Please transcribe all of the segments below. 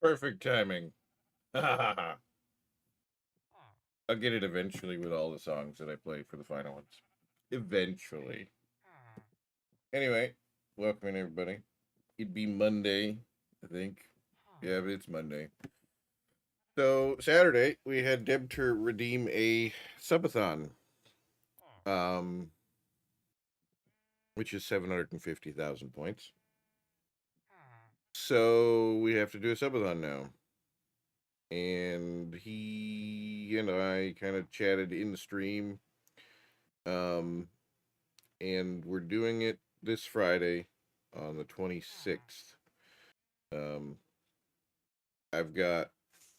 Perfect timing. I'll get it eventually with all the songs that I play for the final ones. Eventually. Anyway, welcome in everybody. It'd be Monday, I think. Yeah, but it's Monday. So Saturday we had Deb to redeem a Subathon, um, which is 750,000 points. So we have to do a Subathon now. And he and I kind of chatted in the stream. Um, and we're doing it this Friday on the 26th. Um, I've got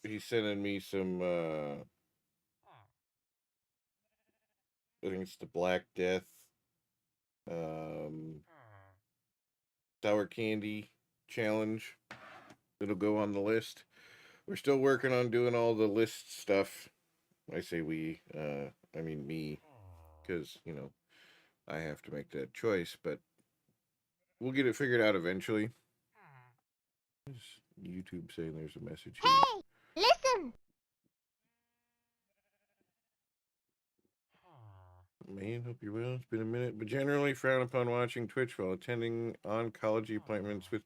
he's sending me some I think it's the Black Death um sour candy challenge that'll go on the list. We're still working on doing all the list stuff. I say we, I mean me, because I have to make that choice, but we'll get it figured out eventually. Is YouTube saying there's a message here? Hey, listen! Man, hope you're well. It's been a minute, but generally frown upon watching Twitch while attending oncology appointments with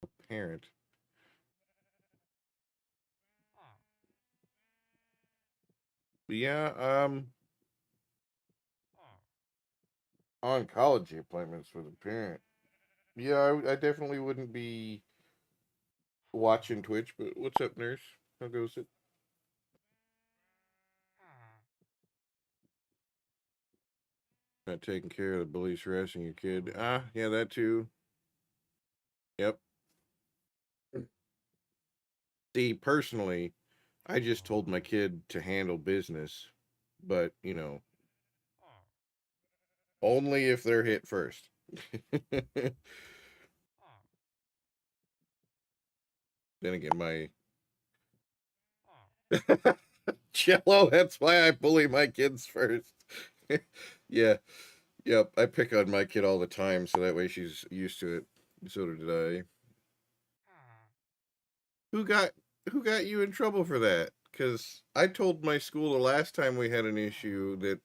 a parent. Yeah, oncology appointments with a parent. Yeah, I definitely wouldn't be watching Twitch, but what's up, nurse? How goes it? Not taking care of the bullies harassing your kid. Ah, yeah, that too. Yep. See, personally, I just told my kid to handle business, but, only if they're hit first. Then again, my Jello, that's why I bully my kids first. Yeah, yep, I pick on my kid all the time, so that way she's used to it. So did I. Who got who got you in trouble for that? Because I told my school the last time we had an issue it,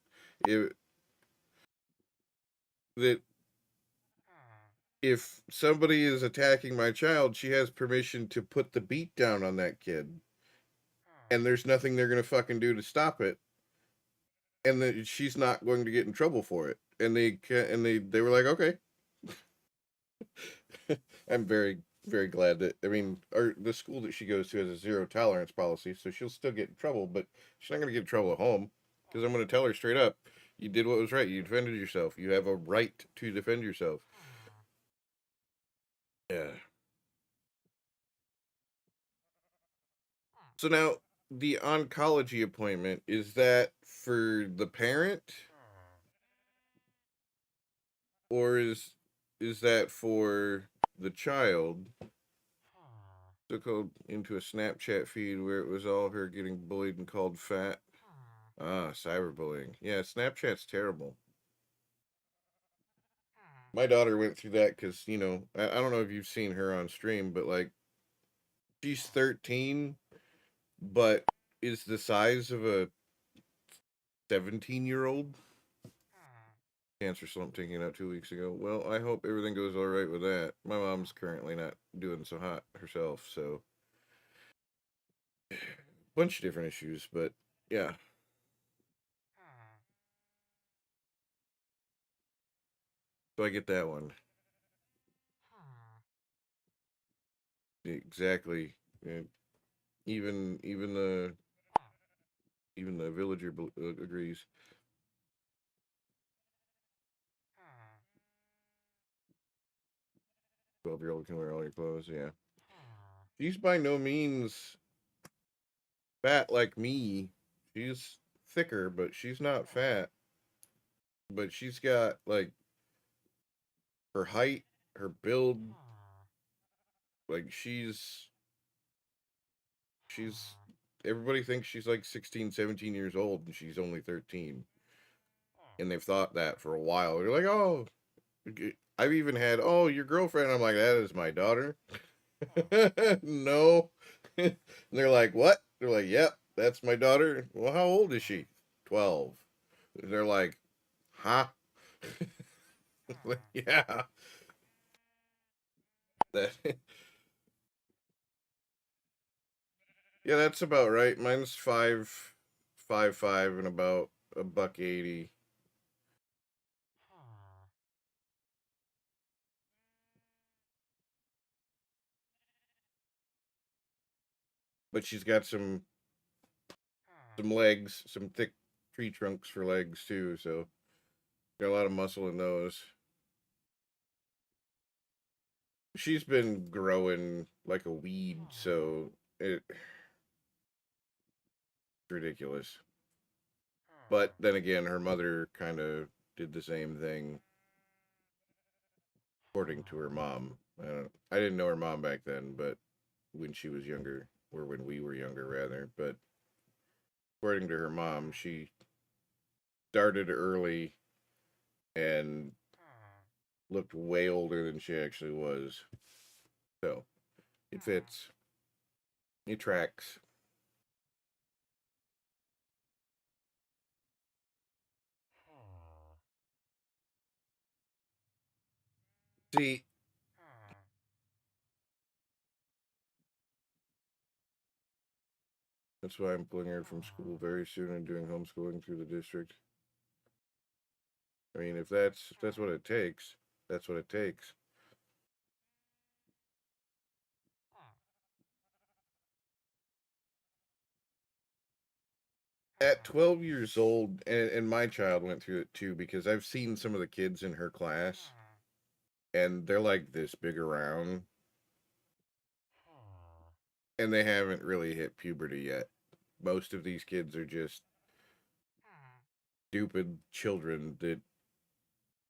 that if somebody is attacking my child, she has permission to put the beat down on that kid, and there's nothing they're gonna fucking do to stop it, and that she's not going to get in trouble for it. And they were like, okay. I'm very glad that the school that she goes to has a zero tolerance policy, so she'll still get in trouble, but she's not gonna get in trouble at home because I'm gonna tell her straight up, you did what was right. You defended yourself. You have a right to defend yourself. Yeah. So now the oncology appointment, is that for the parent or is that for the child? Took her into a Snapchat feed where it was all her getting bullied and called fat. Ah, cyberbullying. Yeah, Snapchat's terrible. My daughter went through that because, I don't know if you've seen her on stream, but like, she's 13, but is the size of a 17-year-old. Cancer slump taking it out 2 weeks ago. Well, I hope everything goes all right with that. My mom's currently not doing so hot herself, so bunch of different issues, but yeah. So I get that one. Exactly. Yeah. Even the villager agrees. 12-year-old can wear all your clothes. Yeah. She's by no means fat like me. She's thicker, but she's not fat. But she's got like her height, her build. Like she's everybody thinks she's like 16, 17 years old and she's only 13. And they've thought that for a while. They're like, oh, I've even had, oh, your girlfriend. I'm like, that is my daughter. No. And they're like, what? They're like, yep, that's my daughter. Well, how old is she? 12. They're like, huh? Like, yeah. That, yeah, that's about right. Mine's 5'5", and about $180. But she's got some legs, some thick tree trunks for legs too, so got a lot of muscle in those. She's been growing like a weed, so it's ridiculous. But then again, her mother kind of did the same thing, according to her mom. I didn't know her mom back then, but when she was younger, or when we were younger, rather. But according to her mom, she started early and looked way older than she actually was. So it fits. It tracks. See, that's why I'm pulling her from school very soon and doing homeschooling through the district. I mean, if that's what it takes, that's what it takes. At 12 years old, and my child went through it too, because I've seen some of the kids in her class, and they're like this big around, and they haven't really hit puberty yet. Most of these kids are just stupid children that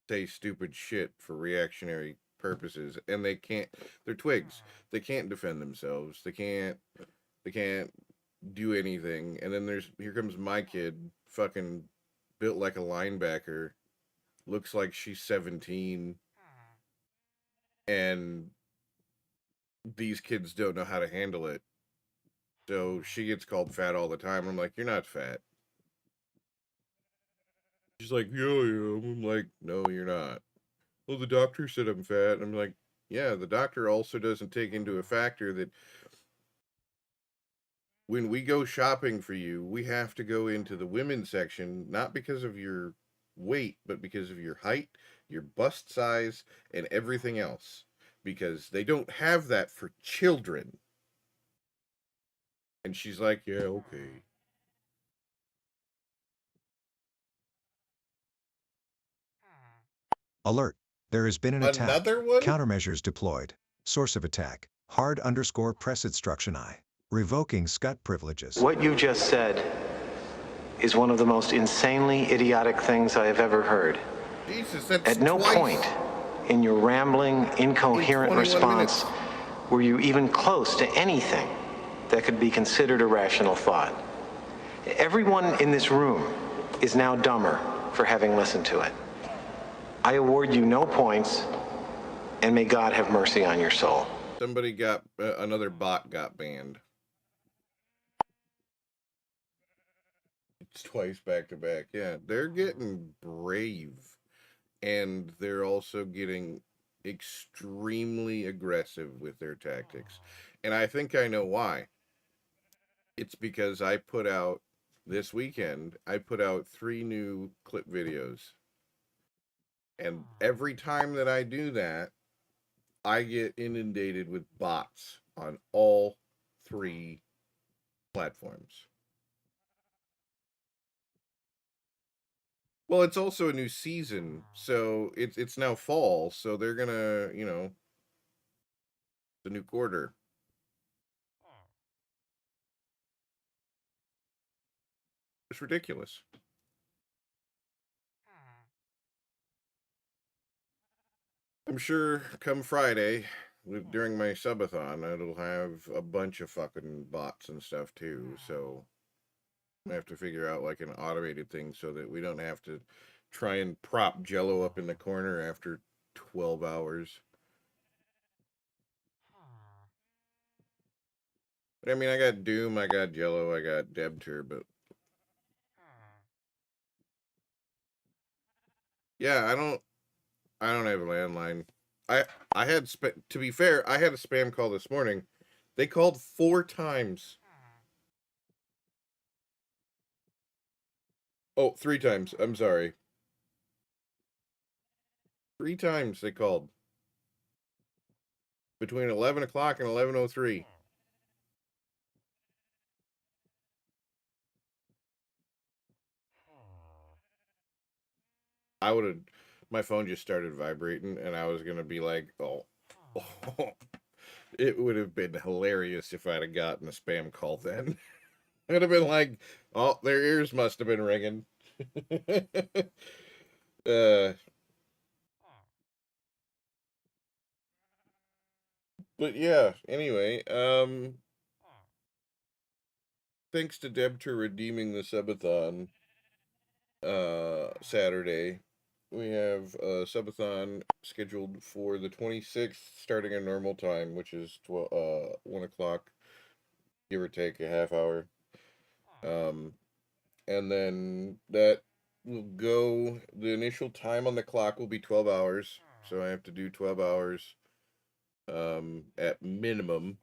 say stupid shit for reactionary purposes, and they're twigs. They can't defend themselves. They can't do anything. And then here comes my kid, fucking built like a linebacker, looks like she's 17, and these kids don't know how to handle it. So she gets called fat all the time. I'm like, you're not fat. She's like, yeah, I am. I'm like, no, you're not. Well, the doctor said I'm fat. I'm like, yeah, the doctor also doesn't take into a factor that when we go shopping for you, we have to go into the women's section, not because of your weight, but because of your height, your bust size, and everything else. Because they don't have that for children. And she's like, yeah, okay. Alert. There has been an attack. Another one? Countermeasures deployed. Source of attack. Hard_press instruction I. Revoking SCUT privileges. What you just said is one of the most insanely idiotic things I have ever heard. Jesus, that's At no twice point in your rambling, incoherent 21 response minutes. were you even close to anything that could be considered a rational thought. Everyone in this room is now dumber for having listened to it. I award you no points, and may God have mercy on your soul. Somebody got another bot got banned. It's twice back to back. Yeah, they're getting brave, and they're also getting extremely aggressive with their tactics. And I think I know why. It's because this weekend, I put out 3 new clip videos. And every time that I do that, I get inundated with bots on all 3 platforms. Well, it's also a new season, so it's now fall, so they're gonna, the new quarter. It's ridiculous. I'm sure come Friday, during my subathon, it'll have a bunch of fucking bots and stuff too. So I have to figure out like an automated thing so that we don't have to try and prop Jello up in the corner after 12 hours. I mean, I got Doom, I got Jello, I got Debter, but yeah, I don't have a landline. I I had to be fair, I had a spam call this morning. They called 4 times. Oh, 3 times. I'm sorry. 3 times they called between 11 o'clock and 11:03. I would have. My phone just started vibrating, and I was gonna be like, "Oh, oh." It would have been hilarious if I'd have gotten a spam call then. I'd have been like, "Oh, their ears must have been ringing." uh, but yeah. Anyway, thanks to Deb for redeeming the subathon. Saturday. We have a subathon scheduled for the 26th, starting at normal time, which is 1 o'clock, give or take a half hour. Um, and then that will go. The initial time on the clock will be 12 hours, so I have to do 12 hours at minimum,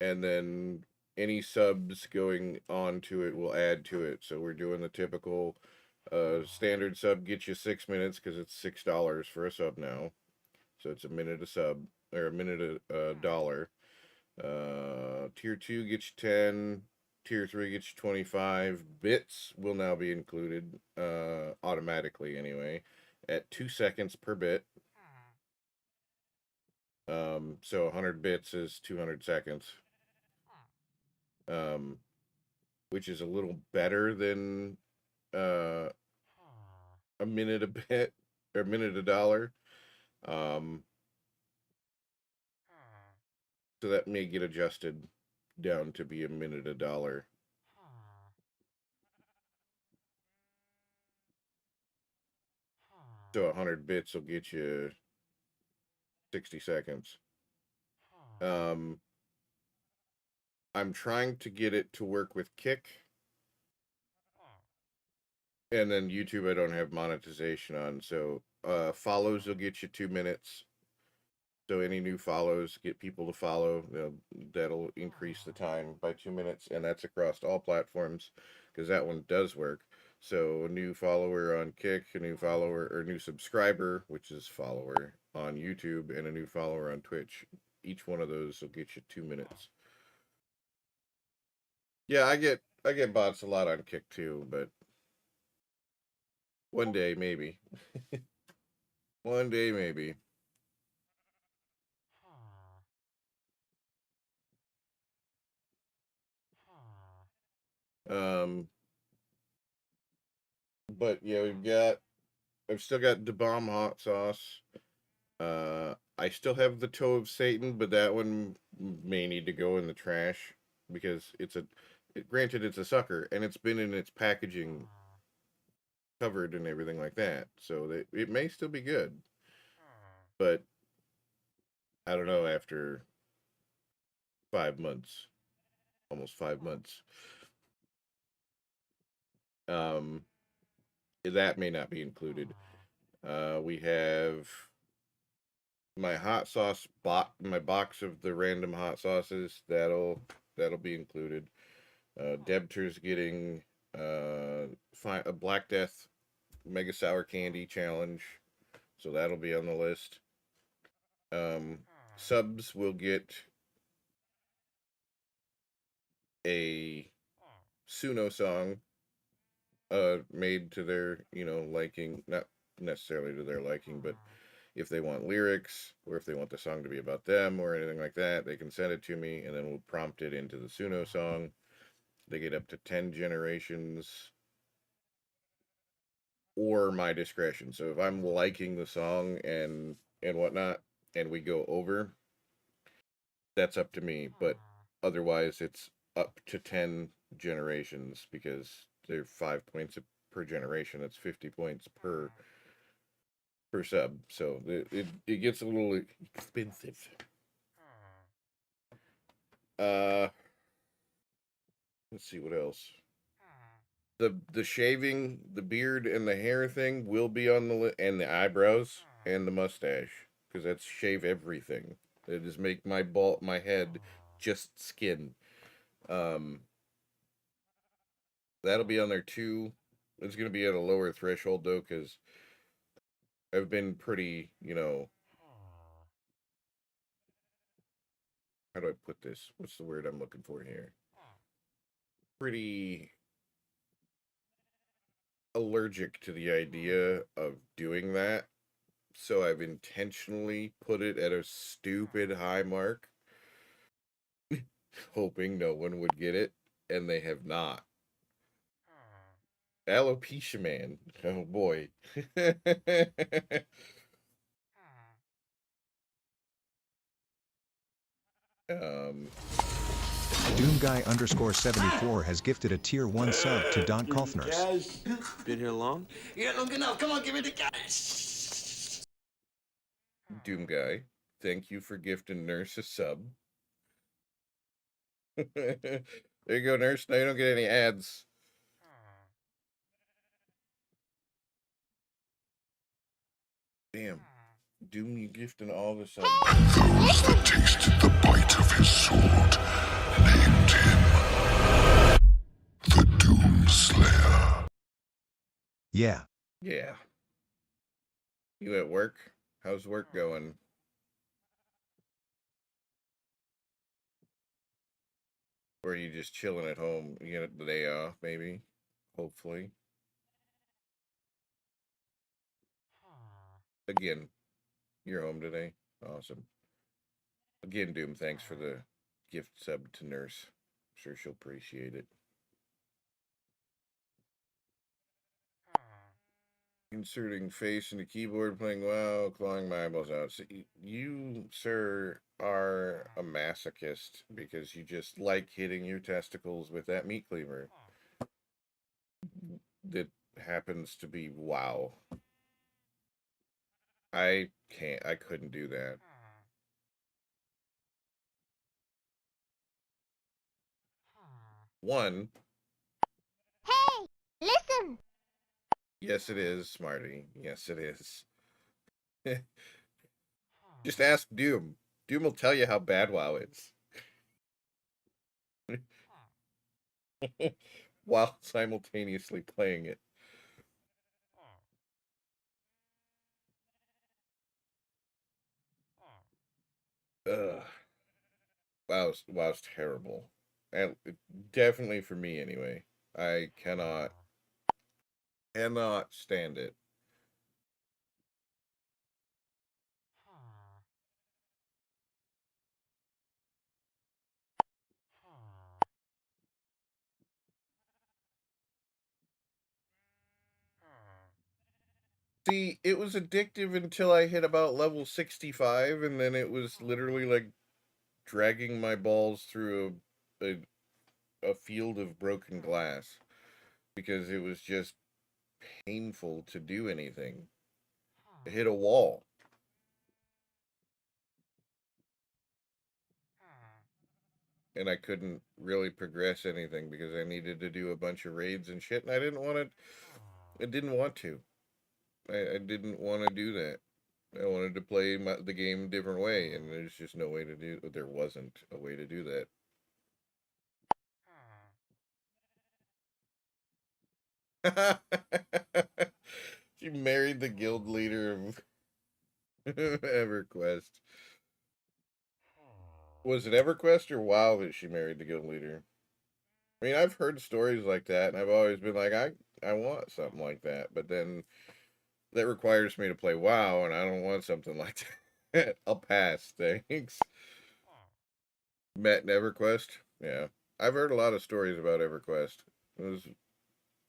and then any subs going on to it will add to it. So we're doing the typical standard sub gets you 6 minutes because it's $6 for a sub now. So it's a minute a sub or a minute a dollar. Tier 2 gets you 10. Tier 3 gets you 25. Bits will now be included automatically anyway at 2 seconds per bit. So 100 bits is 200 seconds. Um, which is a little better than uh, a minute a bit or a minute a dollar. Um, so that may get adjusted down to be a minute a dollar. So 100 bits will get you 60 seconds. Um, I'm trying to get it to work with Kick. And then YouTube, I don't have monetization on. So follows will get you 2 minutes. So any new follows, get people to follow. That'll increase the time by 2 minutes, and that's across all platforms because that one does work. So a new follower on Kick, a new follower or new subscriber, which is follower on YouTube, and a new follower on Twitch. Each one of those will get you 2 minutes. Yeah, I get bots a lot on Kick too, but one day maybe. One day maybe. Um, but yeah, I've still got the bomb hot sauce. I still have the toe of Satan, but that one may need to go in the trash because granted it's a sucker and it's been in its packaging covered and everything like that, so it may still be good, but I don't know after 5 months, almost 5 months, um, that may not be included. We have my hot sauce my box of the random hot sauces that'll be included. Debter's getting a Black Death Mega Sour Candy Challenge, so that'll be on the list. Um, subs will get a Suno song made to their liking, not necessarily to their liking, but if they want lyrics or if they want the song to be about them or anything like that, they can send it to me and then we'll prompt it into the Suno song. They get up to 10 generations or my discretion. So if I'm liking the song and whatnot and we go over, that's up to me. But otherwise it's up to 10 generations because they're 5 points per generation. That's 50 points per sub. So it gets a little expensive. Let's see what else. The shaving, the beard, and the hair thing will be on the and the eyebrows and the mustache, because that's shave everything. That is make my head just skin. Um, that'll be on there too. It's gonna be at a lower threshold though, because I've been pretty, how do I put this? What's the word I'm looking for here? Pretty allergic to the idea of doing that. So I've intentionally put it at a stupid high mark, hoping no one would get it, and they have not. Alopecia man. Oh boy. um Doomguy_74 has gifted a tier 1 sub to Don Kolfners. Been here long? Yeah, long enough. Come on, give me the cash. Doom guy, thank you for gifting Nurse a sub. There you go, Nurse. Now you don't get any ads. Damn. Doom, you gifting all the subs. Those that tasted the bite of his sword named him the Doomslayer. Yeah. Yeah. You at work? How's work going? Or are you just chilling at home? You get the day off, maybe? Hopefully. Again, you're home today. Awesome. Again, Doom, thanks for the gift sub to Nurse. I'm sure she'll appreciate it. Inserting face into keyboard, playing WoW, clawing my eyeballs out. So you, sir, are a masochist because you just like hitting your testicles with that meat cleaver. That happens to be WoW. I couldn't do that. One, Hey, listen! yes it is, Smarty. Yes it is. Just ask Doom. Doom will tell you how bad WoW is. While simultaneously playing it. Ugh. WoW's terrible. And definitely for me anyway. I cannot stand it. See, it was addictive until I hit about level 65, and then it was literally like dragging my balls through a field of broken glass because it was just painful to do anything. I hit a wall. And I couldn't really progress anything because I needed to do a bunch of raids and shit, and I didn't want to. I didn't want to. I didn't want to do that. I wanted to play the game a different way, and there's just no way to do. There wasn't a way to do that. She married the guild leader of EverQuest. Was it EverQuest or WoW that she married the guild leader? I mean, I've heard stories like that, and I've always been like, I want something like that, but then that requires me to play WoW, and I don't want something like that. I'll pass, thanks. Met in EverQuest? Yeah. I've heard a lot of stories about EverQuest.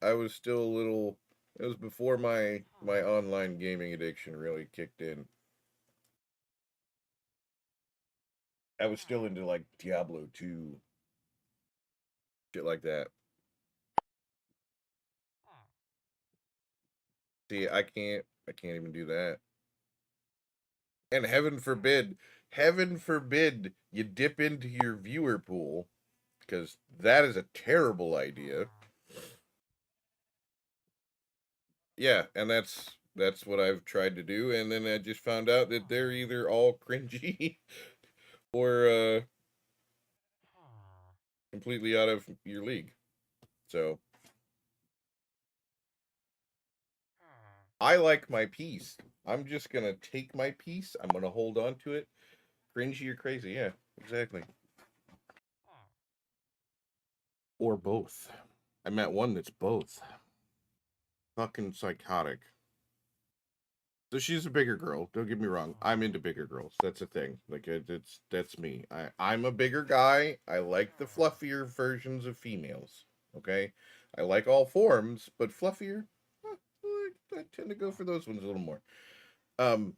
I was still a little. It was before my online gaming addiction really kicked in. I was still into like Diablo 2, shit like that. See, I can't even do that. And heaven forbid you dip into your viewer pool because that is a terrible idea. Yeah, and that's what I've tried to do, and then I just found out that they're either all cringy or completely out of your league. So I like my piece. I'm just gonna take my piece. I'm gonna hold on to it. Cringy or crazy, yeah, exactly. Or both. I met one that's both. Fucking psychotic. So she's a bigger girl. Don't get me wrong. I'm into bigger girls. That's a thing. Like that's me. I'm a bigger guy. I like the fluffier versions of females. Okay, I like all forms, but fluffier. I tend to go for those ones a little more. Um,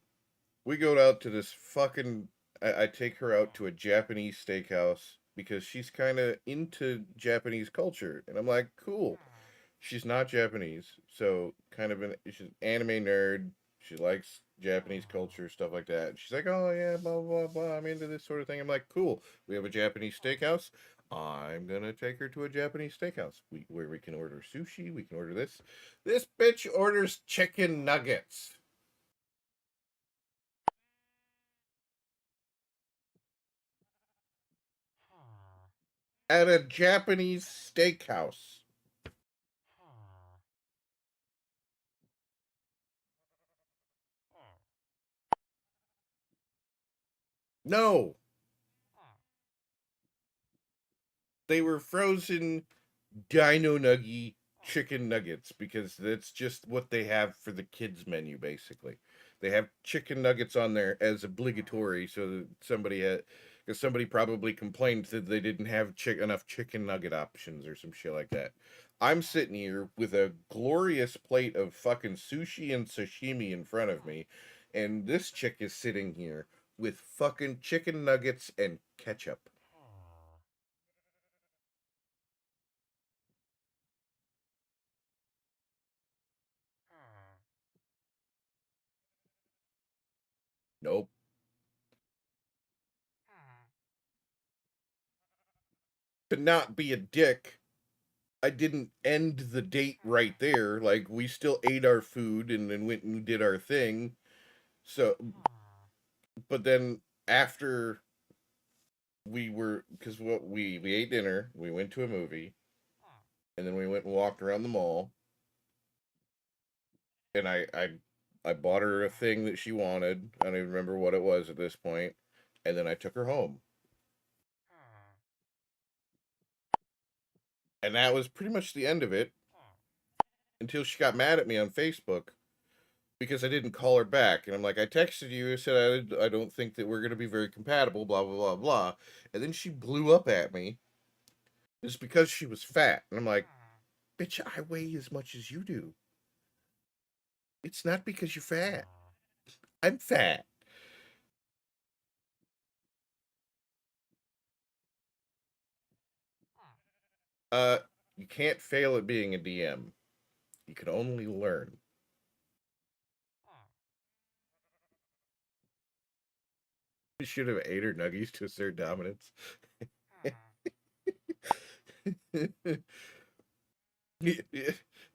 we go out to this fucking. I take her out to a Japanese steakhouse because she's kind of into Japanese culture, and I'm like, cool. She's not Japanese, so kind of she's an anime nerd. She likes Japanese culture, stuff like that. She's like, oh yeah, blah blah blah. I'm into this sort of thing. I'm like, cool. We have a Japanese steakhouse. I'm gonna take her to a Japanese steakhouse where we can order sushi. We can order this. This bitch orders chicken nuggets at a Japanese steakhouse. No, they were frozen Dino Nuggy chicken nuggets because that's just what they have for the kids menu basically. They have chicken nuggets on there as obligatory so that somebody had because somebody probably complained that they didn't have enough chicken nugget options or some shit like that. I'm sitting here with a glorious plate of fucking sushi and sashimi in front of me, and this chick is sitting here with fucking chicken nuggets and ketchup. Nope. To not be a dick, I didn't end the date right there. Like we still ate our food and then went and did our thing. So, but then after we were, because what we ate dinner, we went to a movie, and then we went and walked around the mall, and I bought her a thing that she wanted. I don't even remember what it was at this point, and then I took her home, and that was pretty much the end of it until she got mad at me on Facebook because I didn't call her back. And I'm like, I texted you, I said, I don't think that we're going to be very compatible, blah, blah, blah, blah. And then she blew up at me. It's because she was fat. And I'm like, bitch, I weigh as much as you do. It's not because you're fat. I'm fat. Uh, you can't fail at being a DM. You can only learn. You should have ate her nuggies to assert dominance. And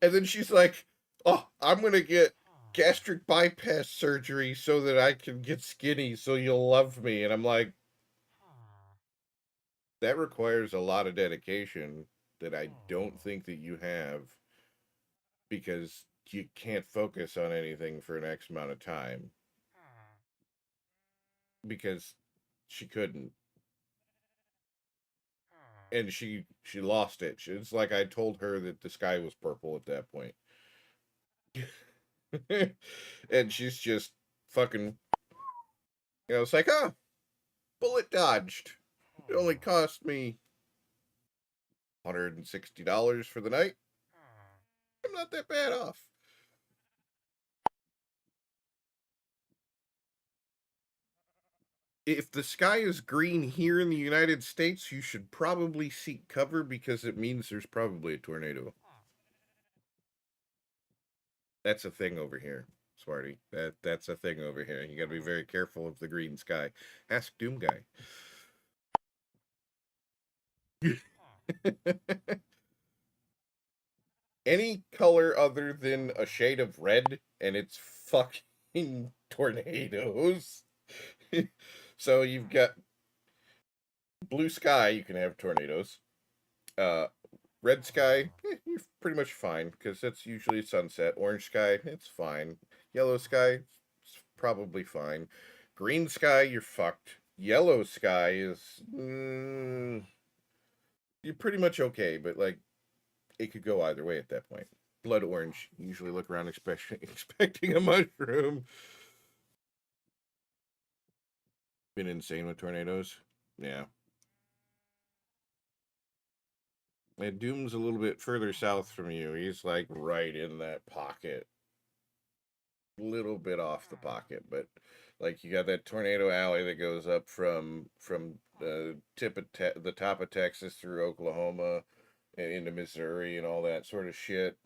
then she's like, "Oh, I'm gonna get gastric bypass surgery so that I can get skinny, so you'll love me." And I'm like, that requires a lot of dedication that I don't think that you have because you can't focus on anything for an X amount of time because she couldn't, and she lost it. It's like I told her that the sky was purple at that point. And she's just fucking, it's like, oh, bullet dodged. It only cost me $160 for the night. I'm not that bad off. If the sky is green here in the United States, you should probably seek cover because it means there's probably a tornado. That's a thing over here, Smarty. That's a thing over here. You got to be very careful of the green sky. Ask Doom Guy. Any color other than a shade of red, and it's fucking tornadoes. So you've got blue sky, you can have tornadoes. Uh, red sky, you're pretty much fine because that's usually sunset. Orange sky, it's fine. Yellow sky, it's probably fine. Green sky, you're fucked. Yellow sky is you're pretty much okay, but like it could go either way at that point. Blood orange, you usually look around expecting a mushroom. Been insane with tornadoes. Yeah. And Doom's a little bit further south from you. He's like right in that pocket. Little bit off the pocket, but like you got that tornado alley that goes up from the the top of Texas through Oklahoma and into Missouri and all that sort of shit.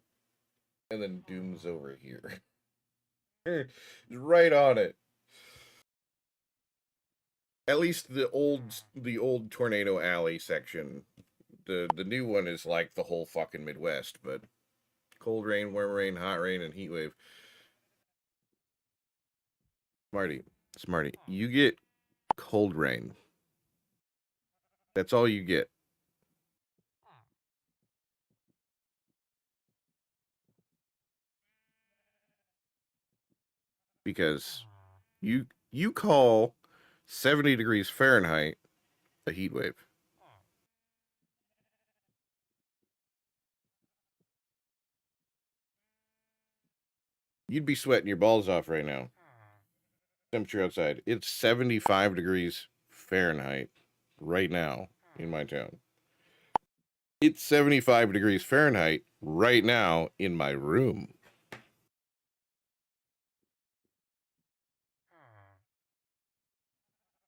And then Doom's over here. Right on it. At least the old Tornado Alley section. The new one is like the whole fucking Midwest, but cold rain, warm rain, hot rain, and heat wave. Smarty, you get cold rain. That's all you get. Because you call 70 degrees Fahrenheit a heat wave. You'd be sweating your balls off right now. Temperature outside. It's 75 degrees Fahrenheit right now in my town. It's 75 degrees Fahrenheit right now in my room.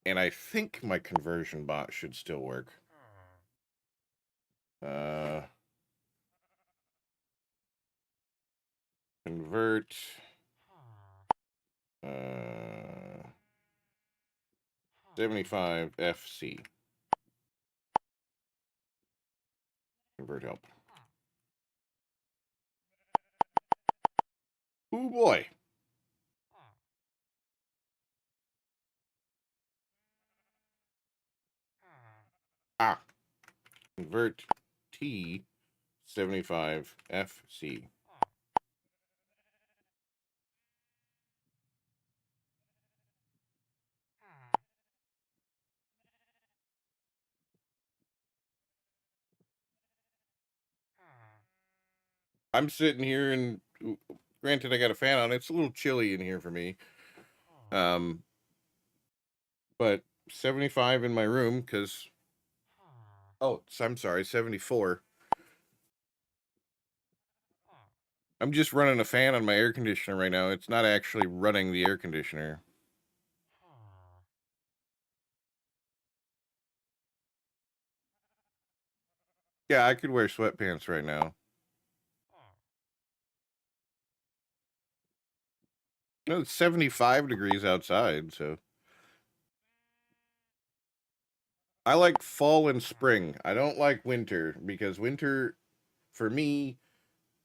And I think my conversion bot should still work. Convert. 75 FC. Convert help. Oh boy. Ah. Convert T 75 FC. I'm sitting here and granted I got a fan on. It's a little chilly in here for me. But 75 in my room because I'm sorry, 74. I'm just running a fan on my air conditioner right now. It's not actually running the air conditioner. Yeah, I could wear sweatpants right now. No, it's 75 degrees outside, so I like fall and spring. I don't like winter because winter, for me,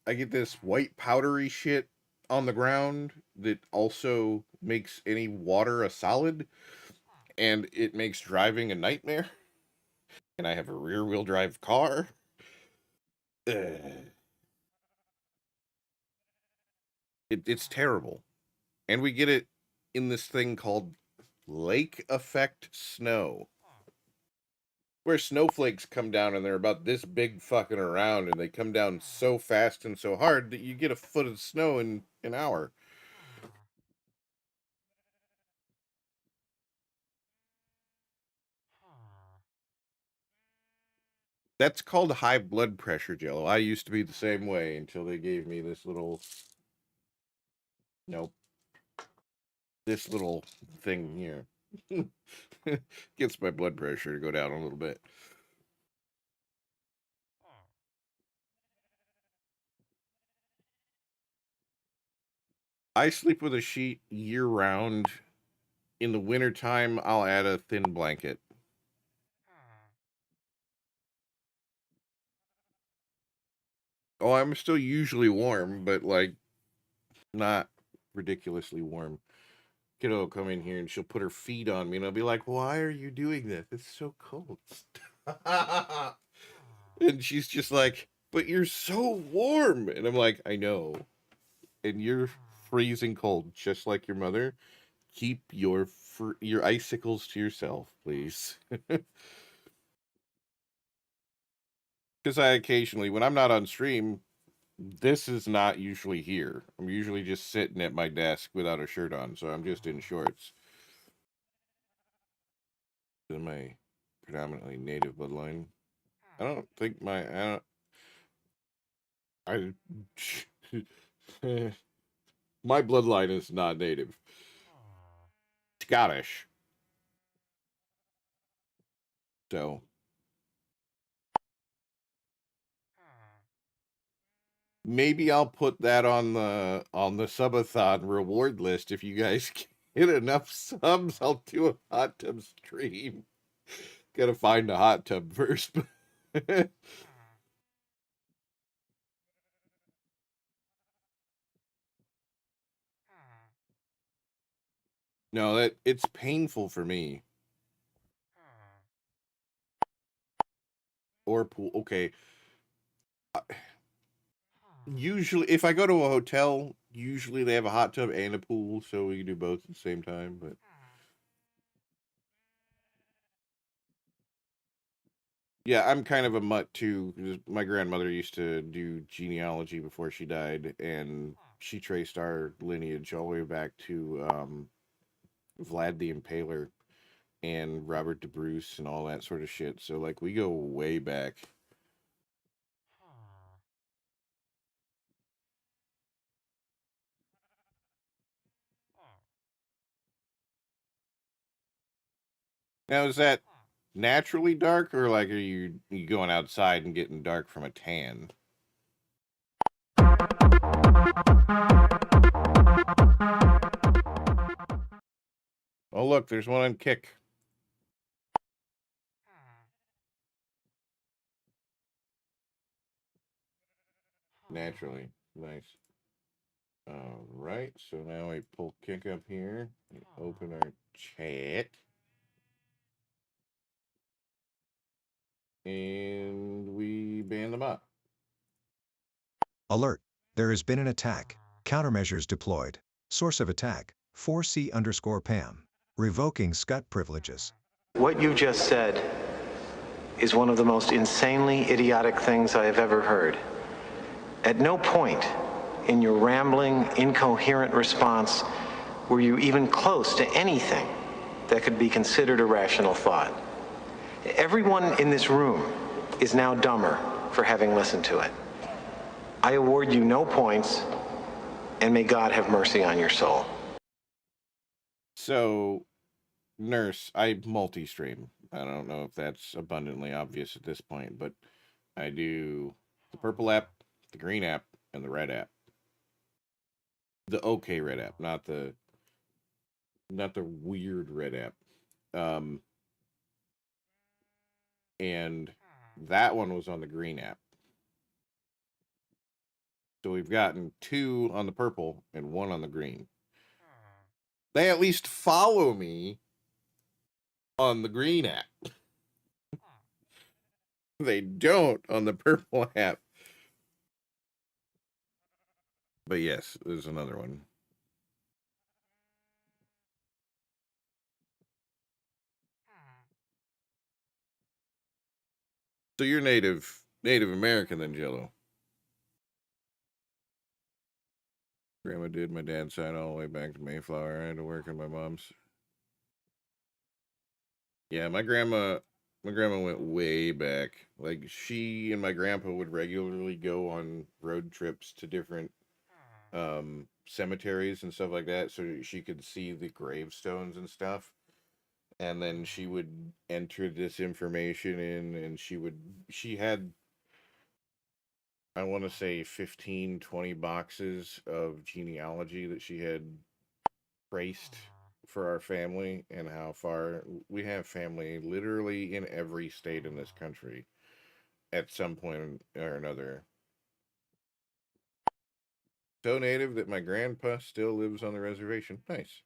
I get this white powdery shit on the ground that also makes any water a solid, and it makes driving a nightmare. And I have a rear-wheel drive car. It's terrible. And we get it in this thing called lake effect snow, where snowflakes come down and they're about this big fucking around, and they come down so fast and so hard that you get a foot of snow in an hour. That's called high blood pressure, Jello. I used to be the same way until they gave me this little, nope, this little thing here. Gets my blood pressure to go down a little bit. I sleep with a sheet year round. In the wintertime, I'll add a thin blanket. Oh, I'm still usually warm, but like not ridiculously warm. Kiddo will come in here and she'll put her feet on me, and I'll be like, "Why are you doing this? It's so cold." And she's just like, "But you're so warm," and I'm like, "I know, and you're freezing cold, just like your mother. Keep your icicles to yourself, please." Because I occasionally, when I'm not on stream, this is not usually here. I'm usually just sitting at my desk without a shirt on, so I'm just in shorts. In my predominantly native bloodline, I don't think I my bloodline is not native. Scottish. So maybe I'll put that on the Subathon reward list. If you guys get enough subs, I'll do a hot tub stream. Gotta find a hot tub first. No, that it's painful for me. Or pool. Okay. Usually, if I go to a hotel, usually they have a hot tub and a pool, so we can do both at the same time. But yeah, I'm kind of a mutt too. 'Cause my grandmother used to do genealogy before she died, and she traced our lineage all the way back to Vlad the Impaler and Robert the Bruce and all that sort of shit. So like we go way back. Now is that naturally dark, or like are you going outside and getting dark from a tan? Oh look, there's one on Kick. Naturally. Nice. All right, so now I pull Kick up here, and open our chat, and we ban them up. Alert. There has been an attack. Countermeasures deployed. Source of attack, 4C_Pam. Revoking SCUT privileges. What you just said is one of the most insanely idiotic things I have ever heard. At no point in your rambling, incoherent response were you even close to anything that could be considered a rational thought. Everyone in this room is now dumber for having listened to it. I award you no points, and may God have mercy on your soul. So, Nurse, I multi-stream. I don't know if that's abundantly obvious at this point, but I do the purple app, the green app, and the red app. The okay red app, not the weird red app. And that one was on the green app. So we've gotten 2 on the purple and 1 on the green. They at least follow me on the green app. They don't on the purple app. But yes, there's another one. So you're Native American then, Jello? Grandma did my dad's side all the way back to Mayflower. I had to work on my mom's. Yeah, my grandma went way back. Like she and my grandpa would regularly go on road trips to different cemeteries and stuff like that so she could see the gravestones and stuff. And then she would enter this information in, and she had, I want to say 15, 20 boxes of genealogy that she had traced for our family, and how far we have family literally in every state in this country at some point or another. So native that my grandpa still lives on the reservation. Nice.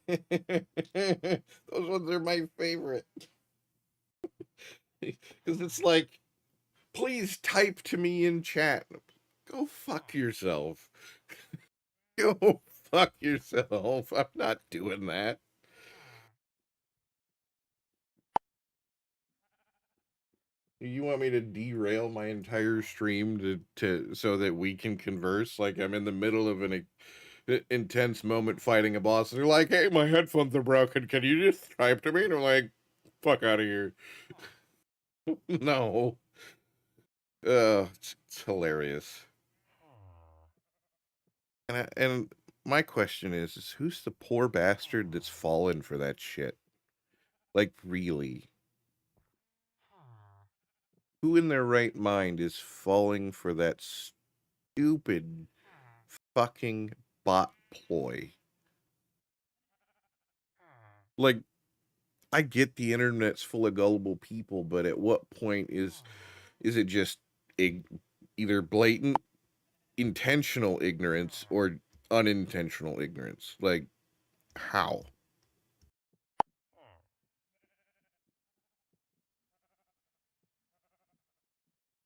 Those ones are my favorite. Because it's like, please type to me in chat. Go fuck yourself. Go fuck yourself. I'm not doing that. You want me to derail my entire stream to so that we can converse? Like I'm in the middle of an intense moment fighting a boss, and they're like, "Hey, my headphones are broken. Can you just type to me?" And I'm like, "Fuck out of here." No. It's hilarious. And my question is who's the poor bastard that's fallen for that shit? Like, really? Who in their right mind is falling for that stupid fucking bot ploy? Like, I get the internet's full of gullible people, but at what point is it just either blatant intentional ignorance or unintentional ignorance? Like, how?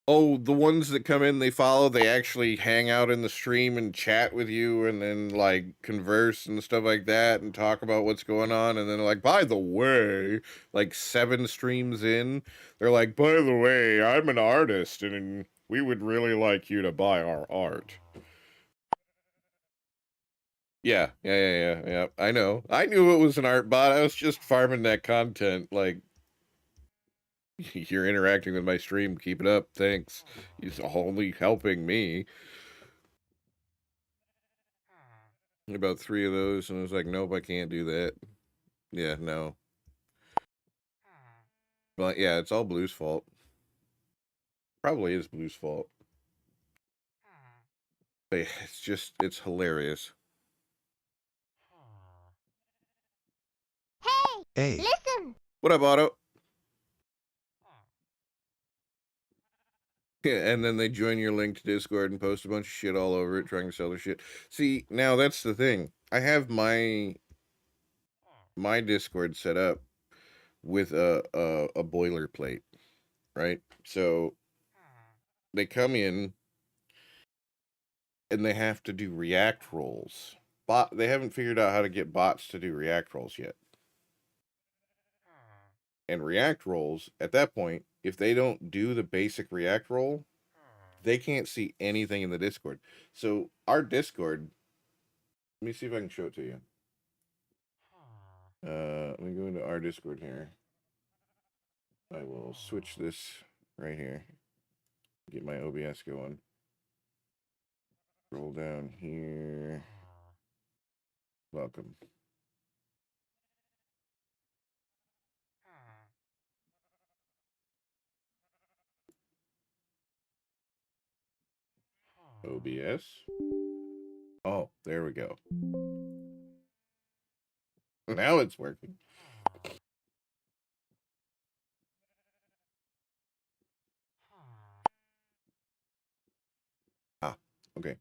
Oh, the ones that come in, they follow, they actually hang out in the stream and chat with you and then like converse and stuff like that and talk about what's going on. And then like, by the way, like 7 streams in, they're like, by the way, I'm an artist and we would really like you to buy our art. Yeah. I know. I knew it was an art bot. I was just farming that content. Like, you're interacting with my stream. Keep it up. Thanks. He's only helping me. About 3 of those, and I was like, nope, I can't do that. Yeah, no. But yeah, it's all Blue's fault. Probably is Blue's fault. But yeah, it's hilarious. Hey, A. listen. What up, Otto? Yeah, and then they join your link to Discord and post a bunch of shit all over it, trying to sell their shit. See, now that's the thing. I have my Discord set up with a boilerplate, right? So they come in and they have to do React roles. They haven't figured out how to get bots to do React roles yet. And React roles, at that point, if they don't do the basic React role, they can't see anything in the Discord. So our Discord, let me see if I can show it to you. Let me go into our Discord here. I will switch this right here. Get my OBS going. Roll down here. Welcome. OBS. Oh, there we go. Now it's working. Ah, okay.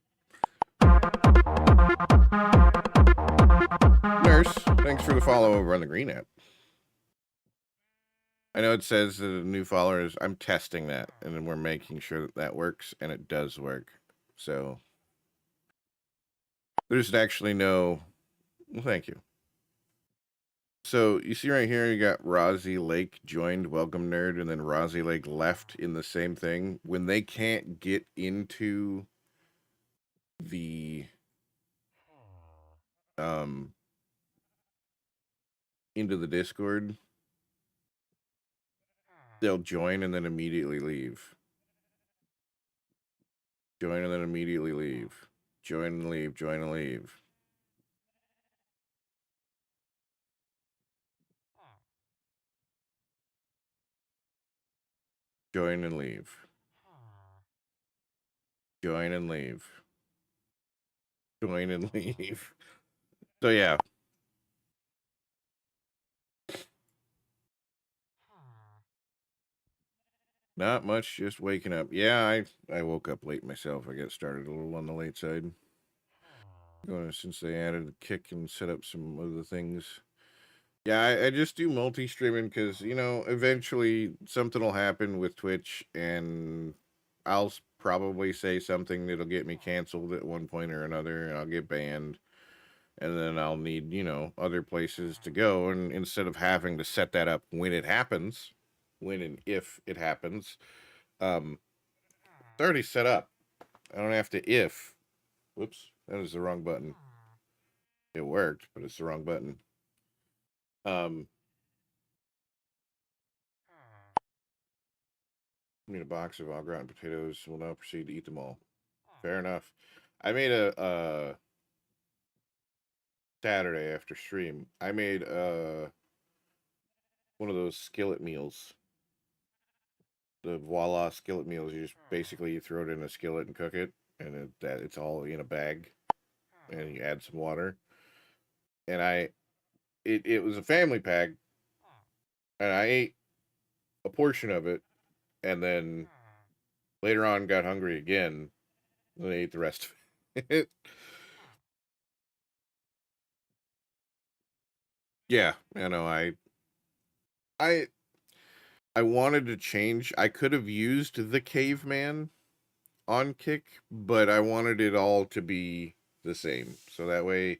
Nurse, thanks for the follow over on the Green app. I know it says that a new follower is, I'm testing that, and then we're making sure that that works, and it does work. So, there's actually no, well, thank you. So, you see right here, you got Rozzy Lake joined, welcome nerd, and then Rozzy Lake left in the same thing. When they can't get into the, into the Discord, they'll join and then immediately leave. Join and then immediately leave. Join and leave, join and leave. Join and leave. Join and leave. Join and leave. So yeah. Not much, just waking up. Yeah, I woke up late myself. I got started a little on the late side. Since they added the kick and set up some other things. Yeah, I just do multi-streaming because, eventually something will happen with Twitch and I'll probably say something that'll get me canceled at one point or another and I'll get banned. And then I'll need, other places to go. And instead of having to set that up when it happens, when and if it happens, it's already set up. I don't have to if. Whoops, that is the wrong button. It worked, but it's the wrong button. Need a box of au gratin potatoes. We'll now proceed to eat them all. Fair enough. I made a Saturday after stream. I made one of those skillet meals. The voila skillet meals. You just basically throw it in a skillet and cook it, and it's all in a bag, and you add some water. And it was a family pack, and I ate a portion of it, and then later on got hungry again, and I ate the rest of it. Yeah, I I wanted to change. I could have used the caveman on Kick, but I wanted it all to be the same. So that way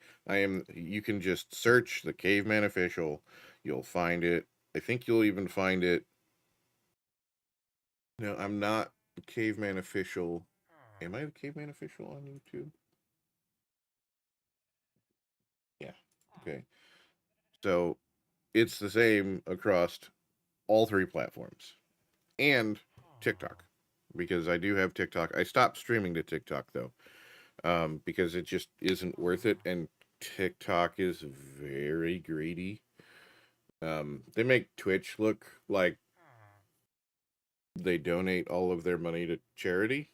you can just search the caveman official. You'll find it. I think you'll even find it. No, I'm not the caveman official. Am I the caveman official on YouTube? Yeah. Okay. So it's the same across all three platforms and TikTok because I do have TikTok. I stopped streaming to TikTok though, because it just isn't worth it, and TikTok is very greedy. They make Twitch look like they donate all of their money to charity.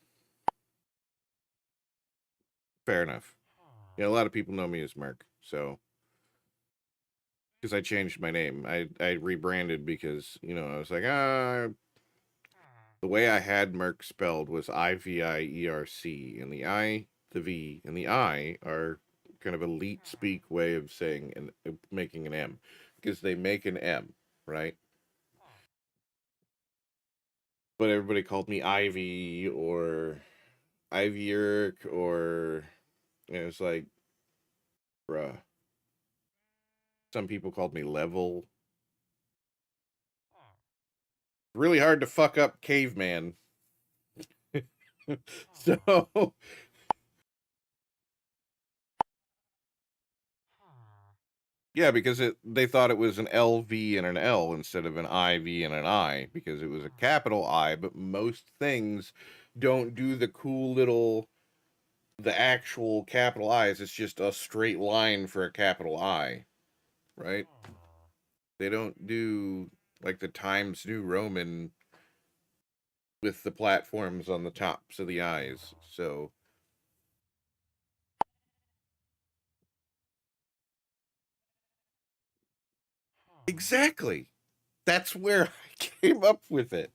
Fair enough. Yeah, a lot of people know me as Mark, so because I changed my name, I rebranded because I was like the way I had Merc spelled was Ivierc, and the I, the V, and the I are kind of elite speak way of saying and making an M, because they make an M, right? But everybody called me Ivy or Ivieric, or it's like, bruh. Some people called me Level. Really hard to fuck up Caveman. So yeah, because they thought it was an LV and an L instead of an IV and an I, because it was a capital I, but most things don't do the actual capital I's. It's just a straight line for a capital I, right? They don't do like the Times New Roman with the platforms on the tops of the I's. So exactly. That's where I came up with it.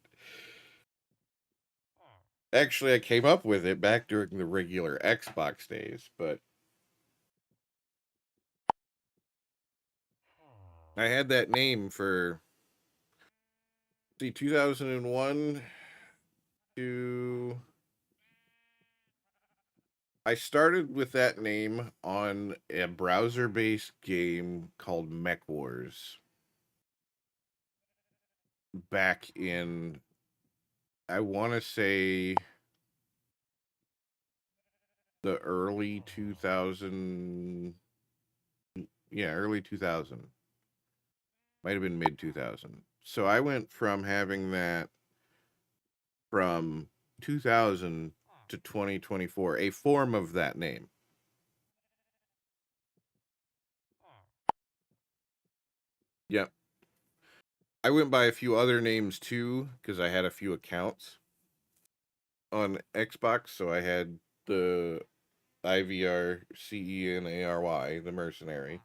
Actually, I came up with it back during the regular Xbox days, but I had that name for 2001 to I started with that name on a browser-based game called Mech Wars back in, I want to say, the early 2000, yeah, early 2000. Might have been mid 2000. So I went from having that from 2000 to 2024, a form of that name. Yep. I went by a few other names too, because I had a few accounts on Xbox. So I had the IVRCENARY, the mercenary.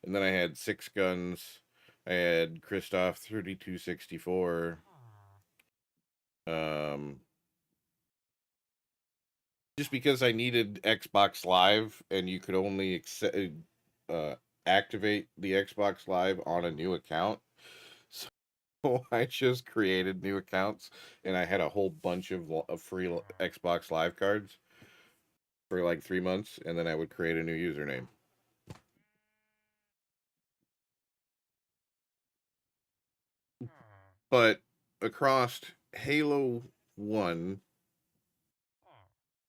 And then I had Six Guns. I had Christoph 3264. Just because I needed Xbox Live and you could only activate the Xbox Live on a new account. So I just created new accounts and I had a whole bunch of free Xbox Live cards for like 3 months, and then I would create a new username. But across Halo 1,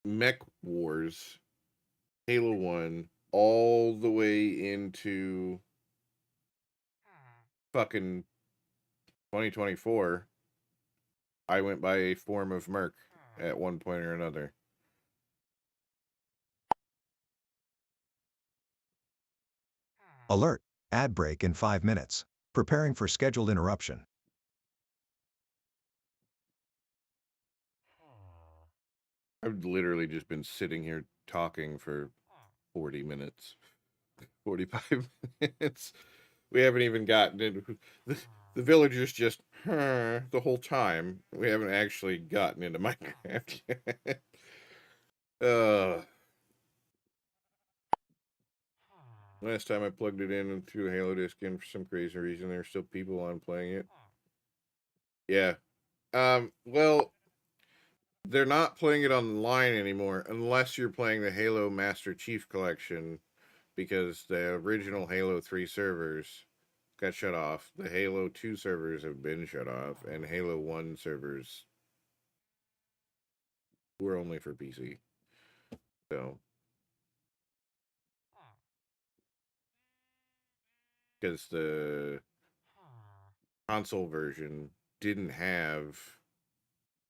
Mech Wars, Halo 1, all the way into fucking 2024, I went by a form of Merc at one point or another. Alert. Ad break in 5 minutes. Preparing for scheduled interruption. I've literally just been sitting here talking for 40 minutes, 45 minutes. We haven't even gotten into the villagers just the whole time. We haven't actually gotten into Minecraft yet. Last time I plugged it in and threw a Halo disc in, for some crazy reason, there's still people on playing it. Yeah. Well, they're not playing it online anymore unless you're playing the Halo Master Chief Collection, because the original Halo 3 servers got shut off. The Halo 2 servers have been shut off, and Halo 1 servers were only for PC. So, because the console version didn't have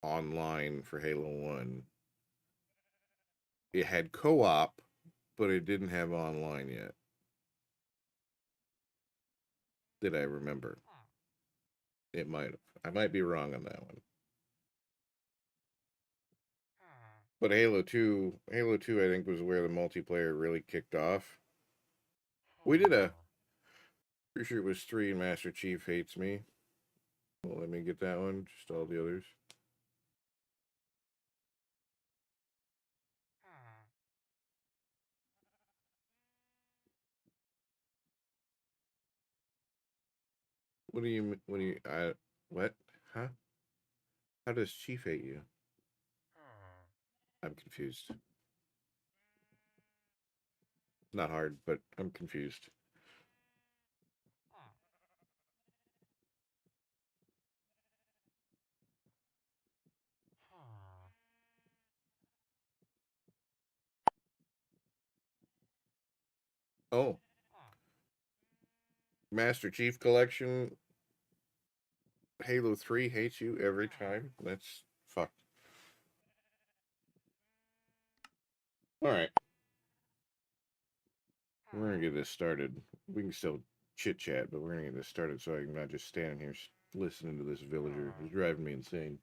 online for Halo 1. It had co-op, but it didn't have online yet. Did I remember? It might have. I might be wrong on that one. But Halo 2, I think, was where the multiplayer really kicked off. We did a, pretty sure it was 3 and Master Chief Hates Me. Well, let me get that one, just all the others. What do you, what? Huh? How does Chief hate you? I'm confused. Not hard, but I'm confused. Oh, Master Chief Collection, Halo 3 hates you every time? That's fucked. Alright. We're gonna get this started. We can still chit chat, but we're gonna get this started so I'm not just standing here listening to this villager who's driving me insane.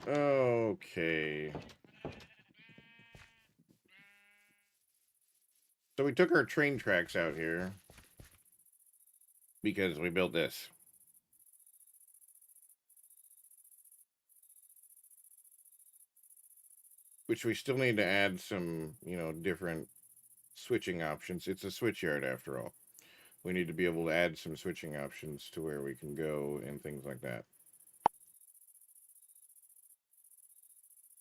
Okay. So we took our train tracks out here because we built this. Which we still need to add some, different switching options. It's a switchyard after all. We need to be able to add some switching options to where we can go and things like that.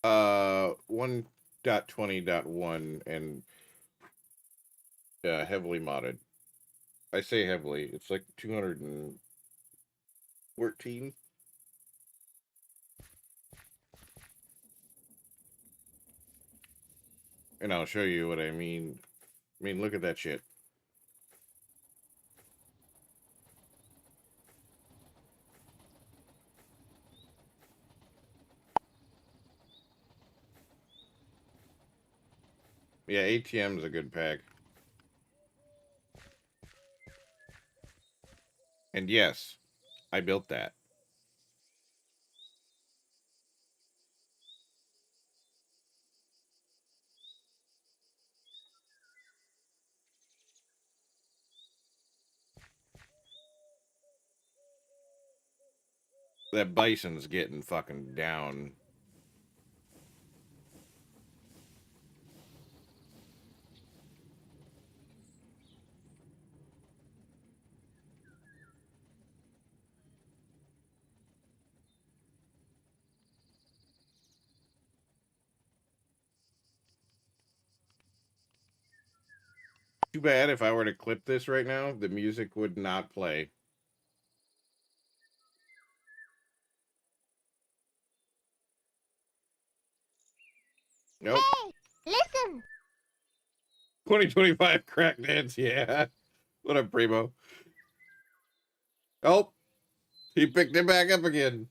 1.20.1 and heavily modded. I say heavily, it's like 214. And I'll show you what I mean. Look at that shit. Yeah, ATM's a good pack. And yes, I built that. That bison's getting fucking down. Too bad if I were to clip this right now, the music would not play. Nope. Hey, listen. 2025 crack dance, yeah. What up, Primo? Oh, he picked it back up again.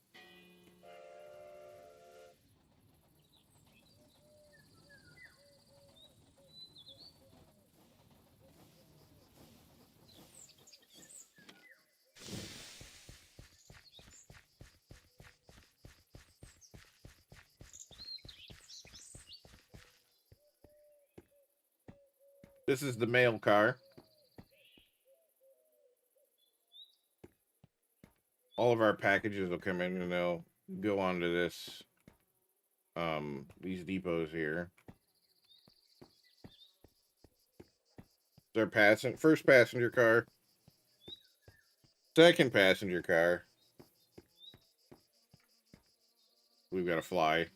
This is the mail car. All of our packages will come in and they'll go onto this, these depots here. It's our first passenger car, second passenger car. We've got a fly.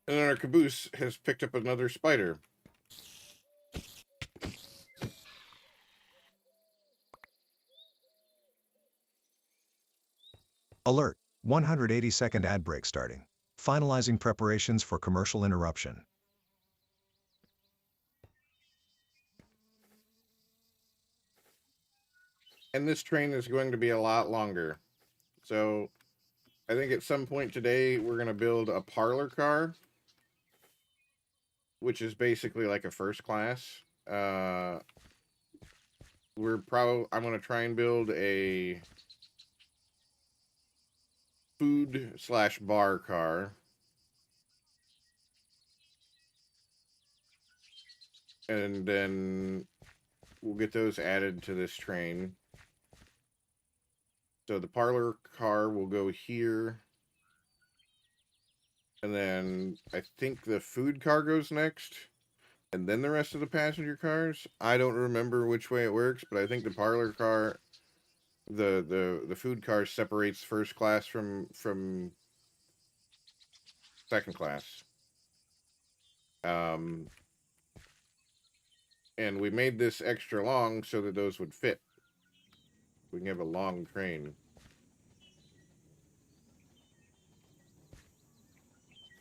And then our caboose has picked up another spider. Alert, 180-second ad break starting. Finalizing preparations for commercial interruption. And this train is going to be a lot longer. So I think at some point today, we're going to build a parlor car, which is basically like a first class. I'm going to try and build a food/bar car. And then we'll get those added to this train. So the parlor car will go here. And then I think the food car goes next. And then the rest of the passenger cars. I don't remember which way it works, but I think the parlor car, the food car separates first class from second class. And we made this extra long so that those would fit. We can have a long train.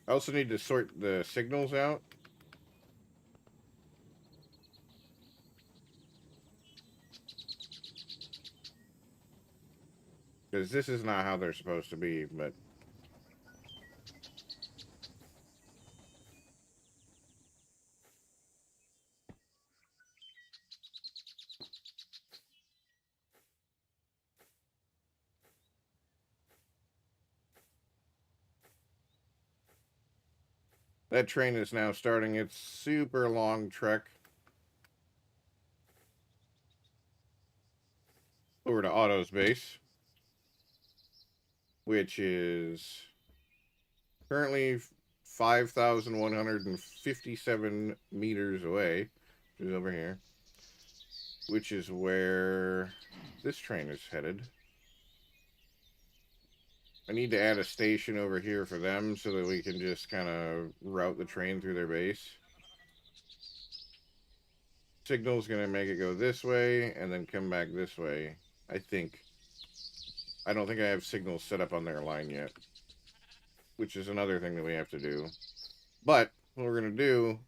I also need to sort the signals out. Because this is not how they're supposed to be, but... That train is now starting its super long trek over to Otto's base, which is currently 5,157 meters away, which is over here, which is where this train is headed. I need to add a station over here for them so that we can just kind of route the train through their base. Signal's going to make it go this way and then come back this way, I think. I don't think I have signals set up on their line yet, which is another thing that we have to do. But what we're going to do,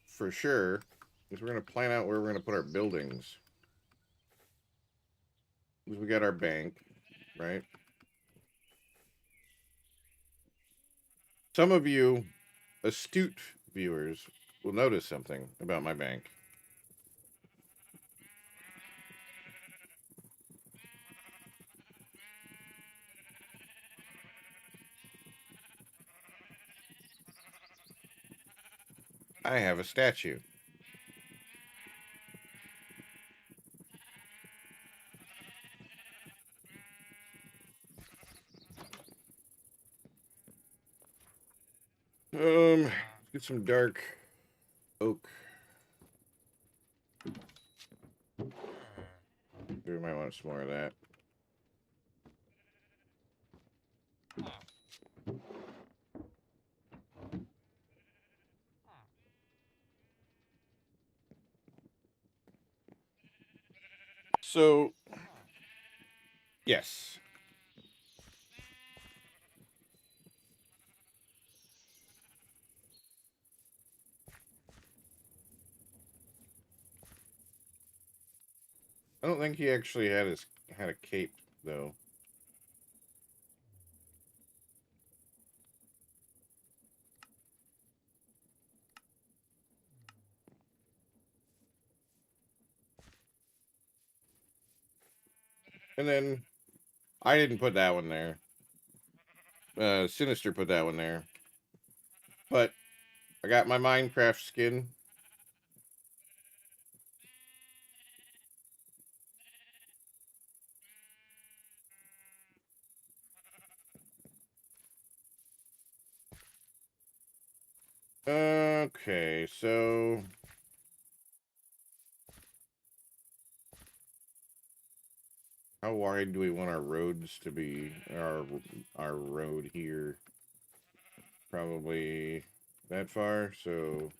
for sure, is we're going to plan out where we're going to put our buildings. Because we got our bank, right? Some of you astute viewers will notice something about my bank. I have a statue. Let's get some dark oak. We might want some more of that. So, yes. I don't think he actually had a cape though. And then I didn't put that one there. Sinister put that one there. But I got my Minecraft skin. Okay, so how wide do we want our roads to be? Our road here. Probably that far, so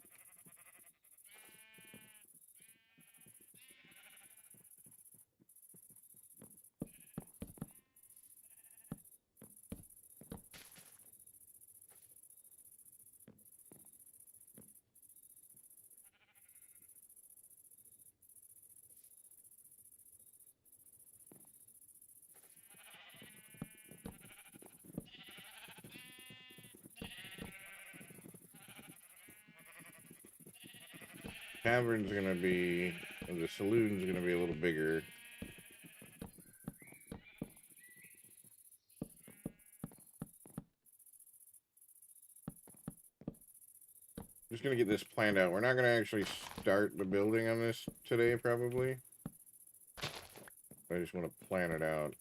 tavern's gonna be, the saloon's gonna be a little bigger. Just gonna get this planned out. We're not gonna actually start the building on this today, probably. I just want to plan it out.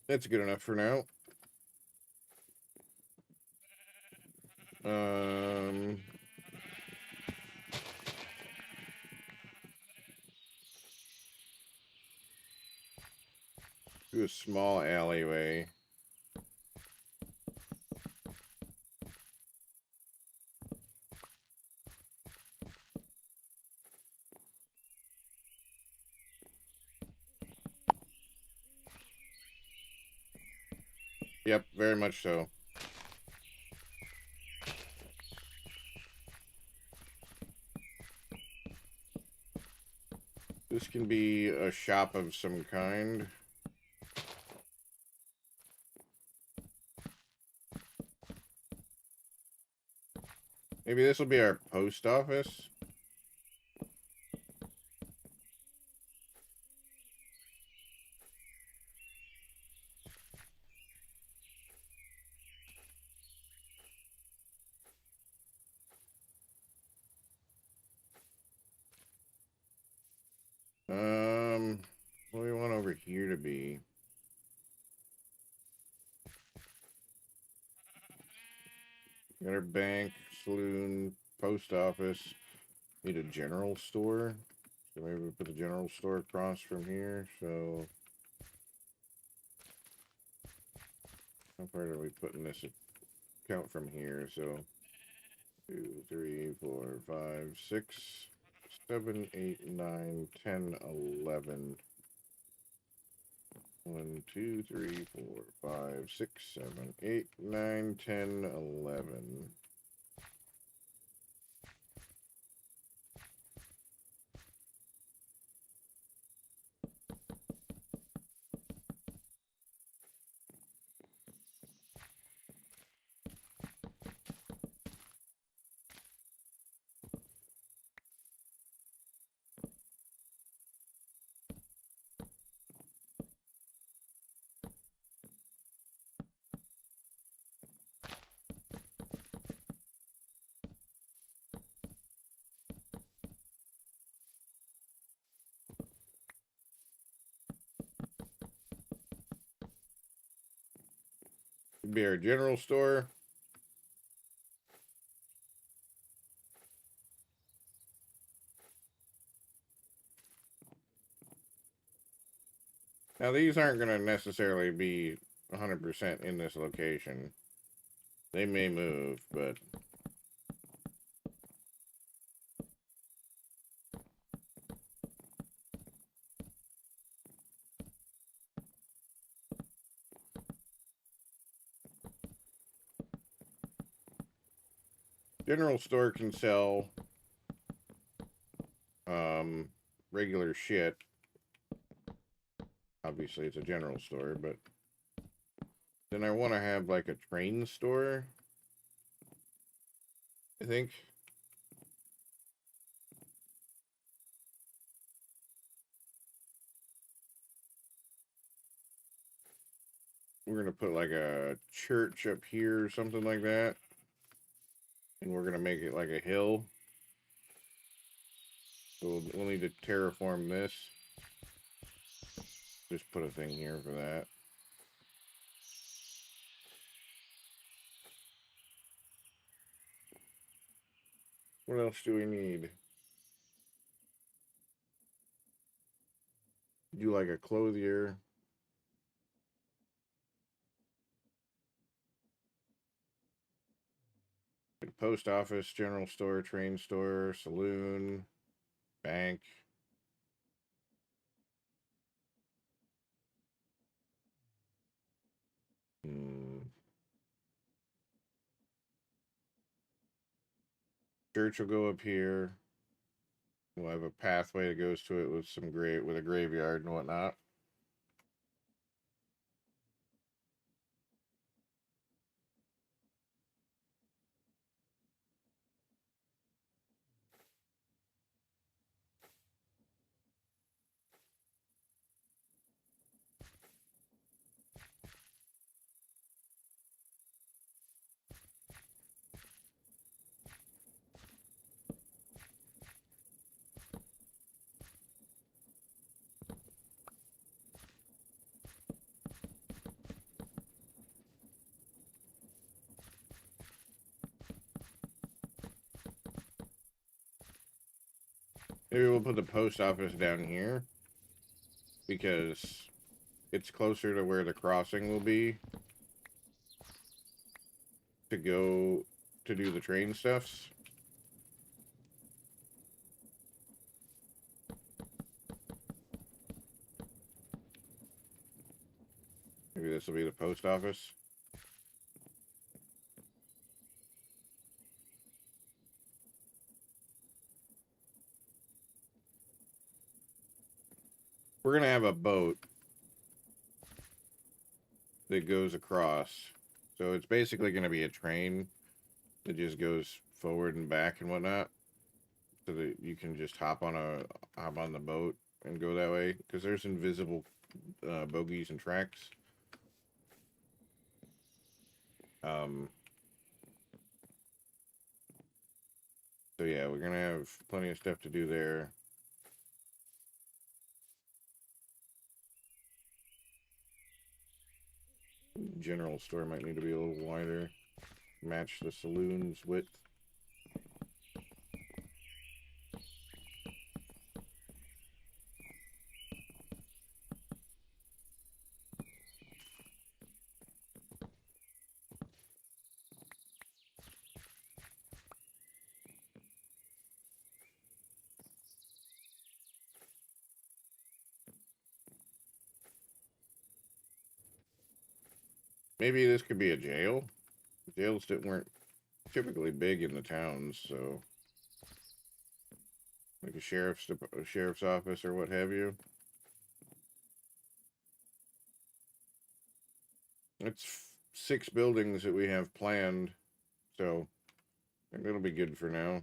That's good enough for now. Um, do a small alleyway. Yep, very much so. This can be a shop of some kind. Maybe this will be our post office. What do we want over here to be? Got our bank, saloon, post office. Need a general store. So maybe we put the general store across from here. So how far are we putting this count from here? So 2, 3, 4, 5, 6, 7, 8, 9, 10, 11. 1, 2, 3, 4, 5, 6, 7, 8, 9, 10, 11. be our general store. Now, these aren't going to necessarily be 100% in this location. They may move, but... General store can sell regular shit. Obviously, it's a general store, but then I want to have like a train store, I think. We're going to put like a church up here or something like that. And we're going to make it like a hill. So we'll need to terraform this. Just put a thing here for that. What else do we need? Do like a clothier. Post office, general store, train store, saloon, bank. Church will go up here. We'll have a pathway that goes to it with some with a graveyard and whatnot. Maybe we'll put the post office down here because it's closer to where the crossing will be to go to do the train stuffs. Maybe this will be the post office. We're going to have a boat that goes across. So it's basically going to be a train that just goes forward and back and whatnot. So that you can just hop on the boat and go that way. Because there's invisible bogies and tracks. So yeah, we're going to have plenty of stuff to do there. General store might need to be a little wider. Match the saloon's width. Maybe this could be a jail. Jails that weren't typically big in the towns, so like a sheriff's office or what have you. It's 6 buildings that we have planned, so I think it'll be good for now.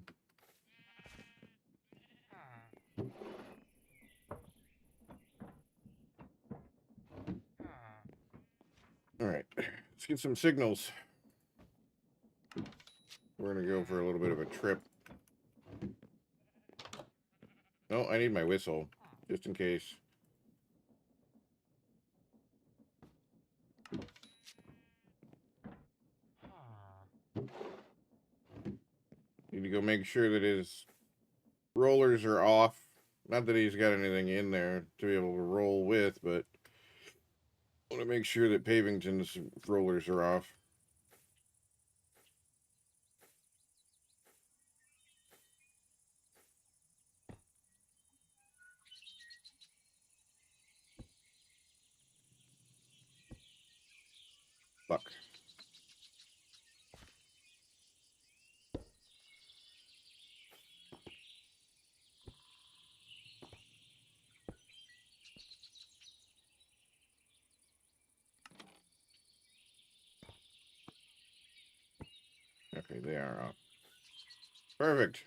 All right, let's get some signals. We're gonna go for a little bit of a trip. No, I need my whistle, just in case. Need to go make sure that his rollers are off. Not that he's got anything in there to be able to roll with, but I want to make sure that Pavington's rollers are off. Fuck. Okay, they are off. Perfect.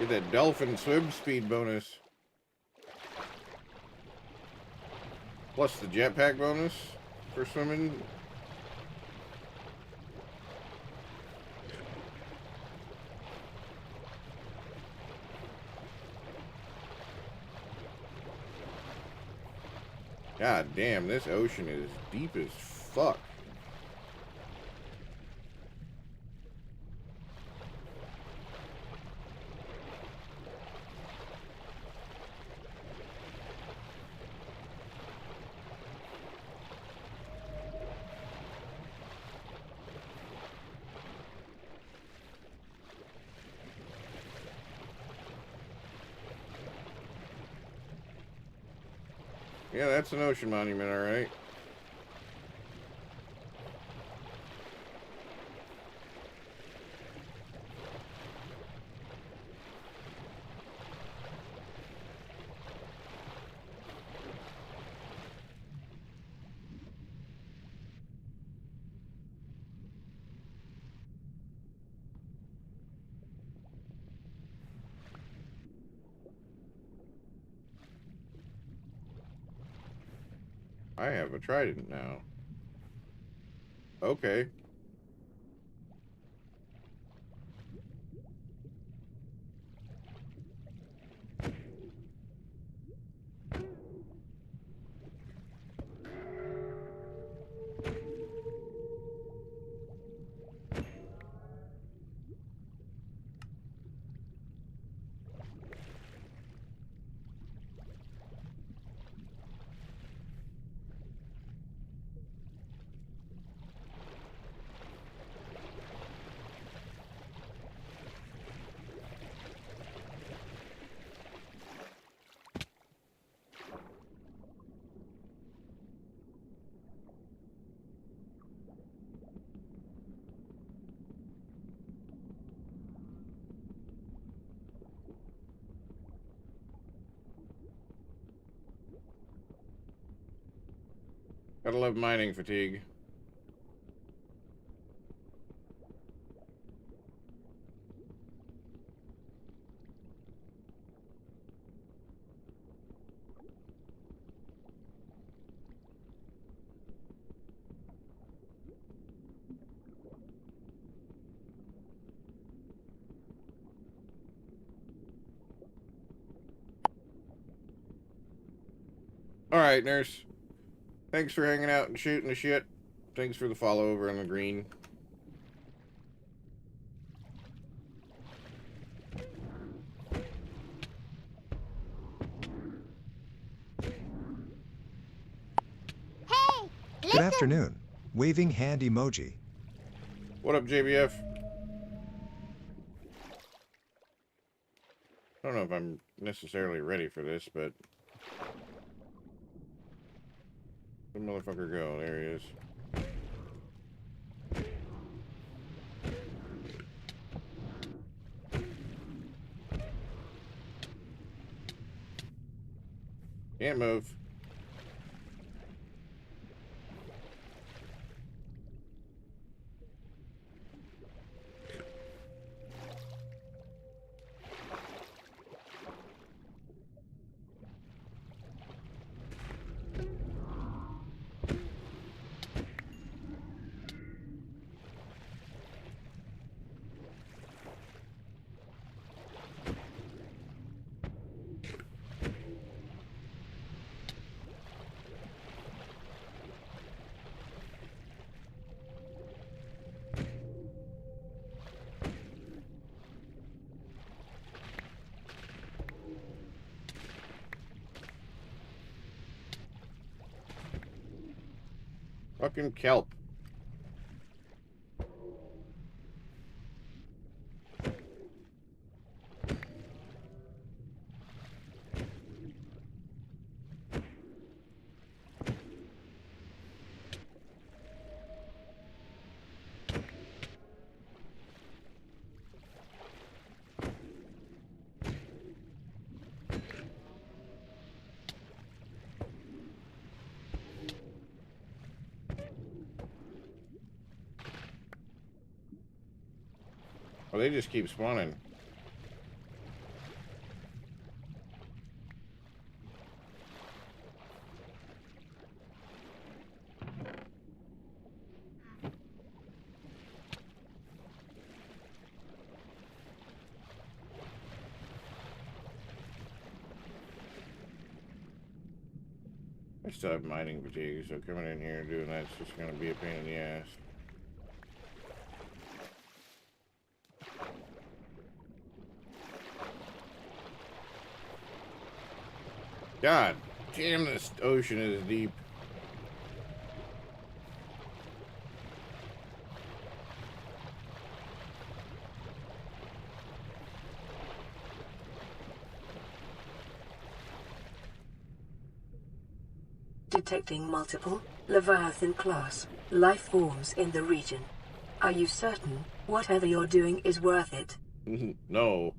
Get that dolphin swim speed bonus. Plus the jetpack bonus for swimming. God damn, this ocean is deep as fuck. Yeah, that's an ocean monument, alright. I have a trident now. Okay. Gotta love mining fatigue. Alright, nurse. Thanks for hanging out and shooting the shit. Thanks for the follow over on the green. Hey, Good listen. afternoon. Waving hand emoji. What up, JBF? I don't know if I'm necessarily ready for this, but... Where'd the motherfucker go? There he is. Can't move. Fucking kelp. Well, they just keep spawning. I still have mining fatigue, so coming in here and doing that's just gonna be a pain in the ass. God damn, this ocean is deep. Detecting multiple Leviathan class life forms in the region. Are you certain whatever you're doing is worth it? No.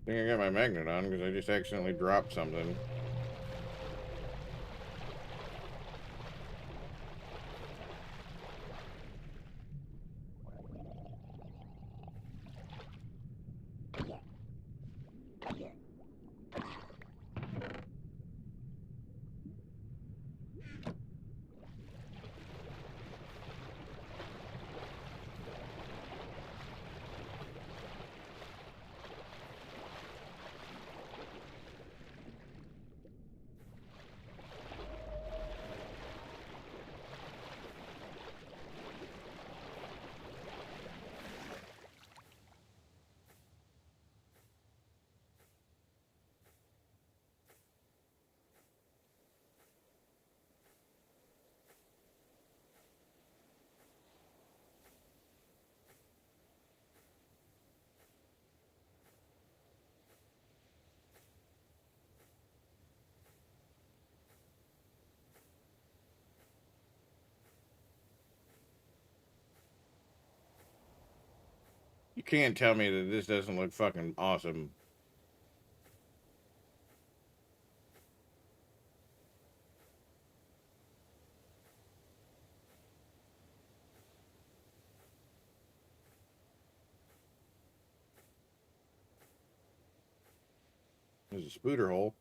I think I got my magnet on because I just accidentally dropped something. You can't tell me that this doesn't look fucking awesome. There's a spooter hole.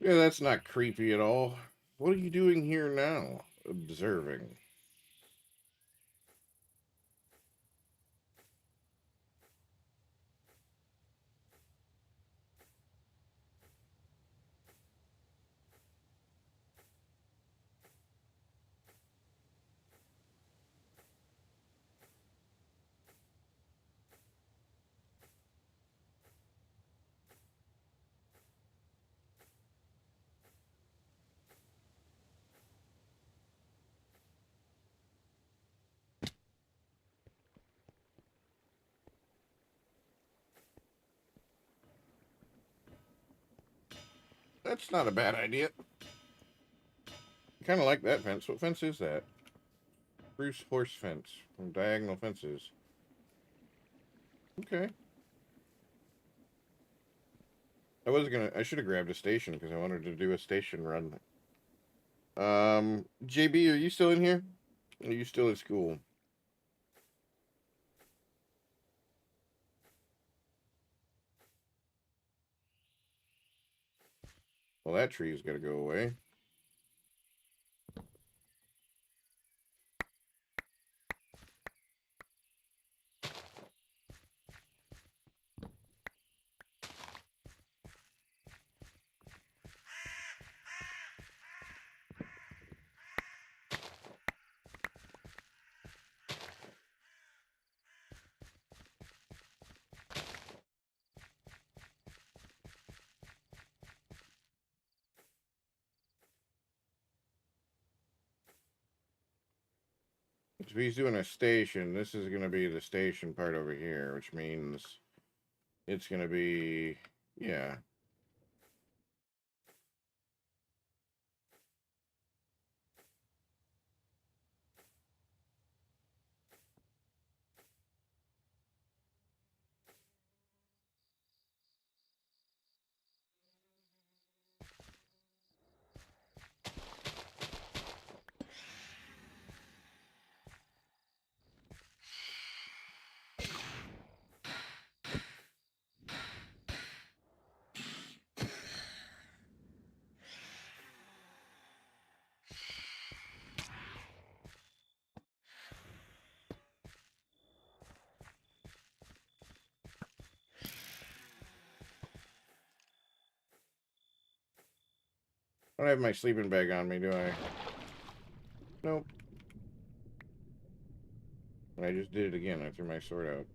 Yeah, that's not creepy at all. What are you doing here now? Observing. That's not a bad idea. Kind of like that fence. What fence is that? Spruce horse fence from Diagonal Fences. Okay. I should have grabbed a station because I wanted to do a station run. JB, are you still in here? Are you still at school? Well, that tree is going to go away. If he's doing a station, this is going to be the station part over here, which means it's going to be, yeah. I don't have my sleeping bag on me, do I? Nope. I just did it again. I threw my sword out.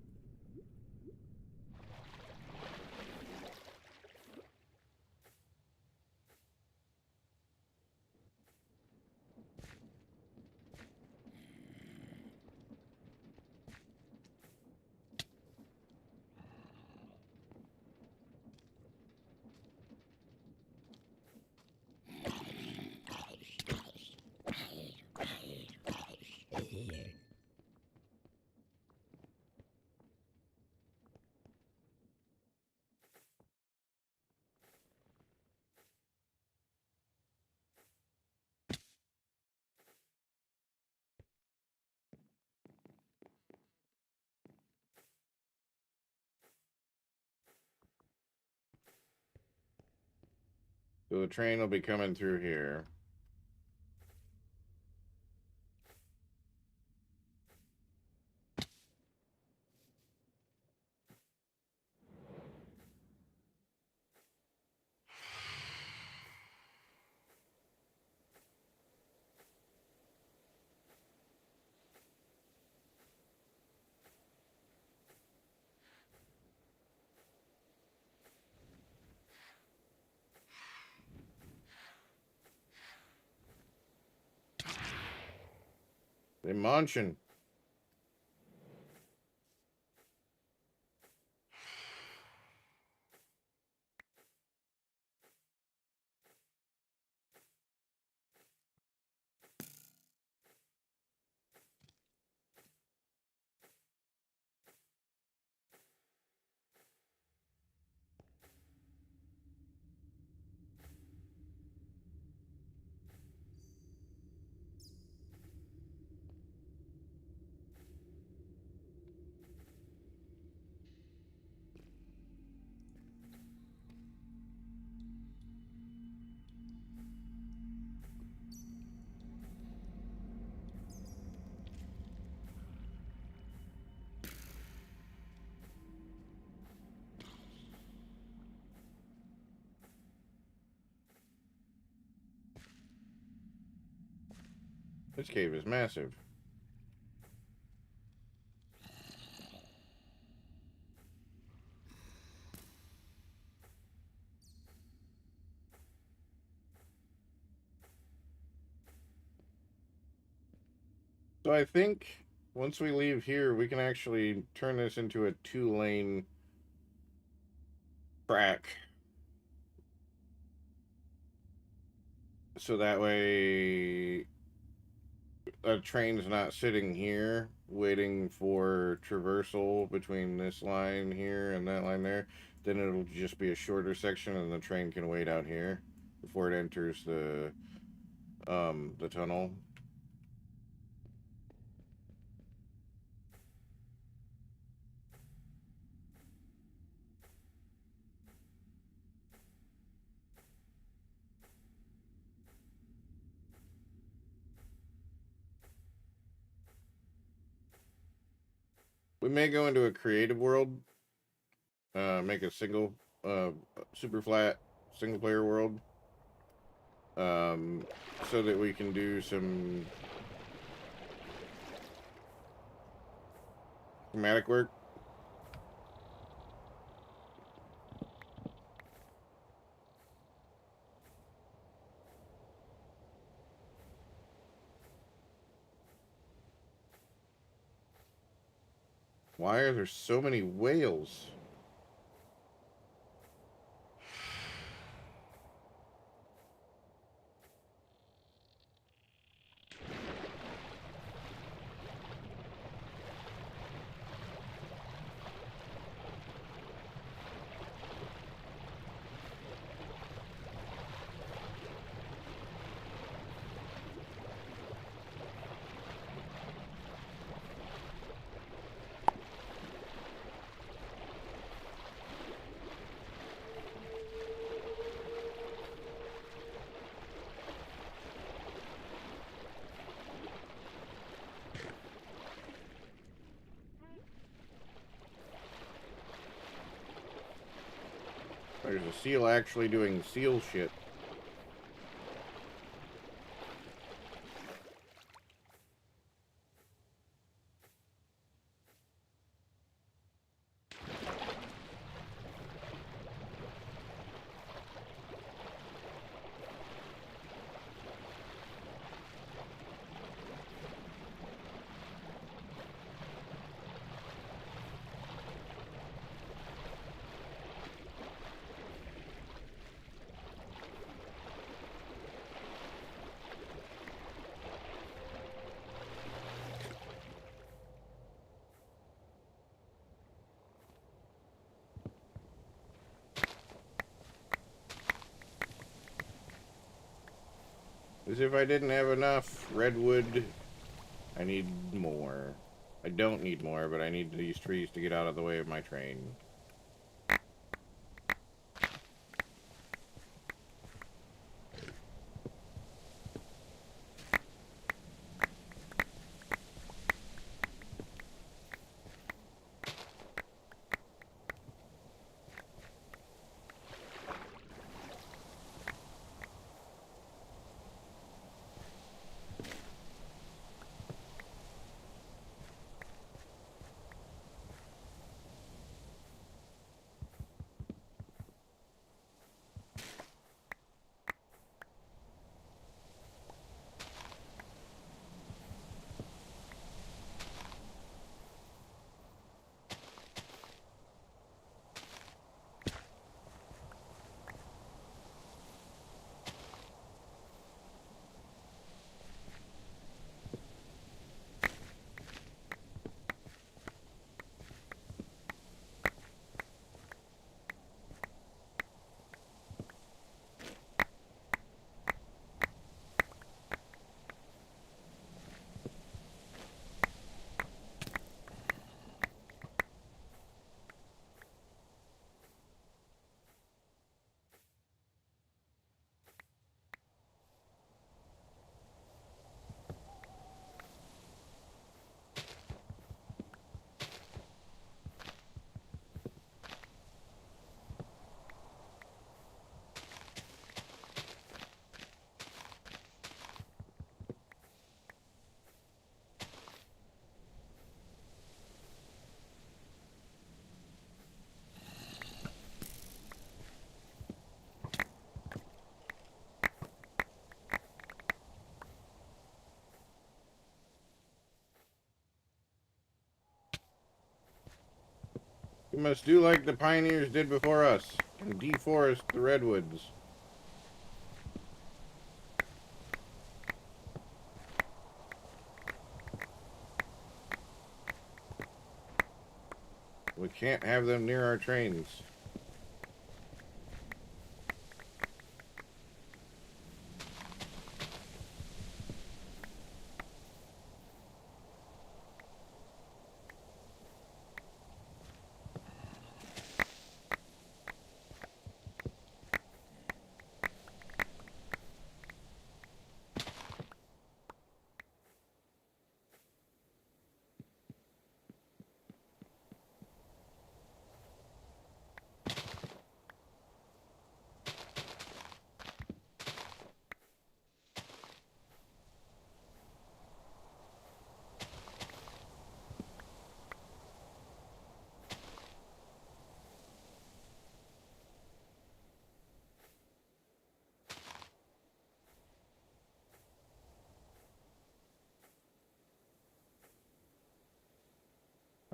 So the train will be coming through here. They're munching. This cave is massive. So I think once we leave here, we can actually turn this into a 2-lane track. So that way a train's not sitting here waiting for traversal between this line here and that line there. Then it'll just be a shorter section and the train can wait out here before it enters the tunnel. We may go into a creative world, make a single, super flat single player world, so that we can do some dramatic work. Why are there so many whales? There's a seal actually doing seal shit. As if I didn't have enough redwood. I need more. I don't need more, but I need these trees to get out of the way of my train. We must do like the pioneers did before us and deforest the redwoods. We can't have them near our trains.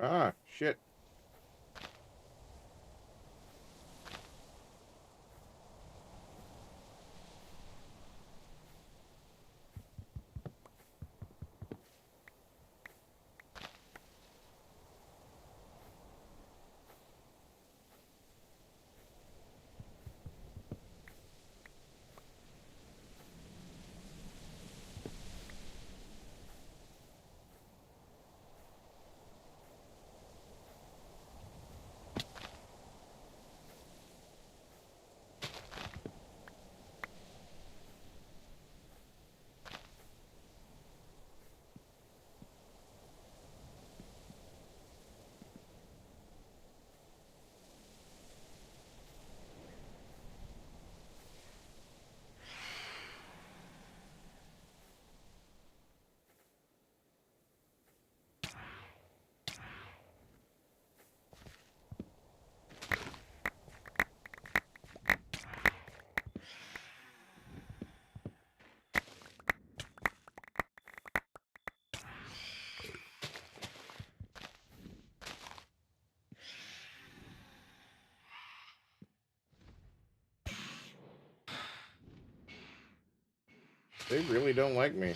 Ah, shit. They really don't like me.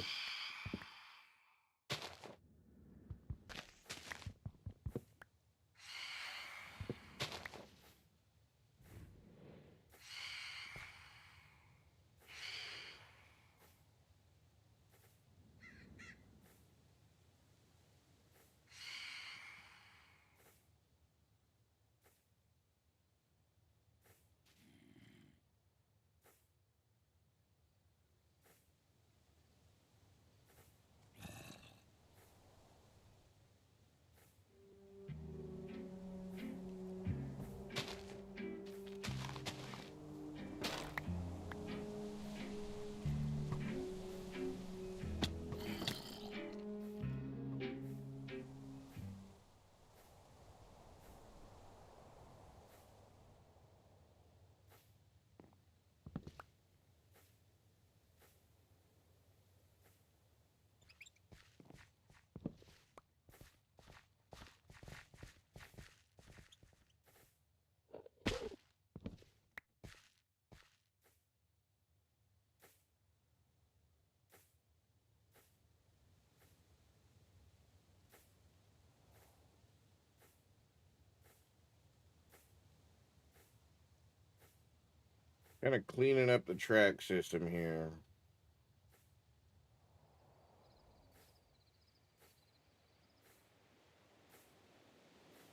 Kind of cleaning up the track system here.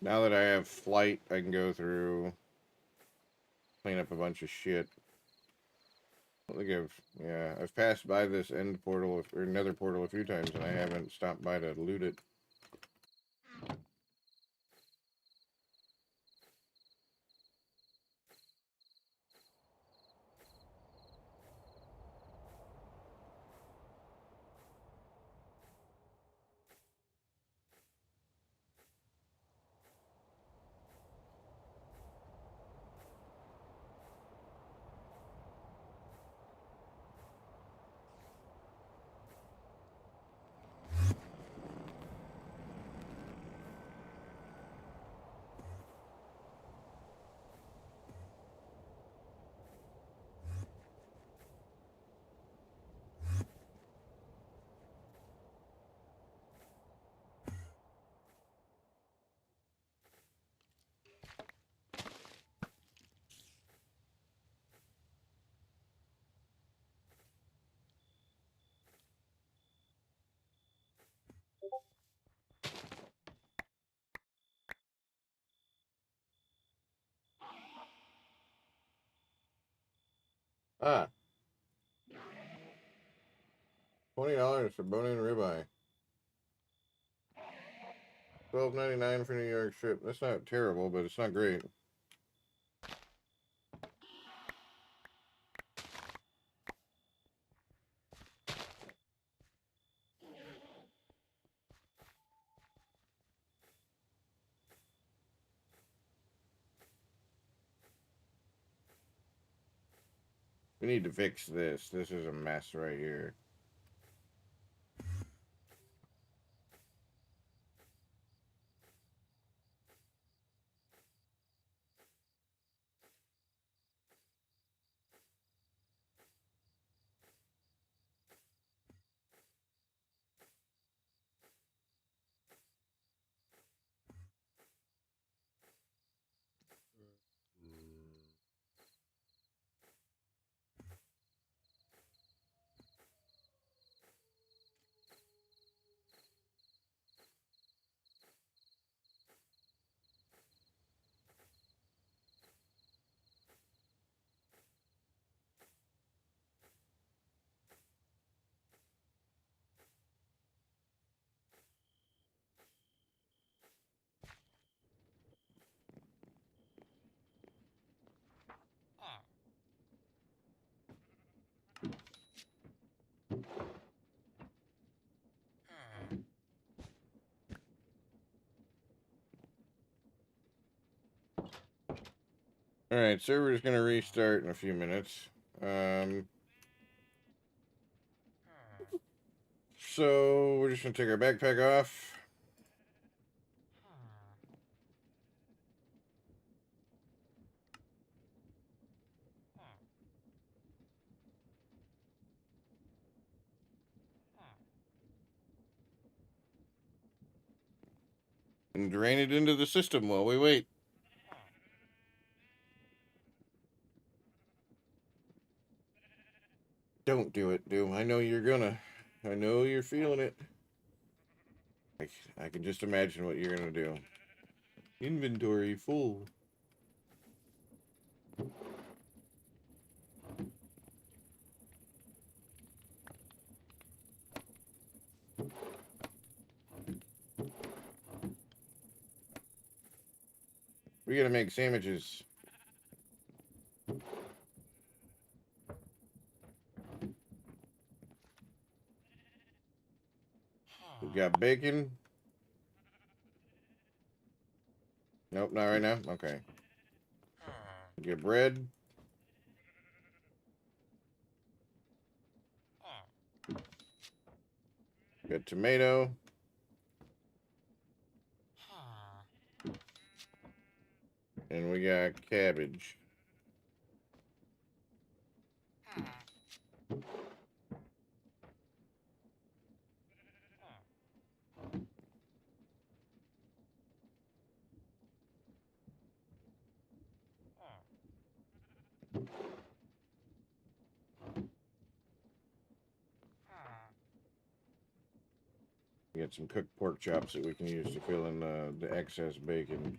Now that I have flight, I can go through, clean up a bunch of shit. I think I've passed by this end portal or another portal a few times, and I haven't stopped by to loot it. Ah, $20 for bone-in ribeye. $12.99 for New York strip. That's not terrible, but it's not great. We need to fix this. This is a mess right here. Alright, server's gonna restart in a few minutes. So we're just gonna take our backpack off. And drain it into the system while we wait. Don't do it, Doom. I know you're gonna. I know you're feeling it. I can just imagine what you're gonna do. Inventory full. We gotta make sandwiches. We got bacon. Nope, not right now. Okay. We get bread. Got tomato. And we got cabbage. We got some cooked pork chops that we can use to fill in the excess bacon.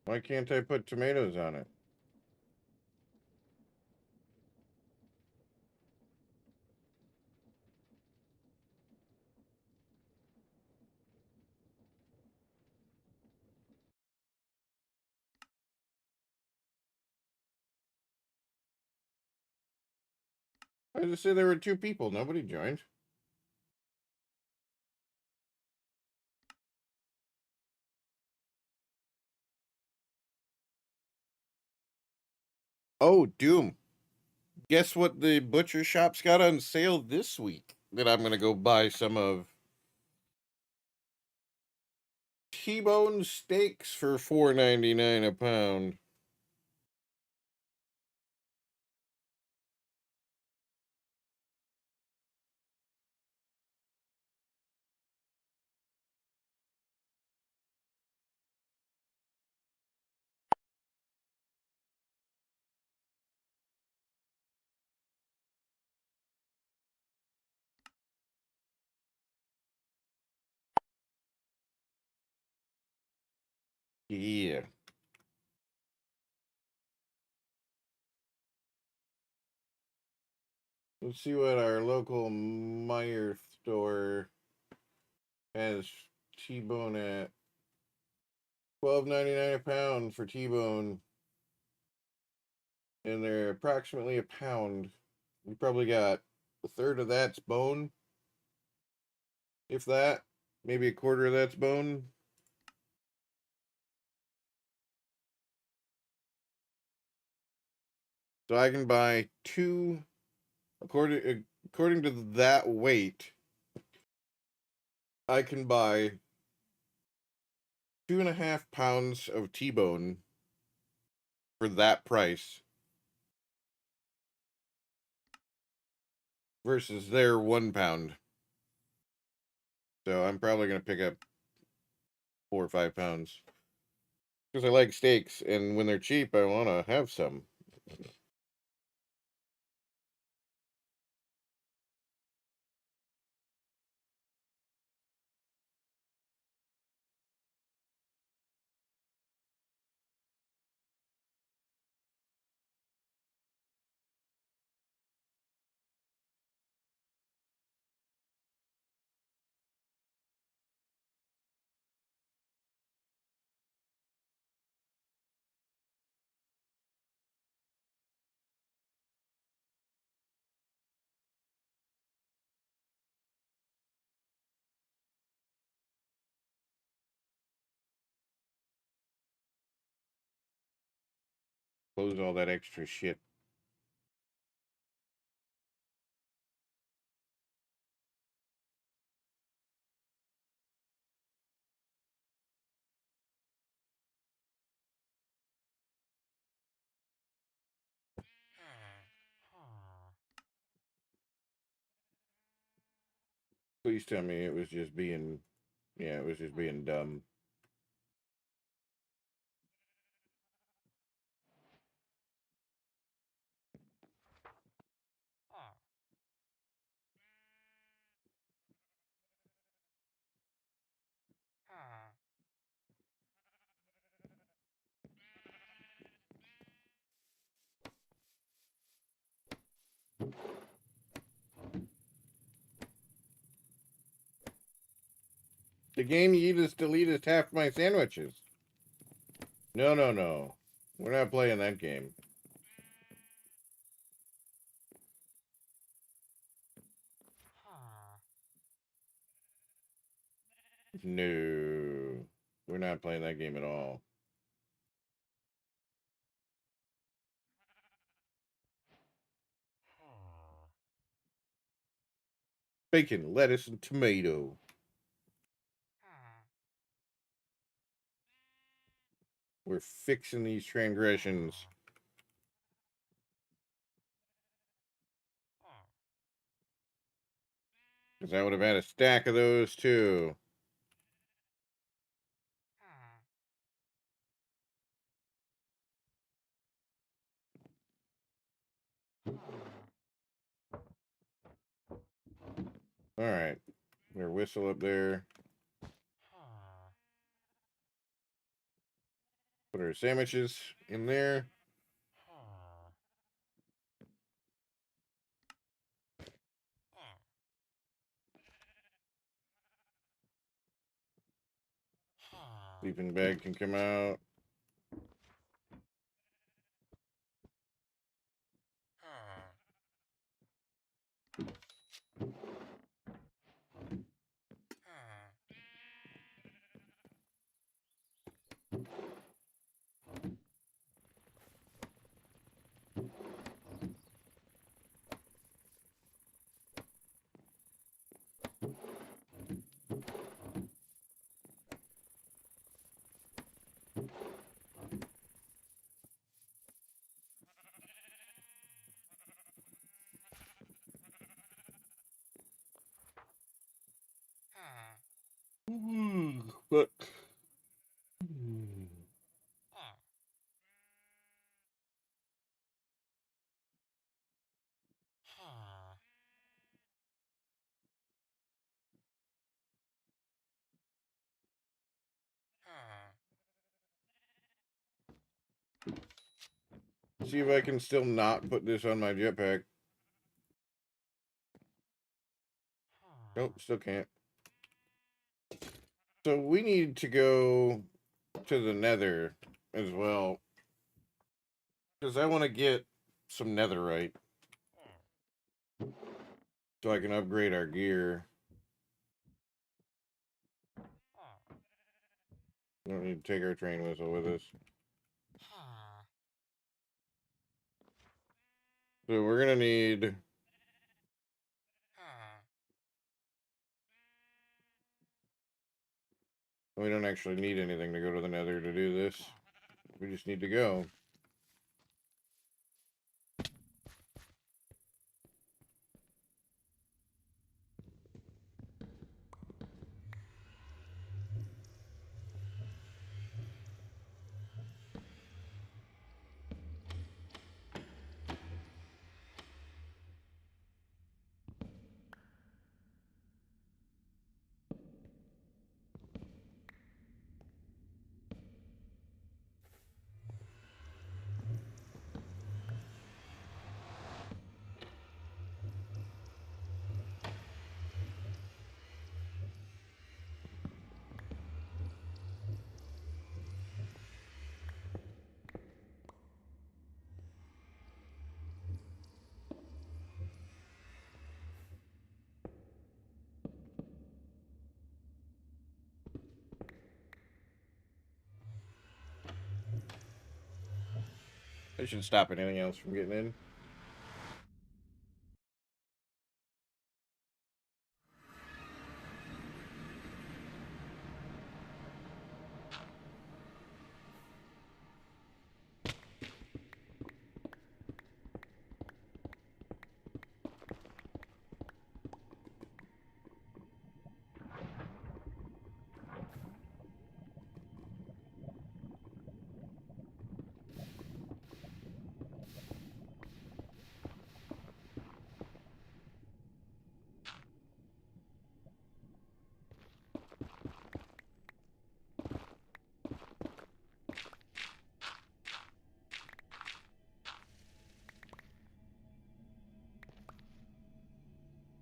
Why can't I put tomatoes on it? I just said there were 2 people. Nobody joined. Oh, Doom. Guess what the butcher shop's got on sale this week that I'm gonna go buy some of? T-bone steaks for $4.99 a pound. Yeah. Let's see what our local Meyer store has T-bone at. $12.99 a pound for T-bone. And they're approximately a pound. We probably got a third of that's bone. If that. Maybe a quarter of that's bone. So I can buy two, according to that weight, I can buy 2.5 pounds of T-bone for that price versus their 1 pound. So I'm probably gonna pick up 4 or 5 pounds because I like steaks, and when they're cheap, I want to have some. Close all that extra shit. Please tell me it was just being, yeah, it was just being dumb. The game you just deleted half my sandwiches. No, no, no. We're not playing that game. No. We're not playing that game at all. Bacon, lettuce, and tomato. We're fixing these transgressions. Because I would have had a stack of those too. Alright. Their whistle up there. Put our sandwiches in there. Sleeping bag can come out. But See if I can still not put this on my jetpack. Nope, still can't. So we need to go to the nether as well. Because I want to get some netherite. So I can upgrade our gear. We don't need to take our train whistle with us. So we're going to need... We don't actually need anything to go to the nether to do this. We just need to go. It should stop anything else from getting in.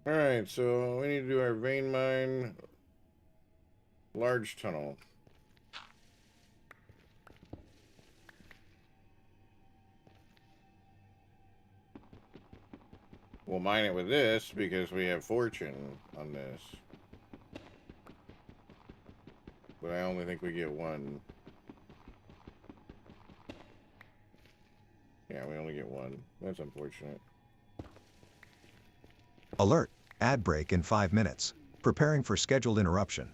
Alright, so we need to do our vein mine. Large tunnel. We'll mine it with this because we have fortune on this. But I only think we get one. Yeah, we only get one. That's unfortunate. Alert. Ad break in 5 minutes. Preparing for scheduled interruption.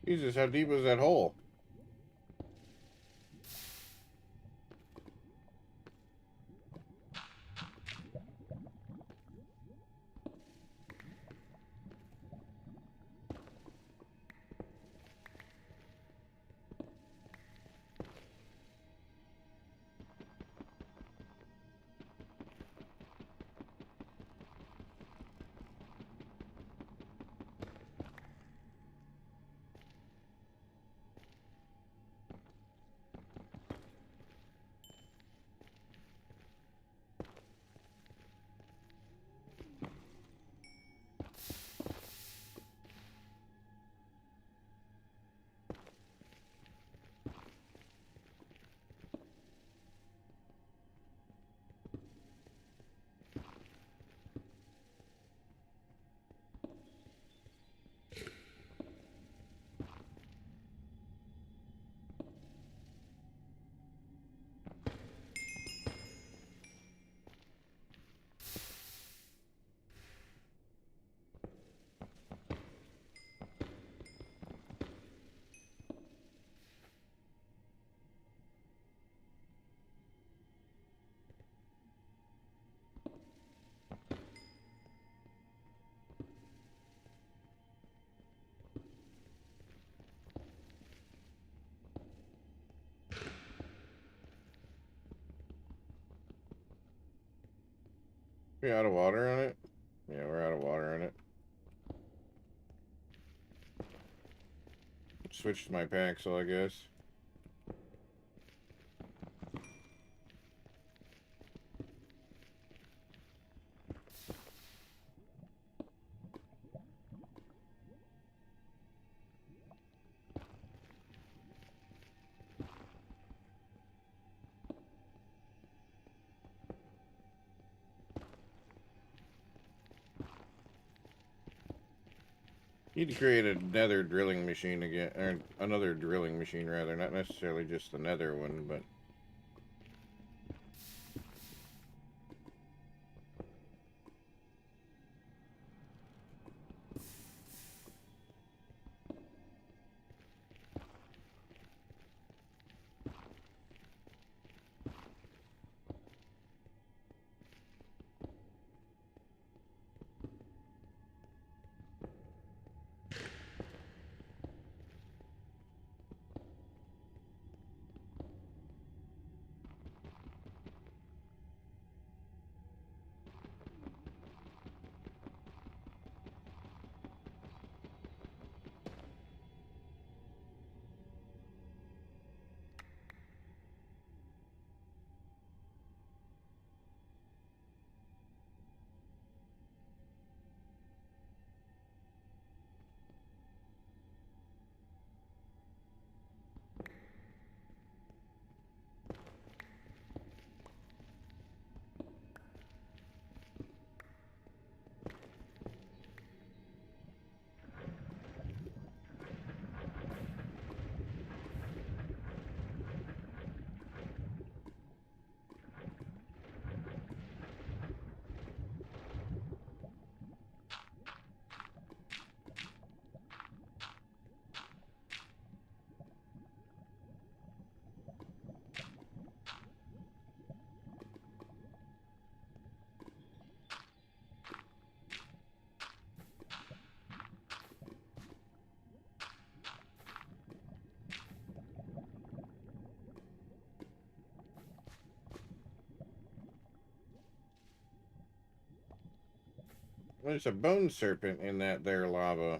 Jesus, how deep was that hole? We out of water on it? Yeah, we're out of water on it. Switched my paxel, I guess. Need to create another drilling machine again, or another drilling machine rather, not necessarily just the nether one, but there's a bone serpent in that there lava.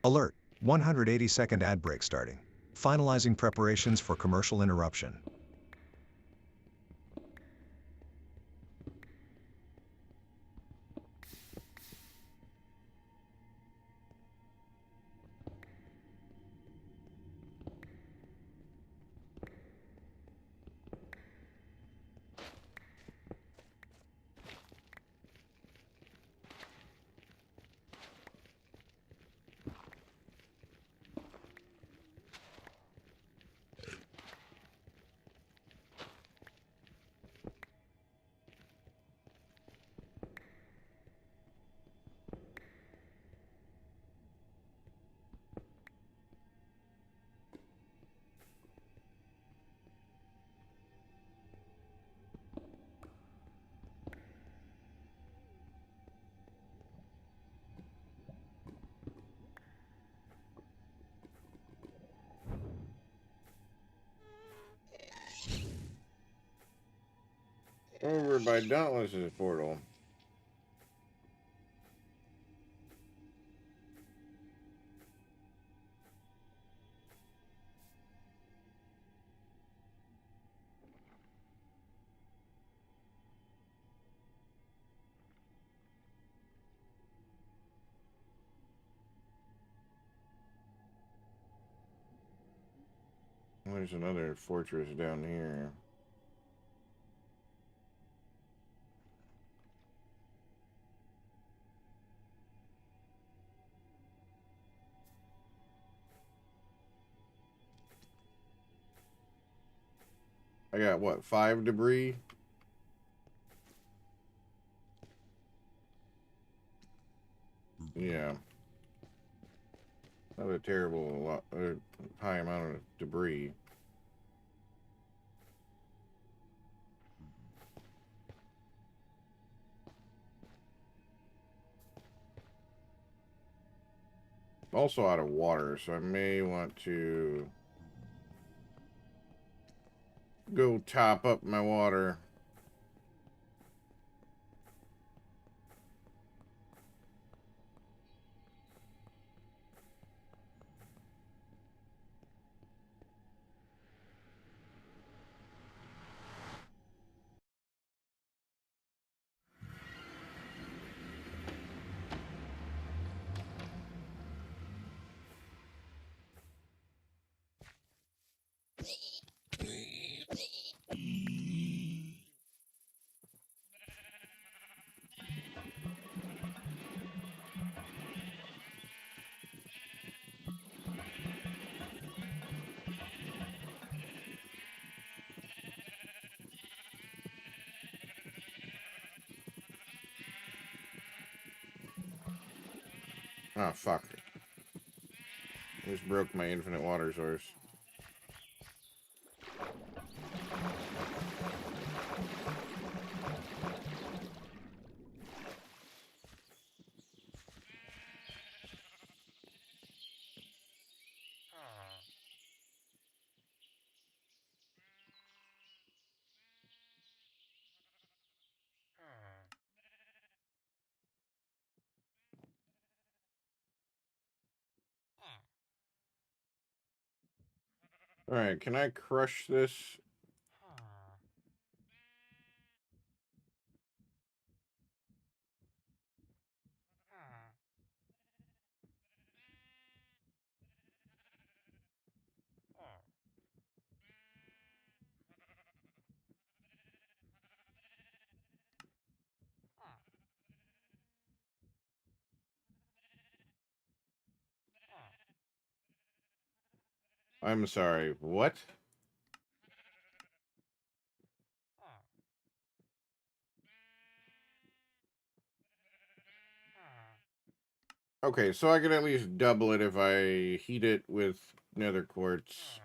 Alert. 180-second ad break starting. Finalizing preparations for commercial interruption. Over by Dauntless's portal. There's another fortress down here. I got what, 5 debris? Yeah. Not a terrible high amount of debris. Also out of water, so I may want to go top up my water. Oh, fuck. I just broke my infinite water source. Alright, can I crush this? I'm sorry, what? Okay, so I could at least double it if I heat it with nether quartz.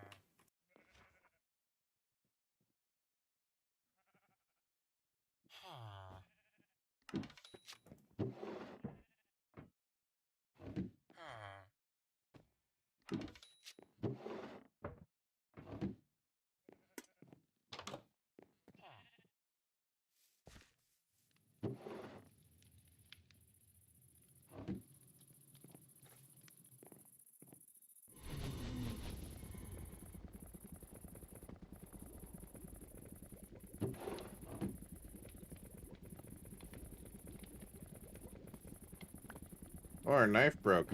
Oh, our knife broke.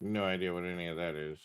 No idea what any of that is.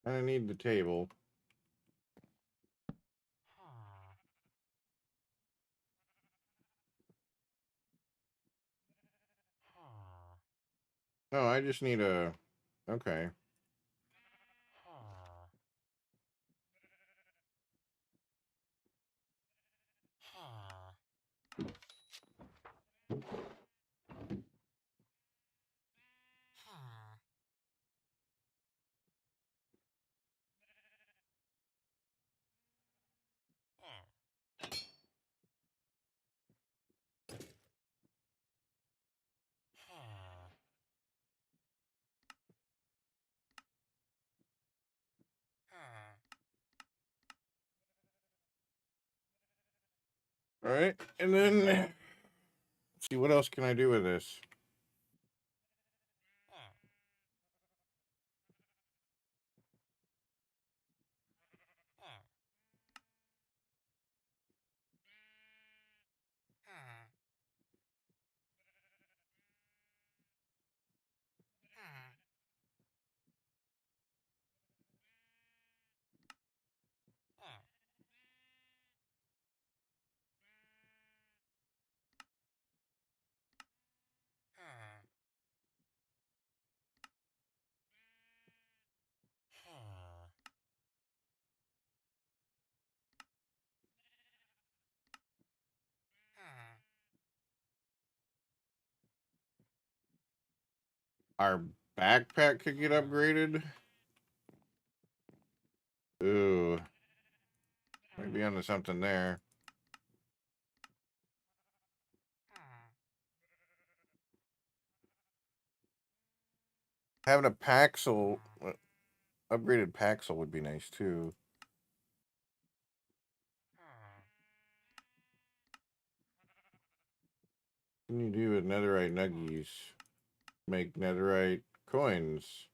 I need the table. Oh, I just need a... Okay. All right, and then let's see what else can I do with this. Our backpack could get upgraded. Ooh, might be onto something there. Having a Paxel, upgraded Paxel would be nice too. What can you do with netherite nuggies? Make netherite coins.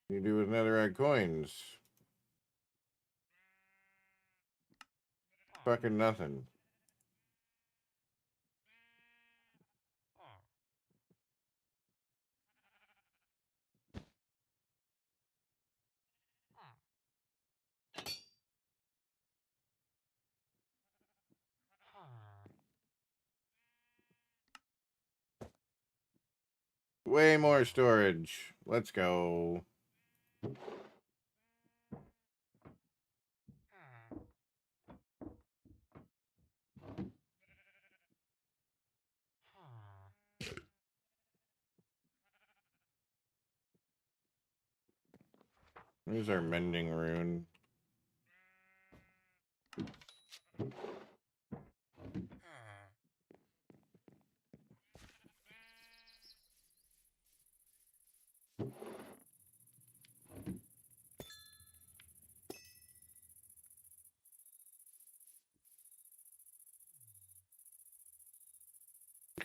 What can you do with netherite coins? Fucking nothing. Way more storage. Let's go. There's our mending rune.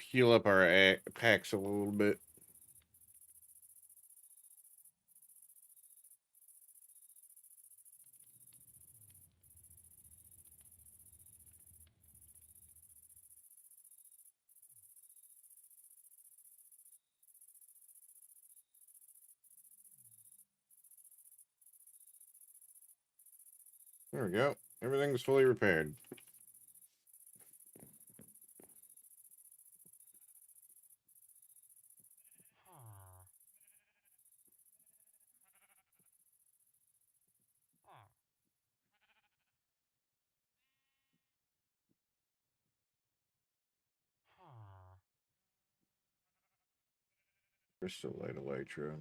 Heal up our packs a little bit. There we go. Everything's fully repaired. Crystallite elytra.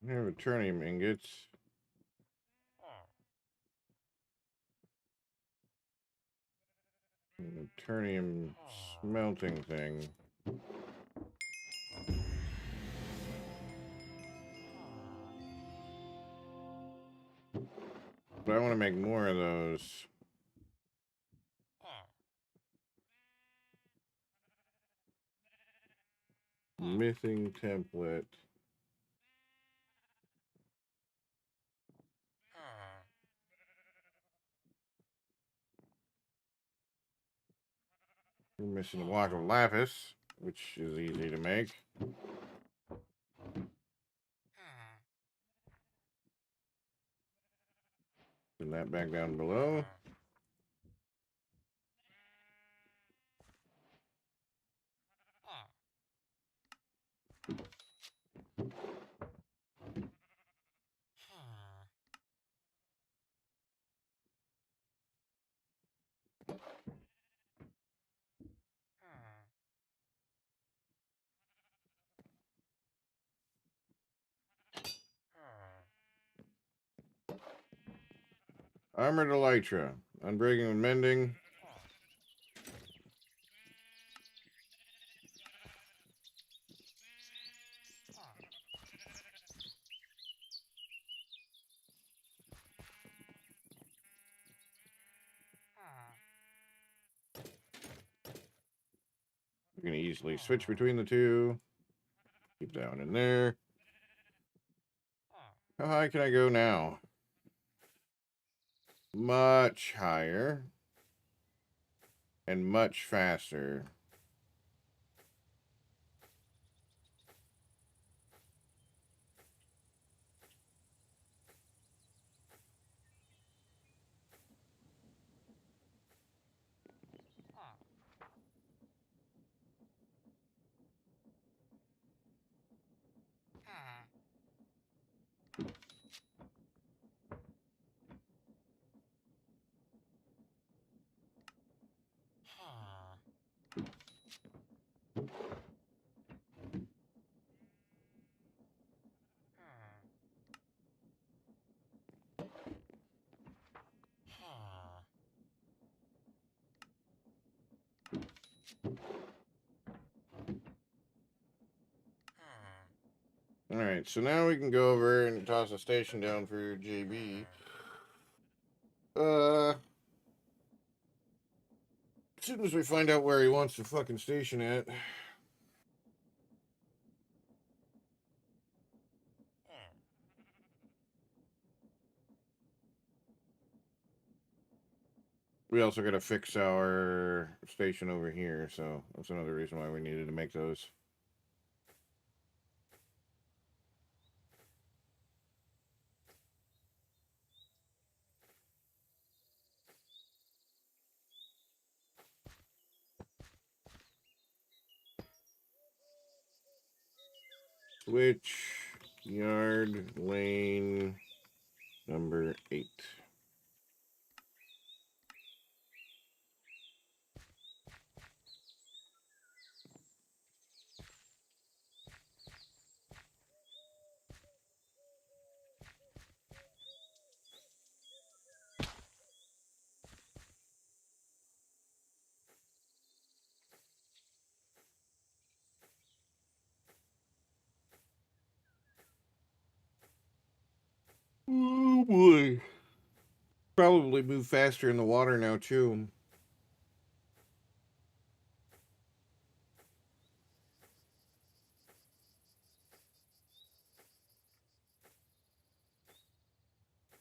We have eternium ingots. An eternium smelting thing. But I want to make more of those. Missing template. We're missing a block of lapis, which is easy to make. Send that back down below. Armored elytra. Unbreaking and mending. We can easily switch between the two. Keep that one in there. How high can I go now? Much higher. And much faster. Alright, so now we can go over and toss a station down for JB. As soon as we find out where he wants the fucking station at. We also got to fix our station over here, so that's another reason why we needed to make those. Switch yard lane number 8. Oh boy. Probably move faster in the water now too.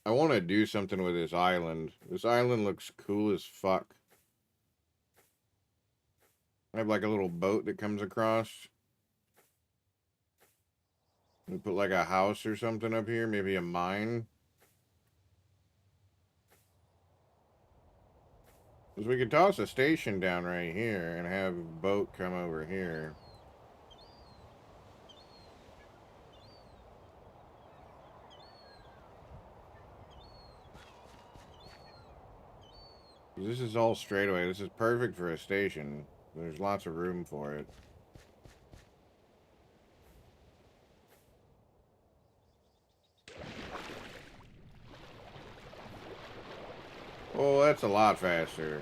I want to do something with this island. This island looks cool as fuck. I have like a little boat that comes across. We put like a house or something up here, maybe a mine. Because we could toss a station down right here and have a boat come over here. This is all straightaway. This is perfect for a station. There's lots of room for it. Oh, that's a lot faster.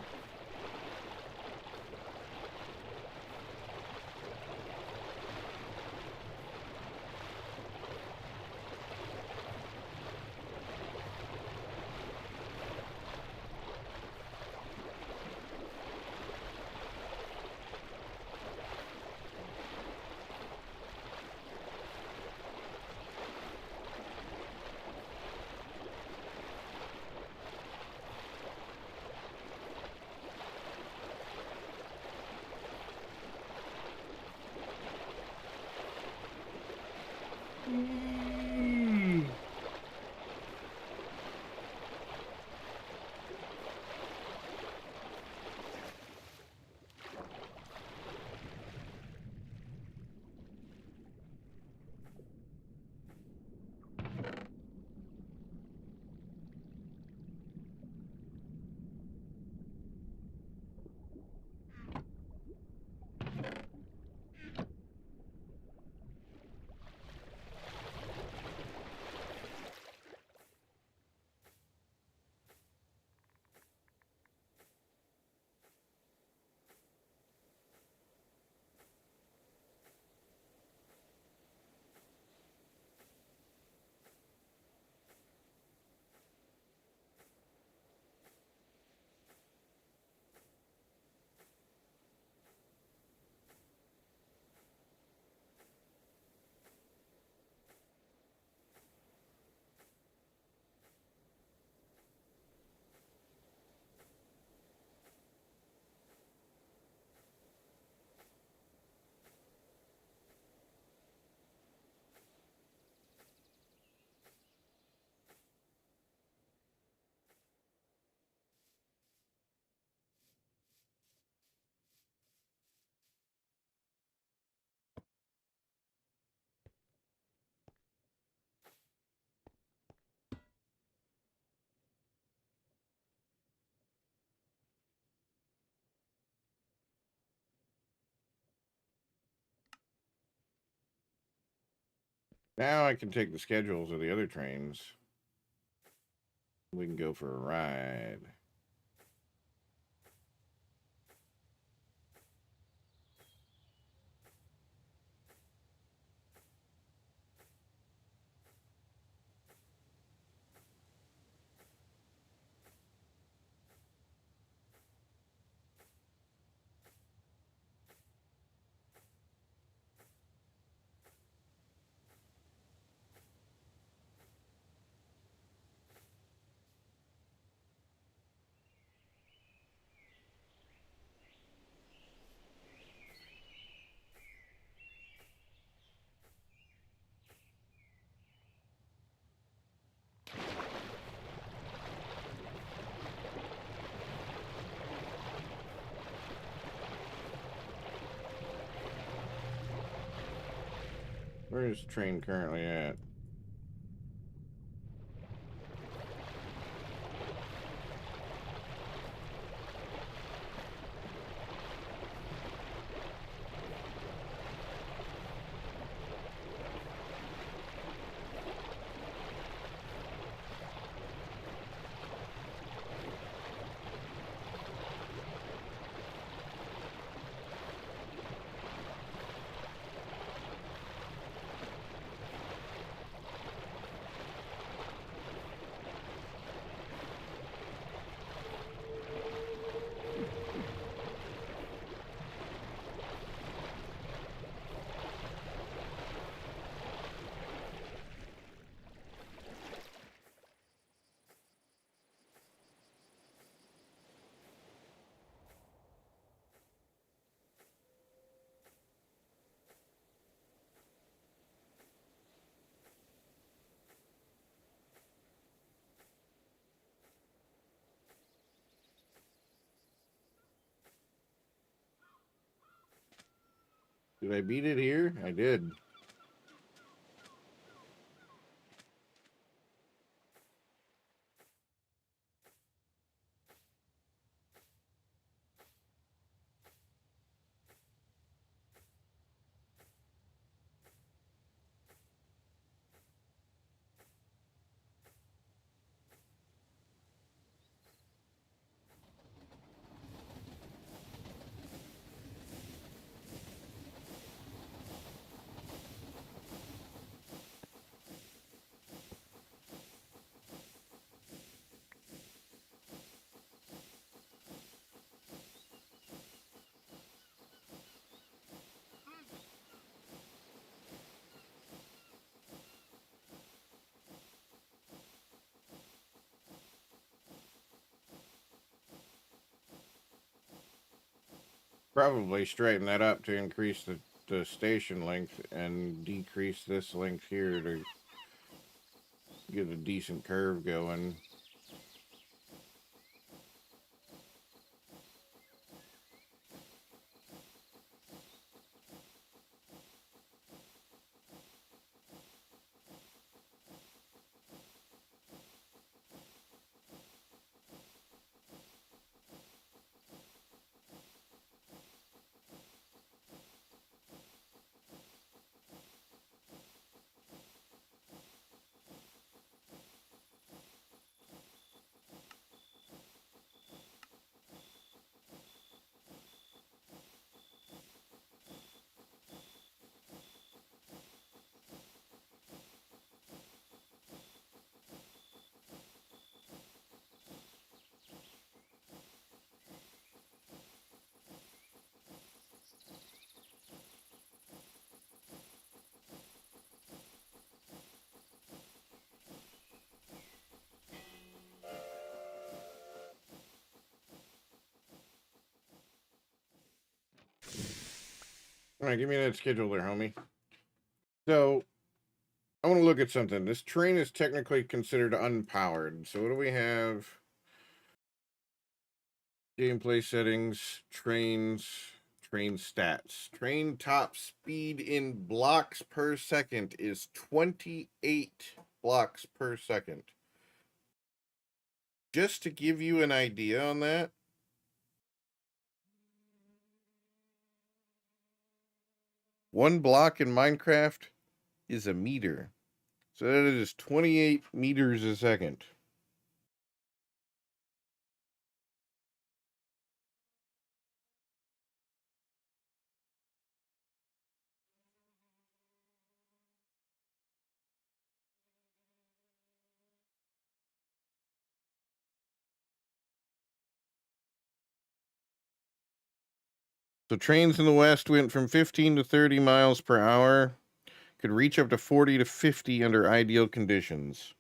Now I can take the schedules of the other trains. We can go for a ride. Where is the train currently at? Did I beat it here? I did. Probably straighten that up to increase the station length and decrease this length here to get a decent curve going. All right, give me that schedule there, homie. So, I want to look at something. This train is technically considered unpowered. So, what do we have? Gameplay settings, trains, train stats. Train top speed in blocks per second is 28 blocks per second. Just to give you an idea on that, one block in Minecraft is a meter. So that is 28 meters a second. So trains in the West went from 15 to 30 miles per hour, could reach up to 40 to 50 under ideal conditions.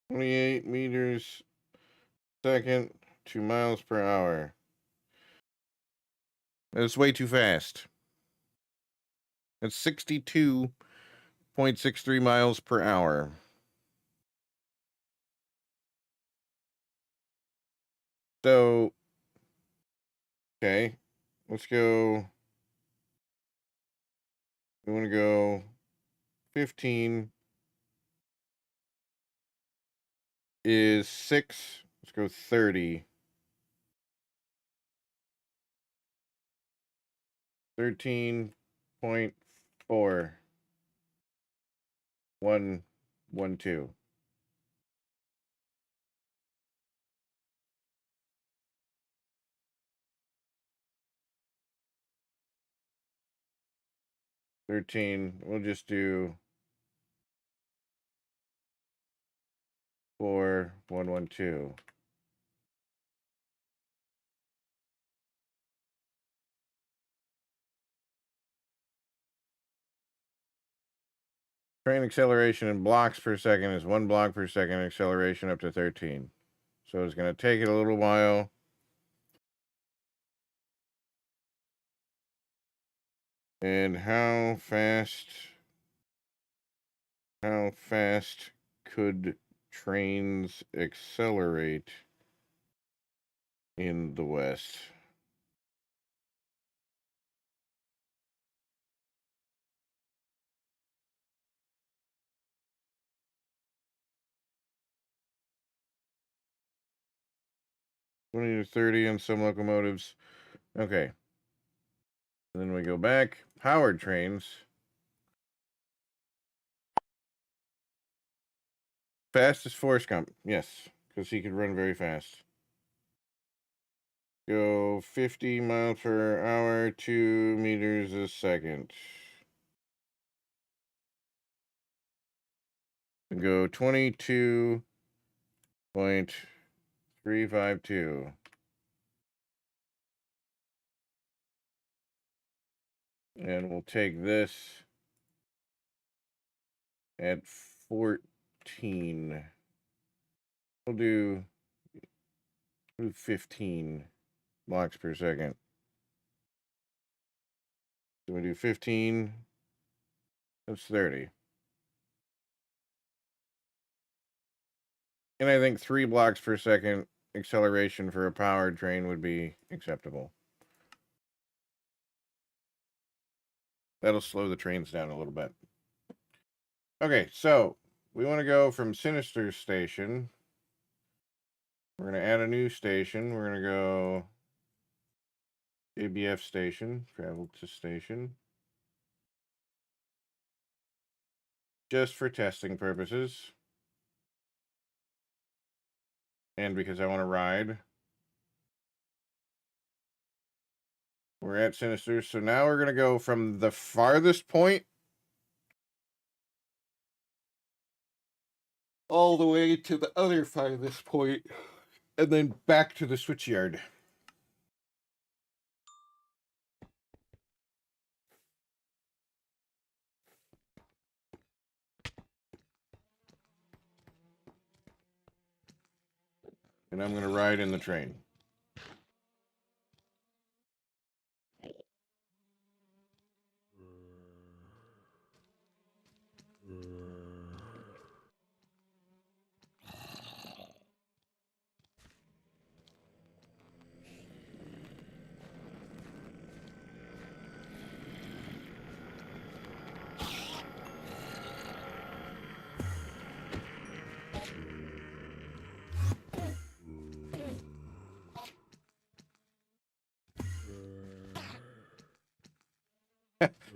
"28 meters second, 2 miles per hour. That's way too fast. That's 62.63 miles per hour. So, okay, let's go. We want to go 15 is 6. Let's go 30. 13.4. 112. We'll just do 4.112. Train acceleration in blocks per second is 1 block per second, acceleration up to 13. So it's going to take it a little while. And how fast could trains accelerate in the West? "20 to 30 on some locomotives." Okay. And then we go back. Powered trains. Fastest Forrest Gump. Yes, because he could run very fast. Go 50 miles per hour, 2 meters a second. Go 22.352. And we'll take this at 14. We'll do 15 blocks per second. So we do 15. That's 30. And I think 3 blocks per second acceleration for a powered train would be acceptable. That'll slow the trains down a little bit. Okay, so we want to go from Sinister Station. We're going to add a new station. We're going to go ABF station, travel to station. Just for testing purposes. And because I want to ride. We're at Sinister. So now we're going to go from the farthest point all the way to the other farthest point, and then back to the switchyard. And I'm going to ride in the train.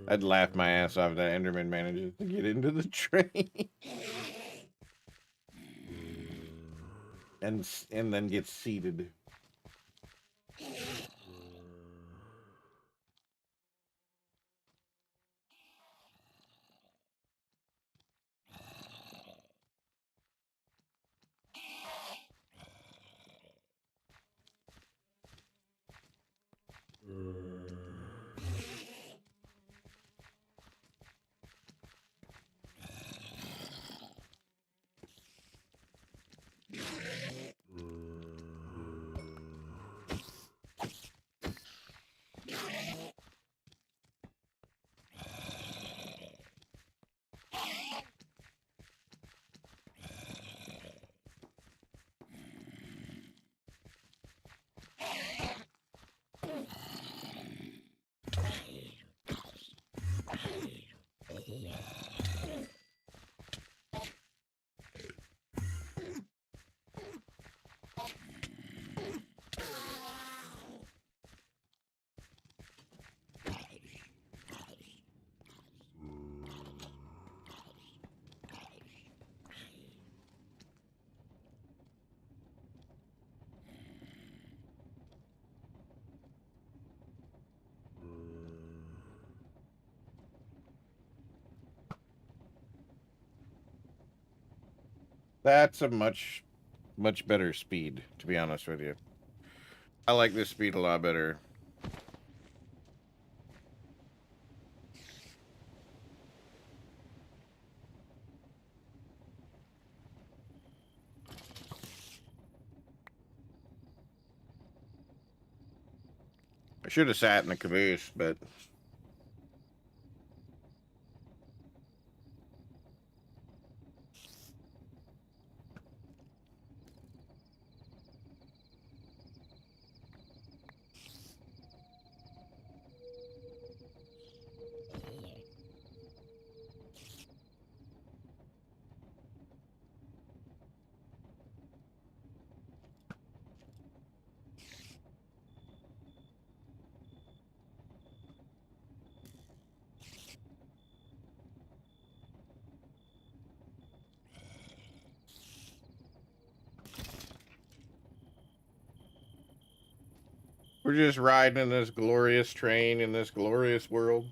I'd laugh my ass off if that Enderman manages to get into the train. and then gets seated. That's a much better speed, to be honest with you. I like this speed a lot better. I should have sat in the caboose, but we're just riding in this glorious train in this glorious world.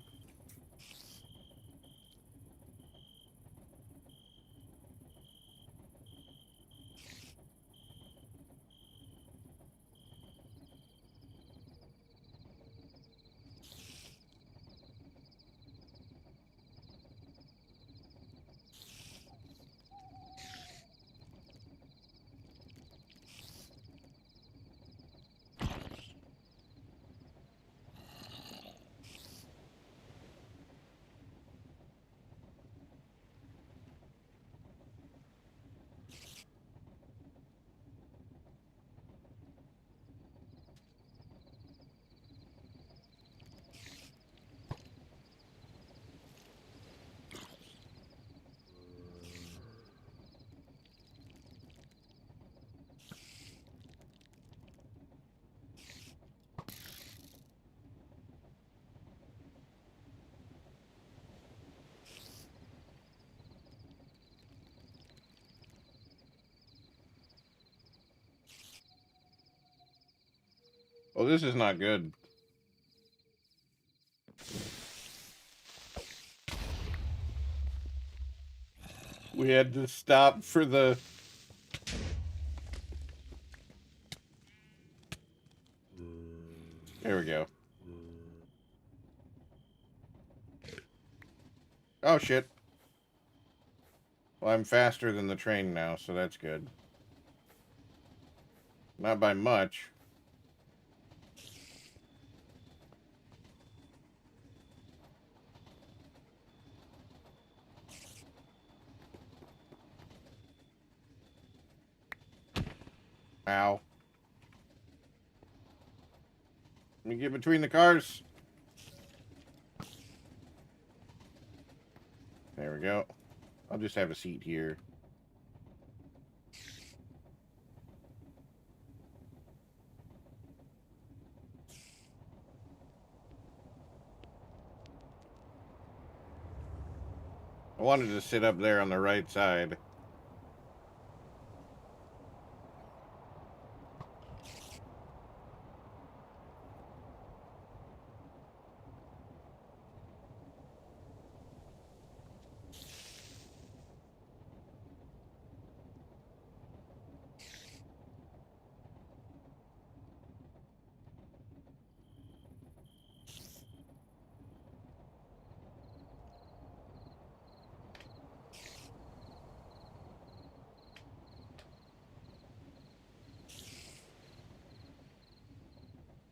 Oh, this is not good. We had to stop for the... There we go. Oh, shit. Well, I'm faster than the train now, so that's good. Not by much. Ow. Let me get between the cars. There we go. I'll just have a seat here. I wanted to sit up there on the right side.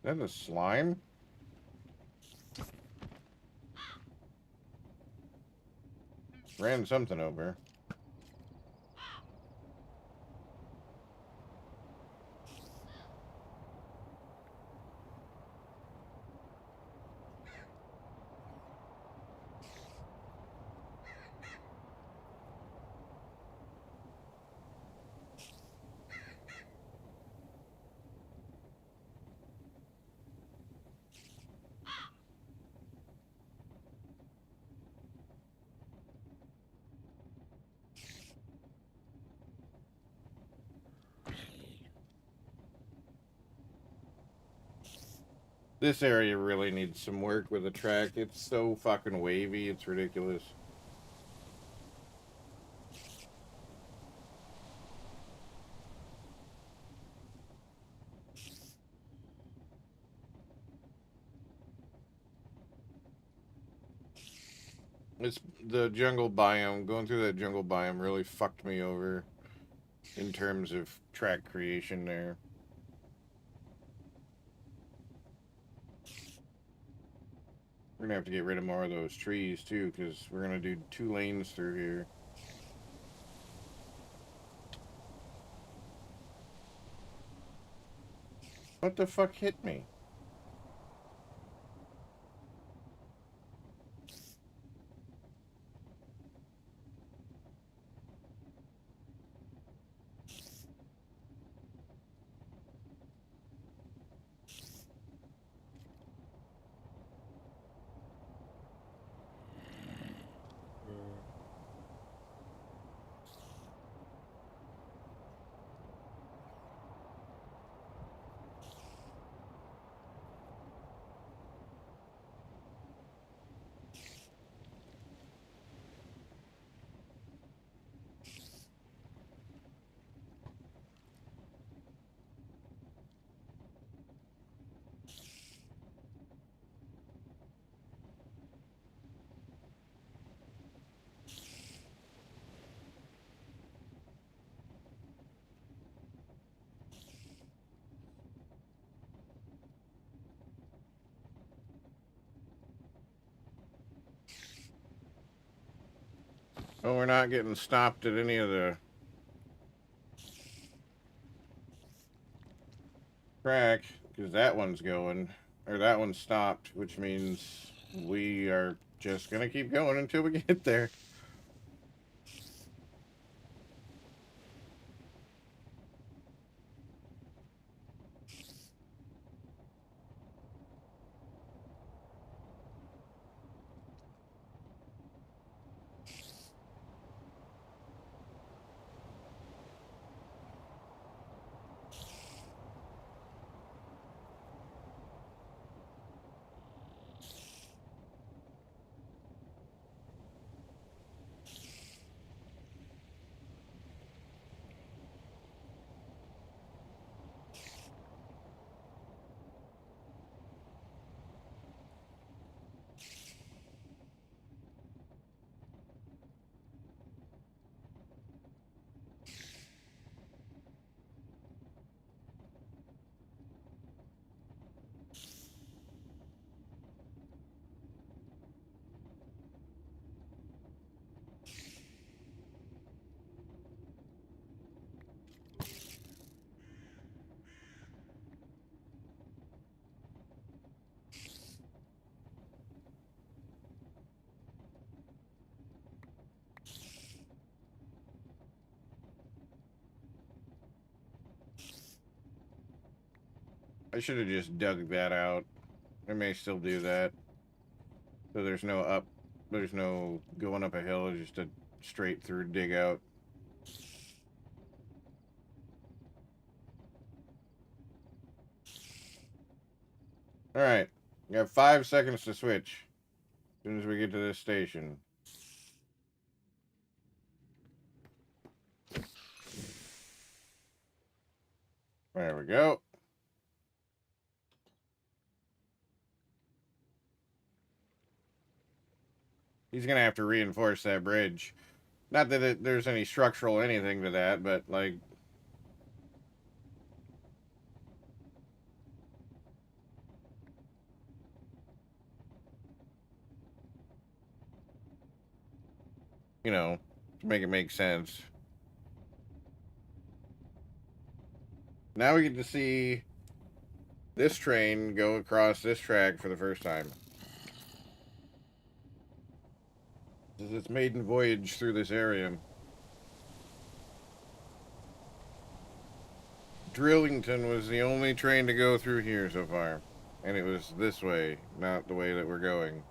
Is that a slime? Ran something over. This area really needs some work with the track. It's so fucking wavy, it's ridiculous. It's the jungle biome. Going through that jungle biome really fucked me over in terms of track creation there. We're gonna have to get rid of more of those trees too, because we're gonna do 2 lanes through here. What the fuck hit me? Oh, we're not getting stopped at any of the track, because that one's going, or that one's stopped, which means we are just gonna keep going until we get there. I should have just dug that out. I may still do that. So there's no up There's no going up a hill, just a straight through dig out. Alright. We got 5 seconds to switch. As soon as we get to this station. There we go. He's gonna have to reinforce that bridge. Not that there's any structural anything to that, but like, you know, to make it make sense. Now we get to see this train go across this track for the first time. This is its maiden voyage through this area. Drillington was the only train to go through here so far. And it was this way, not the way that we're going.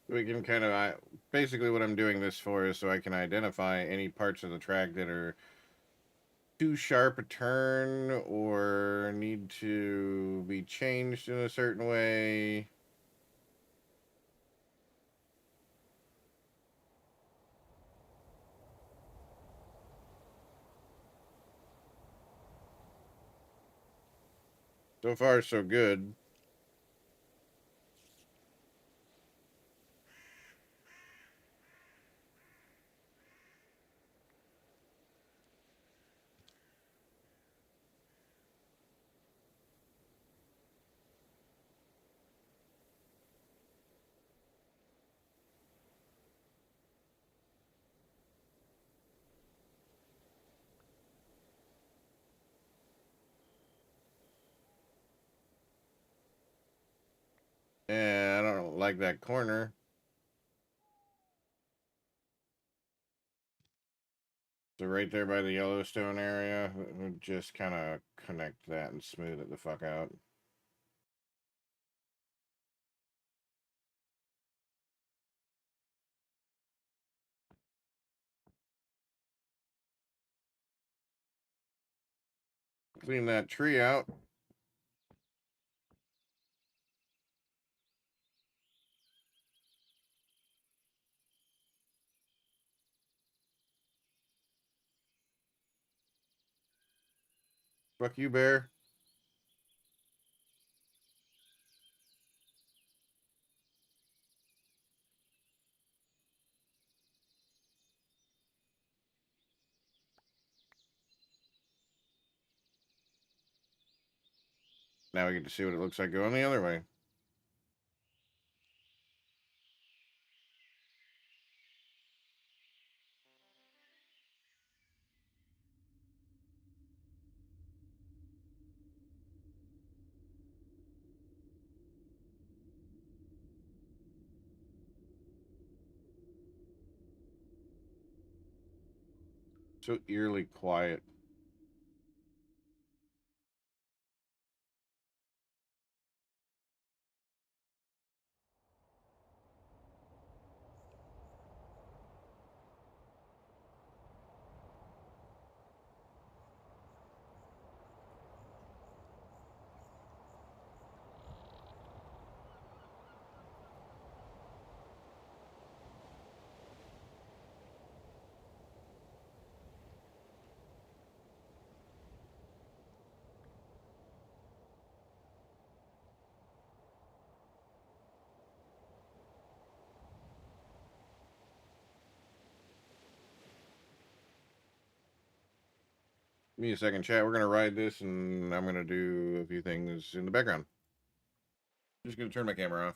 We can kind of, basically what I'm doing this for is so I can identify any parts of the track that are too sharp a turn or need to be changed in a certain way. So far, so good. Yeah, I don't like that corner. So right there by the Yellowstone area, we'll just kind of connect that and smooth it the fuck out. Clean that tree out. Fuck you, bear. Now we get to see what it looks like going the other way. So eerily quiet. Give me a second, chat. We're gonna ride this, and I'm gonna do a few things in the background. Just gonna turn my camera off.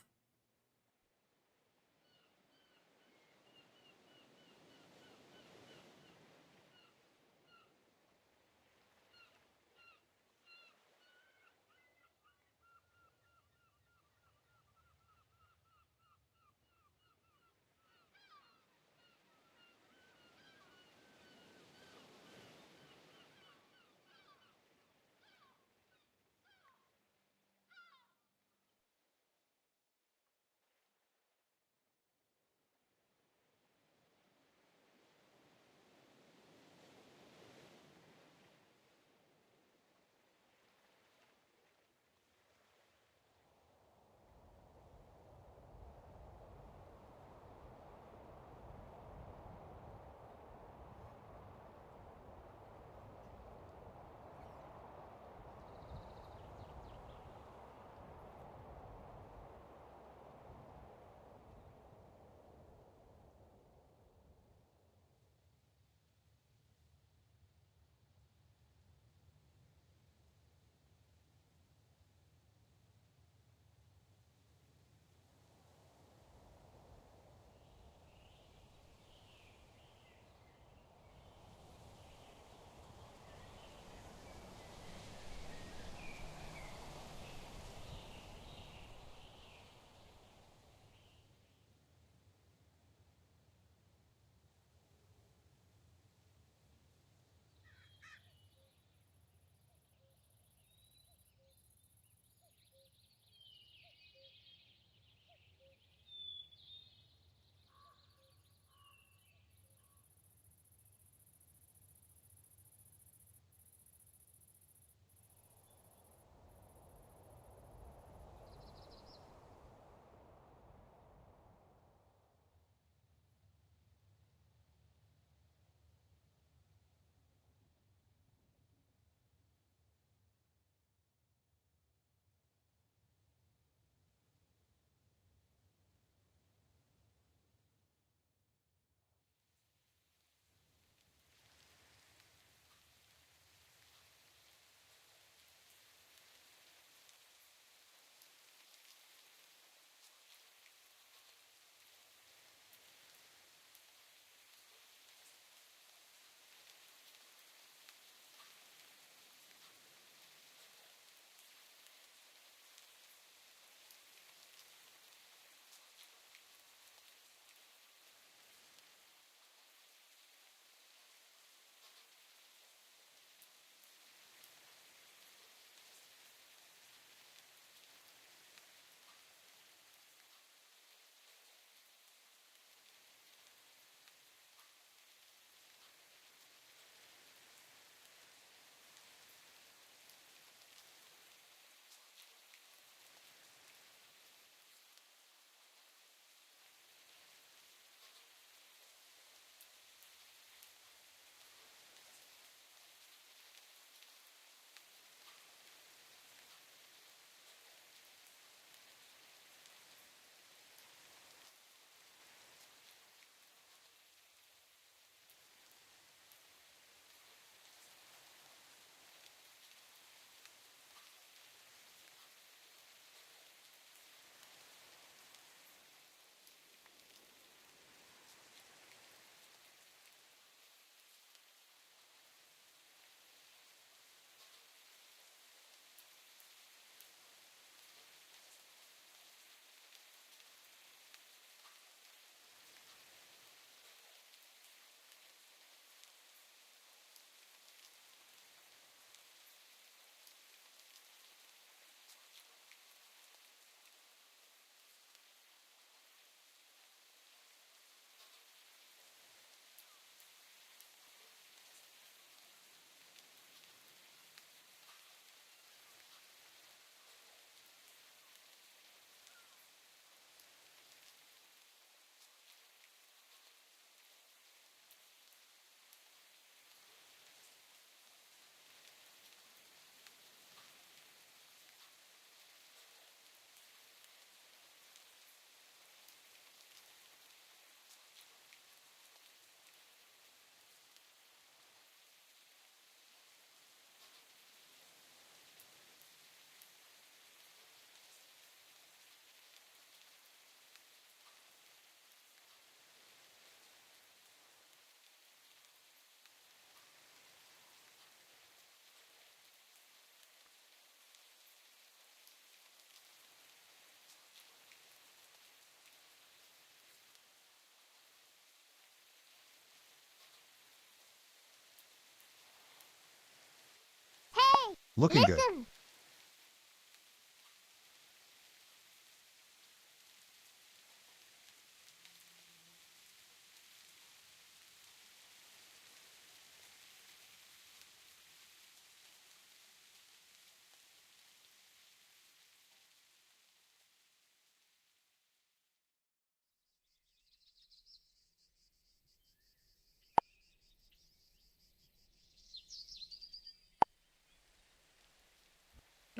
Looking good. Listen.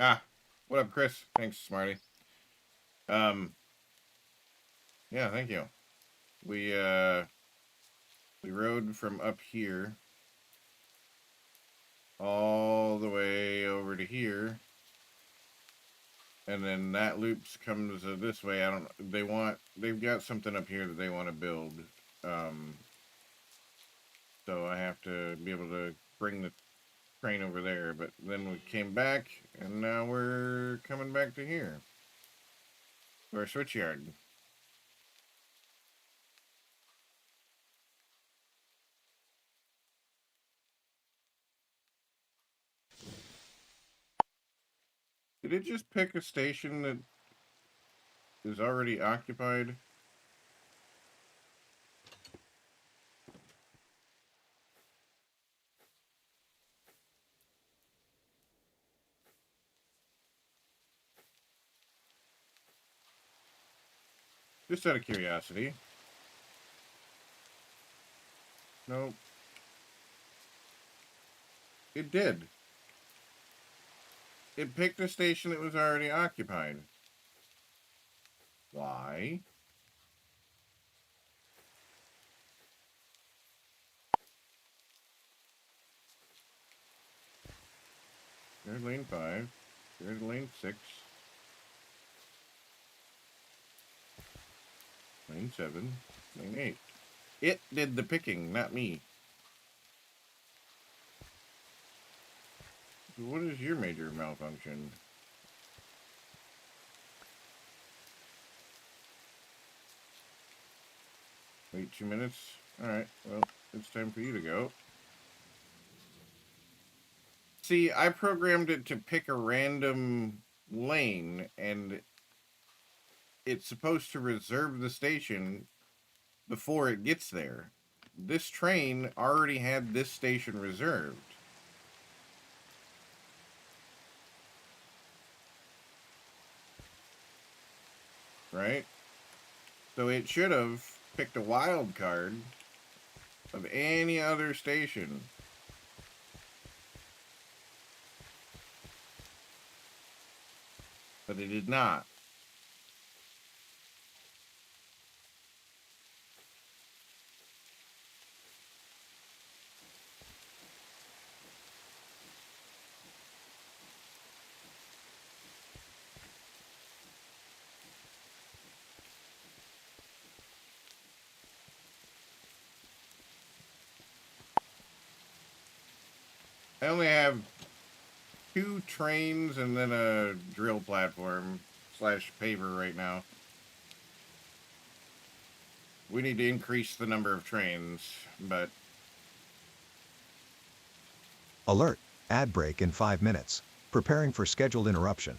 Ah, what up, Chris? Thanks, Smarty. Yeah, thank you. We rode from up here all the way over to here, and then that loops comes this way. I don't. They've got something up here that they want to build. Um, so I have to be able to bring the train over there. But then we came back, and now we're coming back to here, to our switchyard. Did it just pick a station that is already occupied? Just out of curiosity. Nope. It did. It picked a station that was already occupied. Why? There's lane 5. There's lane 6. Lane 7. Lane 8. It did the picking, not me. What is your major malfunction? Wait 2 minutes? Alright, well, it's time for you to go. See, I programmed it to pick a random lane, and it's supposed to reserve the station before it gets there. This train already had this station reserved. Right? So it should have picked a wild card of any other station. But it did not. I only have 2 trains and then a drill platform / paver right now. We need to increase the number of trains, but Alert. Ad break in 5 minutes. Preparing for scheduled interruption.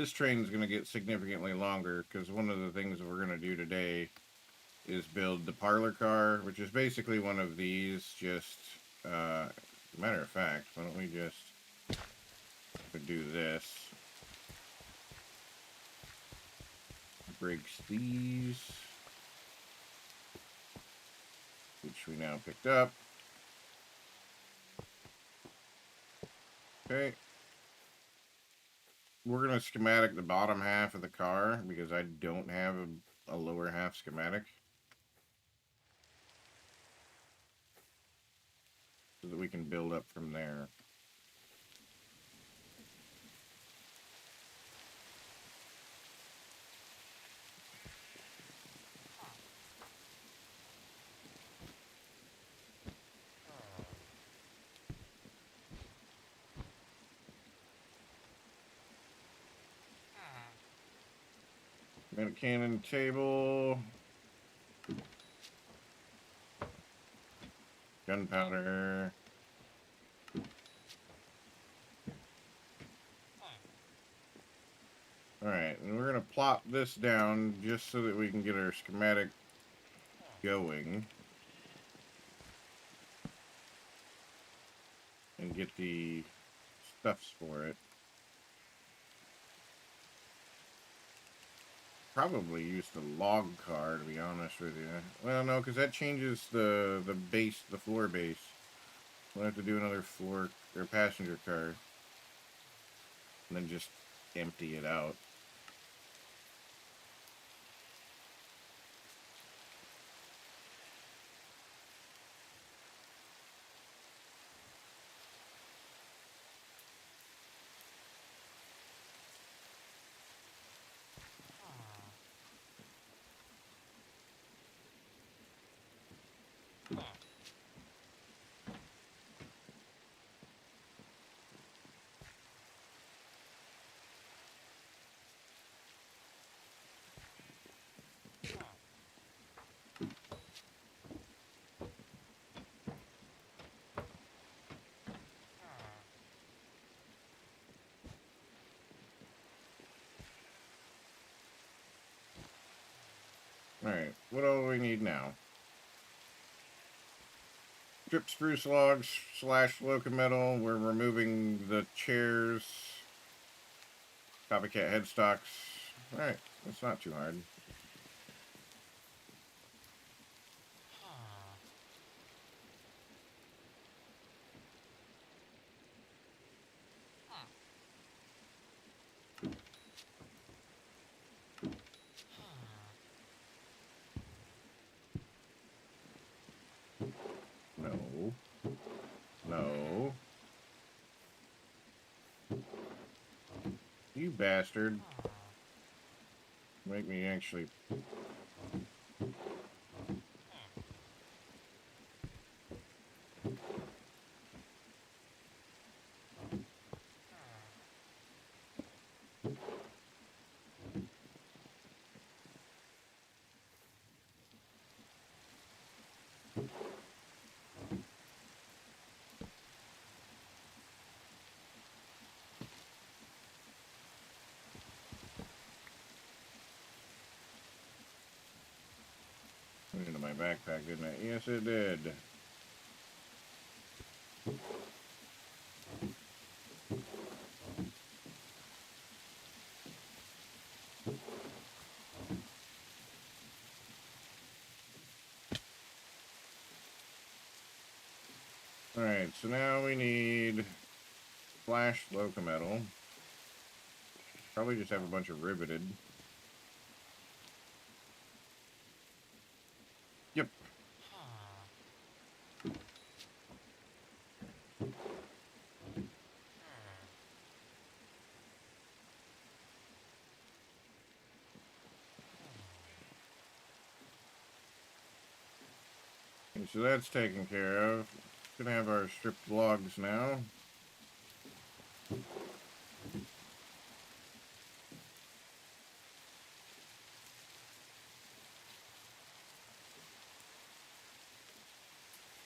this train's going to get significantly longer because one of the things that we're going to do today is build the parlor car, which is basically one of these. Just, matter of fact, why don't we just do this? Breaks these, which we now picked up. Okay. we're gonna schematic the bottom half of the car because I don't have a lower half schematic, so that we can build up from there. Got a cannon table, gunpowder. Alright, and we're going to plop this down just so that we can get our schematic going. And get the stuffs for it. Probably use the log car, to be honest with you. Well, no, because that changes the base, the floor base. We'll have to do another floor, or passenger car. And then just empty it out. Alright, what do we need now? Strip spruce logs / loca metal. We're removing the chairs. Copycat headstocks. Alright, that's not too hard. No. No. You bastard. Make me actually... Put it into my backpack, didn't it? Yes, it did. Alright, so now we need flash loca metal. Probably just have a bunch of riveted. Yep. Okay, so that's taken care of. Gonna have our stripped logs now.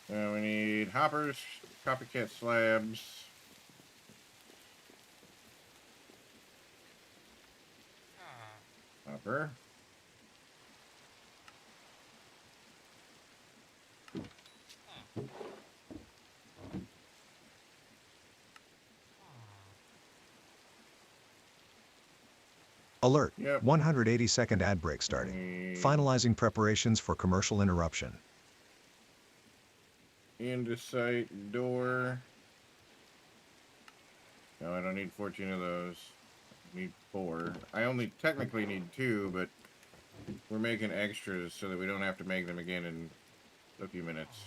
Now we need hoppers, copycat slabs. Hopper. Alert. Yep. 180-second ad break starting. Finalizing preparations for commercial interruption. Into sight door. No, I don't need 14 of those. Need 4. I only technically need 2, but we're making extras so that we don't have to make them again in a few minutes.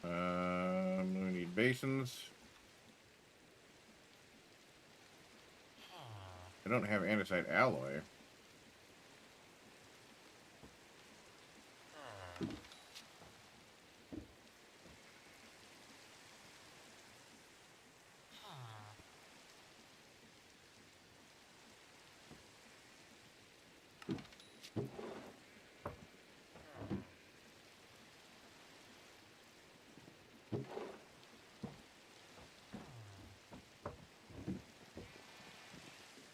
We need basins. I don't have andesite alloy.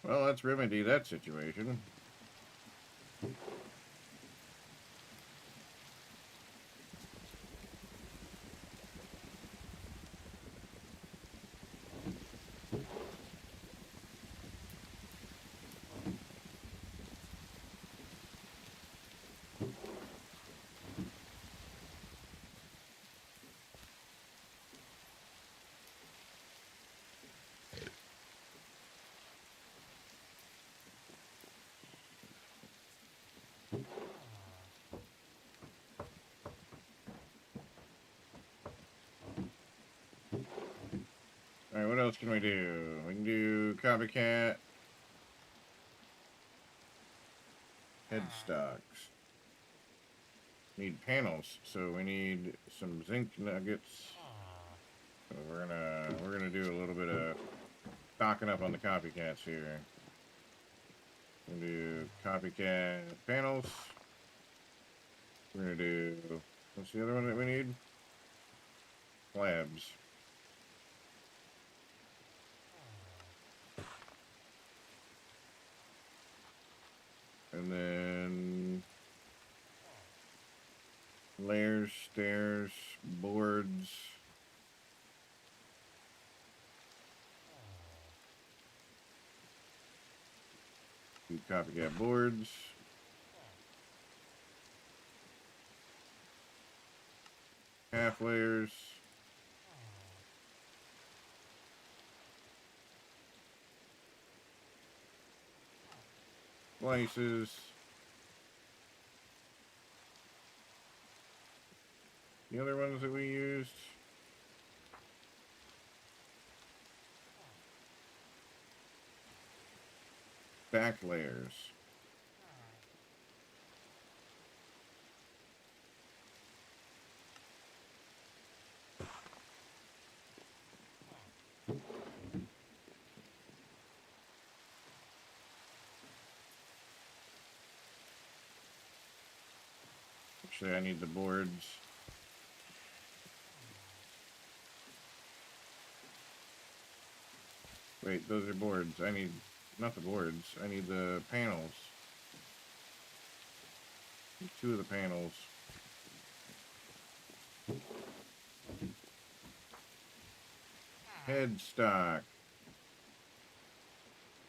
Well, let's remedy that situation. Alright, what else can we do? We can do copycat. Headstocks. Need panels, so we need some zinc nuggets. So we're gonna do a little bit of stocking up on the copycats here. We're gonna do copycat panels. We're gonna do, what's the other one that we need? Slabs. And then layers, stairs, boards. Do copycat boards. Half layers. Slices. The other ones that we used. Back layers. Actually, I need the boards. Wait, those are boards. I need, not the boards. I need the panels. Need 2 of the panels. Headstock.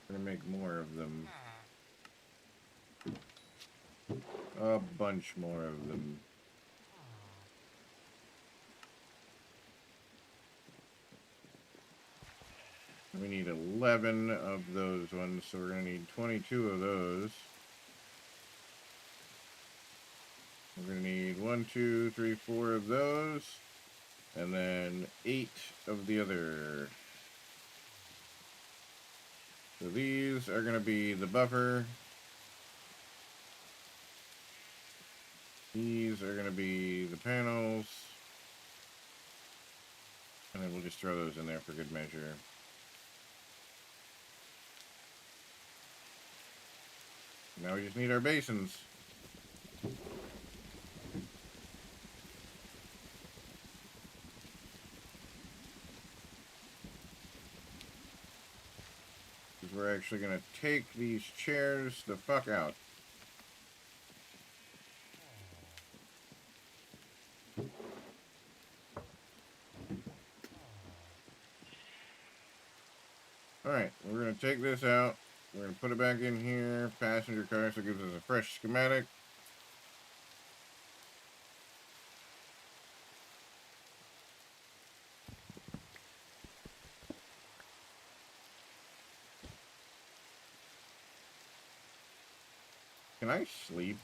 I'm gonna make more of them. A bunch more of them. We need 11 of those ones, so we're gonna need 22 of those. We're gonna need 1, 2, 3, 4 of those, and then 8 of the other. So these are gonna be the buffer. These are gonna be the panels. And then we'll just throw those in there for good measure. Now we just need our basins. Because we're actually going to take these chairs the fuck out. Alright, we're going to take this out. We're going to put it back in here. Passenger car, so it gives us a fresh schematic. Can I sleep?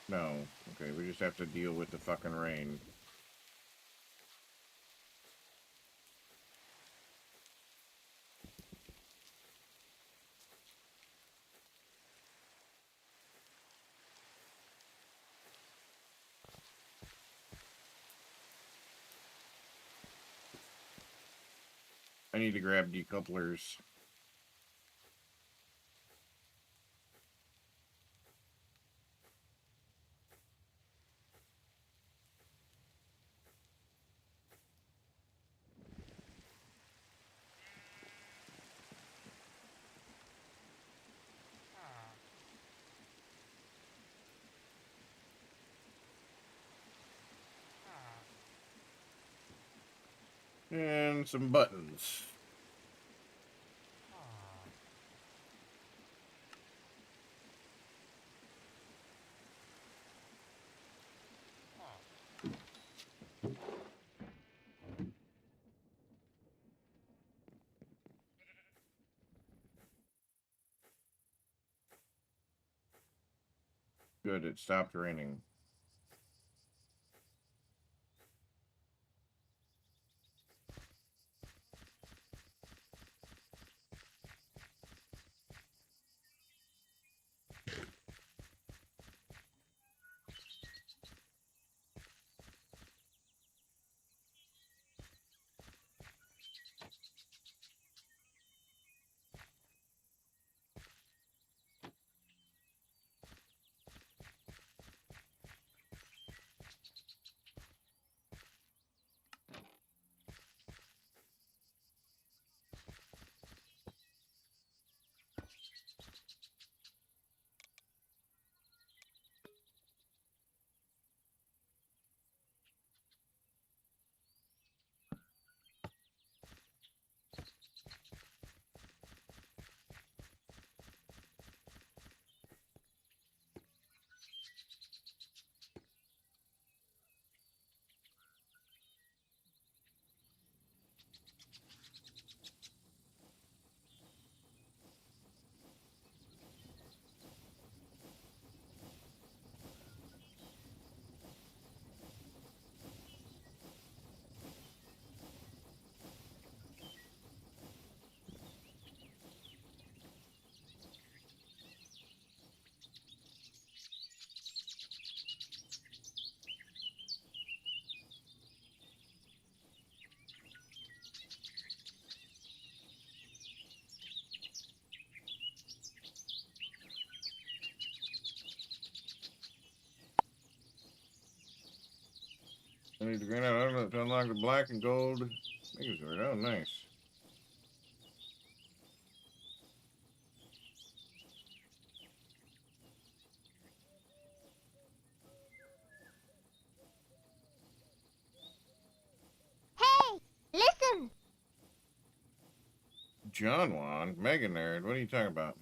No. Okay, we just have to deal with the fucking rain. I need to grab decouplers. And some buttons. Good, it stopped raining. I need to green out outlet to unlock the black and gold. Oh, nice. Hey, listen. John Juan, Mega Nerd, what are you talking about?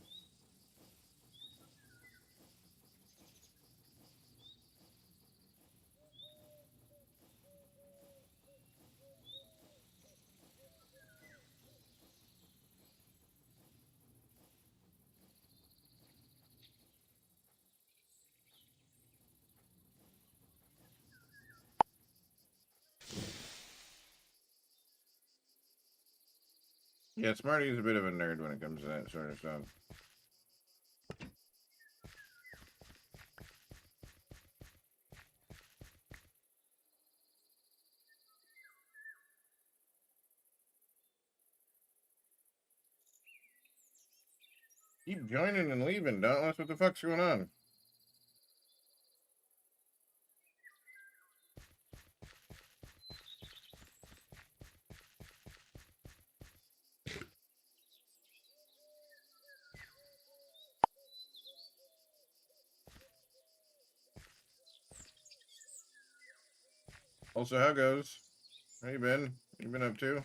Yeah, Smarty is a bit of a nerd when it comes to that sort of stuff. Keep joining and leaving, Dauntless. What the fuck's going on? Also, how goes? How you been? What you been up to?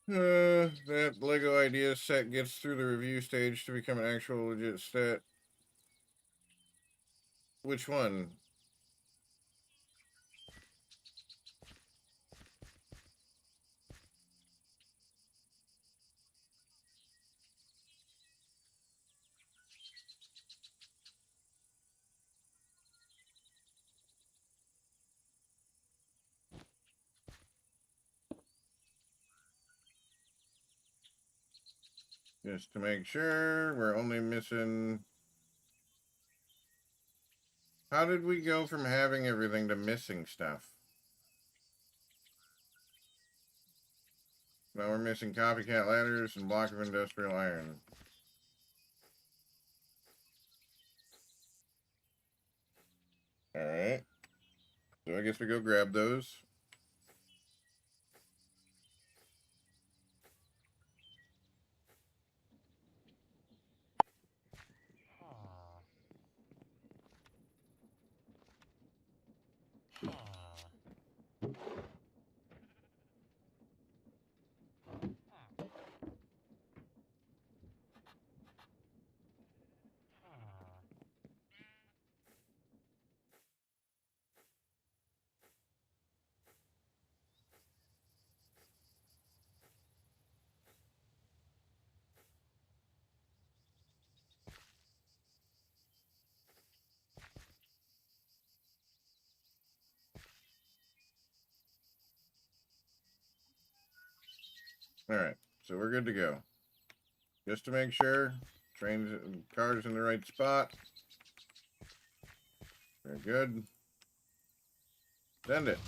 That Lego idea set gets through the review stage to become an actual legit set. Which one? Just to make sure, we're only missing... How did we go from having everything to missing stuff? Now we're missing copycat ladders and block of industrial iron. Alright. So I guess we go grab those. Alright, so we're good to go. Just to make sure, trains and cars in the right spot. Very good. Send it.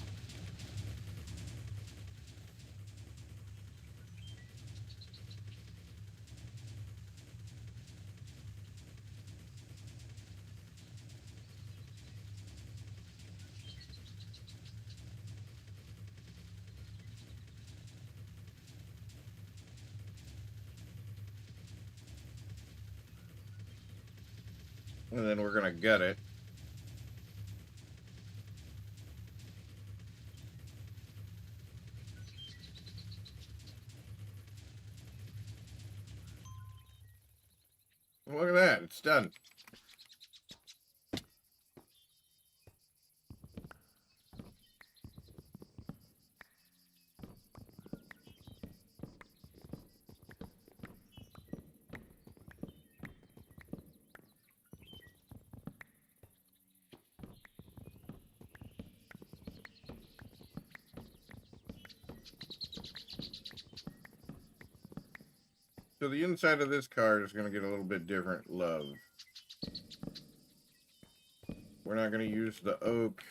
And then we're gonna gut it. Look at that, it's done. So the inside of this car is gonna get a little bit different love. We're not gonna use the oak.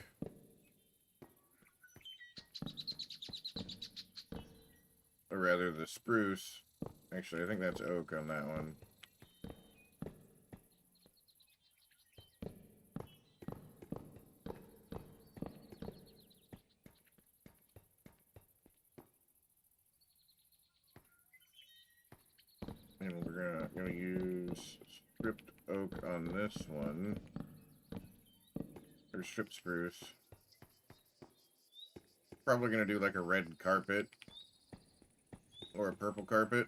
Or rather the spruce. Actually, I think that's oak on that one. And we're gonna use stripped oak on this one. Or stripped spruce. Probably gonna do like a red carpet. Or a purple carpet.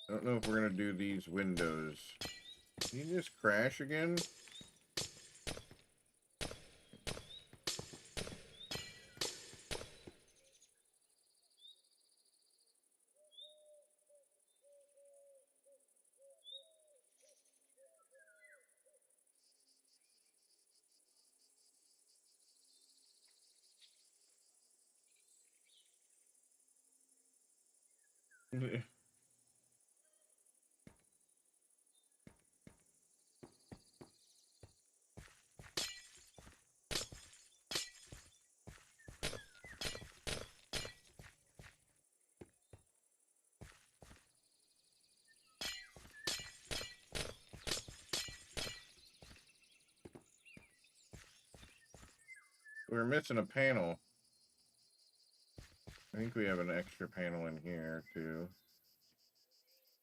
I don't know if we're gonna do these windows. Did you just crash again? We're missing a panel. I think we have an extra panel in here, too.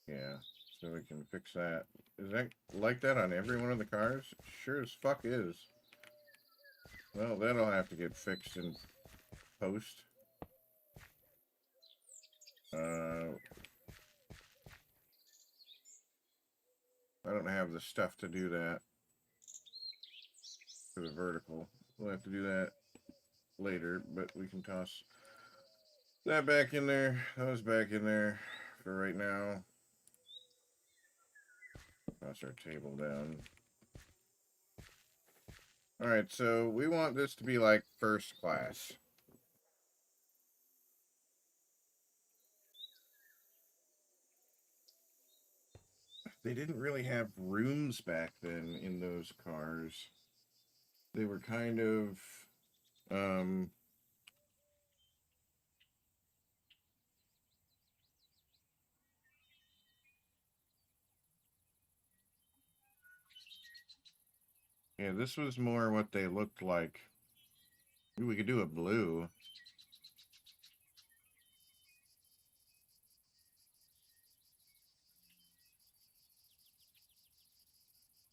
Yeah, so we can fix that. Is that like that on every one of the cars? Sure as fuck is. Well, that'll have to get fixed in post. I don't have the stuff to do that for the vertical. We'll have to do that later, but we can toss that back in there. That was back in there for right now. Toss our table down. Alright, so we want this to be like first class. They didn't really have rooms back then in those cars. They were kind of yeah, this was more what they looked like. Ooh, we could do a blue.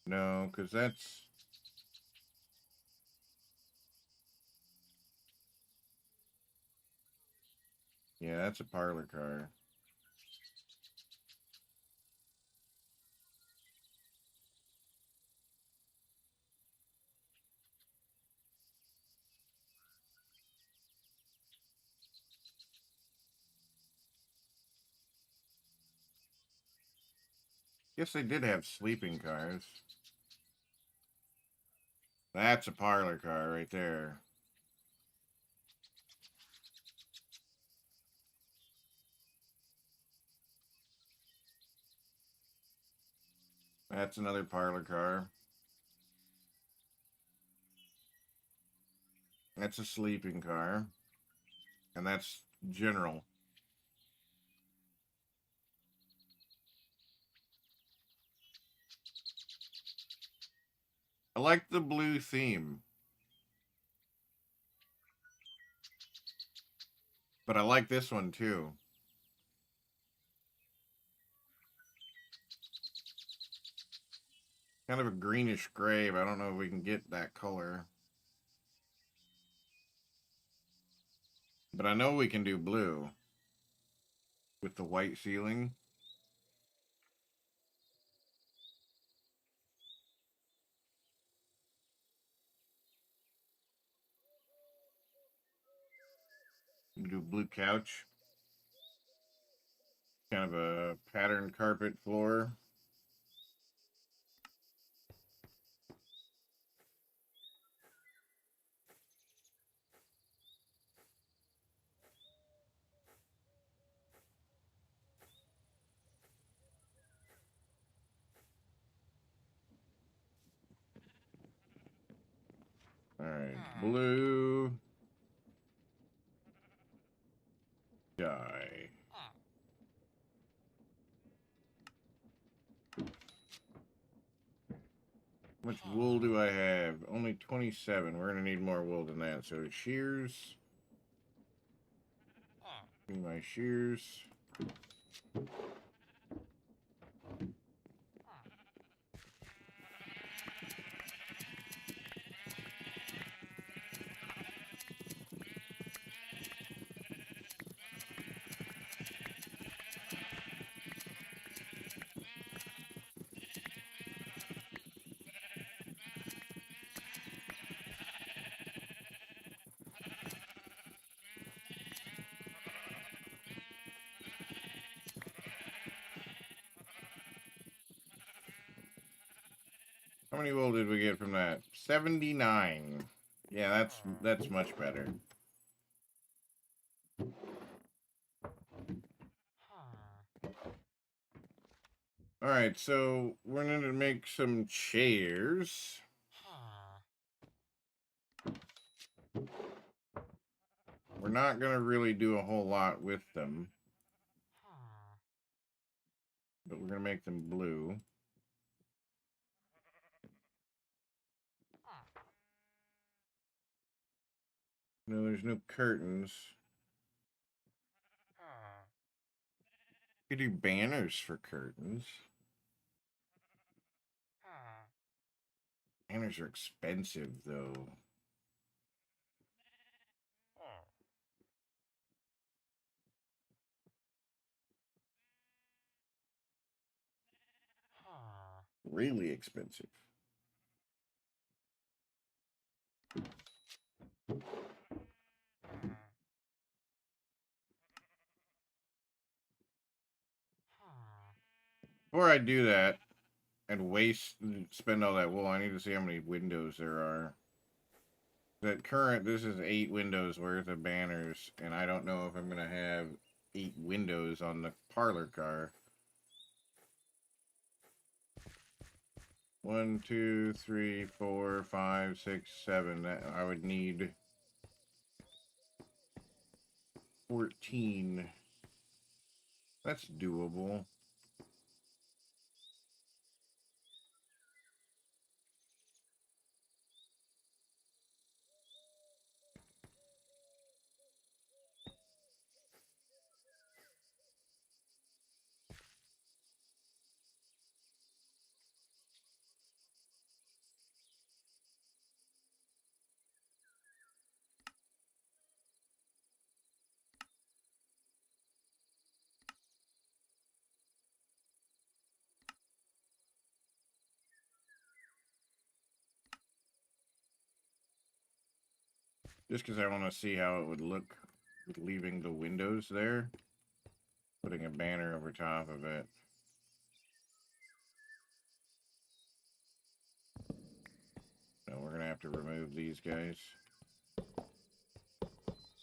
No, because that's... Yeah, that's a parlor car. Guess they did have sleeping cars. That's a parlor car right there. That's another parlor car. That's a sleeping car. And that's general. I like the blue theme. But I like this one too. Kind of a greenish gray, but I don't know if we can get that color. But I know we can do blue. With the white ceiling. We can do blue couch. Kind of a patterned carpet floor. Alright, blue. Dye. How much wool do I have? Only 27. We're going to need more wool than that. So shears. Give me my shears. How many wool did we get from that? 79. Yeah, that's much better. Alright, so we're going to make some chairs. We're not going to really do a whole lot with them. But we're going to make them blue. No, there's no curtains. You could do banners for curtains. Banners are expensive, though. Really expensive. Before I do that and spend all that wool, I need to see how many windows there are. This is 8 windows worth of banners, and I don't know if I'm going to have 8 windows on the parlor car. 1, 2, 3, 4, 5, 6, 7. I would need 14. That's doable. Just because I want to see how it would look with leaving the windows there. Putting a banner over top of it. No, we're going to have to remove these guys.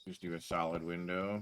Just do a solid window.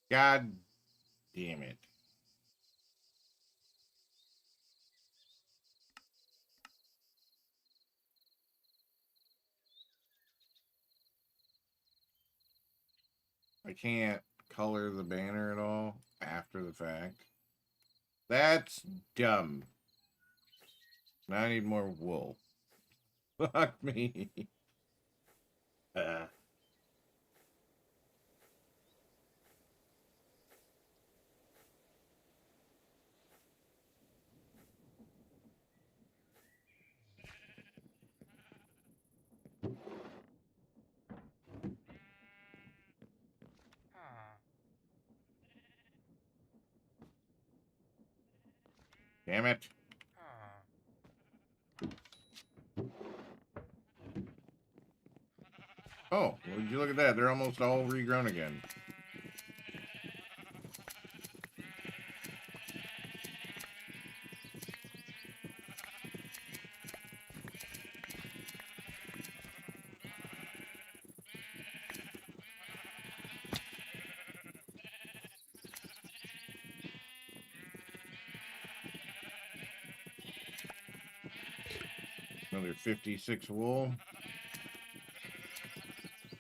God damn it. I can't color the banner at all after the fact. That's dumb. Now I need more wool. Fuck me. Damn it. Oh, would you look at that? They're almost all regrown again. Another 56 wool.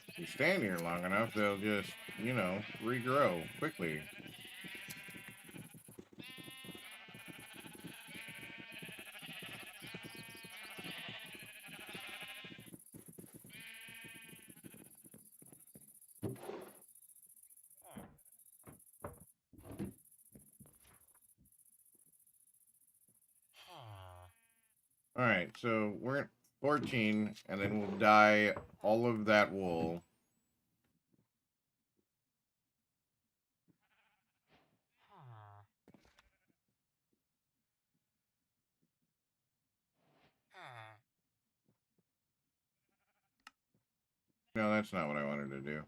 If you stand here long enough, they'll just, you know, regrow quickly. Alright, so we're at 14, and then we'll dye all of that wool. No, that's not what I wanted to do.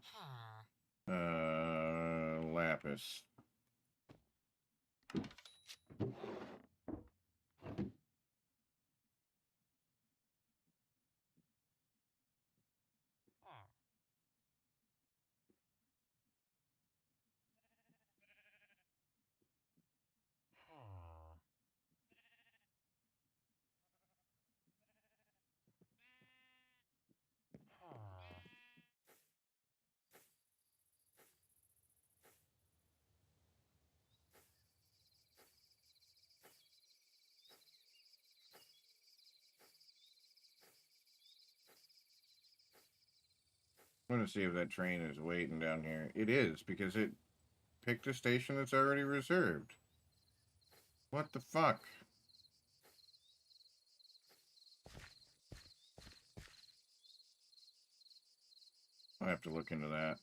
Lapis. I'm gonna see if that train is waiting down here. It is, because it picked a station that's already reserved. What the fuck? I'll have to look into that.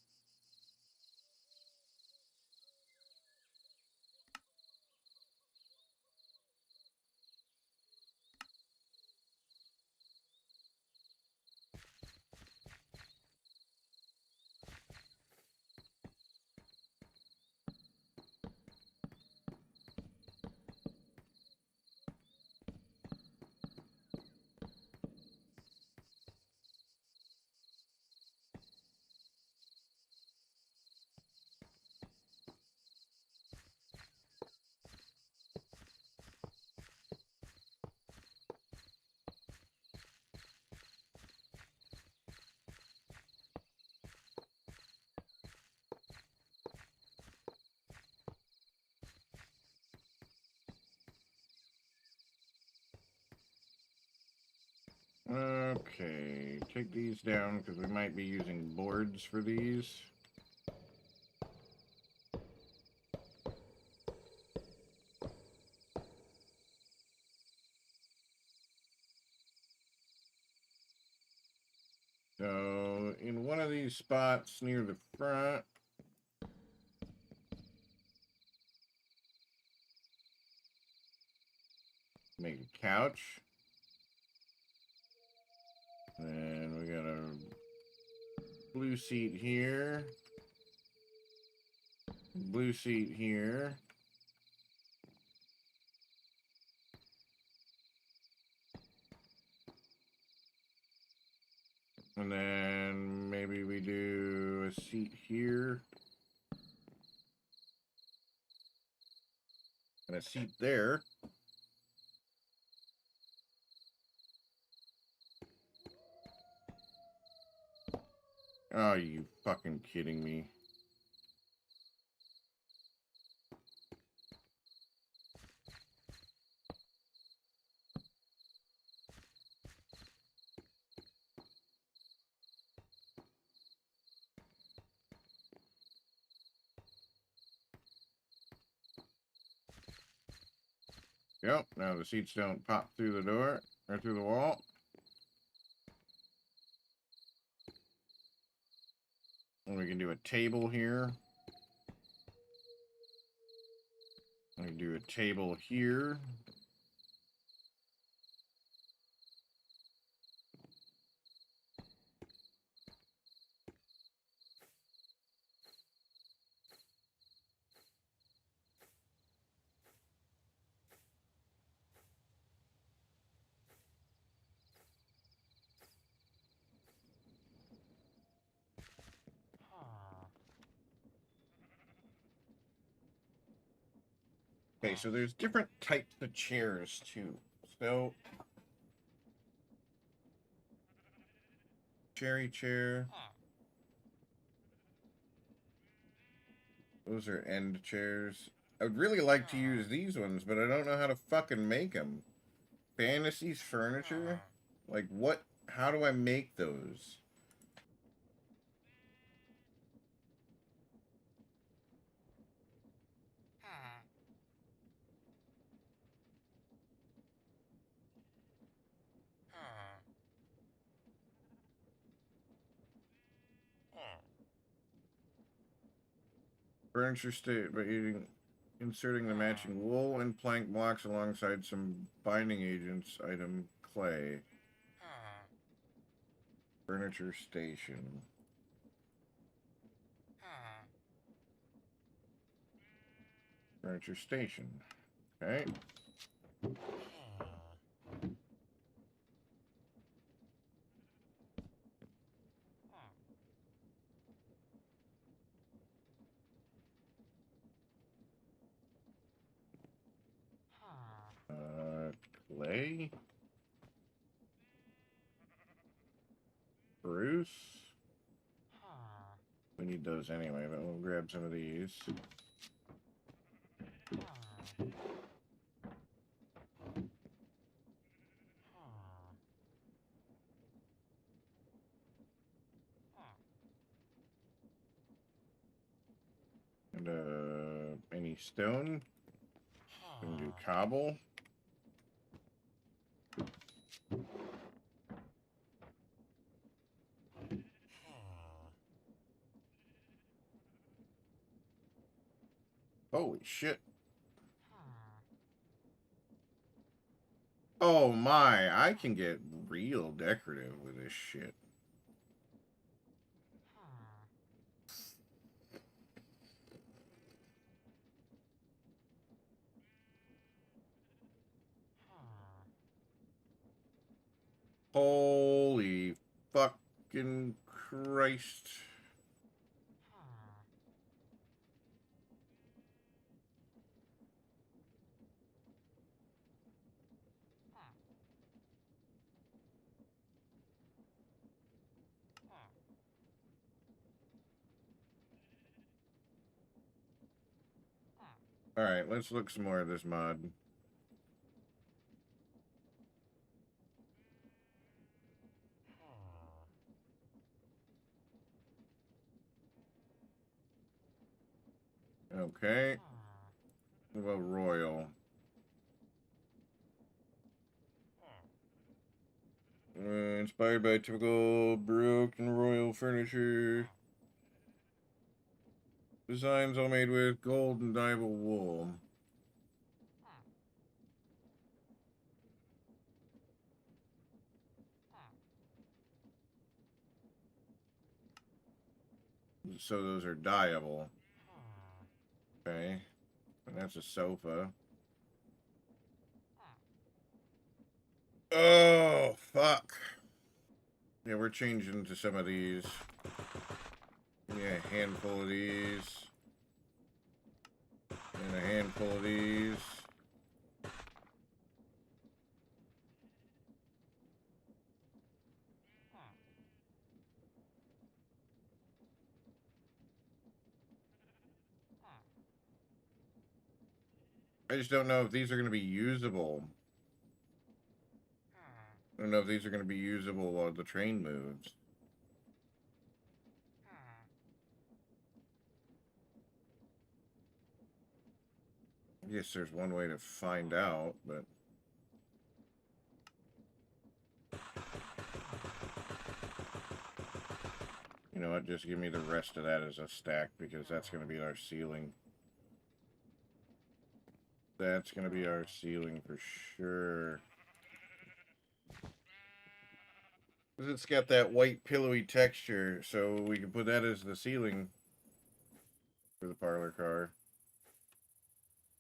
Okay, take these down because we might be using boards for these. So, in one of these spots near the front, make a couch. And we got a blue seat here. Blue seat here. And then maybe we do a seat here. And a seat there. Oh, you fucking kidding me. Yep, now the seats don't pop through the door, or through the wall. And we can do a table here. We can do a table here. Okay, so there's different types of chairs too. So, cherry chair. Those are end chairs. I would really like to use these ones, but I don't know how to fucking make them. Fantasies furniture? Like what? How do I make those? Furniture state by inserting the matching wool and plank blocks alongside some binding agents item clay. Furniture station. Furniture station. Okay. Clay. Bruce. We need those anyway, but we'll grab some of these. any stone. We can do cobble. Holy shit. Oh my, I can get real decorative with this shit. Holy fucking Christ. Alright, let's look some more at this mod. Okay. What about Royal? Inspired by typical Baroque and Royal furniture. Designs all made with gold and dyeable wool. So those are dyeable. Okay. And that's a sofa. Oh, fuck. Yeah, we're changing to some of these. Yeah, a handful of these. And a handful of these. I just don't know if these are going to be usable. I don't know if these are going to be usable while the train moves. I guess there's one way to find out, but... You know what, just give me the rest of that as a stack, because that's going to be our ceiling. That's going to be our ceiling for sure. It's got that white pillowy texture, so we can put that as the ceiling for the parlor car.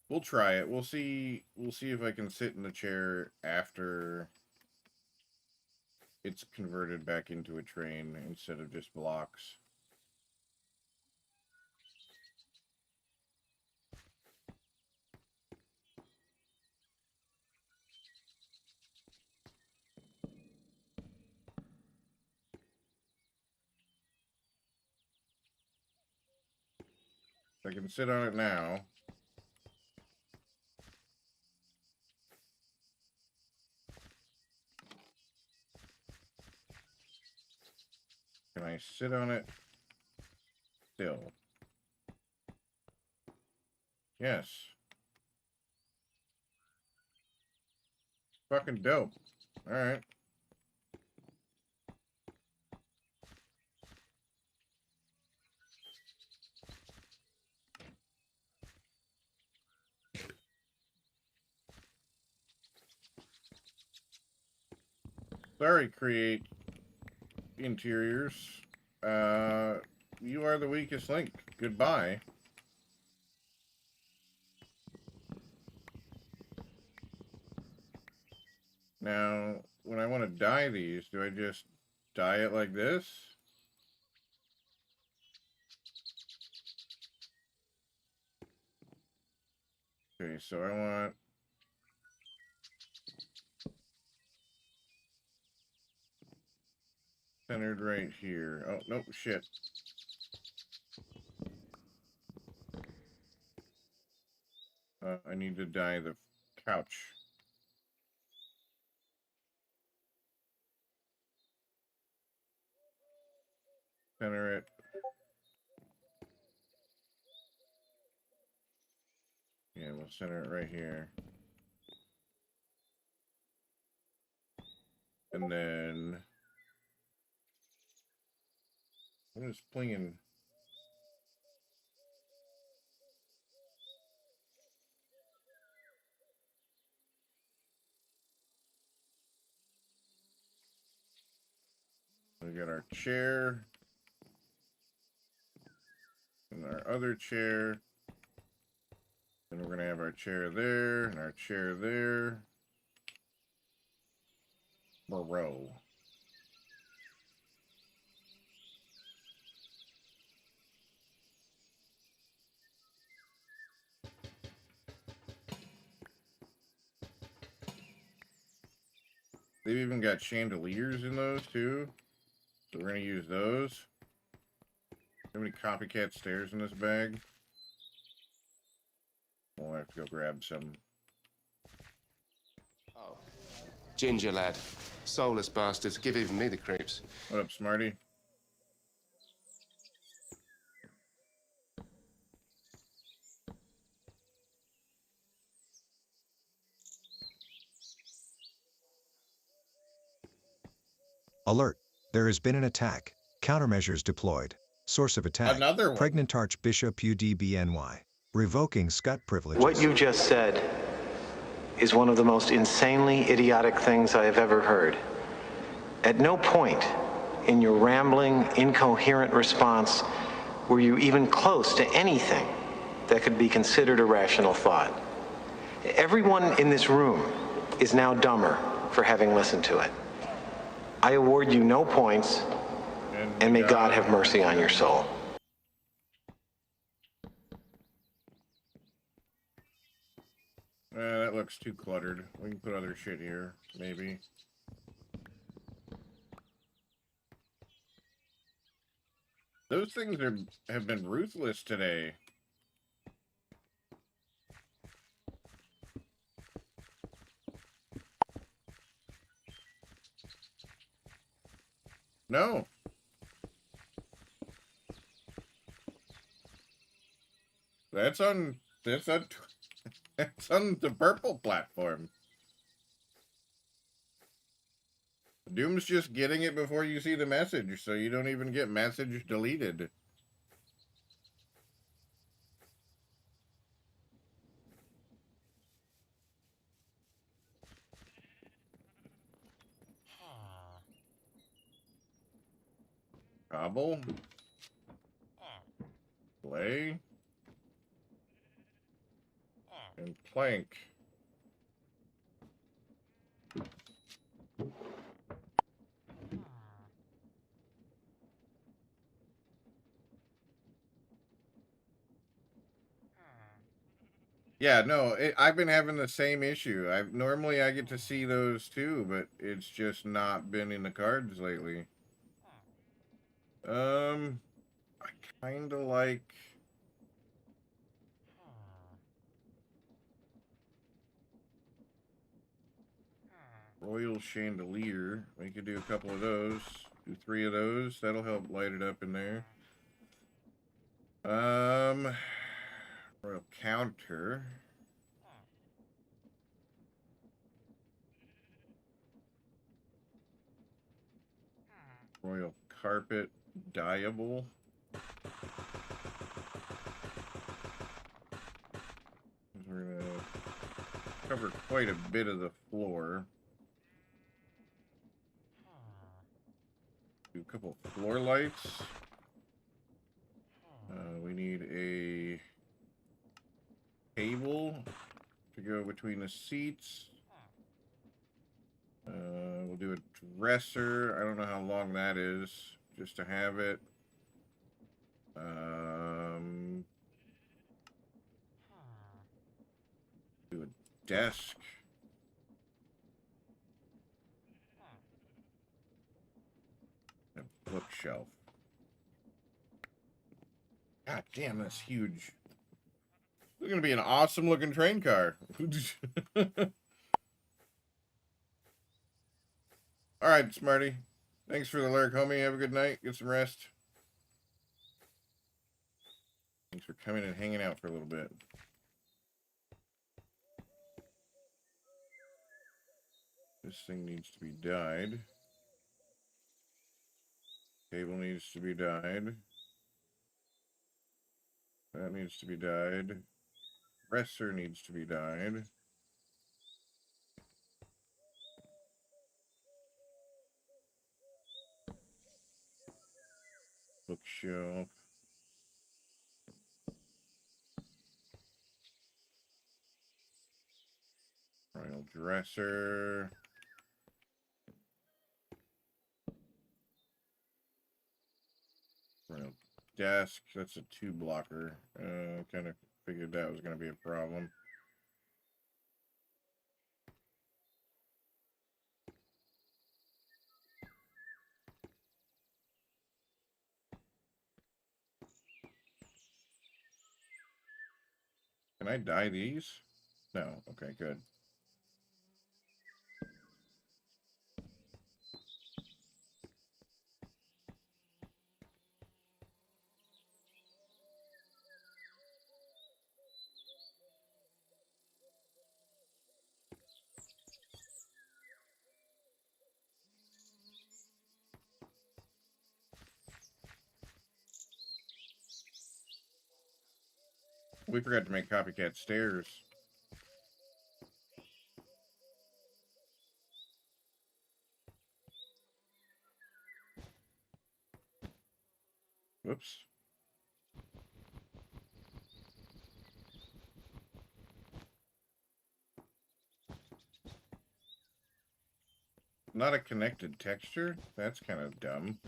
We'll try it. We'll see if I can sit in the chair after it's converted back into a train instead of just blocks. I can sit on it now. Can I sit on it still? Yes. Fucking dope. Alright. Sorry, Create Interiors. You are the weakest link. Goodbye. Now, when I want to dye these, do I just dye it like this? Okay, so I want... centered right here. Oh, nope, shit. I need to dye the couch. Center it. We'll center it right here. And then I'm just playing. We got our chair and our other chair. And we're gonna have our chair there and our chair there. A row. They've even got chandeliers in those too. So we're gonna use those. How many copycat stairs in this bag? We'll have to go grab some. Oh, ginger lad. Soulless bastards. Give even me the creeps. What up, Smarty? Alert. There has been an attack. Countermeasures deployed. Source of attack. Another one. Pregnant Archbishop UDBNY. Revoking SCUT privileges. What you just said is one of the most insanely idiotic things I have ever heard. At no point in your rambling, incoherent response were you even close to anything that could be considered a rational thought. Everyone in this room is now dumber for having listened to it. I award you no points, and may God have mercy on your soul. That looks too cluttered. We can put other shit here, maybe. Those things have been ruthless today. No. That's on that's on the purple platform. Doom's just getting it before you see the message, so you don't even get message deleted. Cobble. Play. And plank. Yeah, no, I've been having the same issue. Normally I get to see those too, but it's just not been in the cards lately. I kind of like Royal Chandelier. We could do a couple of those. Do 3 of those. That'll help light it up in there. Royal Counter. Royal Carpet. Dyeable. We're going to cover quite a bit of the floor. Do a couple of floor lights. We need a table to go between the seats. We'll do a dresser. I don't know how long that is, just to have it. Do a desk. A bookshelf. God damn, that's huge. It's gonna be an awesome looking train car. Alright, Smarty. Thanks for the lurk, homie. Have a good night. Get some rest. Thanks for coming and hanging out for a little bit. This thing needs to be dyed. Cable needs to be dyed. That needs to be dyed. Dresser needs to be dyed. Bookshelf. Royal dresser. Royal desk. That's a 2 blocker. Kind of figured that was going to be a problem. Can I dye these? No. Okay, good. We forgot to make copycat stairs. Whoops. Not a connected texture? That's kind of dumb.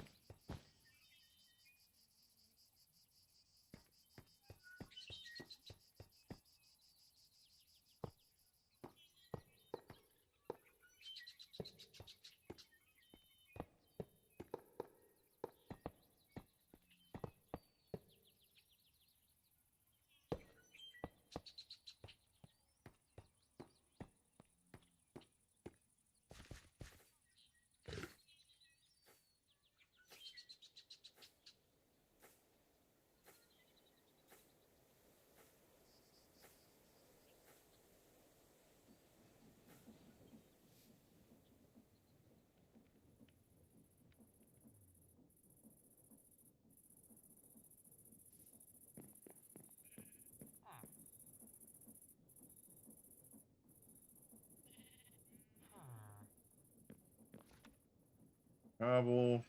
Cobble.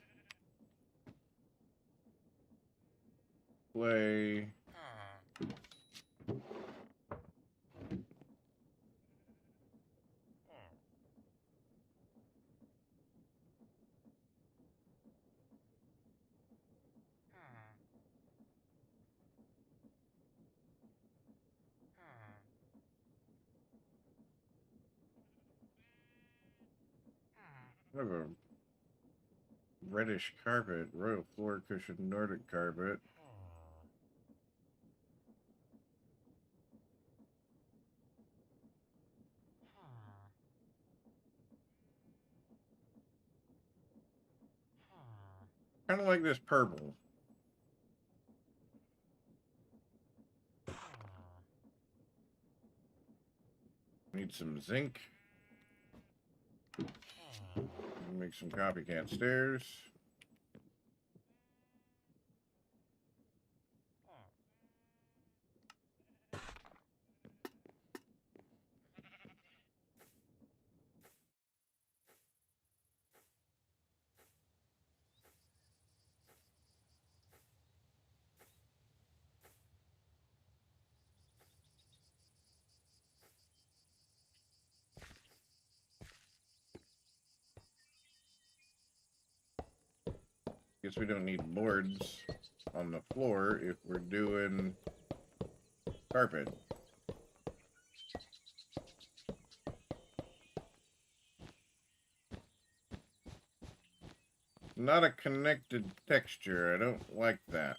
Play. I have a reddish carpet, royal floor cushion, Nordic carpet. Kind of like this purple. Need some zinc. Make some copycat stairs. Guess we don't need boards on the floor if we're doing carpet. Not a connected texture. I don't like that.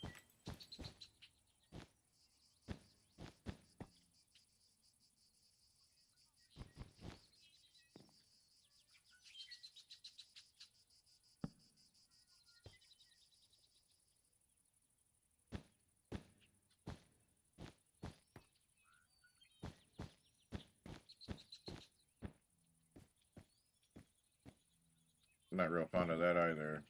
Not real fond of that either.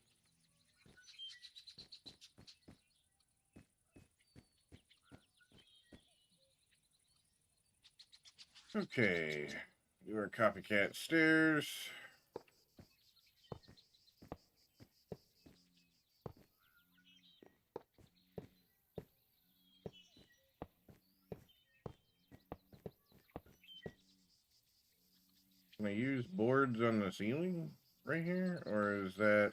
Okay, do our copycat stairs. Can I use boards on the ceiling right here, or is that...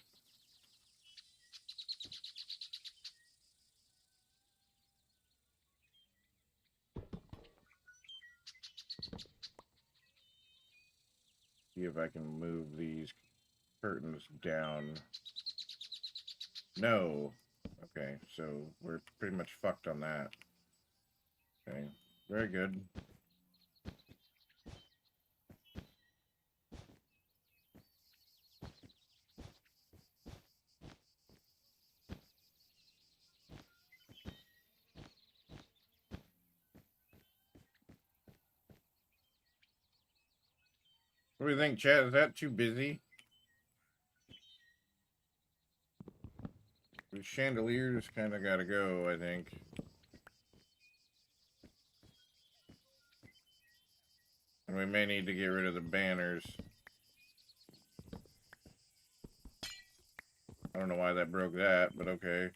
See if I can move these curtains down. No. Okay, so we're pretty much fucked on that. Okay, very good. What do you think, Chad? Is that too busy? The chandeliers kind of gotta go, I think. And we may need to get rid of the banners. I don't know why that broke that, but okay.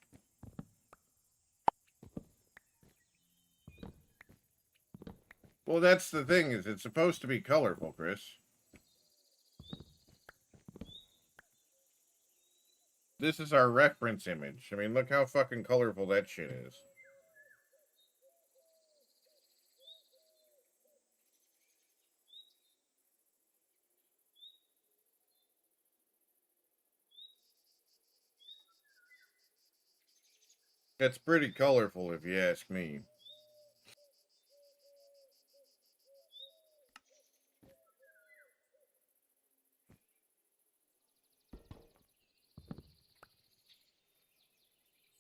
Well, that's the thing, is it's supposed to be colorful, Chris. This is our reference image. I mean, look how fucking colorful that shit is. It's pretty colorful, if you ask me.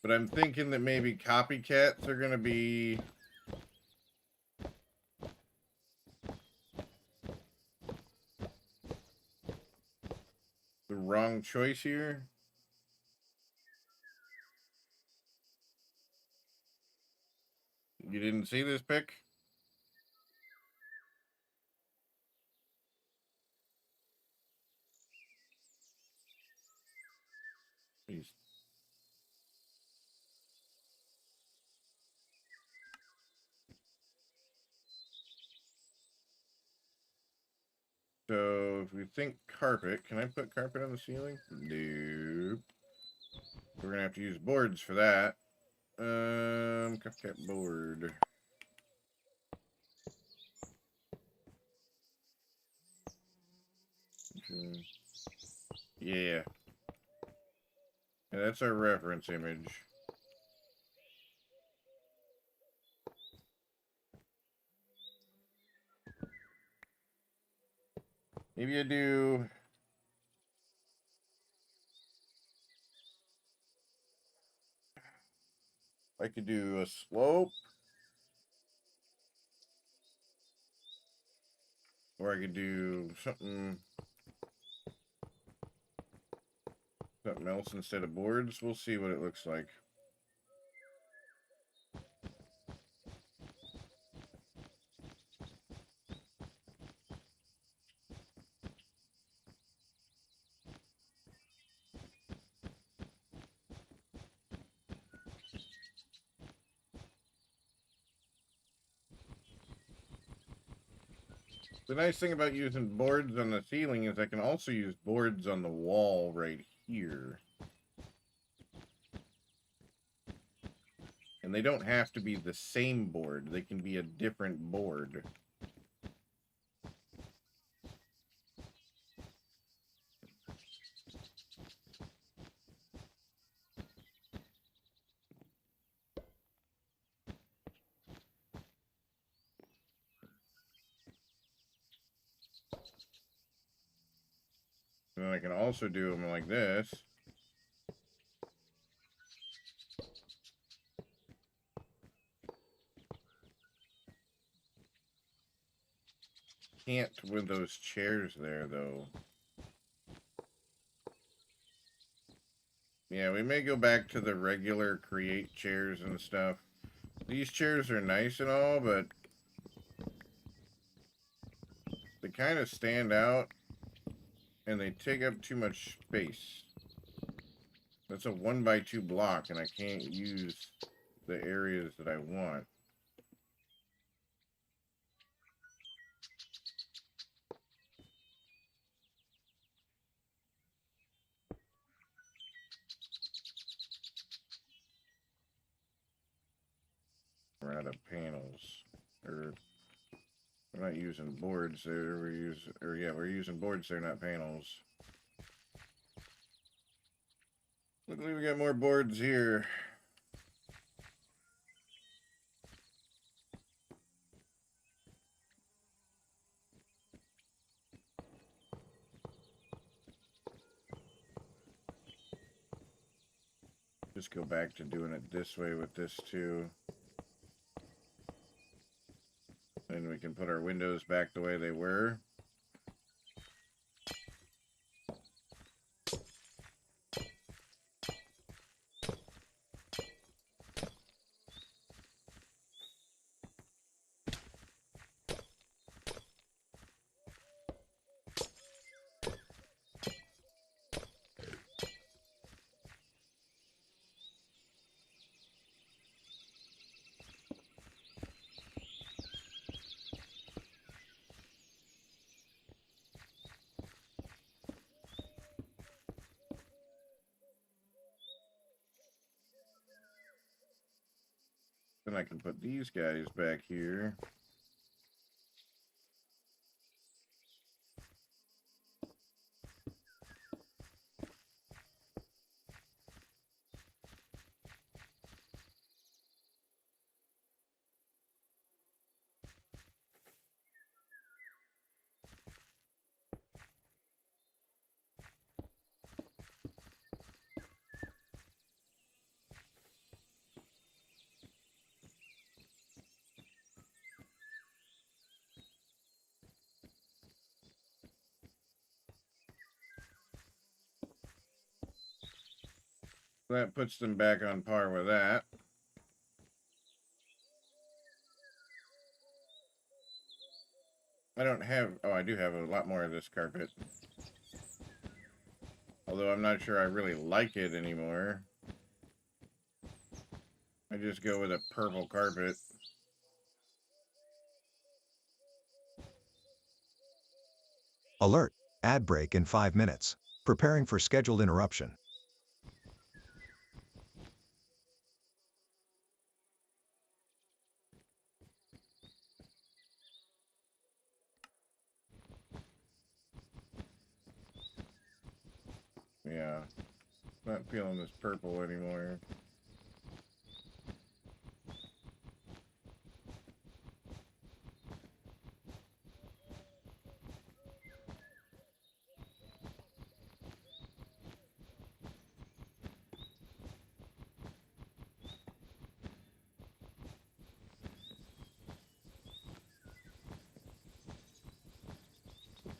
But I'm thinking that maybe copycats are going to be the wrong choice here. You didn't see this pic? Jeez. So, if we think carpet, can I put carpet on the ceiling? Nope. We're gonna have to use boards for that. Cupcake board. Okay. Yeah. Yeah, that's our reference image. Maybe I do... I could do a slope. Or I could do something else instead of boards. We'll see what it looks like. The nice thing about using boards on the ceiling is I can also use boards on the wall right here. And they don't have to be the same board. They can be a different board. And then I can also do them like this. Can't with those chairs there, though. Yeah, we may go back to the regular create chairs and stuff. These chairs are nice and all, but they kind of stand out and they take up too much space. That's a 1x2 block and I can't use the areas that I want. We're out of panels. Or we're not using boards there. We're using boards there, not panels. Luckily we got more boards here. Just go back to doing it this way with this too. Then we can put our windows back the way they were. Then I can put these guys back here. That puts them back on par with that. I don't have... Oh, I do have a lot more of this carpet. Although I'm not sure I really like it anymore. I just go with a purple carpet. Alert. Ad break in 5 minutes. Preparing for scheduled interruption. Yeah. Not feeling this purple anymore.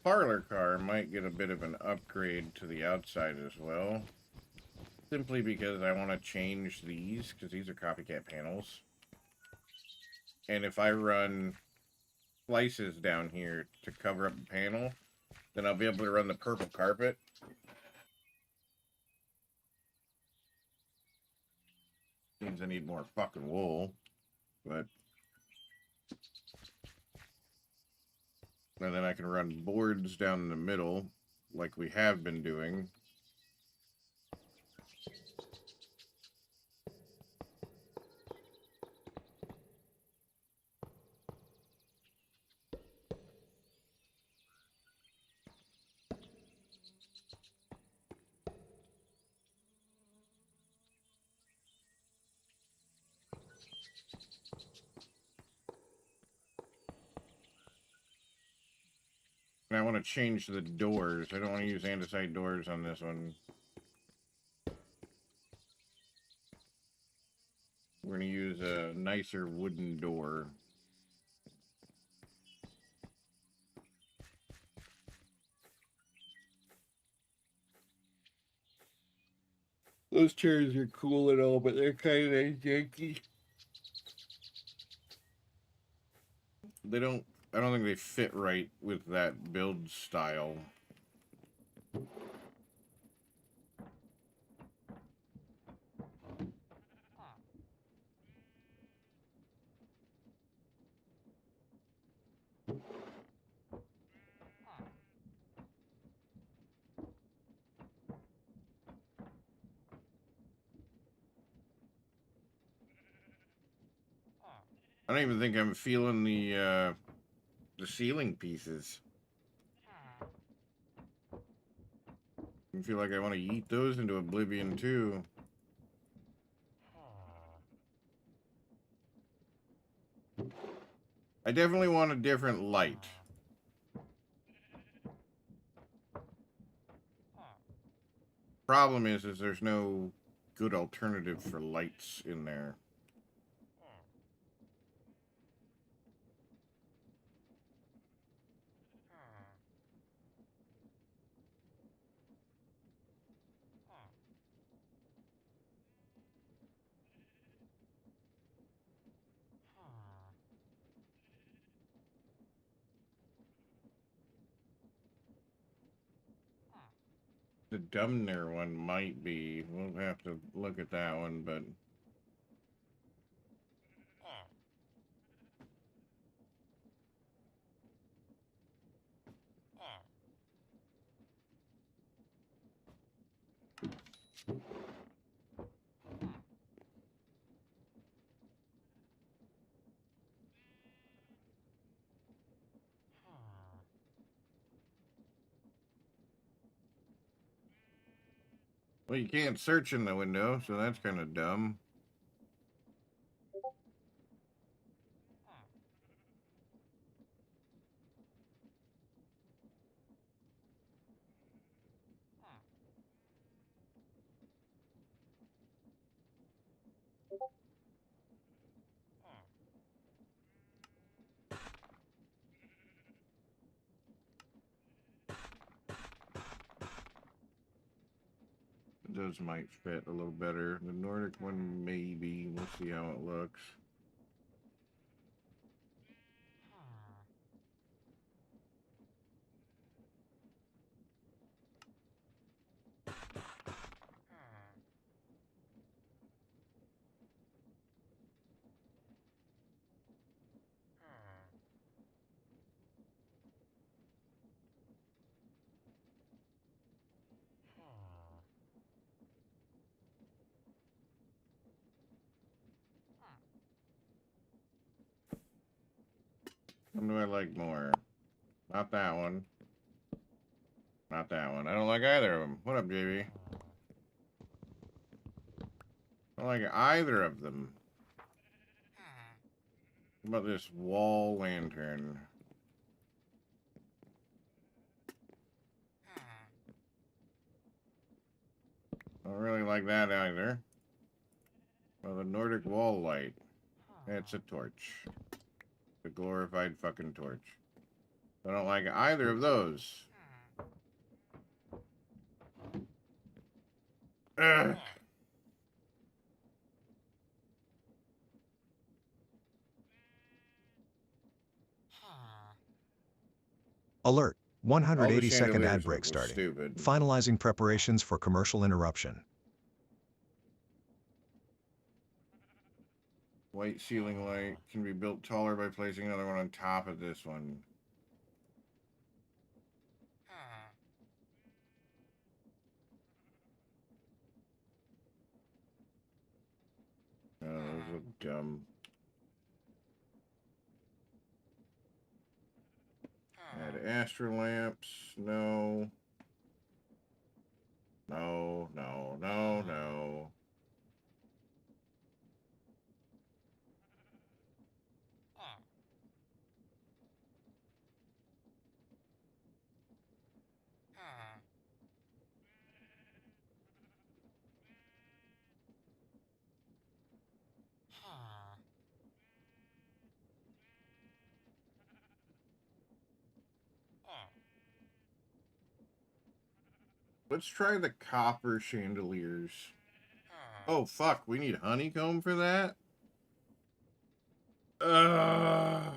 Parlor car might get a bit of an upgrade to the outside as well. Simply because I want to change these, because these are copycat panels. And if I run slices down here to cover up the panel, then I'll be able to run the purple carpet. Means I need more fucking wool, but... And then I can run boards down the middle, like we have been doing. And I want to change the doors. I don't want to use andesite doors on this one. We're going to use a nicer wooden door. Those chairs are cool and all, but they're kind of janky. They don't. I don't think they fit right with that build style. I don't even think I'm feeling the ceiling pieces. I feel like I want to yeet those into oblivion too. I definitely want a different light. Problem is there's no good alternative for lights in there. The Dumner one might be. We'll have to look at that one, but well, you can't search in the window, so that's kind of dumb. Those might fit a little better. The Nordic one, maybe. We'll see how it looks. What do I like more? Not that one. Not that one. I don't like either of them. What up, JB? I don't like either of them. What about this wall lantern? I don't really like that either. Well, the Nordic wall light. It's a torch. The glorified fucking torch. I don't like either of those. Ugh. Alert. All the 180-second ad chandeliers break look starting. stupid. Finalizing preparations for commercial interruption. White ceiling light can be built taller by placing another one on top of this one. Oh, those look dumb. Add astro lamps. No. No, no, no, no. Let's try the copper chandeliers. Oh, fuck. We need honeycomb for that? Well,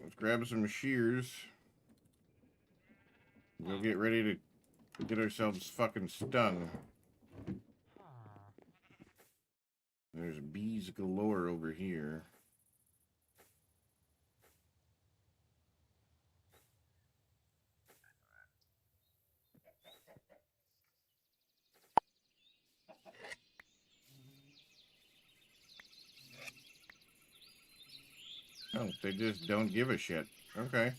let's grab some shears. We'll get ready to get ourselves fucking stung. There's bees galore over here. Oh, they just don't give a shit. Okay.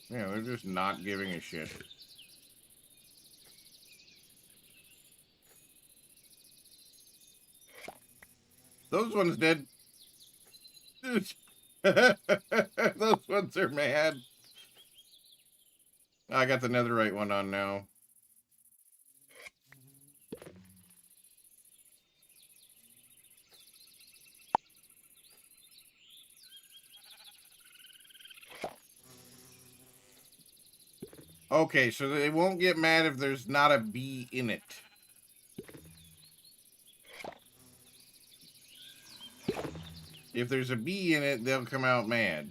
Yeah, they're just not giving a shit. Those ones dead. Those ones are mad. I got the netherite one on now. Okay, so they won't get mad if there's not a bee in it. If there's a bee in it, they'll come out mad.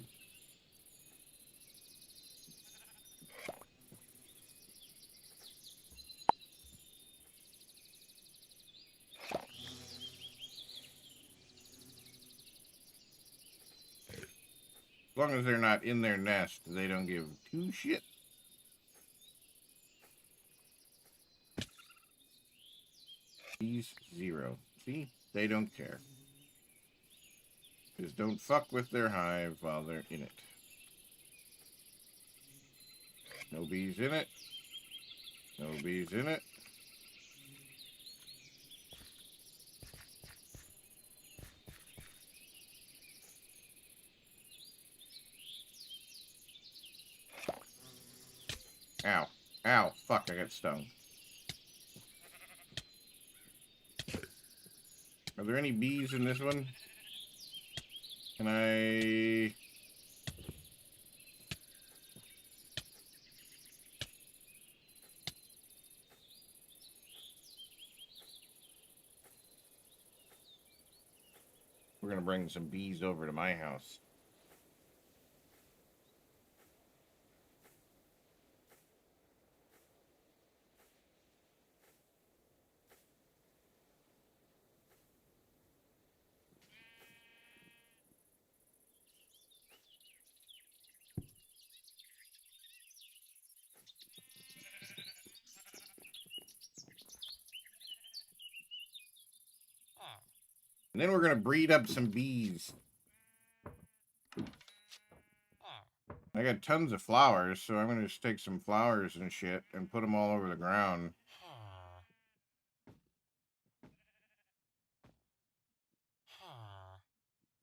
As long as they're not in their nest, they don't give two shit. Bees, 0. See? They don't care. Just don't fuck with their hive while they're in it. No bees in it. No bees in it. Ow. Ow. Fuck, I got stung. Are there any bees in this one? Can I... We're gonna bring some bees over to my house. And then we're gonna breed up some bees. I got tons of flowers, so I'm gonna just take some flowers and shit and put them all over the ground.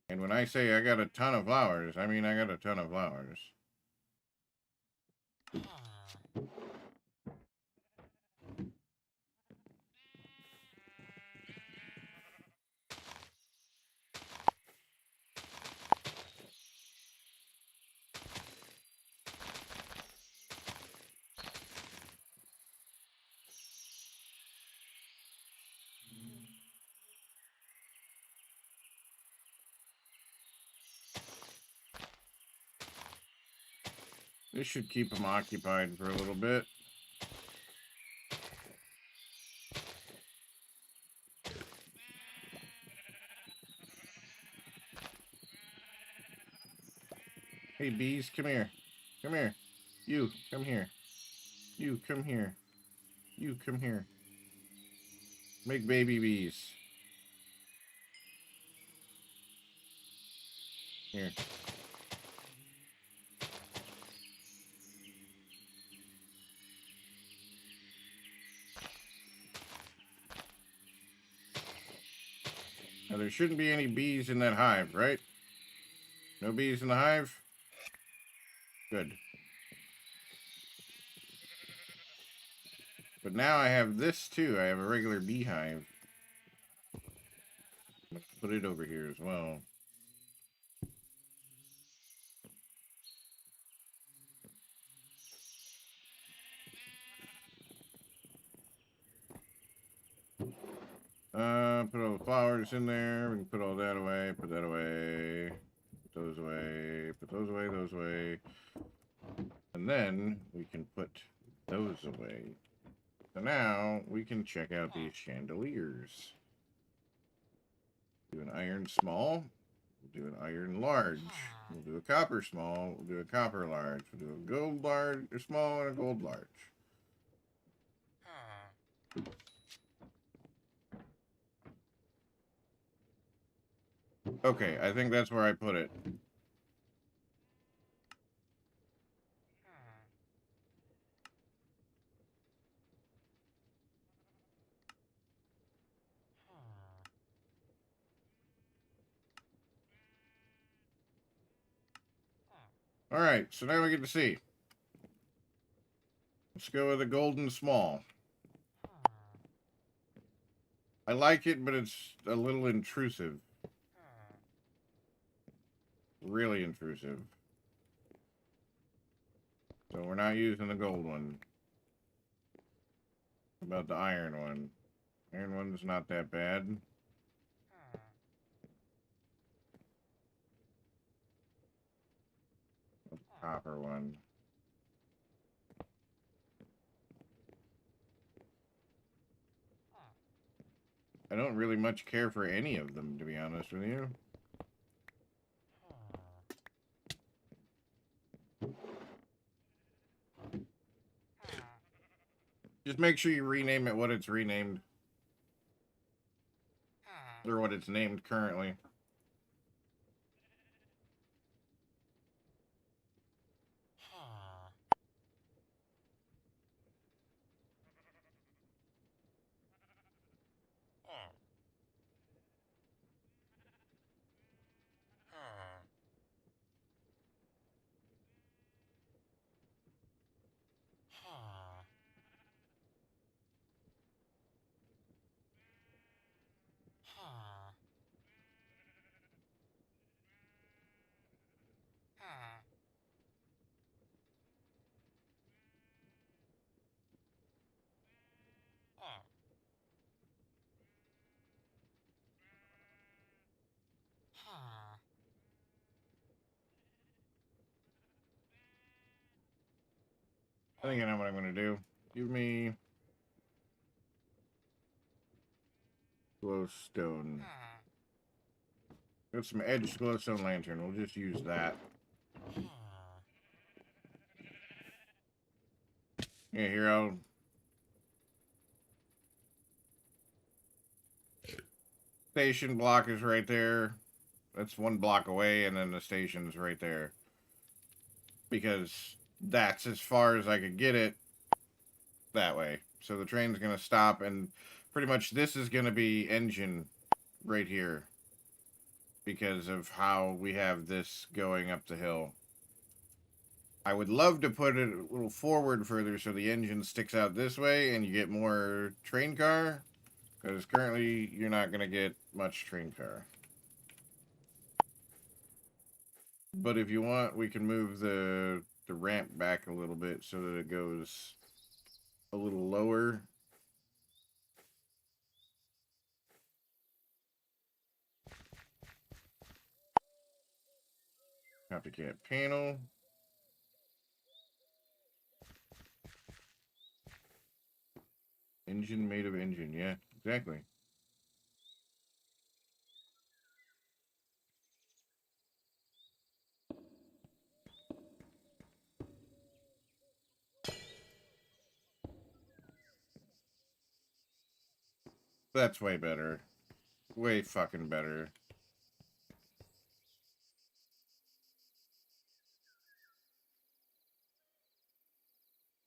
And when I say I got a ton of flowers, I mean I got a ton of flowers. This should keep them occupied for a little bit. Hey, bees, come here. Come here. You, come here. You, come here. You, come here. Make baby bees. Here. Now, there shouldn't be any bees in that hive, right? No bees in the hive? Good. But now I have this too. I have a regular beehive. Let's put it over here as well. Put all the flowers in there. We can put all that away. Put that away. Put those away. Put those away. Those away. And then we can put those away. So now we can check out these chandeliers. Do an iron small. We'll do an iron large. We'll do a copper small. We'll do a copper large. We'll do a gold large, or small, and a gold large. Okay, I think that's where I put it. Alright, so now we get to see. Let's go with a golden small. I like it, but it's a little intrusive. Really intrusive. So we're not using the gold one. What about the iron one? Iron one's not that bad. The copper one. I don't really much care for any of them, to be honest with you. Just make sure you rename it what it's renamed. Or what it's named currently. I think I know what I'm going to do. Give me glowstone. Got some edged glowstone lantern. We'll just use that. Yeah, here I'll... Station block is right there. That's one block away, and then the station's right there. Because that's as far as I could get it that way. So the train's going to stop, and pretty much this is going to be engine right here. Because of how we have this going up the hill. I would love to put it a little forward further so the engine sticks out this way and you get more train car. Because currently you're not going to get much train car. But if you want, we can move the ramp back a little bit so that it goes a little lower. Copycat panel. Engine made of engine, yeah, exactly. That's way better. Way fucking better.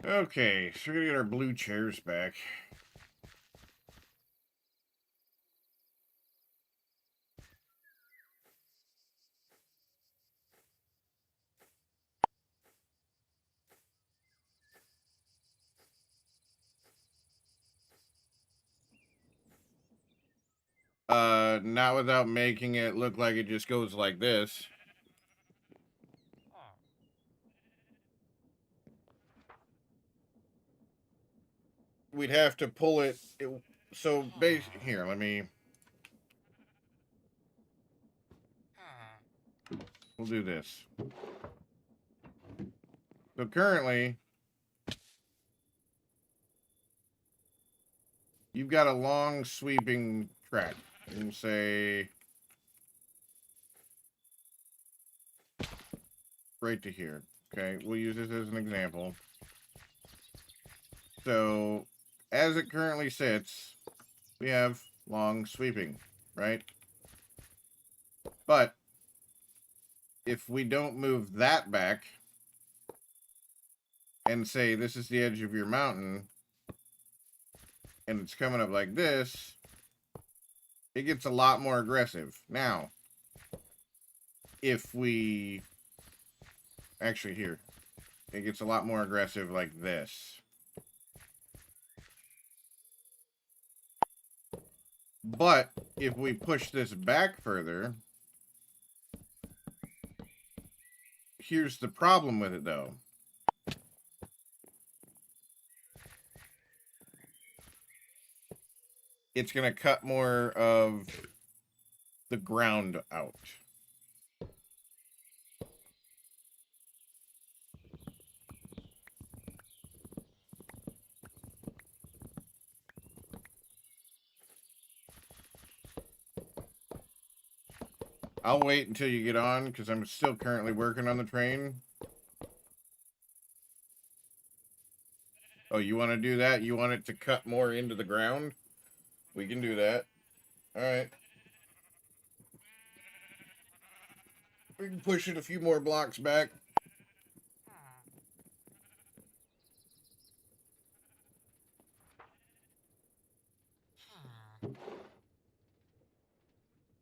Okay, so we're gonna get our blue chairs back. Not without making it look like it just goes like this. We'd have to pull it. So, here, let me. We'll do this. So currently, you've got a long sweeping track. And say right to here. Okay, we'll use this as an example. So, as it currently sits, we have long sweeping, right? But if we don't move that back and say this is the edge of your mountain and it's coming up like this, it gets a lot more aggressive. Now, if we actually here, it gets a lot more aggressive like this. But if we push this back further, here's the problem with it though. It's going to cut more of the ground out. I'll wait until you get on because I'm still currently working on the train. Oh, you want to do that? You want it to cut more into the ground? We can do that. All right. We can push it a few more blocks back.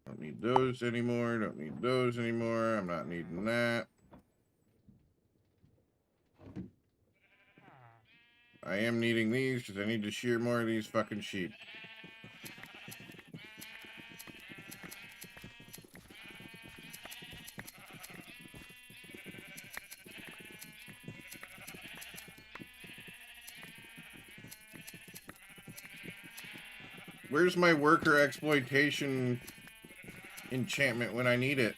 Don't need those anymore. Don't need those anymore. I'm not needing that. I am needing these because I need to shear more of these fucking sheep. Where's my worker exploitation enchantment when I need it?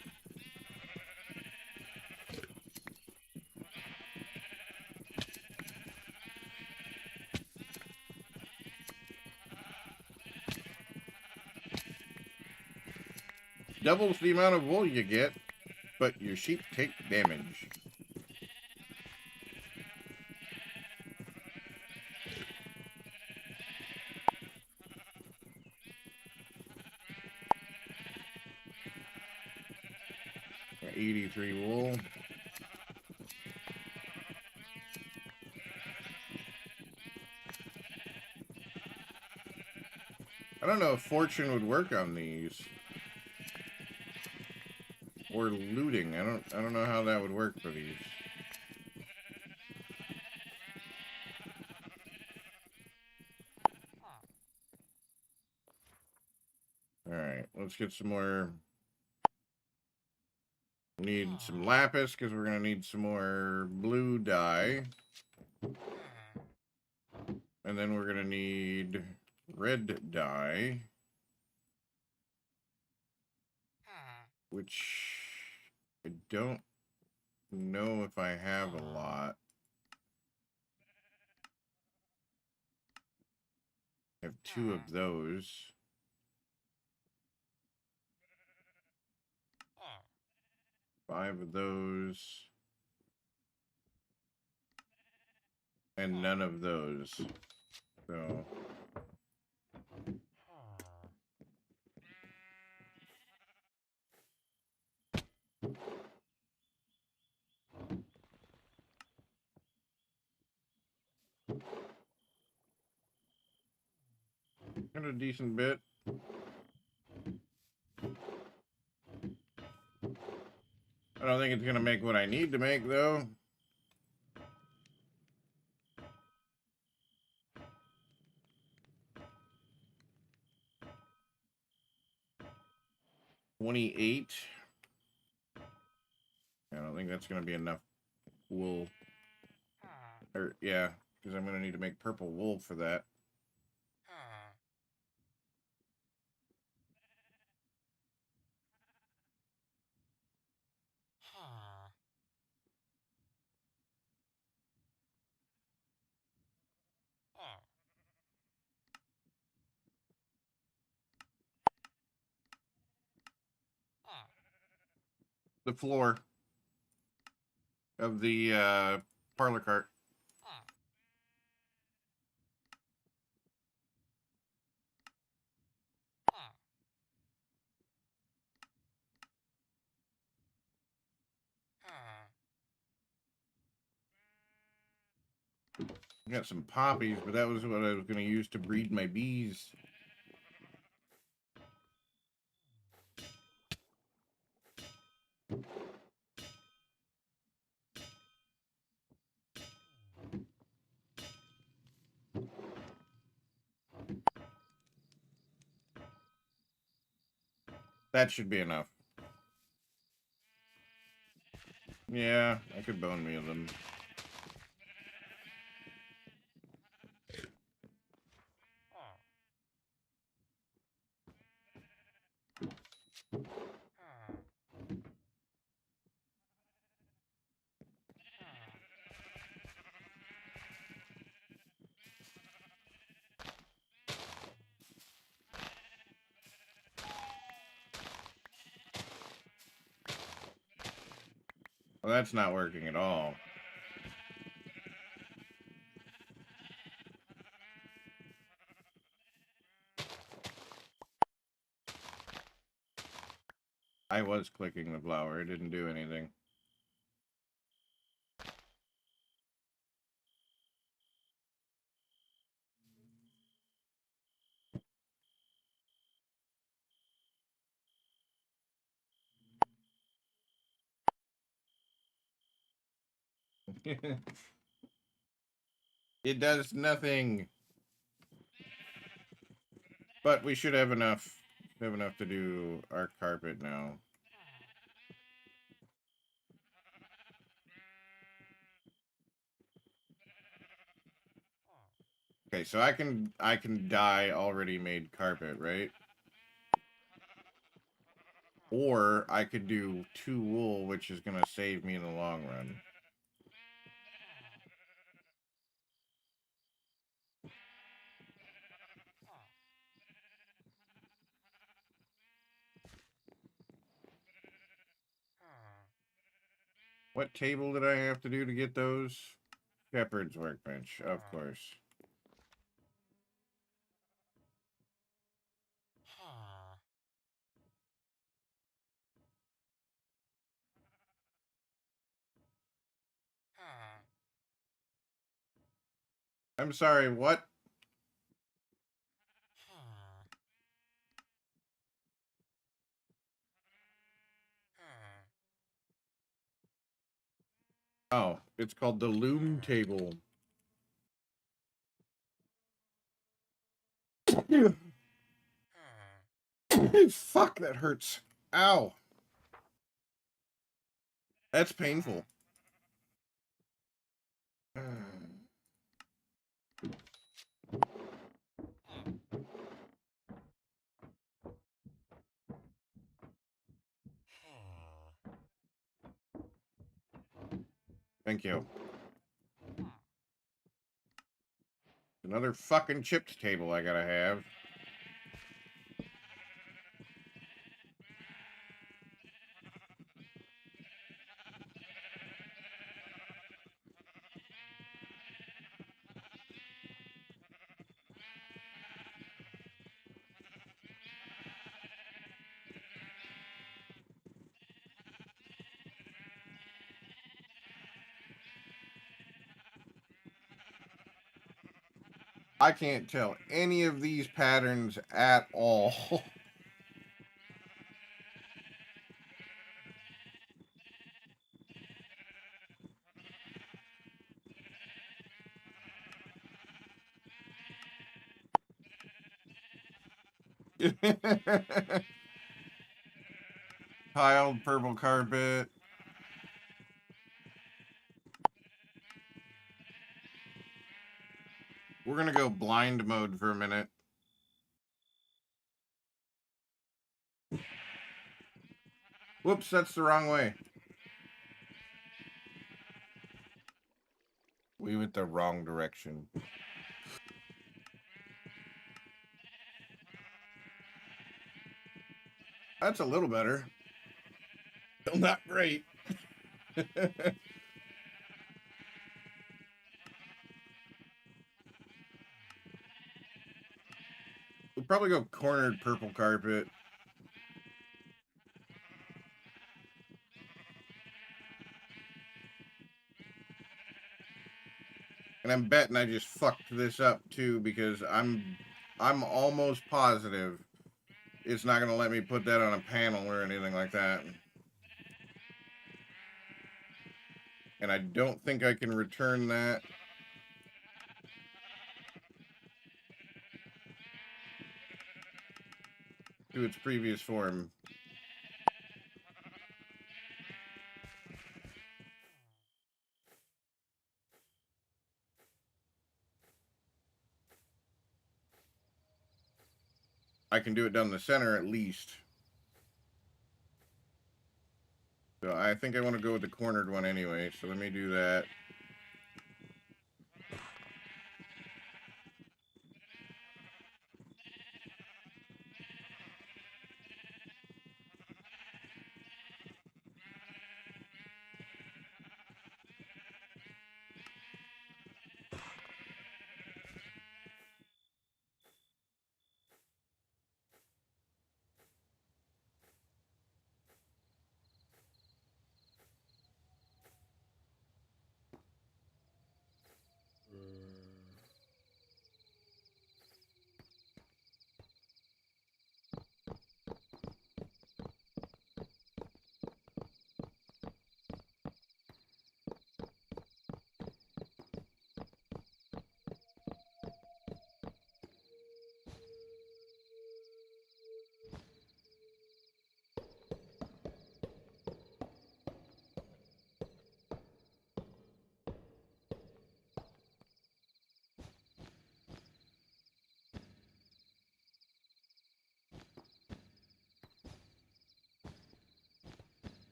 Doubles the amount of wool you get, but your sheep take damage. Got 83 wool. I don't know if fortune would work on these. Or looting. I don't know how that would work for these. Alright, let's get some more. Need some lapis because we're gonna need some more blue dye. And then we're gonna need red dye. Which I don't know if I have a lot. I have 2 of those. Five of those. And none of those. So got a decent bit. I don't think it's gonna make what I need to make though. 28. I don't think that's going to be enough wool. Or, yeah, because I'm going to need to make purple wool for that. The floor of the parlor cart. I got some poppies, but that was what I was going to use to breed my bees. That should be enough. Yeah, I could bone meal them. Well, that's not working at all. I was clicking the flower. It didn't do anything. It does nothing. But we should have enough. Have enough to do our carpet now. Okay, so I can dye already made carpet, right? Or I could do 2 wool, which is gonna save me in the long run. What table did I have to do to get those? Shepherd's workbench, of course. I'm sorry, what? Oh, it's called the loom table. Fuck, that hurts. Ow. That's painful. Thank you. Another fucking chipped table I gotta have. I can't tell any of these patterns at all. Tiled purple carpet. We're gonna go blind mode for a minute. Whoops, that's the wrong way. We went the wrong direction. That's a little better. Still not great. We'll probably go cornered purple carpet. And I'm betting I just fucked this up too, because I'm almost positive it's not gonna let me put that on a panel or anything like that. And I don't think I can return that. To its previous form. I can do it down the center at least. So I think I want to go with the cornered one anyway, so let me do that.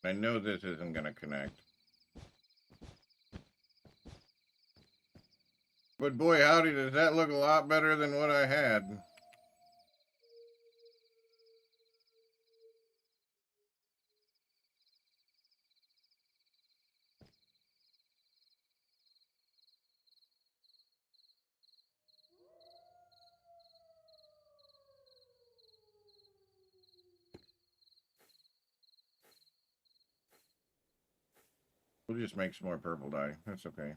I know this isn't going to connect. But boy, howdy, does that look a lot better than what I had. We'll just make some more purple dye. That's okay.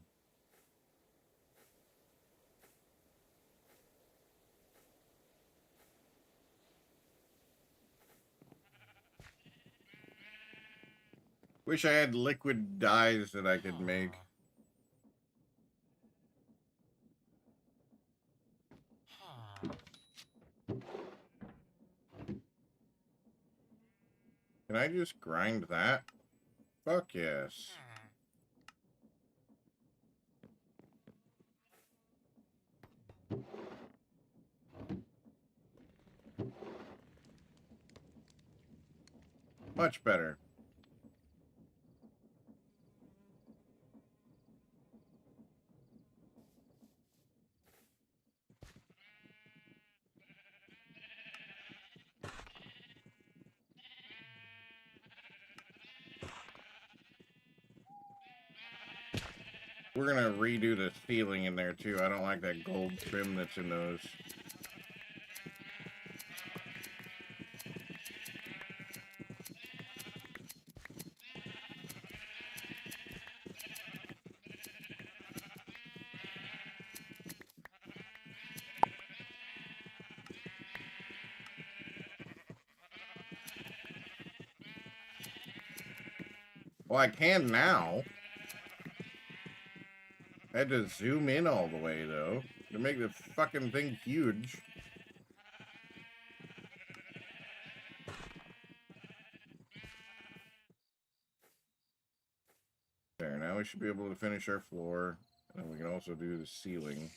Wish I had liquid dyes that I could make. Can I just grind that? Fuck yes. Much better. We're gonna redo the ceiling in there too. I don't like that gold trim that's in those. Well, I can now. I had to zoom in all the way, though, to make the fucking thing huge. Now we should be able to finish our floor. And we can also do the ceiling.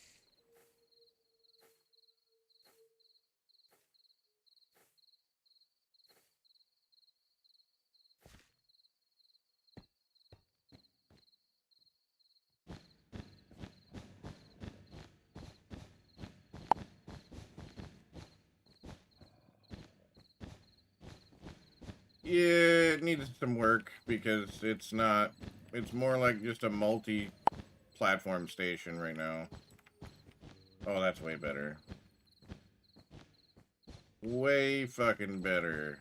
Yeah, it needs some work because it's not... It's more like just a multi-platform station right now. Oh, that's way better. Way fucking better.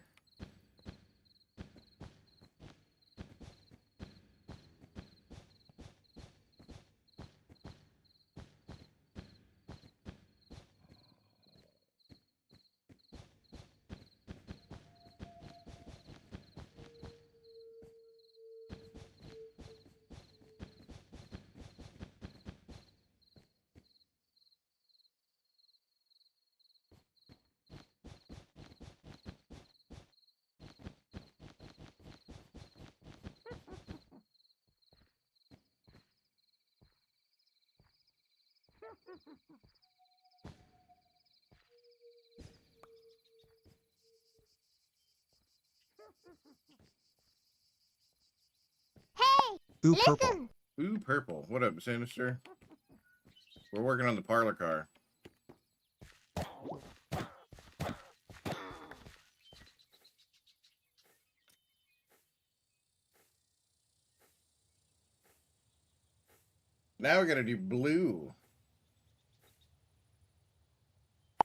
Hey, Ooh, listen. purple. Ooh, purple. What up, Sinister? We're working on the parlor car. Now we gotta do blue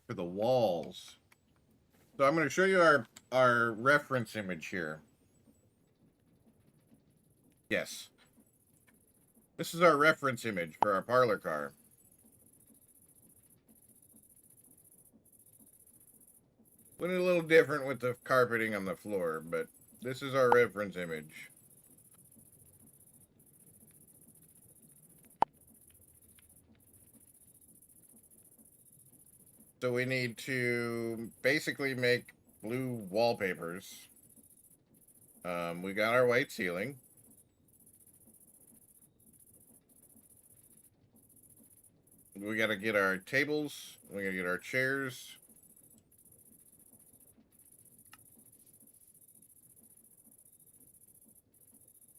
for the walls. So I'm gonna show you our reference image here. Yes. This is our reference image for our parlor car. Went a little different with the carpeting on the floor, but this is our reference image. So we need to basically make blue wallpapers. We got our white ceiling. We gotta get our tables. We gotta get our chairs.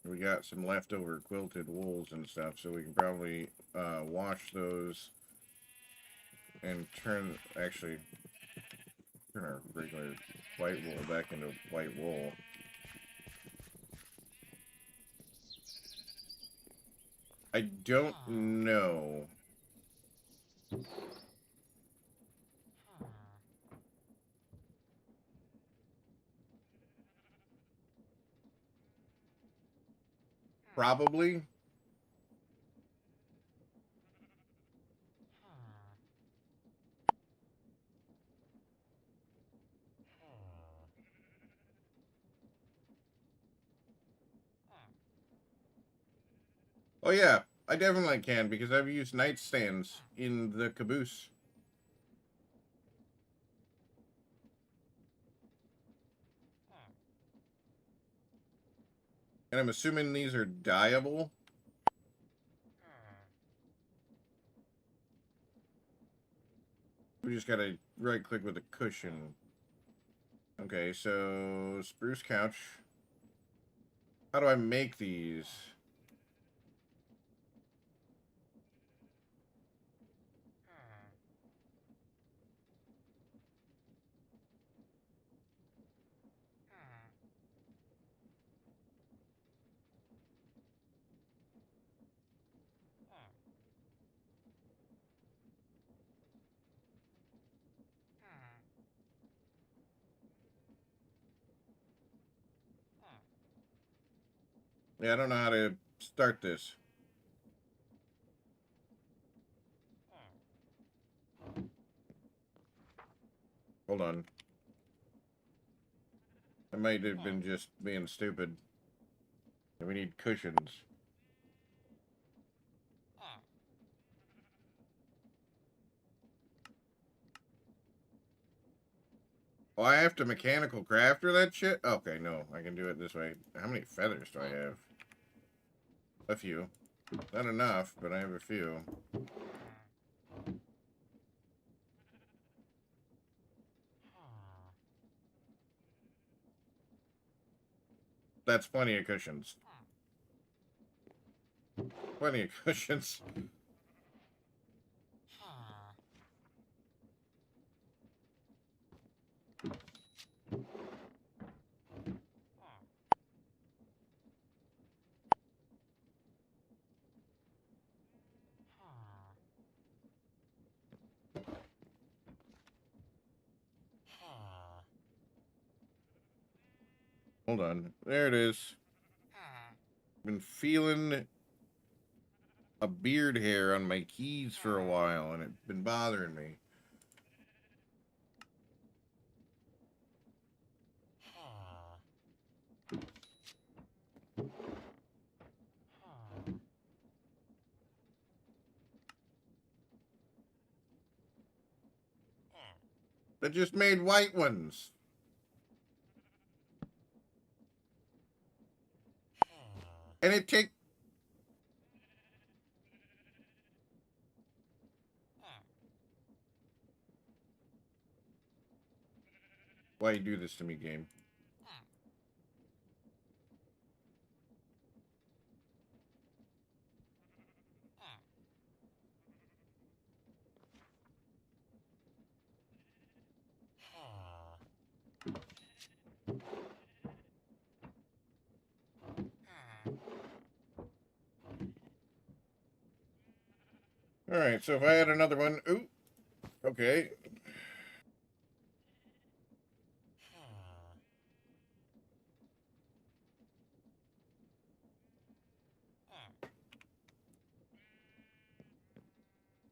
We got some leftover quilted wools and stuff, so we can probably wash those and turn our regular white wool back into white wool. I don't know. Probably. Oh yeah, I definitely can because I've used nightstands in the caboose. And I'm assuming these are dyeable. We just gotta right click with a cushion. Okay, so spruce couch. How do I make these? Yeah, I don't know how to start this. Hold on. I might have been just being stupid. We need cushions. Oh, I have to mechanical crafter that shit? Okay, no, I can do it this way. How many feathers do I have? A few. Not enough, but I have a few. That's plenty of cushions. Plenty of cushions. Hold on. There it is. Been feeling a beard hair on my keys for a while, and it's been bothering me. I just made white ones. And it take... Why you do this to me, game? Alright, so if I had another one... Ooh. Okay.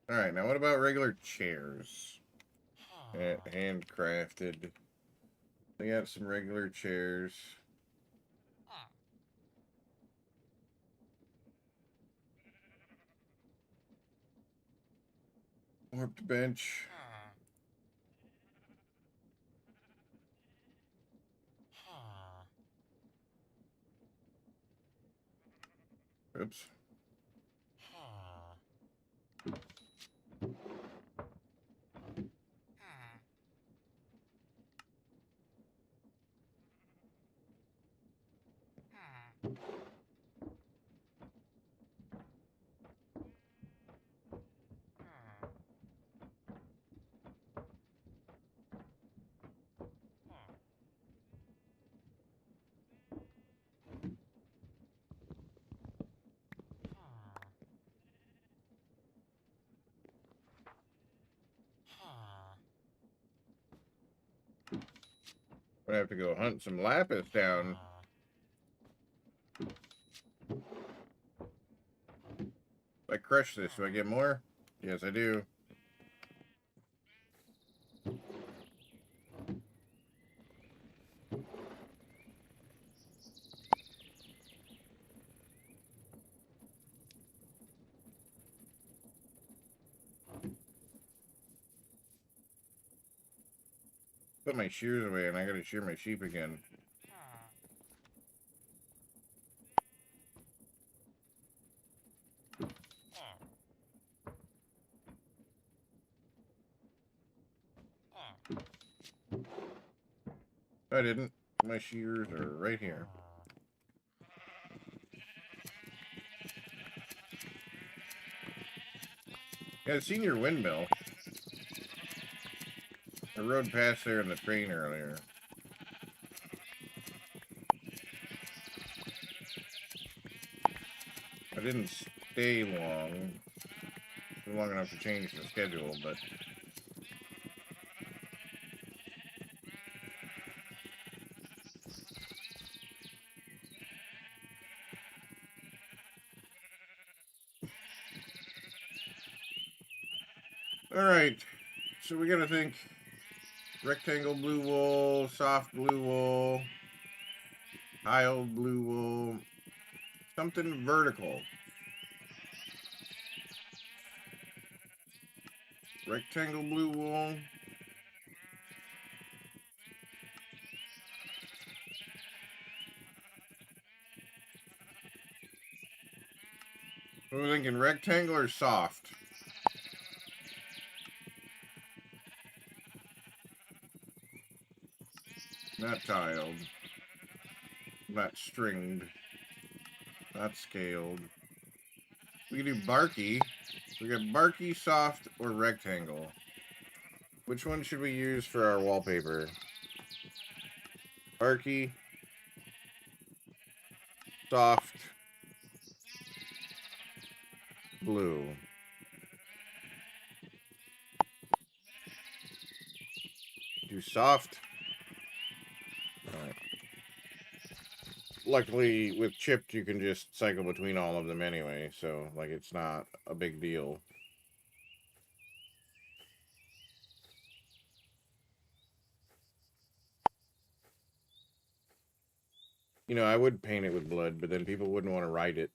Alright, now what about regular chairs? Handcrafted. I got some regular chairs. Warped bench. Oops. I have to go hunt some lapis down. If I crush this, do I get more? Yes, I do. Put my shears away and I gotta shear my sheep again. I didn't. My shears are right here. Yeah, I've seen your windmill. I rode past there in the train earlier. I didn't stay long. Long enough to change the schedule, but... Alright, so we gotta think rectangle blue wool, soft blue wool, tiled blue wool, something vertical. Rectangle blue wool. So we're thinking rectangle or soft? Not tiled. Not stringed. Not scaled. We can do barky. We got barky, soft, or rectangle. Which one should we use for our wallpaper? Barky. Soft. Blue. Do soft. Alright. Luckily, with chipped, you can just cycle between all of them anyway, so, like, it's not a big deal. You know, I would paint it with blood, but then people wouldn't want to write it.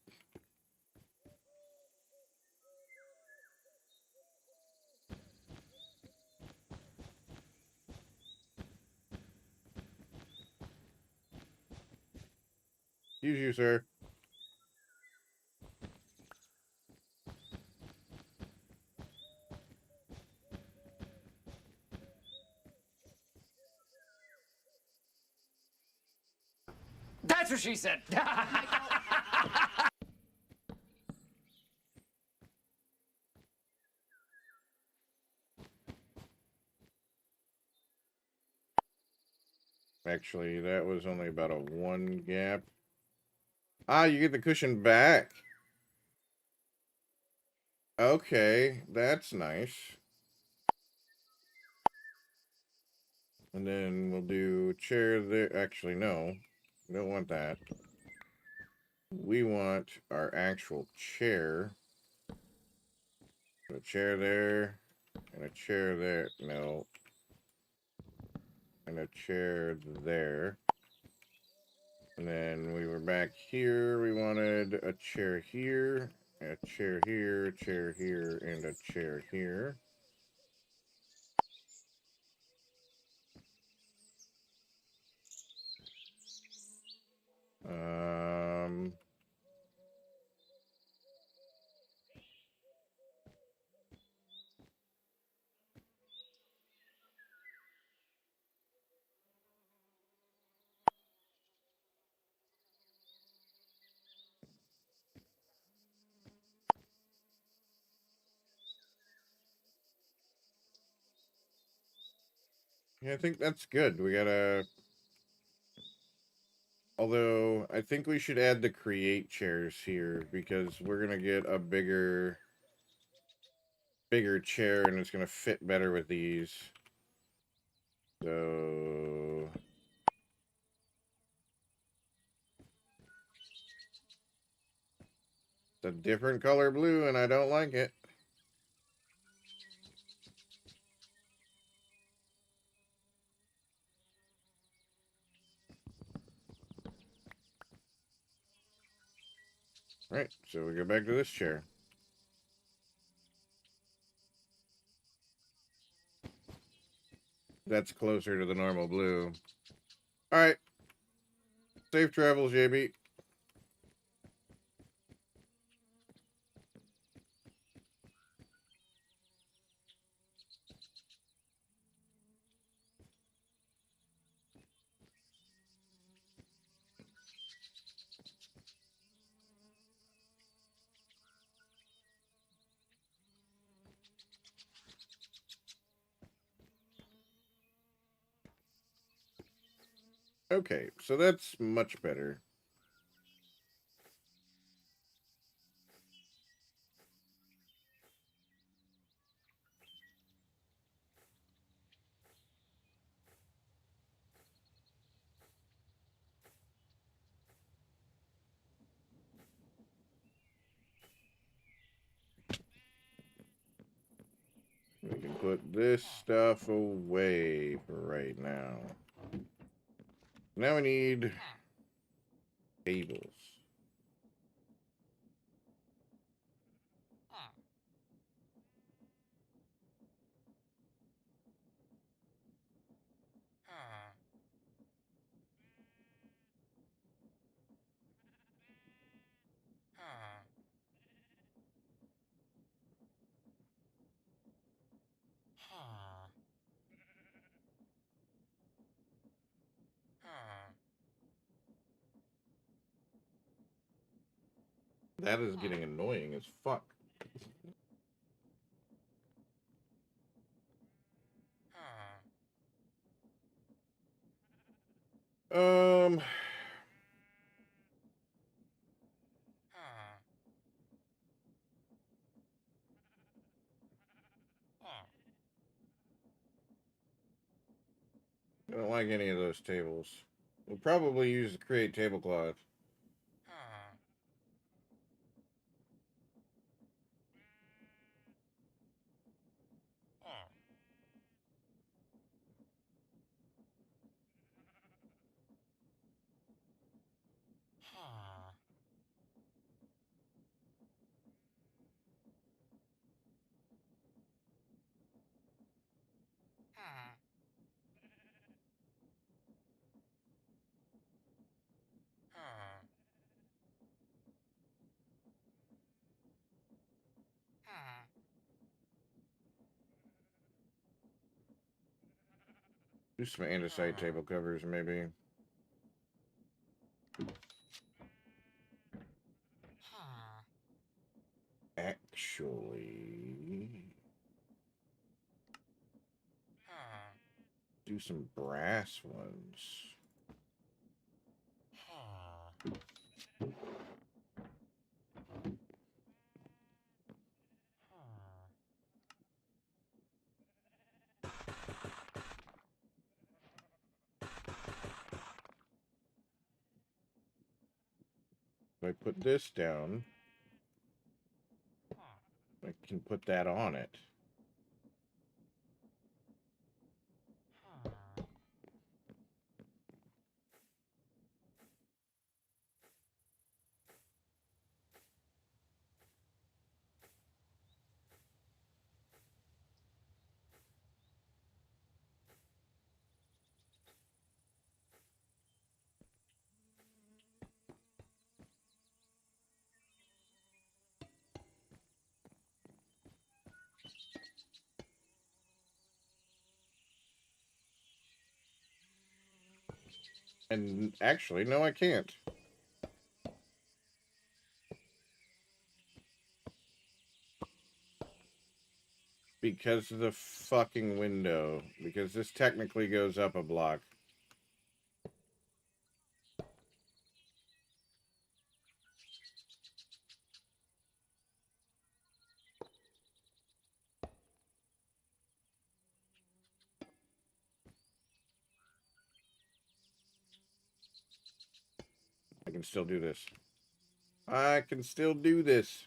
Excuse you, sir. That's what she said. Actually, that was only about a 1 gap. Ah, you get the cushion back. Okay, that's nice. And then we'll do chair there. Actually, no. We don't want that. We want our actual chair. A chair there. And a chair there. No. And a chair there. And then we were back here. We wanted a chair here. A chair here. A chair here. And a chair here. Yeah, I think that's good. We gotta... Although, I think we should add the create chairs here, because we're gonna get a bigger chair, and it's gonna fit better with these. So... It's a different color blue, and I don't like it. Right, so we go back to this chair. That's closer to the normal blue. Alright. Safe travels, JB. Okay, so that's much better. We can put this stuff away for right now. Now we need tables. That is getting annoying as fuck. Um, I don't like any of those tables. We'll probably use the create tablecloth. Do some andesite table covers, maybe. Actually, do some brass ones. If I put this down, I can put that on it. And actually, no, I can't. Because of the fucking window. Because this technically goes up a block. I can still do this. I can still do this.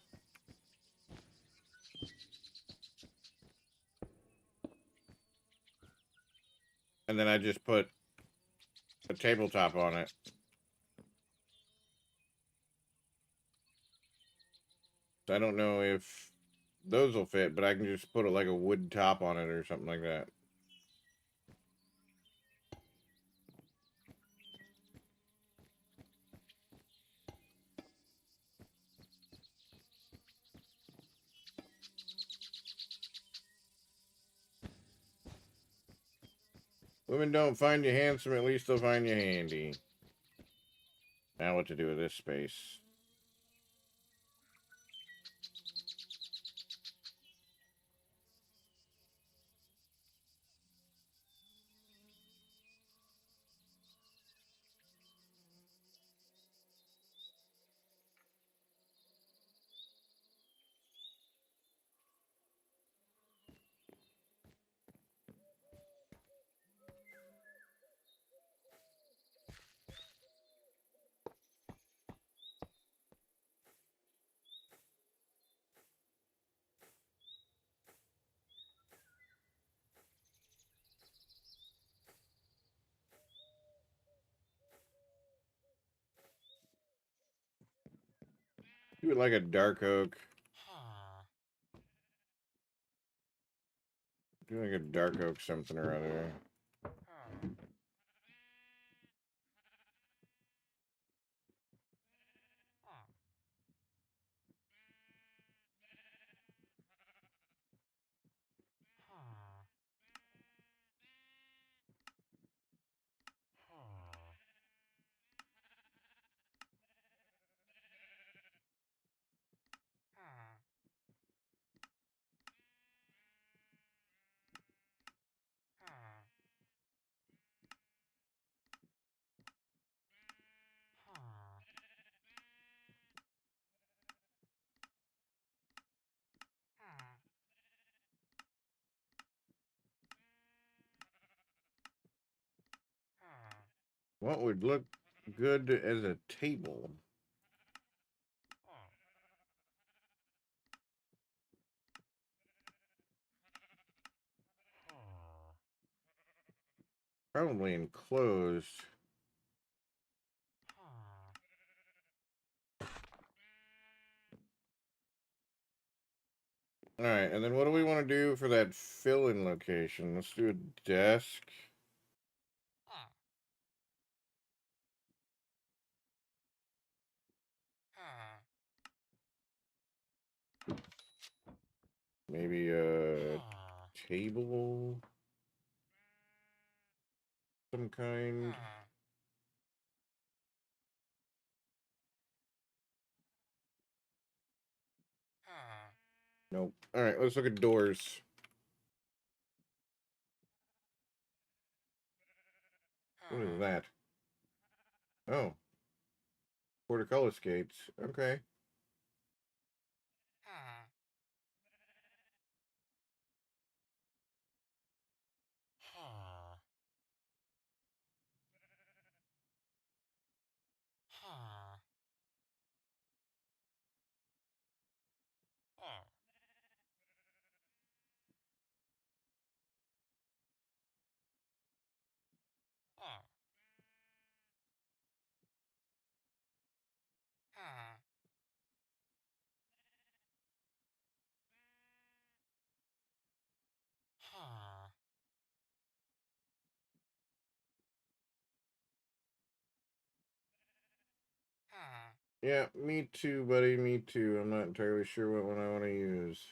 And then I just put a tabletop on it. So I don't know if those will fit, but I can just put like a wood top on it or something like that. Women don't find you handsome, at least they'll find you handy. Now what to do with this space? Do it like a dark oak. Do like a dark oak something or other. What would look good as a table? Probably enclosed. Alright, and then what do we want to do for that fill-in location? Let's do a desk. Maybe a table? Some kind. Nope. Alright, let's look at doors. What is that? Oh. Portcullis gates. Okay. Yeah, me too, buddy. Me too. I'm not entirely sure what one I want to use.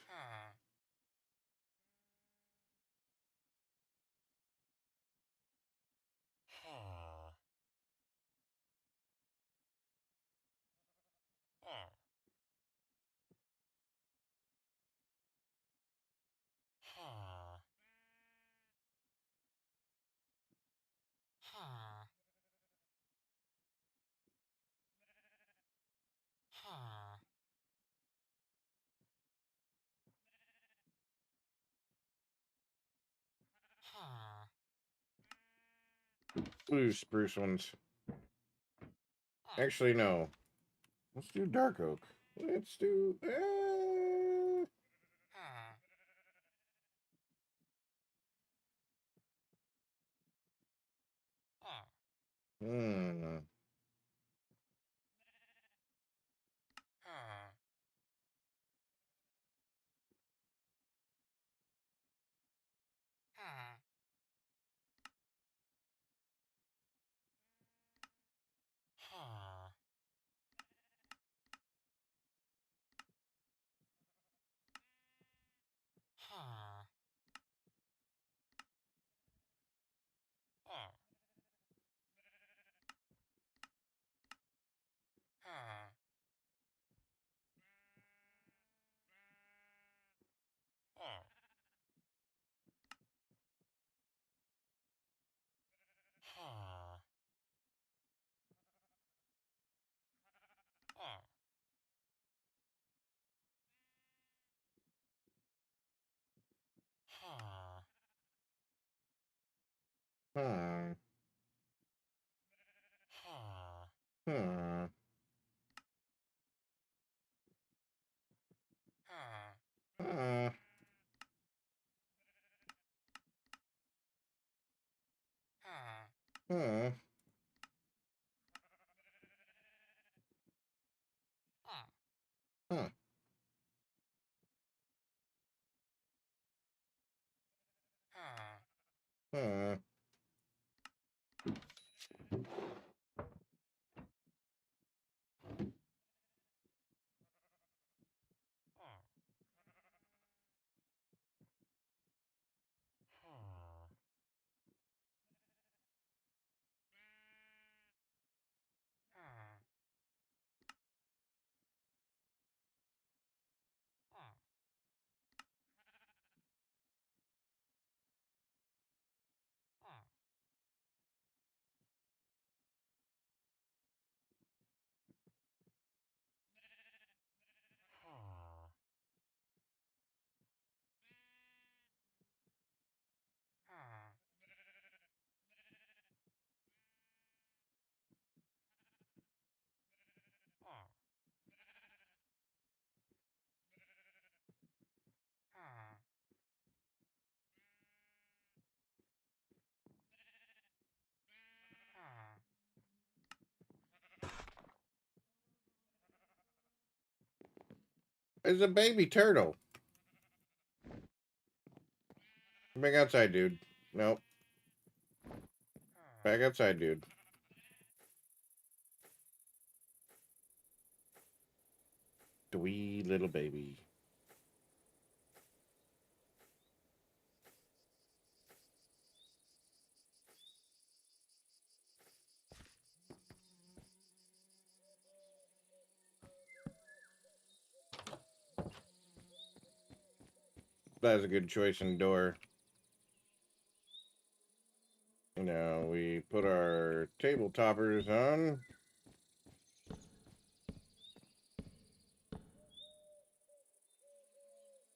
Ooh, spruce ones. Actually, no. Let's do dark oak. Let's do. Hmm. Hmm. Hmm. Hmm. Hmm. Hmm. Hmm. It's a baby turtle. Come back outside, dude. Nope. Back outside, dude. The wee little baby. That's a good choice in door. Now we put our table toppers on.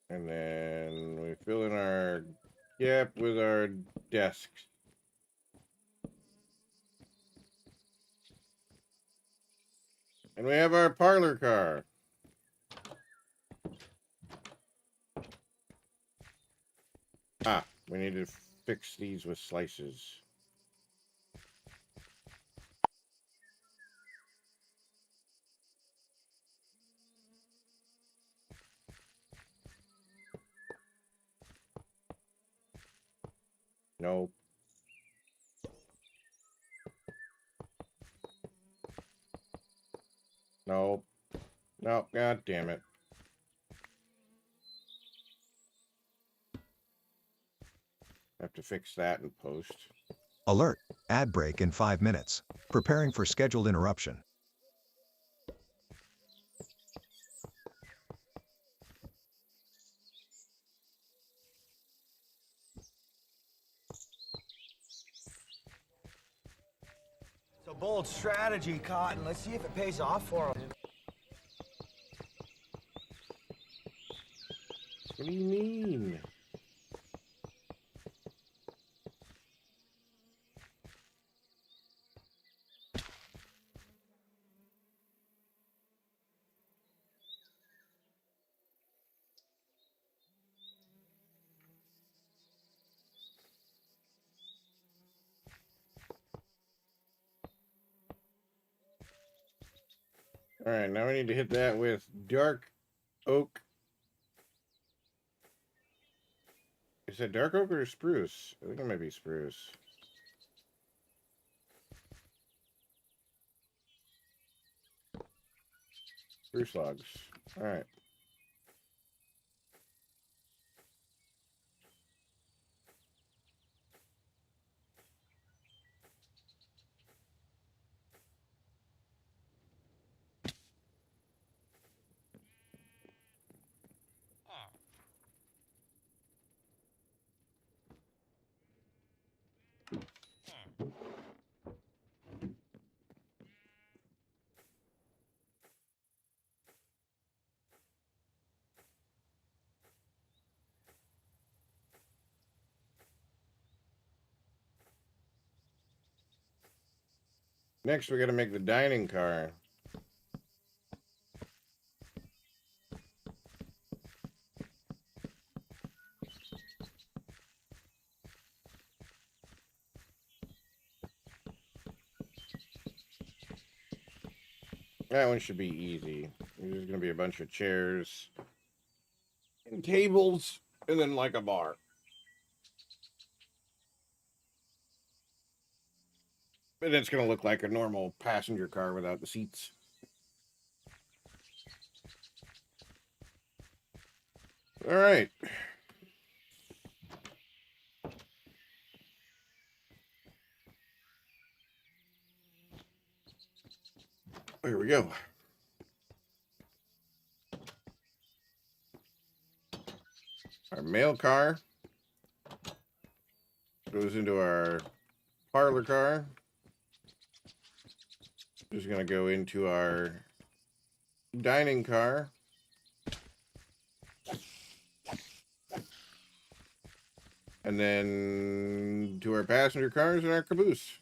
And then we fill in our gap with our desks. And we have our parlor car. Ah, we need to fix these with slices. Nope. Nope. Nope. God damn it. Have to fix that in post. Alert. Ad break in 5 minutes. Preparing for scheduled interruption. It's a bold strategy, Cotton. Let's see if it pays off for him. What do you mean? Alright, now we need to hit that with dark oak. Is that dark oak or spruce? I think it might be spruce. Spruce logs. Alright. Next, we got to make the dining car. That one should be easy. There's going to be a bunch of chairs and tables, and then like a bar. And it's going to look like a normal passenger car without the seats. All right. Here we go. Our mail car goes into our parlor car. Is going to go into our dining car. And then to our passenger cars and our caboose.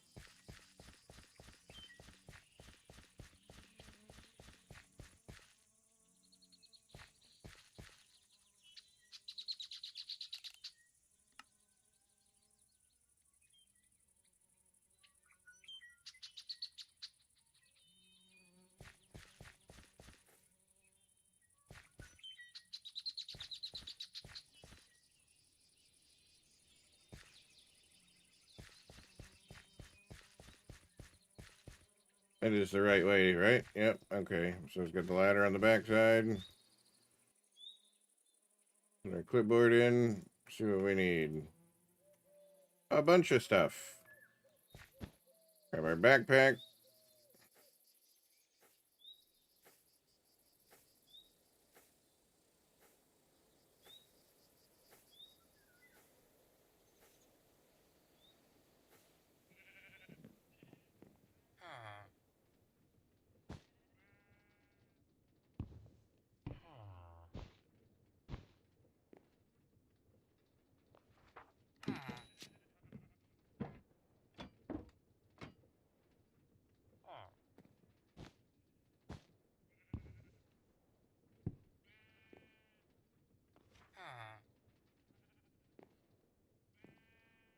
That is the right way, right? Yep. Okay. So it's got the ladder on the backside. Put our clipboard in. See what we need. A bunch of stuff. Grab our backpack.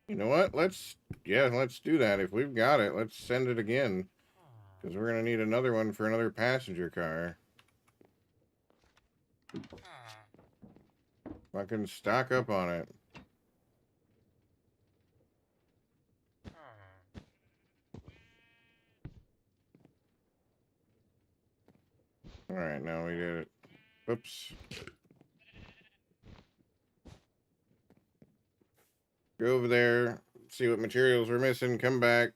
You know what? Let's do that. If we've got it, let's send it again. Because we're going to need another one for another passenger car. Fucking stock up on it. Alright, now we did it. Oops. Go over there, see what materials we're missing, come back.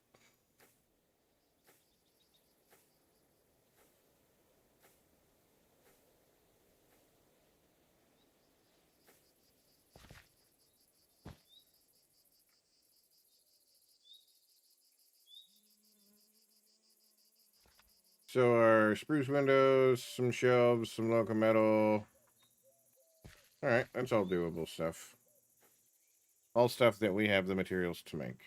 So our spruce windows, some shelves, some local metal. Alright, that's all doable stuff. All stuff that we have the materials to make.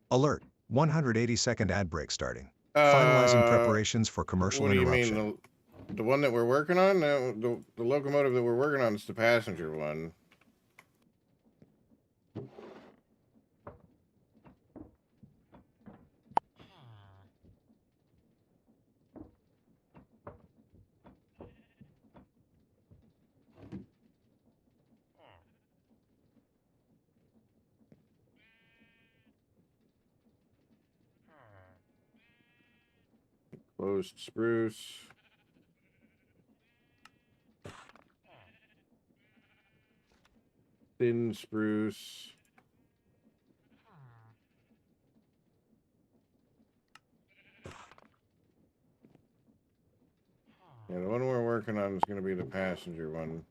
Alert. 180-second ad break starting. Finalizing preparations for commercial What do you interruption. mean? The one that we're working on? The locomotive that we're working on is the passenger one. Closed spruce. Thin spruce. Yeah, the one we're working on is going to be the passenger one.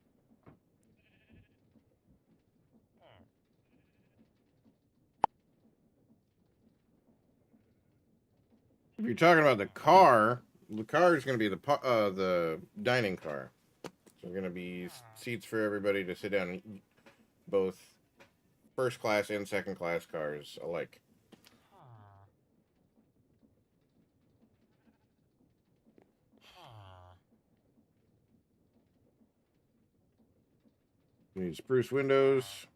If you're talking about the car is going to be the dining car. So going to be seats for everybody to sit down in, both first class and second class cars alike. You need spruce windows.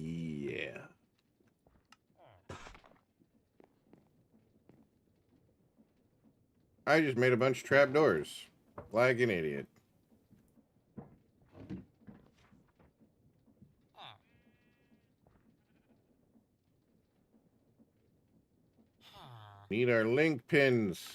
Yeah. I just made a bunch of trapdoors. Like an idiot. Need our link pins.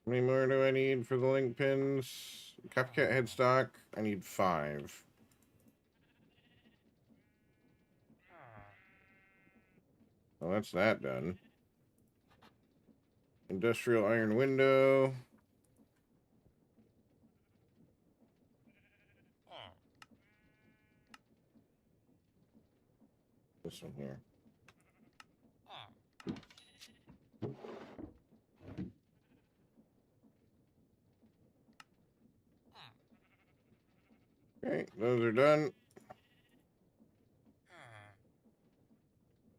How many more do I need for the link pins? Copycat headstock. I need 5. Well, that's that done. Industrial iron window. This one here. Okay, those are done.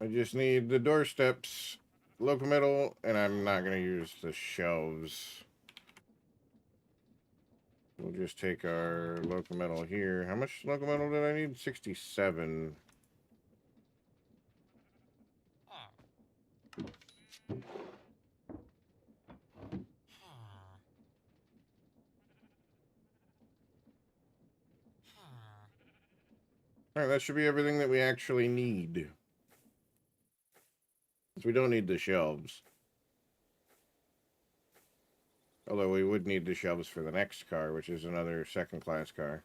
I just need the doorsteps, local metal, and I'm not going to use the shelves. We'll just take our local metal here. How much local metal did I need? 67. Alright, that should be everything that we actually need. We don't need the shelves. Although we would need the shelves for the next car, which is another second-class car.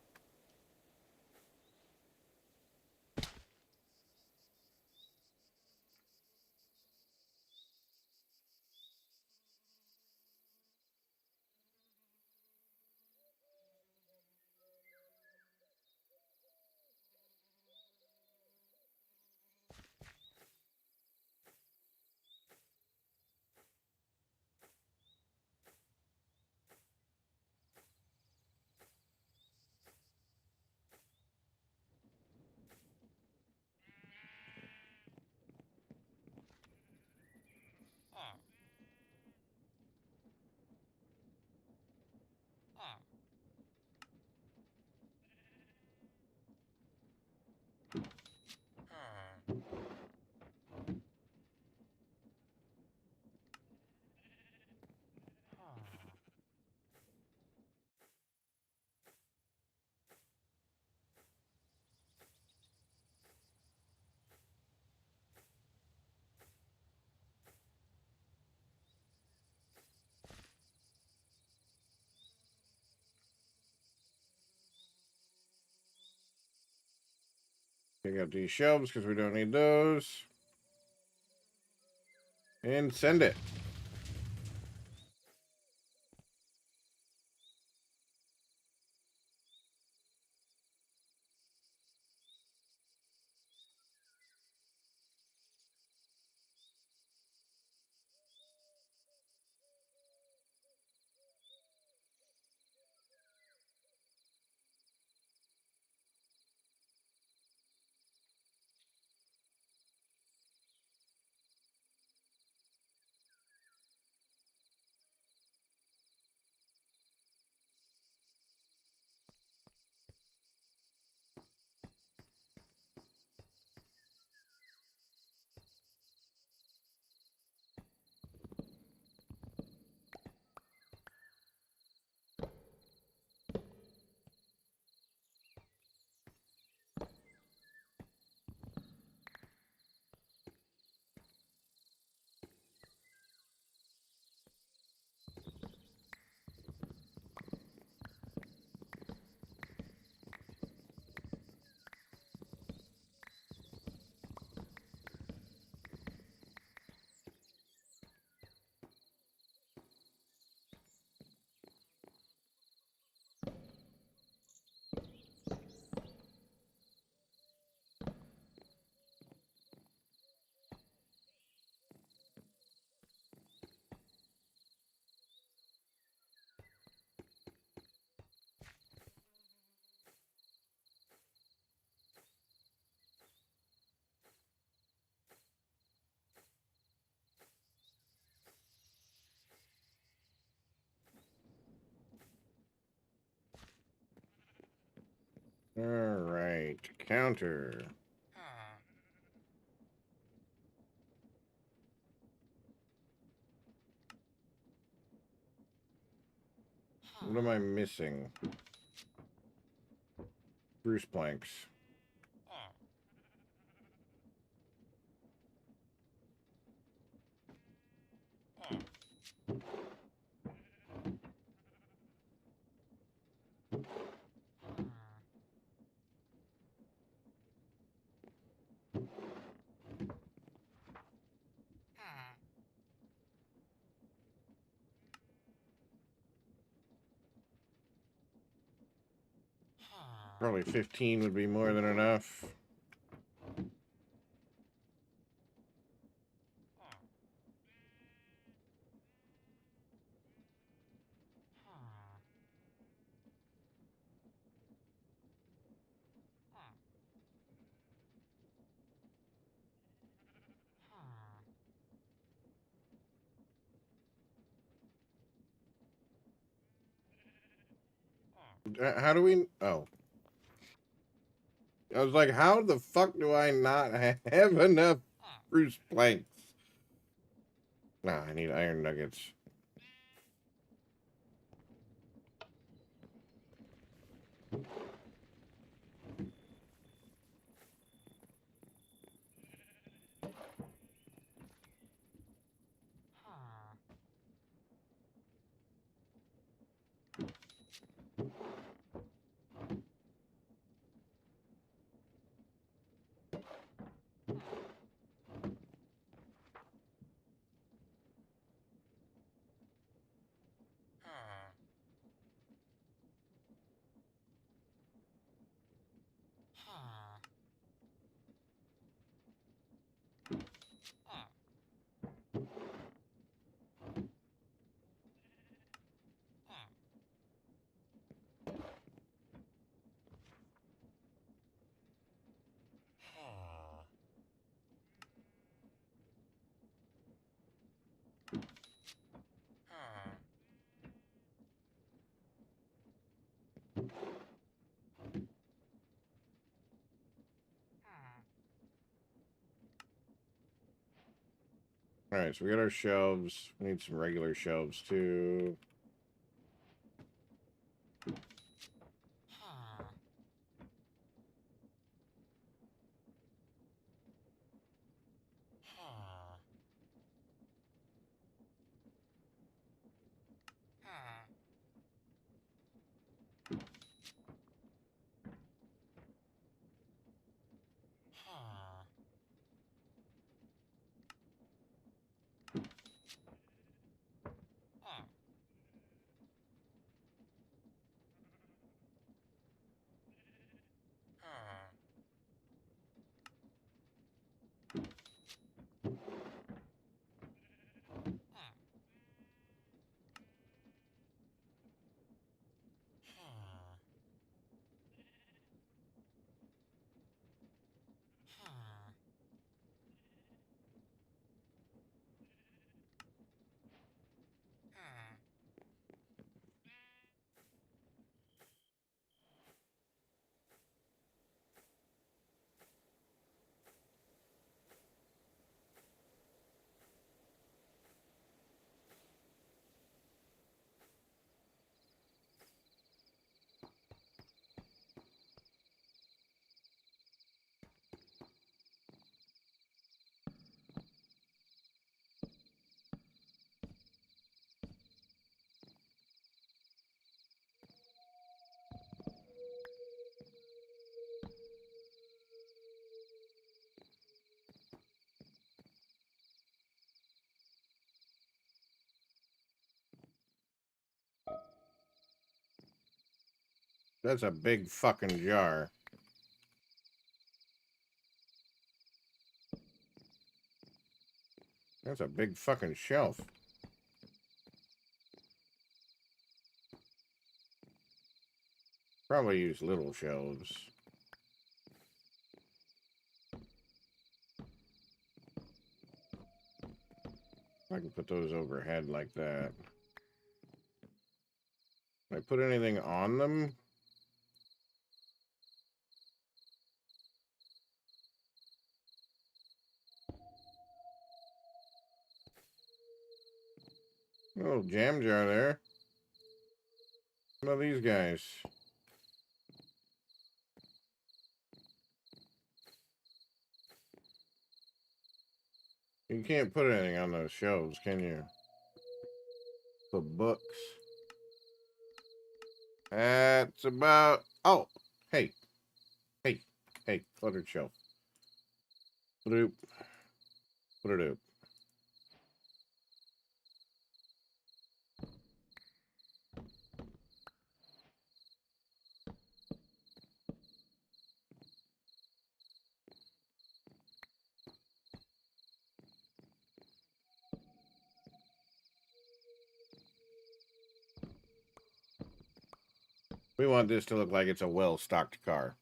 Pick up these shelves because we don't need those. And send it. Alright, counter. What am I missing? Spruce planks. Probably 15 would be more than enough. How do we... Oh. I was like, how the fuck do I not have enough spruce planks? Nah, I need iron nuggets. Alright, so we got our shelves. We need some regular shelves, too. That's a big fucking jar. That's a big fucking shelf. Probably use little shelves. I can put those overhead like that. Can I put anything on them? Oh, jam jar there. What are these guys? You can't put anything on those shelves, can you? The books. That's about... Oh, hey. Hey. Hey, cluttered shelf. Bloop. Put it up. We want this to look like it's a well-stocked car.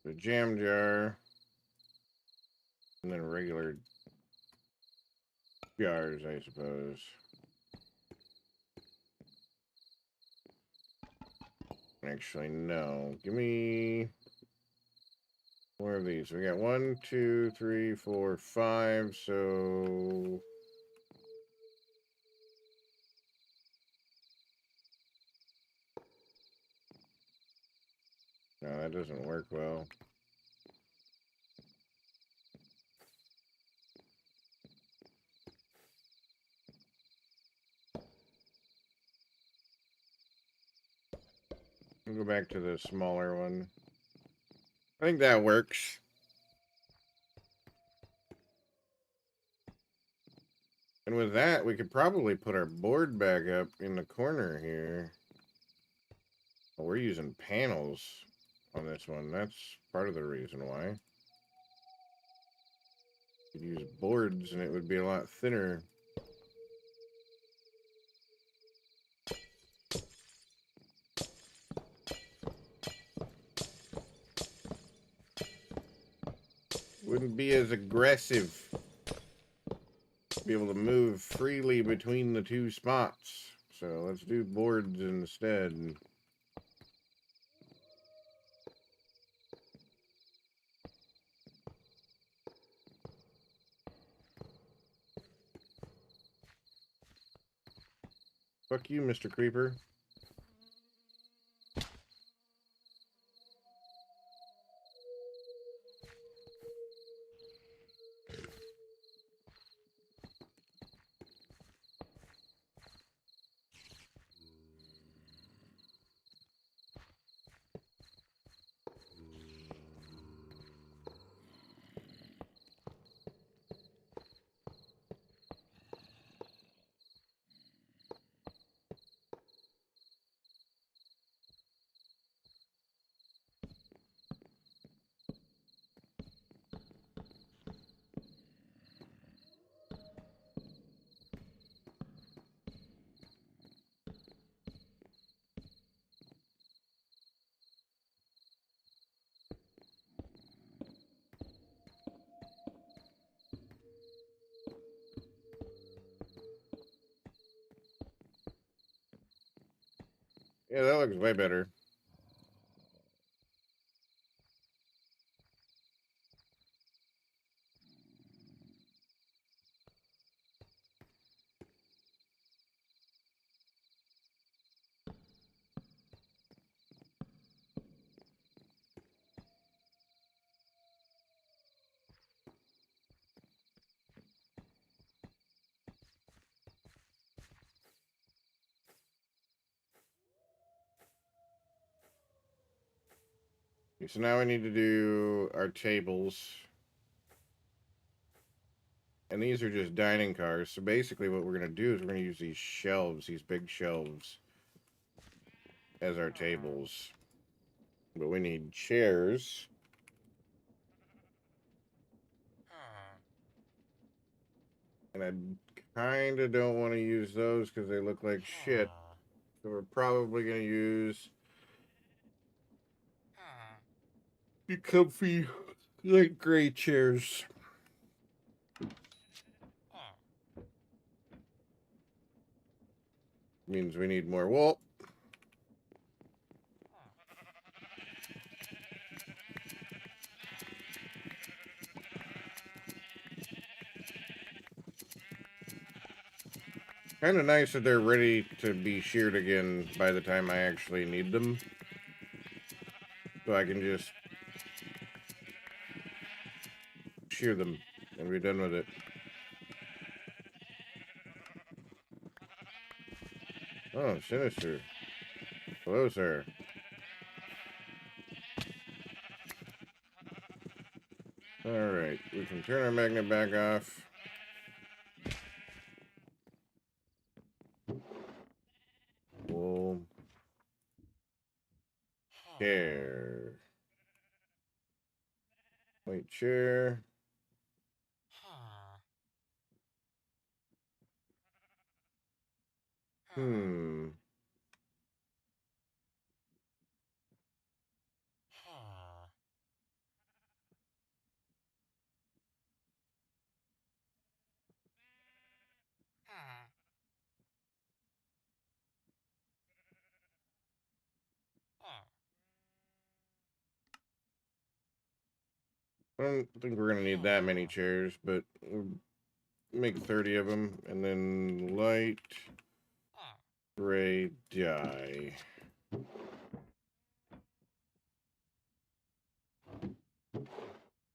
The jam jar. And then regular jars, I suppose. Actually, no. Give me more of these. We got 1, 2, 3, 4, 5. So no, that doesn't work well. We'll go back to the smaller one. I think that works. And with that, we could probably put our board back up in the corner here. Oh, we're using panels on this one. That's part of the reason why. You'd use boards and it would be a lot thinner. Wouldn't be as aggressive. Be able to move freely between the two spots. So let's do boards instead. Fuck you, Mr. Creeper. Yeah, that looks way better. Okay, so now we need to do our tables. And these are just dining cars. So basically what we're going to do is we're going to use these shelves, these big shelves, as our tables. But we need chairs. And I kind of don't want to use those because they look like shit. So we're probably going to use the comfy, light gray chairs. Means we need more wool. Kind of nice that they're ready to be sheared again by the time I actually need them. So I can just shear them and be done with it. Oh, sinister. Hello, sir. Alright, we can turn our magnet back off. Wool. Chair. White chair. Hmm. I don't think we're going to need that many chairs, but we'll make 30 of them. And then light gray dye.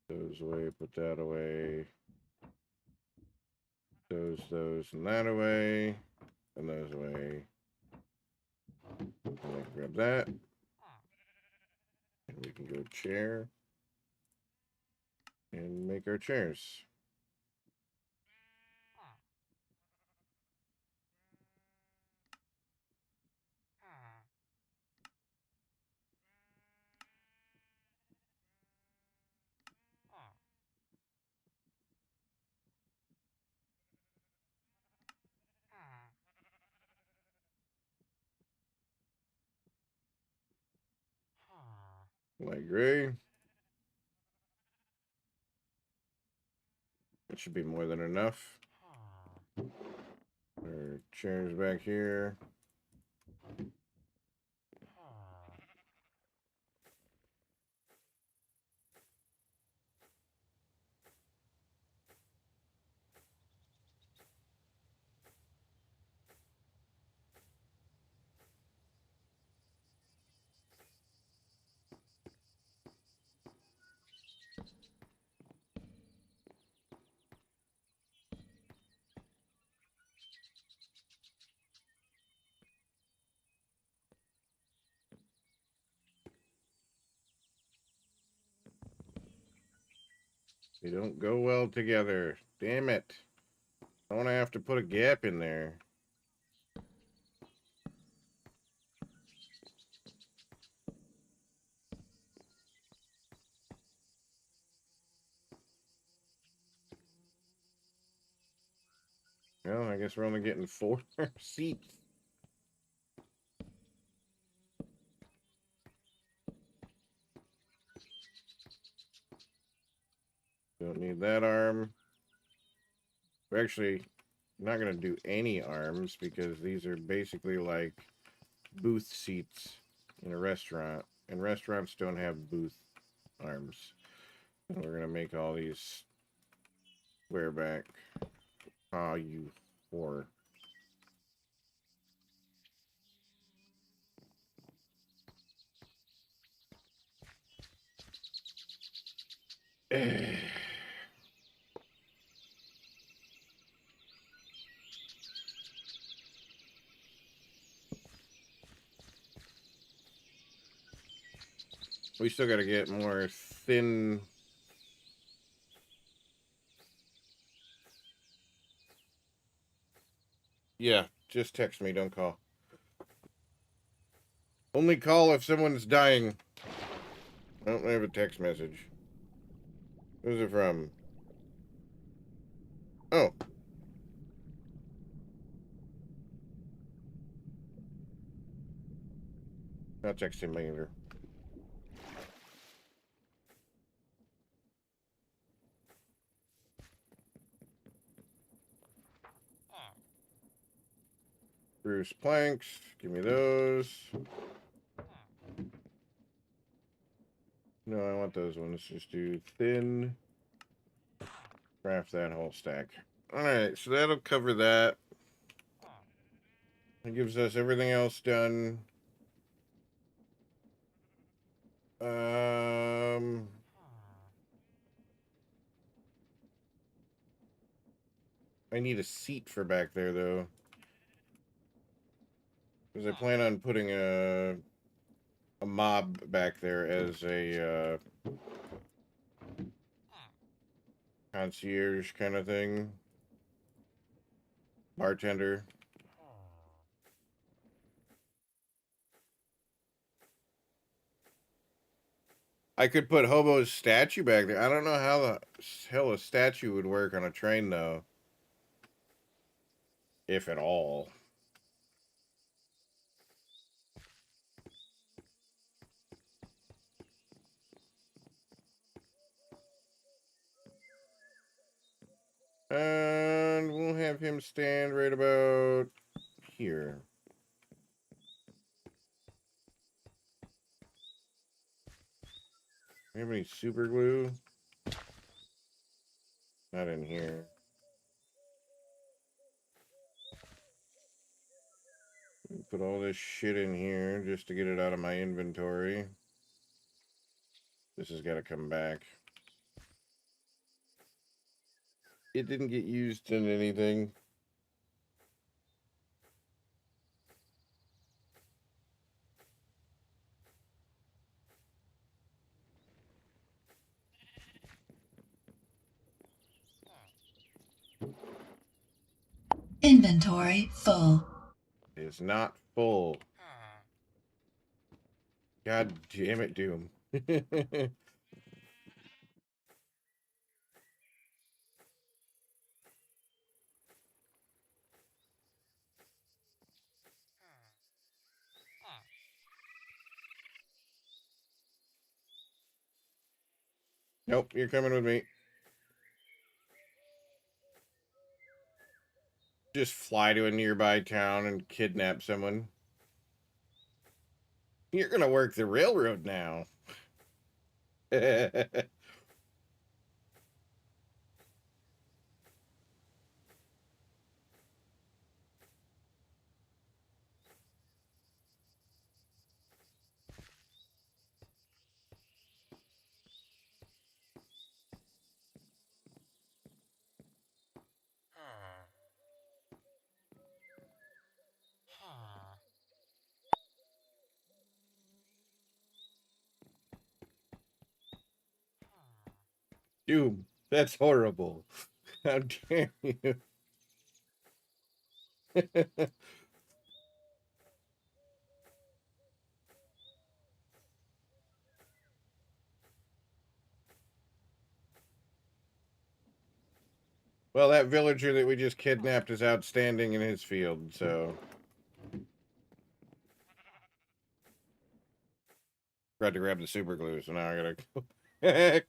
Those away, put that away. Those, and that away. And those away. And then grab that. And we can go chair. And make our chairs. Light gray. That should be more than enough. Our chairs back here. They don't go well together. Damn it. I want to have to put a gap in there. Well, I guess we're only getting 4 seats. Don't need that arm. We're actually not going to do any arms because these are basically like booth seats in a restaurant, and restaurants don't have booth arms. And we're gonna make all these square back. Ah, you whore. We still got to get more thin. Yeah, just text me, don't call. Only call if someone's dying. I don't have a text message. Who's it from? Oh. I'll text him later. Bruce planks. Give me those. No, I want those ones. Just do thin. Craft that whole stack. Alright, so that'll cover that. It gives us everything else done. I need a seat for back there, though. Because I plan on putting a mob back there as a concierge kind of thing. Bartender. I could put Hobo's statue back there. I don't know how the hell a statue would work on a train, though. If at all. And we'll have him stand right about here. Do you have any super glue? Not in here. Put all this shit in here just to get it out of my inventory. This has got to come back. It didn't get used in anything. Inventory full. It's not full. God damn it, Doom. Nope, you're coming with me. Just fly to a nearby town and kidnap someone. You're gonna work the railroad now. Doom, that's horrible. How dare you? Well, that villager that we just kidnapped is outstanding in his field, so. Tried to grab the super glue, so now I gotta go back.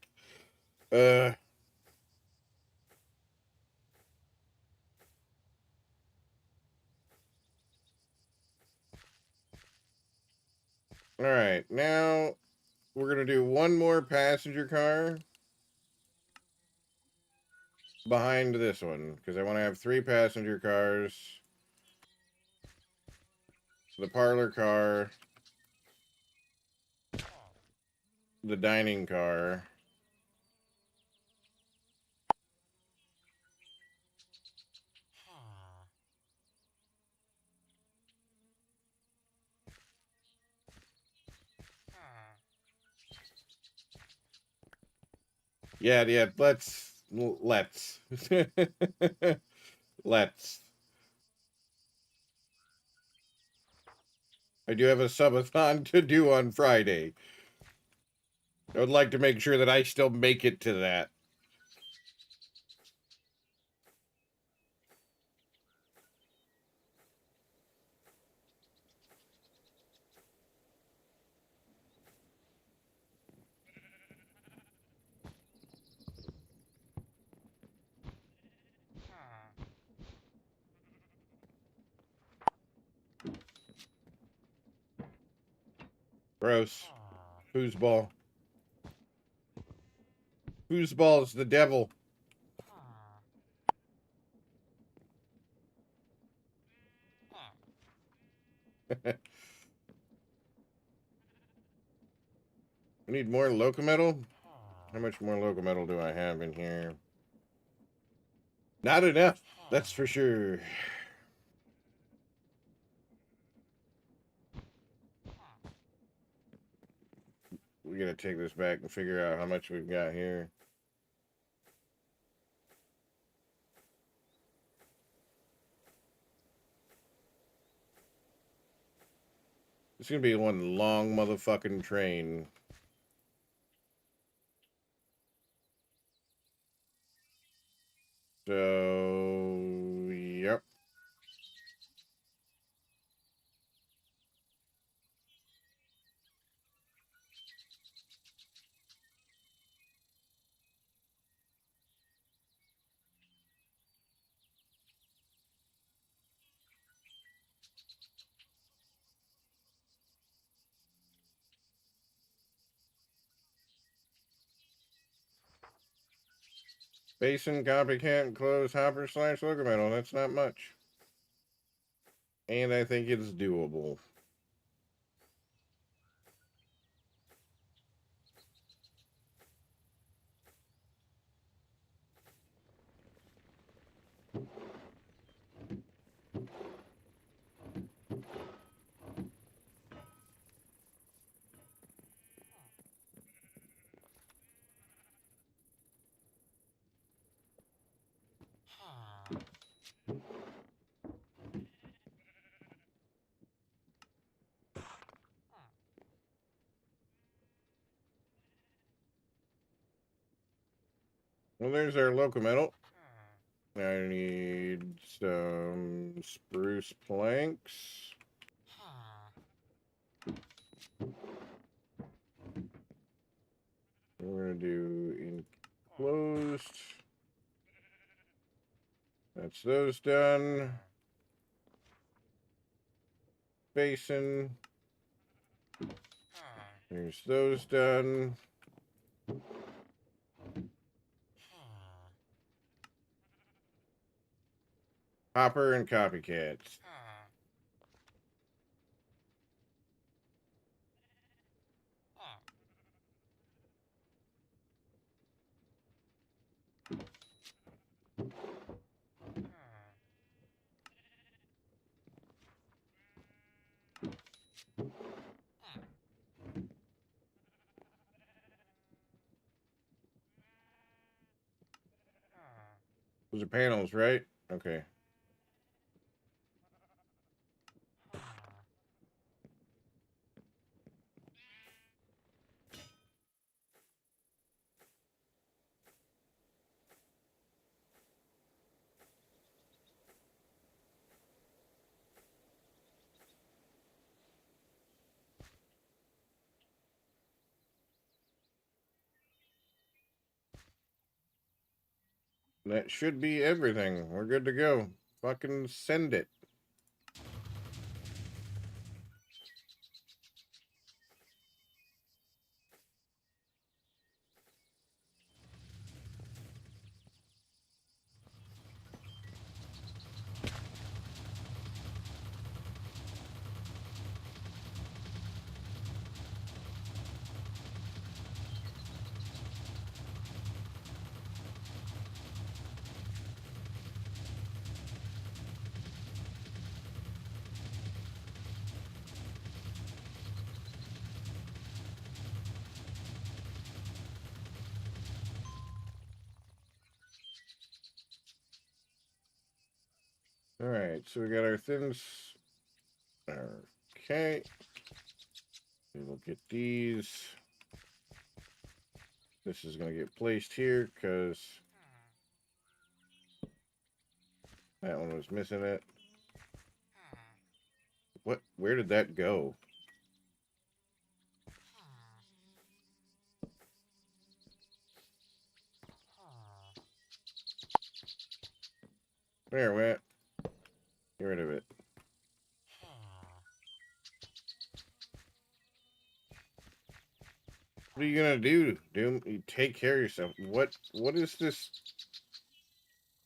All right, now we're gonna do one more passenger car behind this one because I want to have 3 passenger cars. The parlor car, the dining car, yeah, let's let's. I do have a subathon to do on Friday. I would like to make sure that I still make it to that. Gross. Whose ball? Whose ball is the devil? I need more locometal? How much more locometal do I have in here? Not enough, that's for sure. We gotta take this back and figure out how much we've got here. It's gonna be one long motherfucking train. So, yep. Basin, copycat, close, hopper, slash, locometal. That's not much. And I think it's doable. Well, there's our locometal. I need some spruce planks. We're gonna do enclosed. That's those done. Basin. There's those done. Hopper and copycats. Those are panels, right? Okay. That should be everything. We're good to go. Fucking send it. Alright, so we got our thins. Okay. We will get these. This is going to get placed here because that one was missing it. What? Where did that go? There it went. Get rid of it. What are you gonna do, Doom? You take care of yourself. What is this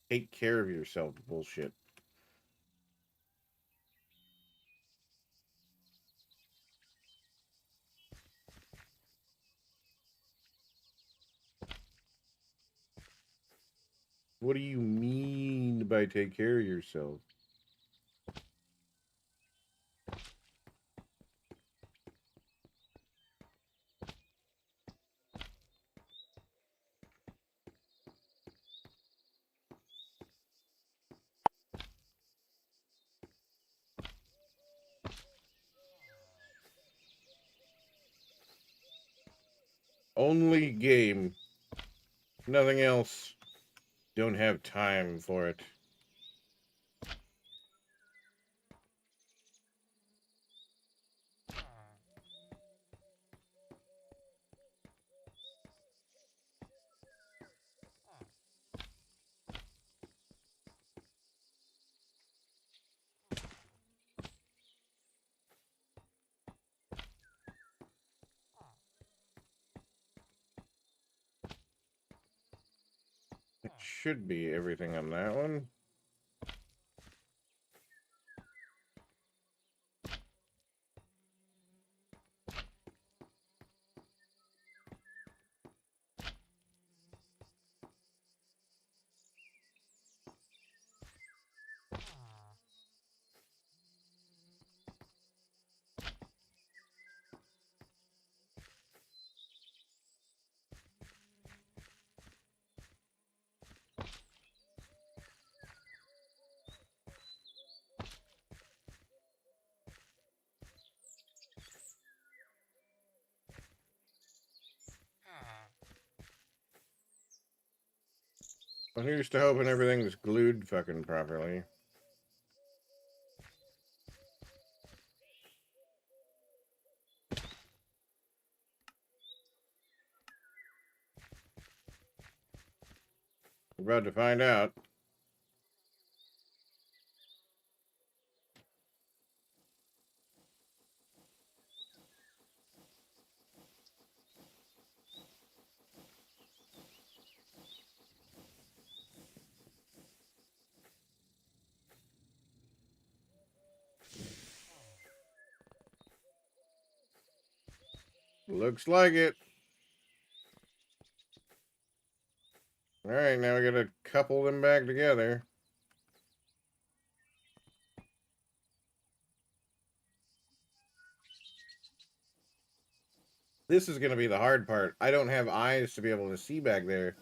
take care of yourself bullshit? What do you mean by take care of yourself? Only game. Nothing else. Don't have time for it. It should be everything on that one. Well, here's to hoping everything's glued fucking properly. We're about to find out. Looks like it. Alright, now we gotta couple them back together. This is gonna be the hard part. I don't have eyes to be able to see back there.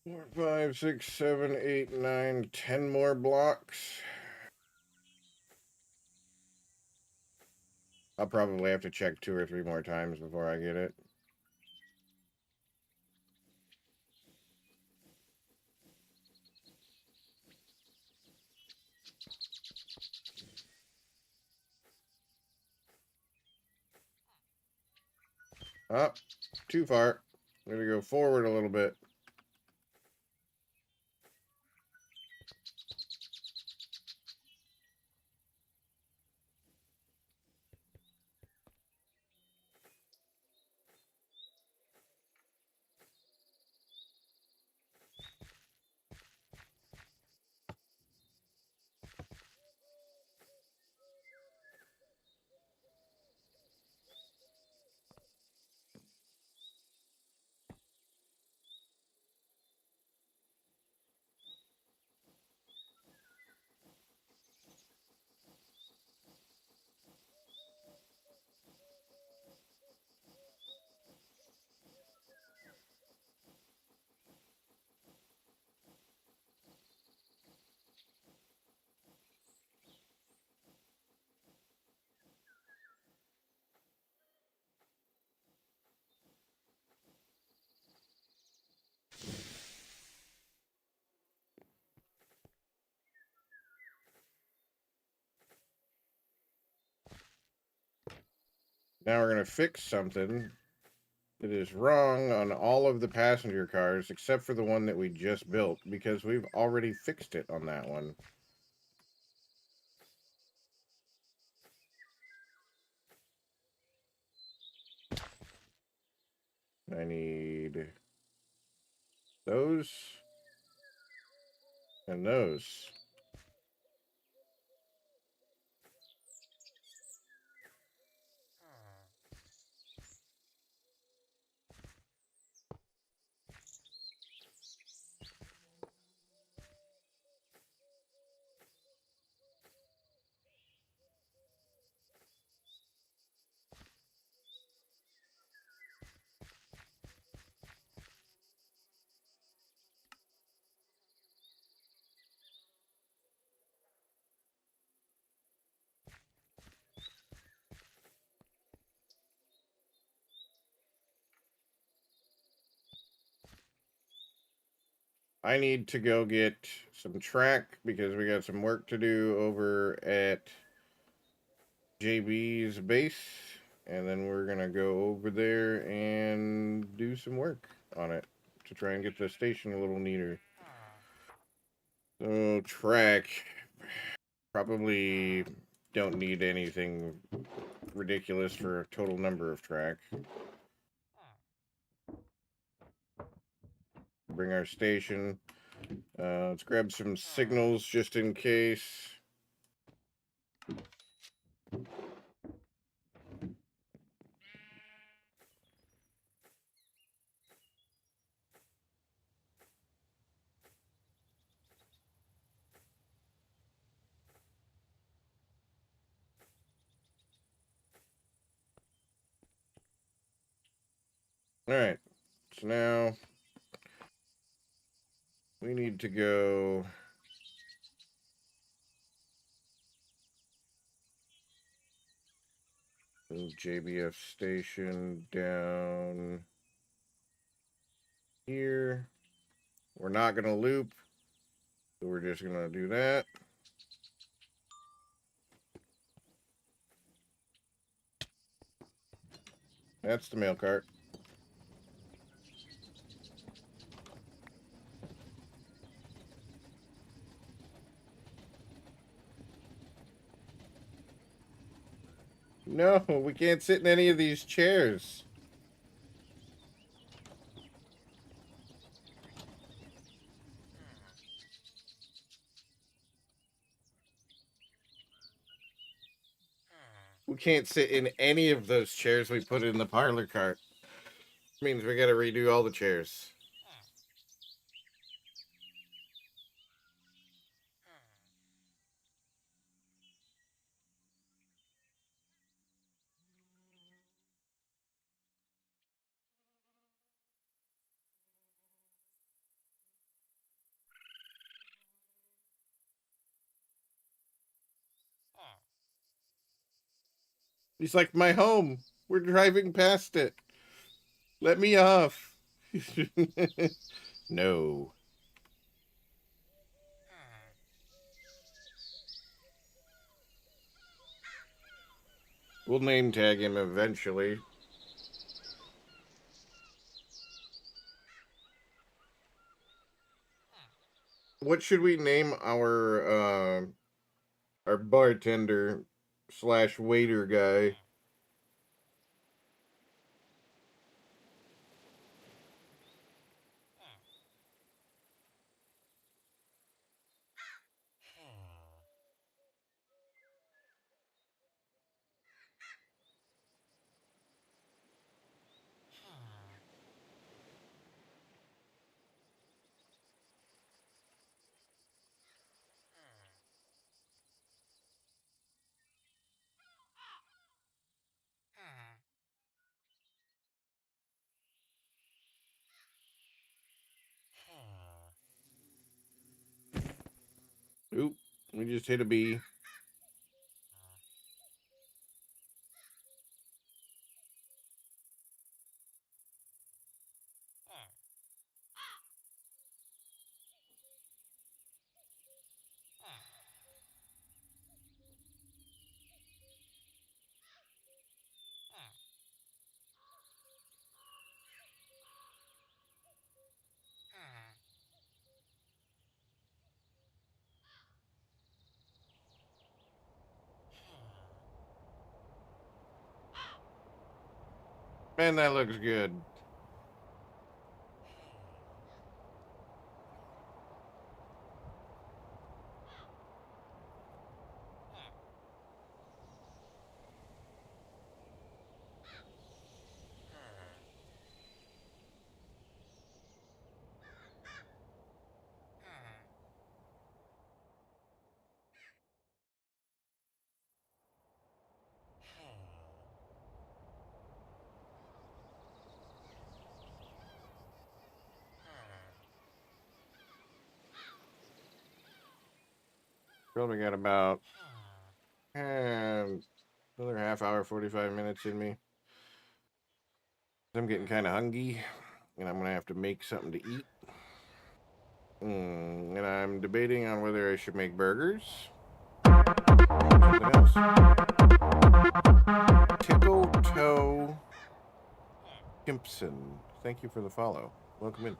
Four, five, six, seven, eight, nine, 10 more blocks. I'll probably have to check 2 or 3 more times before I get it. Up, too far. I'm gonna go forward a little bit. Now we're going to fix something that is wrong on all of the passenger cars except for the one that we just built because we've already fixed it on that one. I need those and those. I need to go get some track because we got some work to do over at JB's base. And then we're going to go over there and do some work on it to try and get the station a little neater. So, track. Probably don't need anything ridiculous for a total number of track. Bring our station. Let's grab some signals just in case. Alright, so now we need to go move JBF station down here. We're not going to loop, so we're just going to do that. That's the mail cart. No, we can't sit in any of these chairs. We can't sit in any of those chairs we put in the parlor cart. Means we gotta redo all the chairs. He's like, my home. We're driving past it. Let me off. No. We'll name tag him eventually. What should we name our bartender slash waiter guy? Oop, we just hit a B. Man, that looks good. Probably got about another half hour, 45 minutes in me. I'm getting kind of hungry, and I'm gonna have to make something to eat. And I'm debating on whether I should make burgers or something else. Tickle Toe Timpson, thank you for the follow. Welcome in.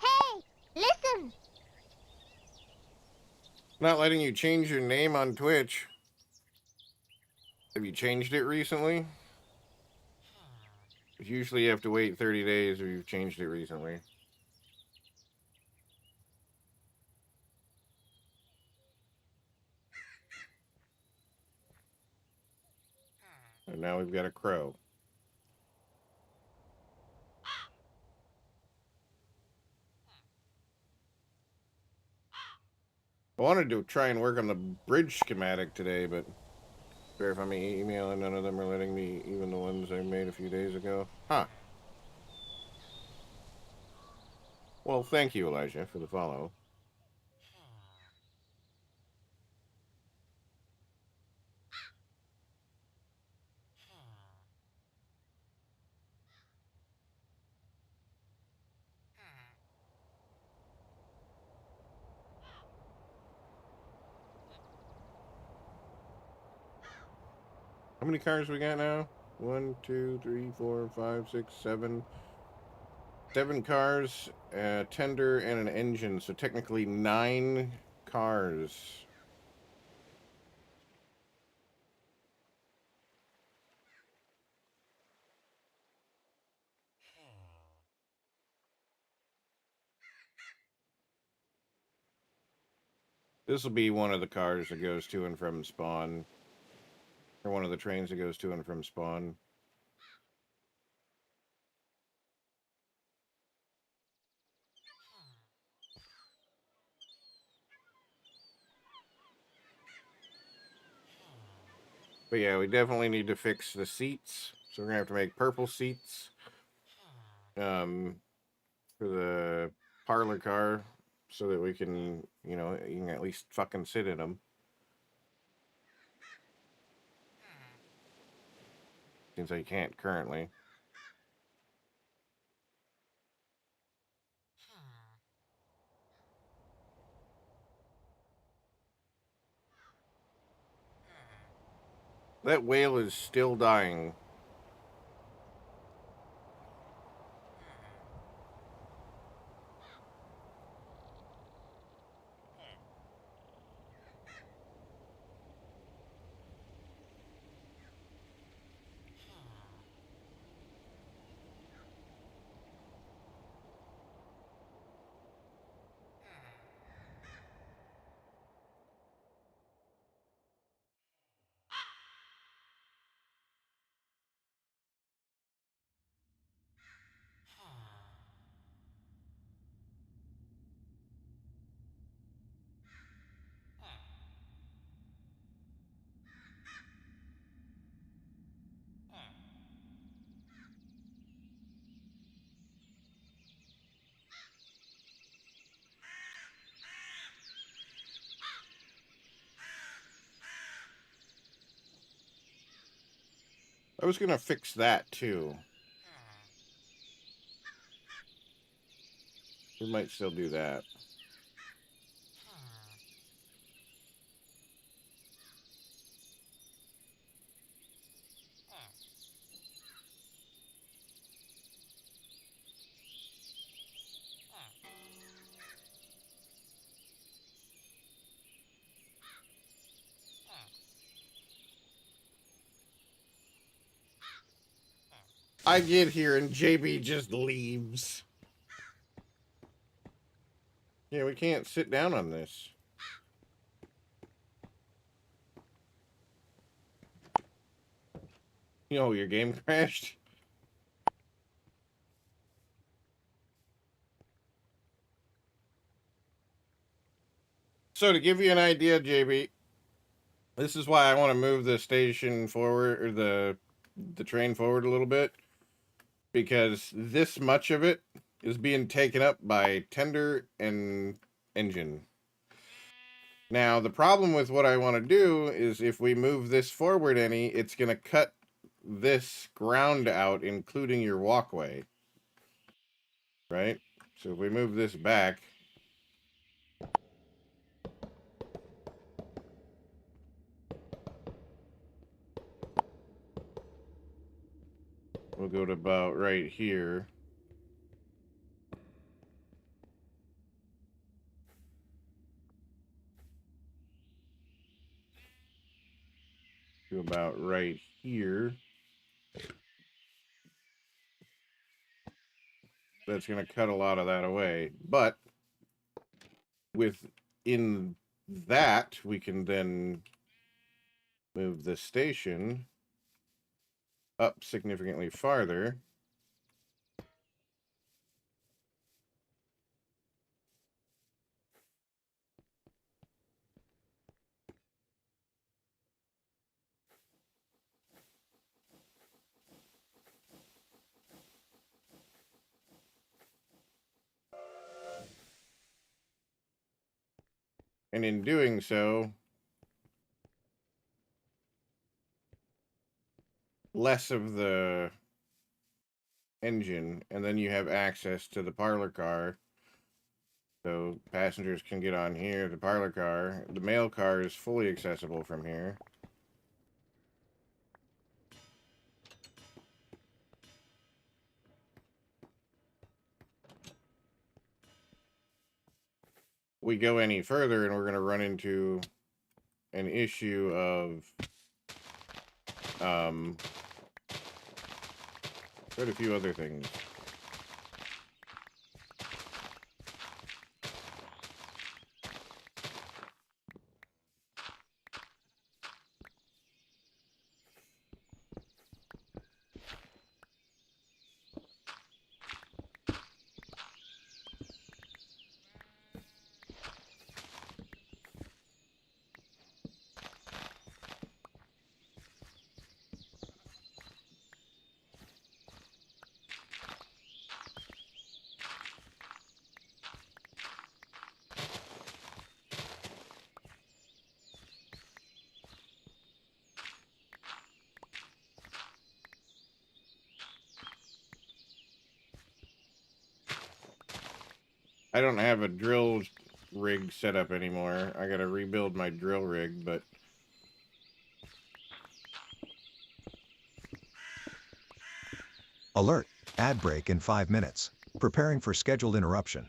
Hey, listen. Not letting you change your name on Twitch. Have you changed it recently? Usually you have to wait 30 days if you've changed it recently. And now we've got a crow. I wanted to try and work on the bridge schematic today, but verify me email and none of them are letting me, even the ones I made a few days ago. Huh. Well, thank you, Elijah, for the follow. How many cars we got now? 1, 2, 3, 4, 5, 6, 7. 7 cars, a tender, and an engine. So technically 9 cars. This will be one of the cars that goes to and from spawn. Or one of the trains that goes to and from spawn. But yeah, we definitely need to fix the seats. So we're gonna have to make purple seats. For the parlor car, so that we can, you know, you can at least fucking sit in them. Seems like you can't currently. That whale is still dying. I was gonna fix that too. We might still do that. I get here and JB just leaves. Yeah, we can't sit down on this. Yo, your game crashed? So to give you an idea, JB, this is why I want to move the station forward, or the train forward a little bit, because this much of it is being taken up by tender and engine. Now, the problem with what I want to do is if we move this forward any, it's going to cut this ground out, including your walkway. Right? So if we move this back, we'll go to about right here. To about right here. That's going to cut a lot of that away. But within that, we can then move the station up significantly farther. And in doing so, less of the engine, and then you have access to the parlor car. So passengers can get on here, the parlor car. The mail car is fully accessible from here. We go any further and we're going to run into an issue of quite a few other things. I don't have a drill rig set up anymore. I gotta rebuild my drill rig, but Alert. Ad break in 5 minutes. Preparing for scheduled interruption.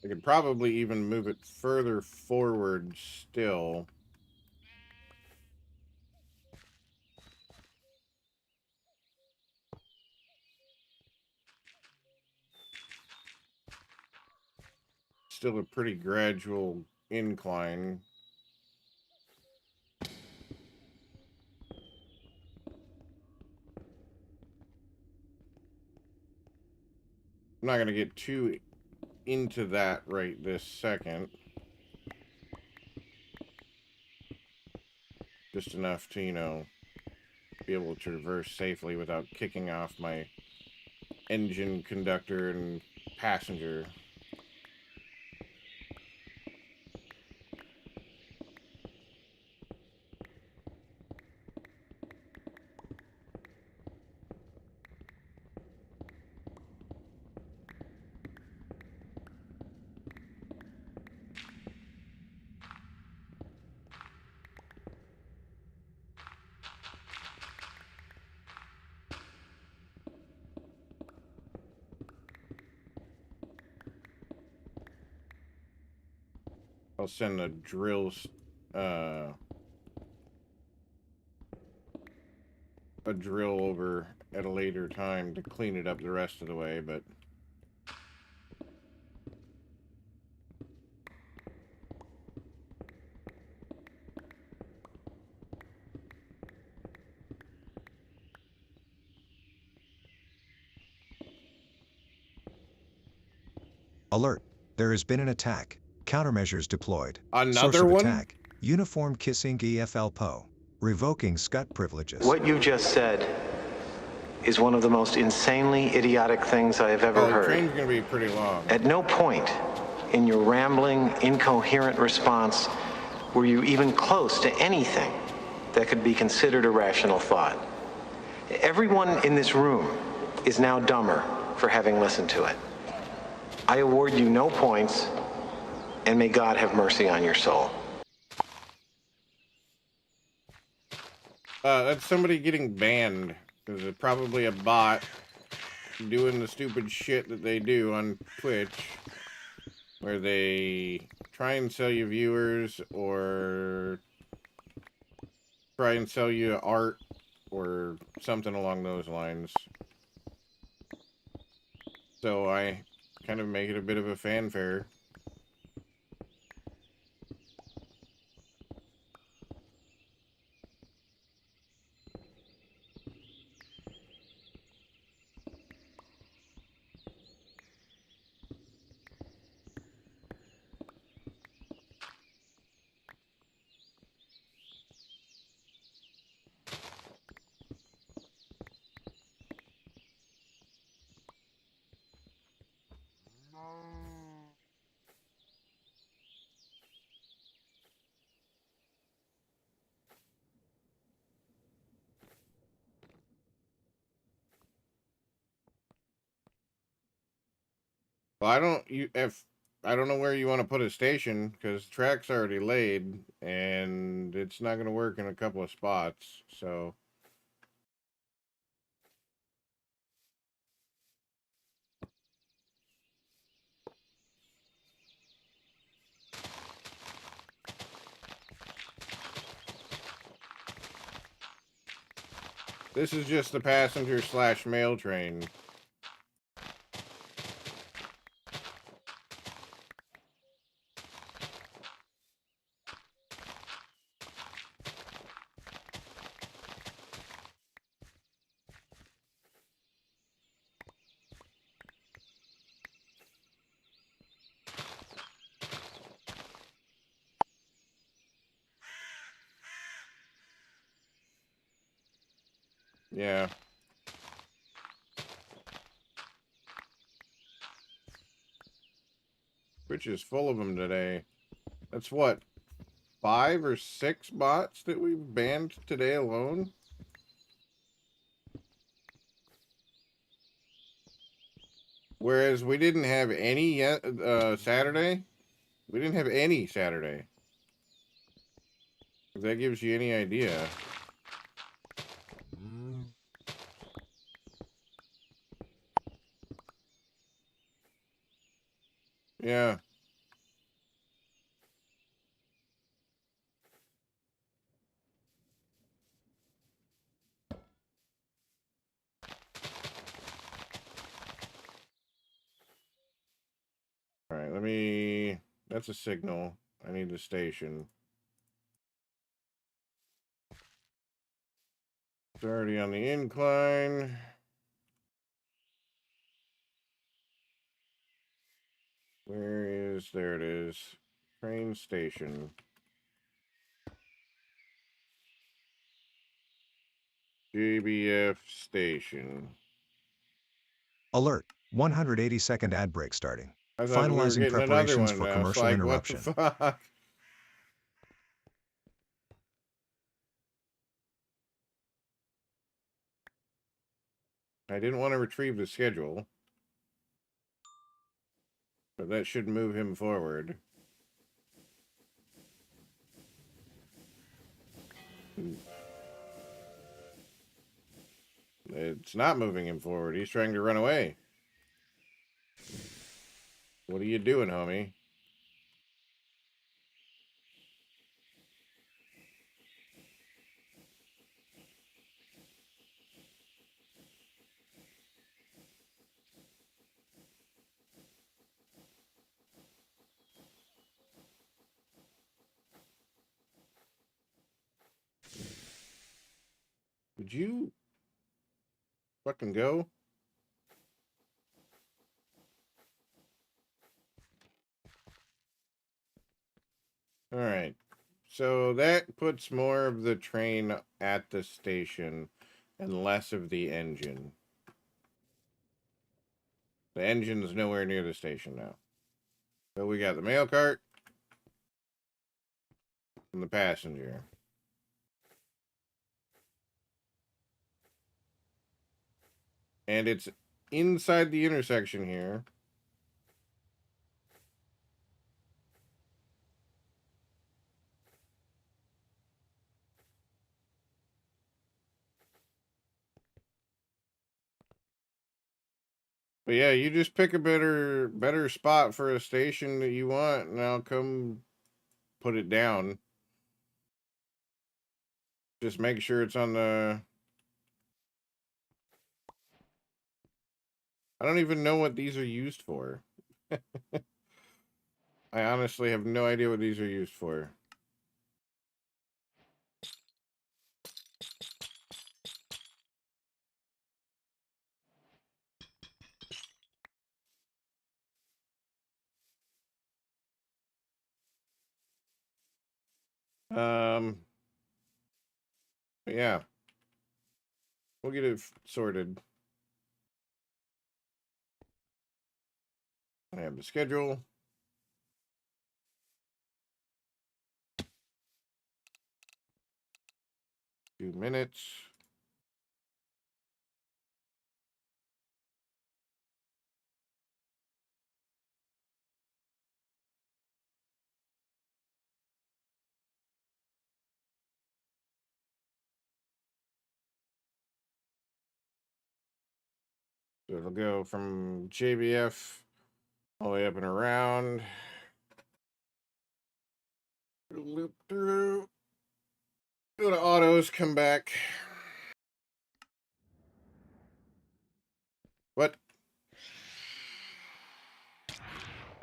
I could probably even move it further forward still. Still a pretty gradual incline. I'm not going to get too into that right this second. Just enough to, you know, be able to traverse safely without kicking off my engine, conductor, and passenger. I'll send the drills, a drill over at a later time to clean it up the rest of the way, but Alert. There has been an attack. Countermeasures deployed. Source another of one? attack. Uniform kissing EFL-PO. Revoking SCUT privileges. What you just said is one of the most insanely idiotic things I have ever Oh, the heard. train's gonna be pretty long. At no point in your rambling, incoherent response were you even close to anything that could be considered a rational thought. Everyone in this room is now dumber for having listened to it. I award you no points, and may God have mercy on your soul. That's somebody getting banned. Because it's probably a bot doing the stupid shit that they do on Twitch. Where they try and sell you viewers, or try and sell you art, or something along those lines. So I kind of make it a bit of a fanfare. Well, I don't know where you want to put a station, because the track's already laid, and it's not going to work in a couple of spots, so... This is just the passenger / mail train. Yeah. Which is full of them today. That's what, 5 or 6 bots that we've banned today alone? Whereas we didn't have any yet Saturday. We didn't have any Saturday. If that gives you any idea. Yeah. All right, let me... That's a signal. I need the station. It's already on the incline. Where is... There it is. Train station. JBF station. Alert. 180-second ad break starting. I thought we were Finalizing getting another preparations one. for I was commercial like, interruption. what the fuck? I didn't want to retrieve the schedule, but that should move him forward. It's not moving him forward. He's trying to run away. What are you doing, homie? Did you fucking go? All right. So that puts more of the train at the station and less of the engine. The engine's nowhere near the station now. So we got the mail cart and the passenger. And it's inside the intersection here. But yeah, you just pick a better spot for a station that you want, and I'll come put it down. Just make sure it's on the... I don't even know what these are used for. I honestly have no idea what these are used for. But yeah. We'll get it sorted. I have the schedule. Few minutes. So it'll go from JBF all the way up and around. Loop through. Go to autos, come back. What?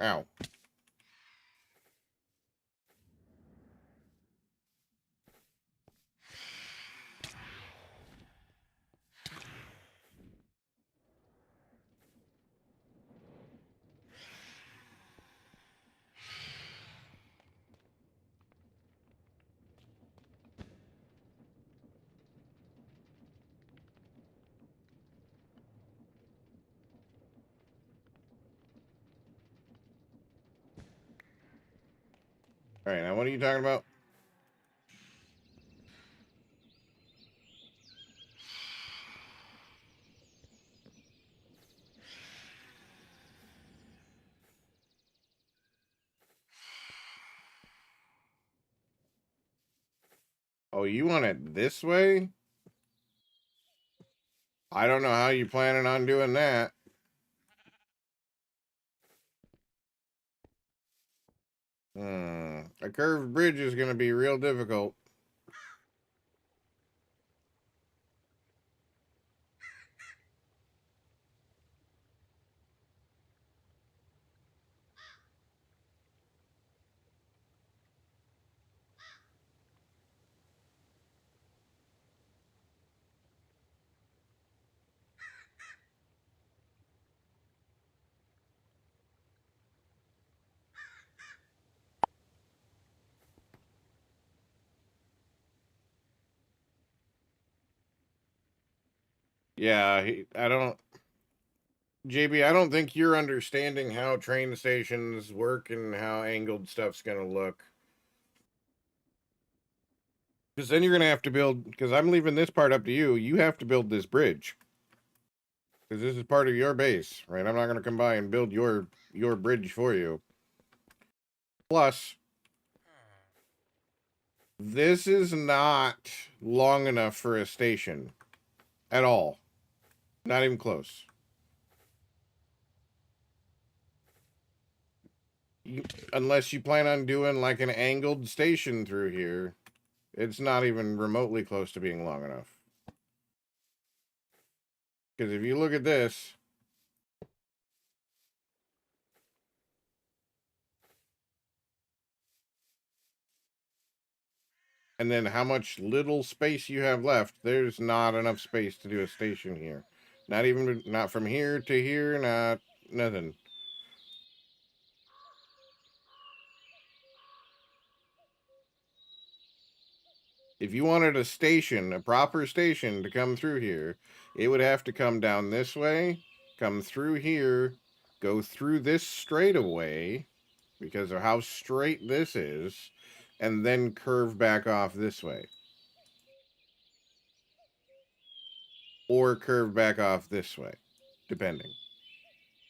Ow. All right, now what are you talking about? Oh, you want it this way? I don't know how you planning on doing that. A curved bridge is going to be real difficult. Yeah, I don't... JB, I don't think you're understanding how train stations work and how angled stuff's going to look. Because then you're going to have to build... Because I'm leaving this part up to you. You have to build this bridge. Because this is part of your base, right? I'm not going to come by and build your bridge for you. Plus, this is not long enough for a station. At all. Not even close. Unless you plan on doing like an angled station through here, it's not even remotely close to being long enough. Because if you look at this, And then how much little space you have left, there's not enough space to do a station here. Not from here to here, not nothing. If you wanted a station, a proper station to come through here, it would have to come down this way, come through here, go through this straightaway because of how straight this is, and then curve back off this way. Or curve back off this way, depending.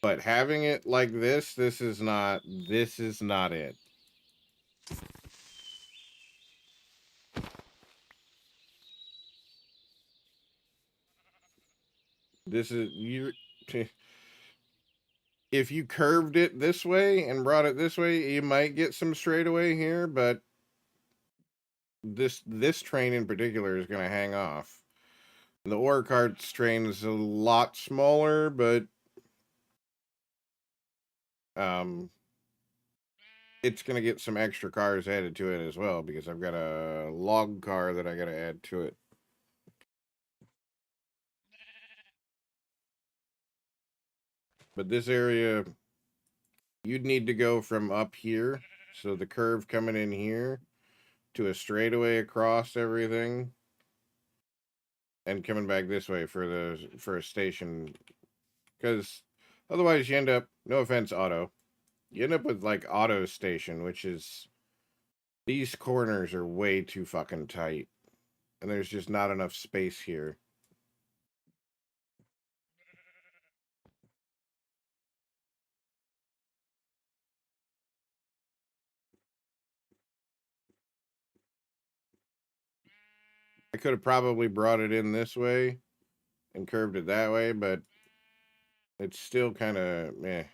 But having it like this is not it. This is you. If you curved it this way and brought it this way, you might get some straightaway here, but this train in particular is going to hang off. The ore carts train is a lot smaller, but it's going to get some extra cars added to it as well because I've got a log car that I got to add to it. But this area, you'd need to go from up here, so the curve coming in here, to a straightaway across everything, and coming back this way for a station, because otherwise you end up, no offense, Auto, you end up with like Auto Station, which is, these corners are way too fucking tight, and there's just not enough space here. I could have probably brought it in this way and curved it that way, but it's still kind of meh.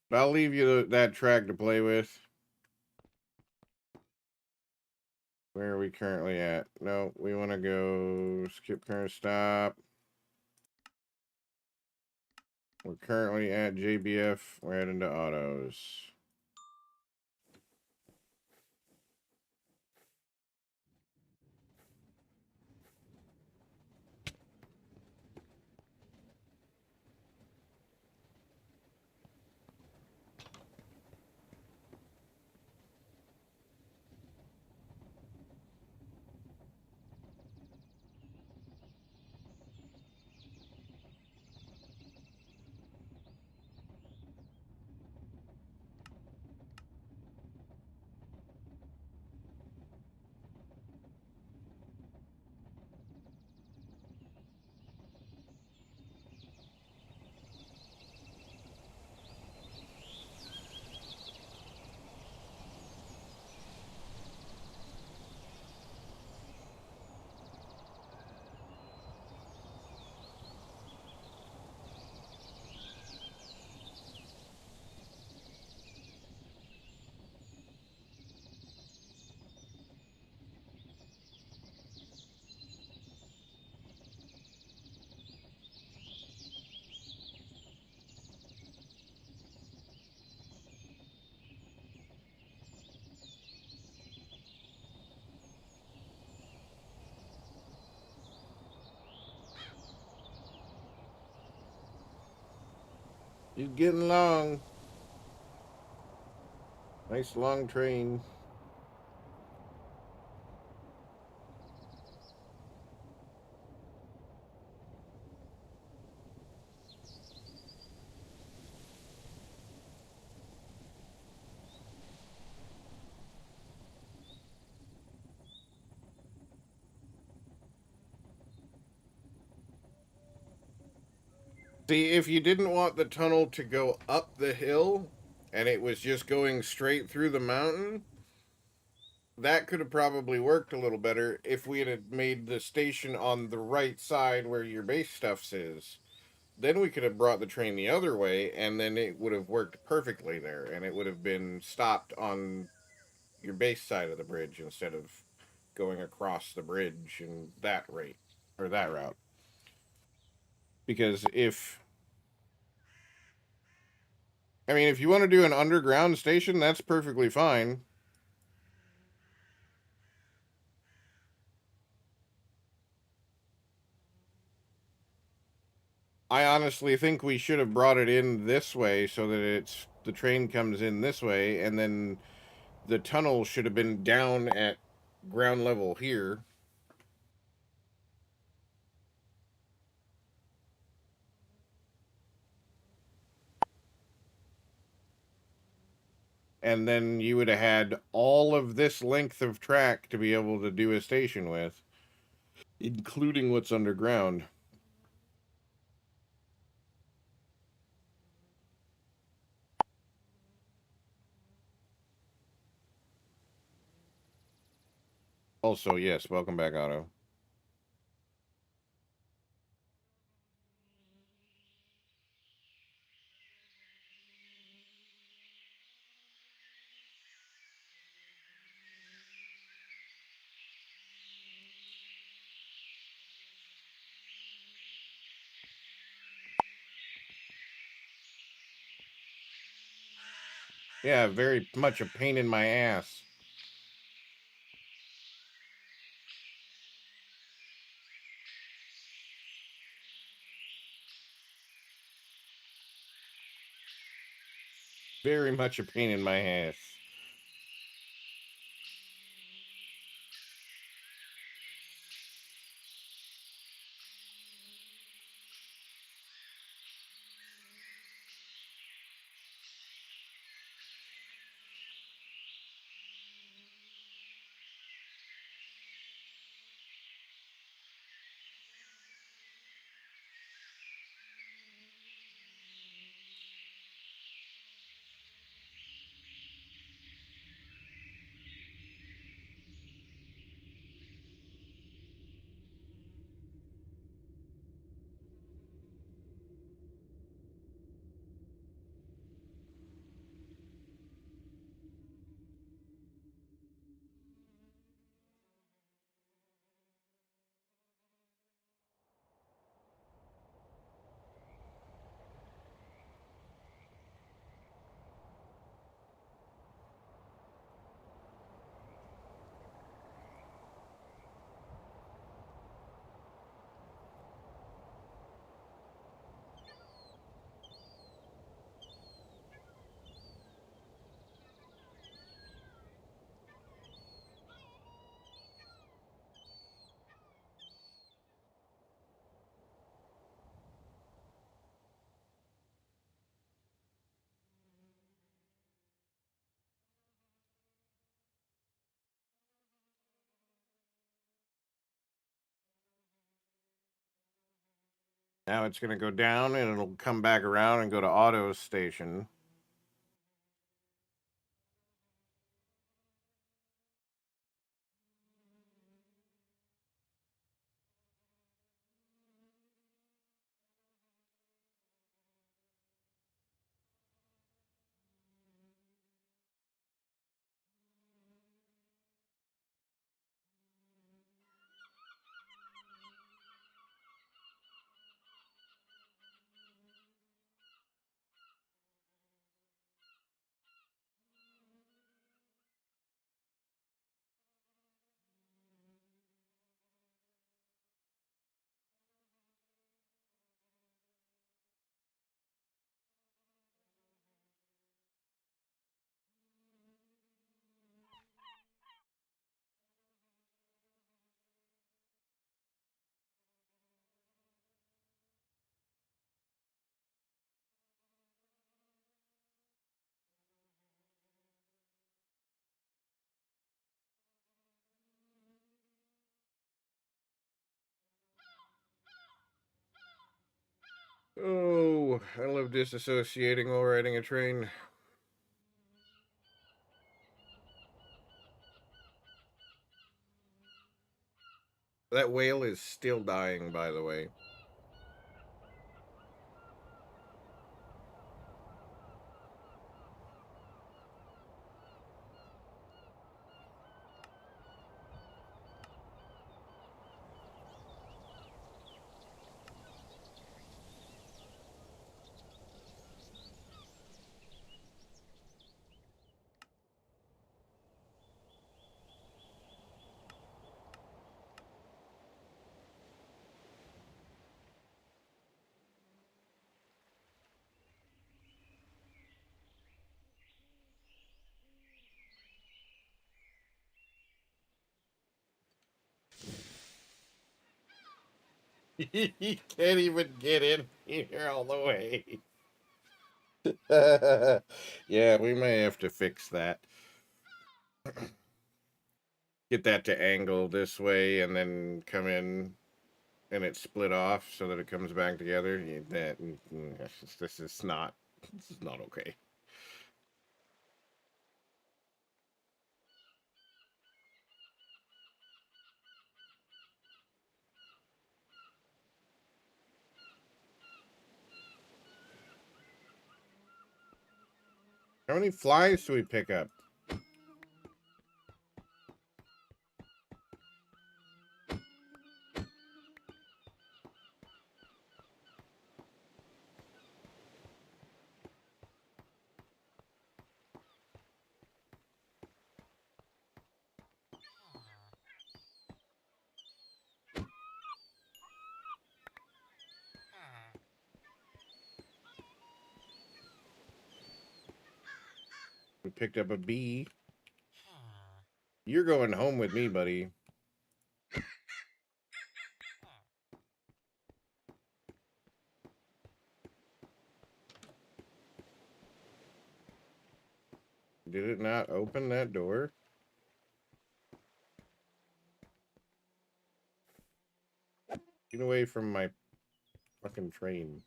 But I'll leave you that track to play with. Where are we currently at? No, we want to go skip current stop. We're currently at JBF. We're heading to autos. It's getting long. Nice long train. See, if you didn't want the tunnel to go up the hill and it was just going straight through the mountain, that could have probably worked a little better if we had made the station on the right side where your base stuffs is. Then we could have brought the train the other way, and then it would have worked perfectly there, and it would have been stopped on your base side of the bridge instead of going across the bridge in that rate or that route. Because if I mean, if you want to do an underground station, that's perfectly fine. I honestly think we should have brought it in this way so that the train comes in this way, and then the tunnel should have been down at ground level here. And then you would have had all of this length of track to be able to do a station with, including what's underground. Also, yes, welcome back, Otto. Yeah, very much a pain in my ass. Very much a pain in my ass. Now it's going to go down and it'll come back around and go to Otto's station. Oh, I love disassociating while riding a train. That whale is still dying, by the way. You can't even get in here all the way. Yeah, we may have to fix that. Get that to angle this way and then come in and it's split off so that it comes back together. This is not okay. How many flies do we pick up? We picked up a bee. You're going home with me, buddy. Did it not open that door? Get away from my fucking train.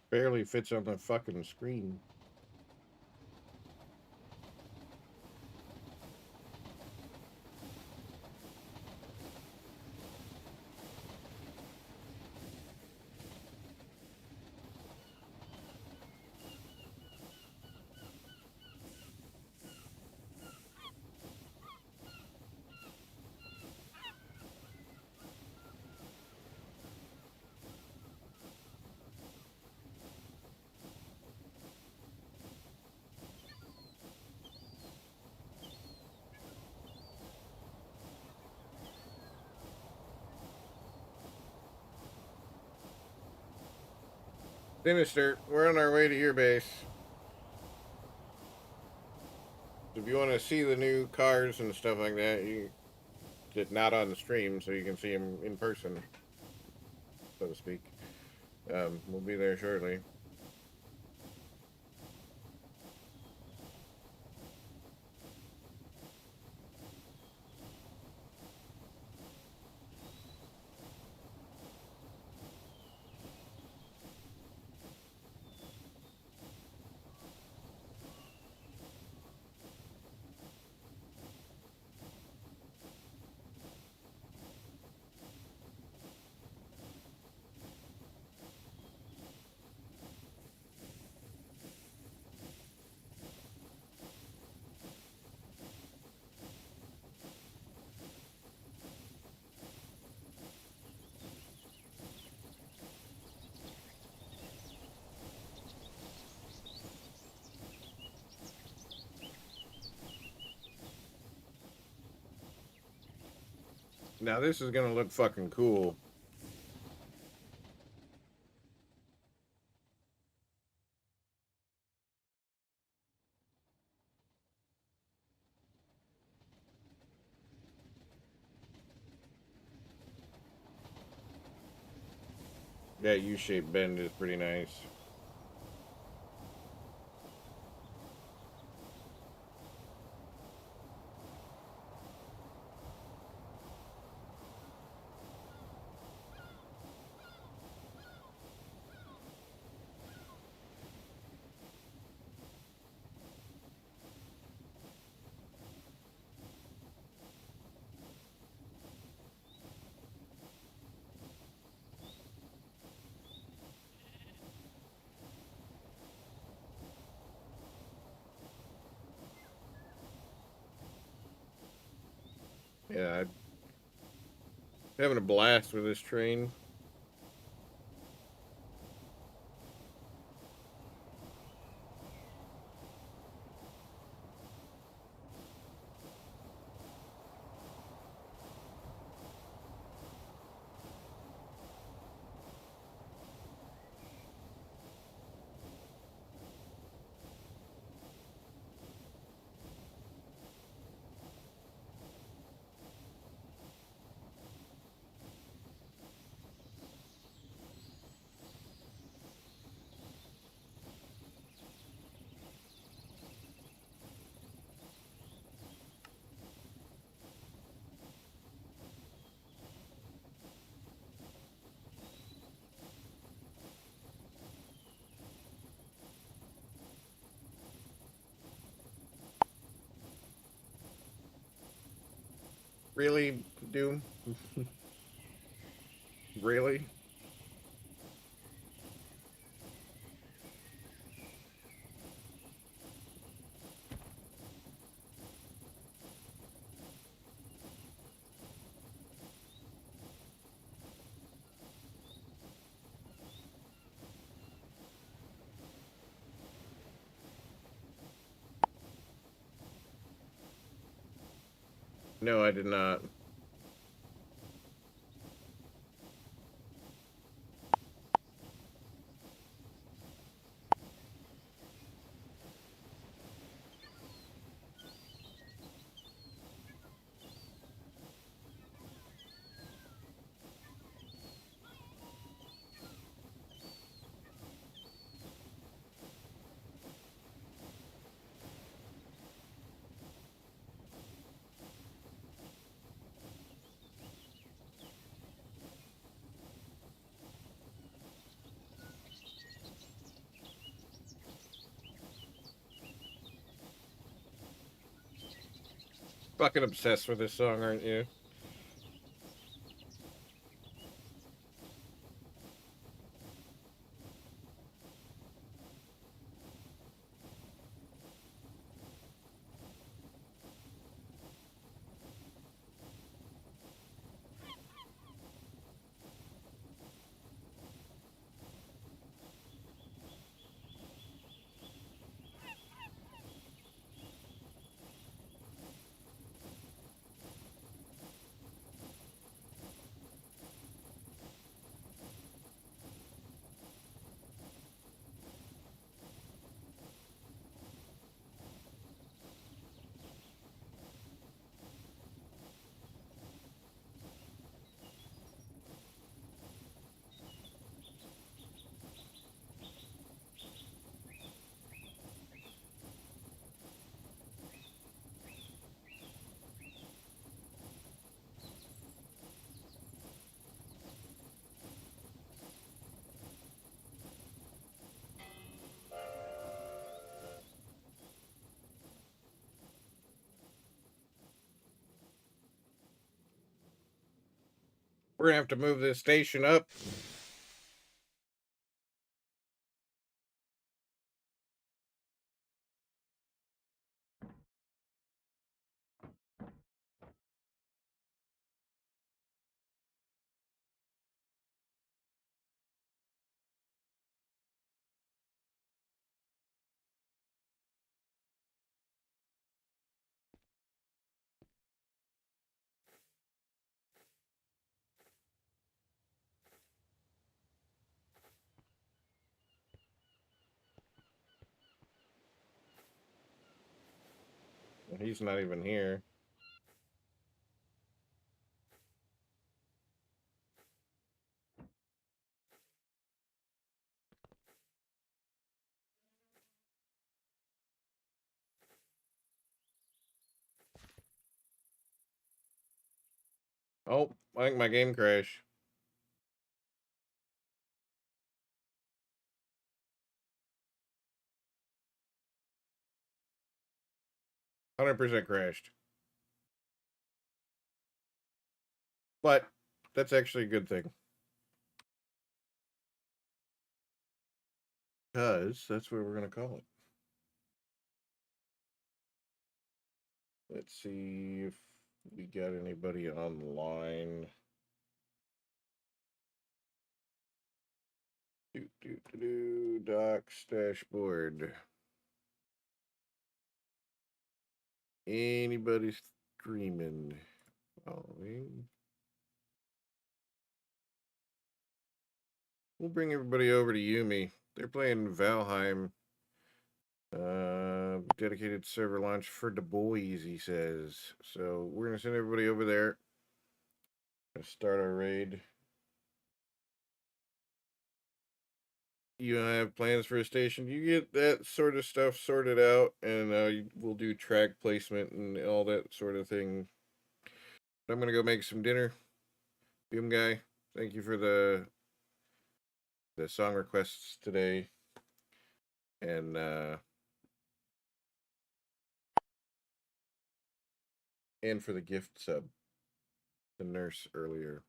Barely fits on the fucking screen. Sinister, we're on our way to your base. If you want to see the new cars and stuff like that, you get not on the stream, so you can see them in person, so to speak. We'll be there shortly. Now this is gonna look fucking cool. That U-shaped bend is pretty nice. Yeah, I'm having a blast with this train. Really, Doom? Really? No, I did not. Fucking obsessed with this song, aren't you? We're gonna have to move this station up. He's not even here. Oh, I think my game crashed. %100% crashed. But that's actually a good thing. Because that's what we're going to call it. Let's see if we got anybody online. Docs dashboard. Anybody streaming? Following. We'll bring everybody over to Yumi. They're playing Valheim. Dedicated server launch for the boys, he says. So we're gonna send everybody over there. Gonna start our raid. You have plans for a station? You get that sort of stuff sorted out, and we'll do track placement and all that sort of thing. But I'm gonna go make some dinner. Boom guy, thank you for the song requests today, and for the gift sub, the nurse earlier.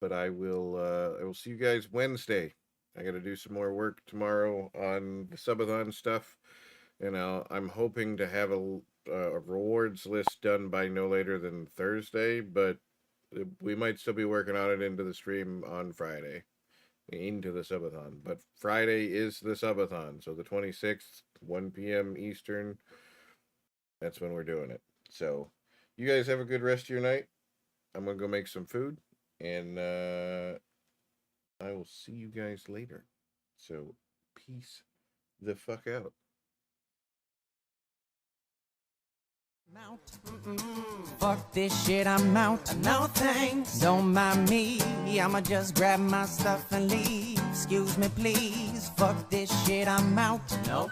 But I will see you guys Wednesday. I got to do some more work tomorrow on the subathon stuff, and I'm hoping to have a rewards list done by no later than Thursday, but we might still be working on it into the stream on Friday, into the subathon. But Friday is the subathon, so the 26th, 1 p.m. Eastern, that's when we're doing it. So you guys have a good rest of your night. I'm gonna go make some food, and I will see you guys later. So peace the fuck out. Fuck this shit, I'm out. No thanks. Don't mind me. I'ma just grab my stuff and leave. Excuse me, please. Fuck this shit, I'm out. Nope.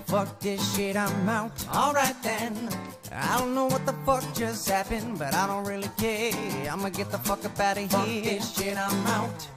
Fuck this shit, I'm out. Alright then. I don't know what the fuck just happened, but I don't really care. I'ma get the fuck up out of here. Fuck this shit, I'm out.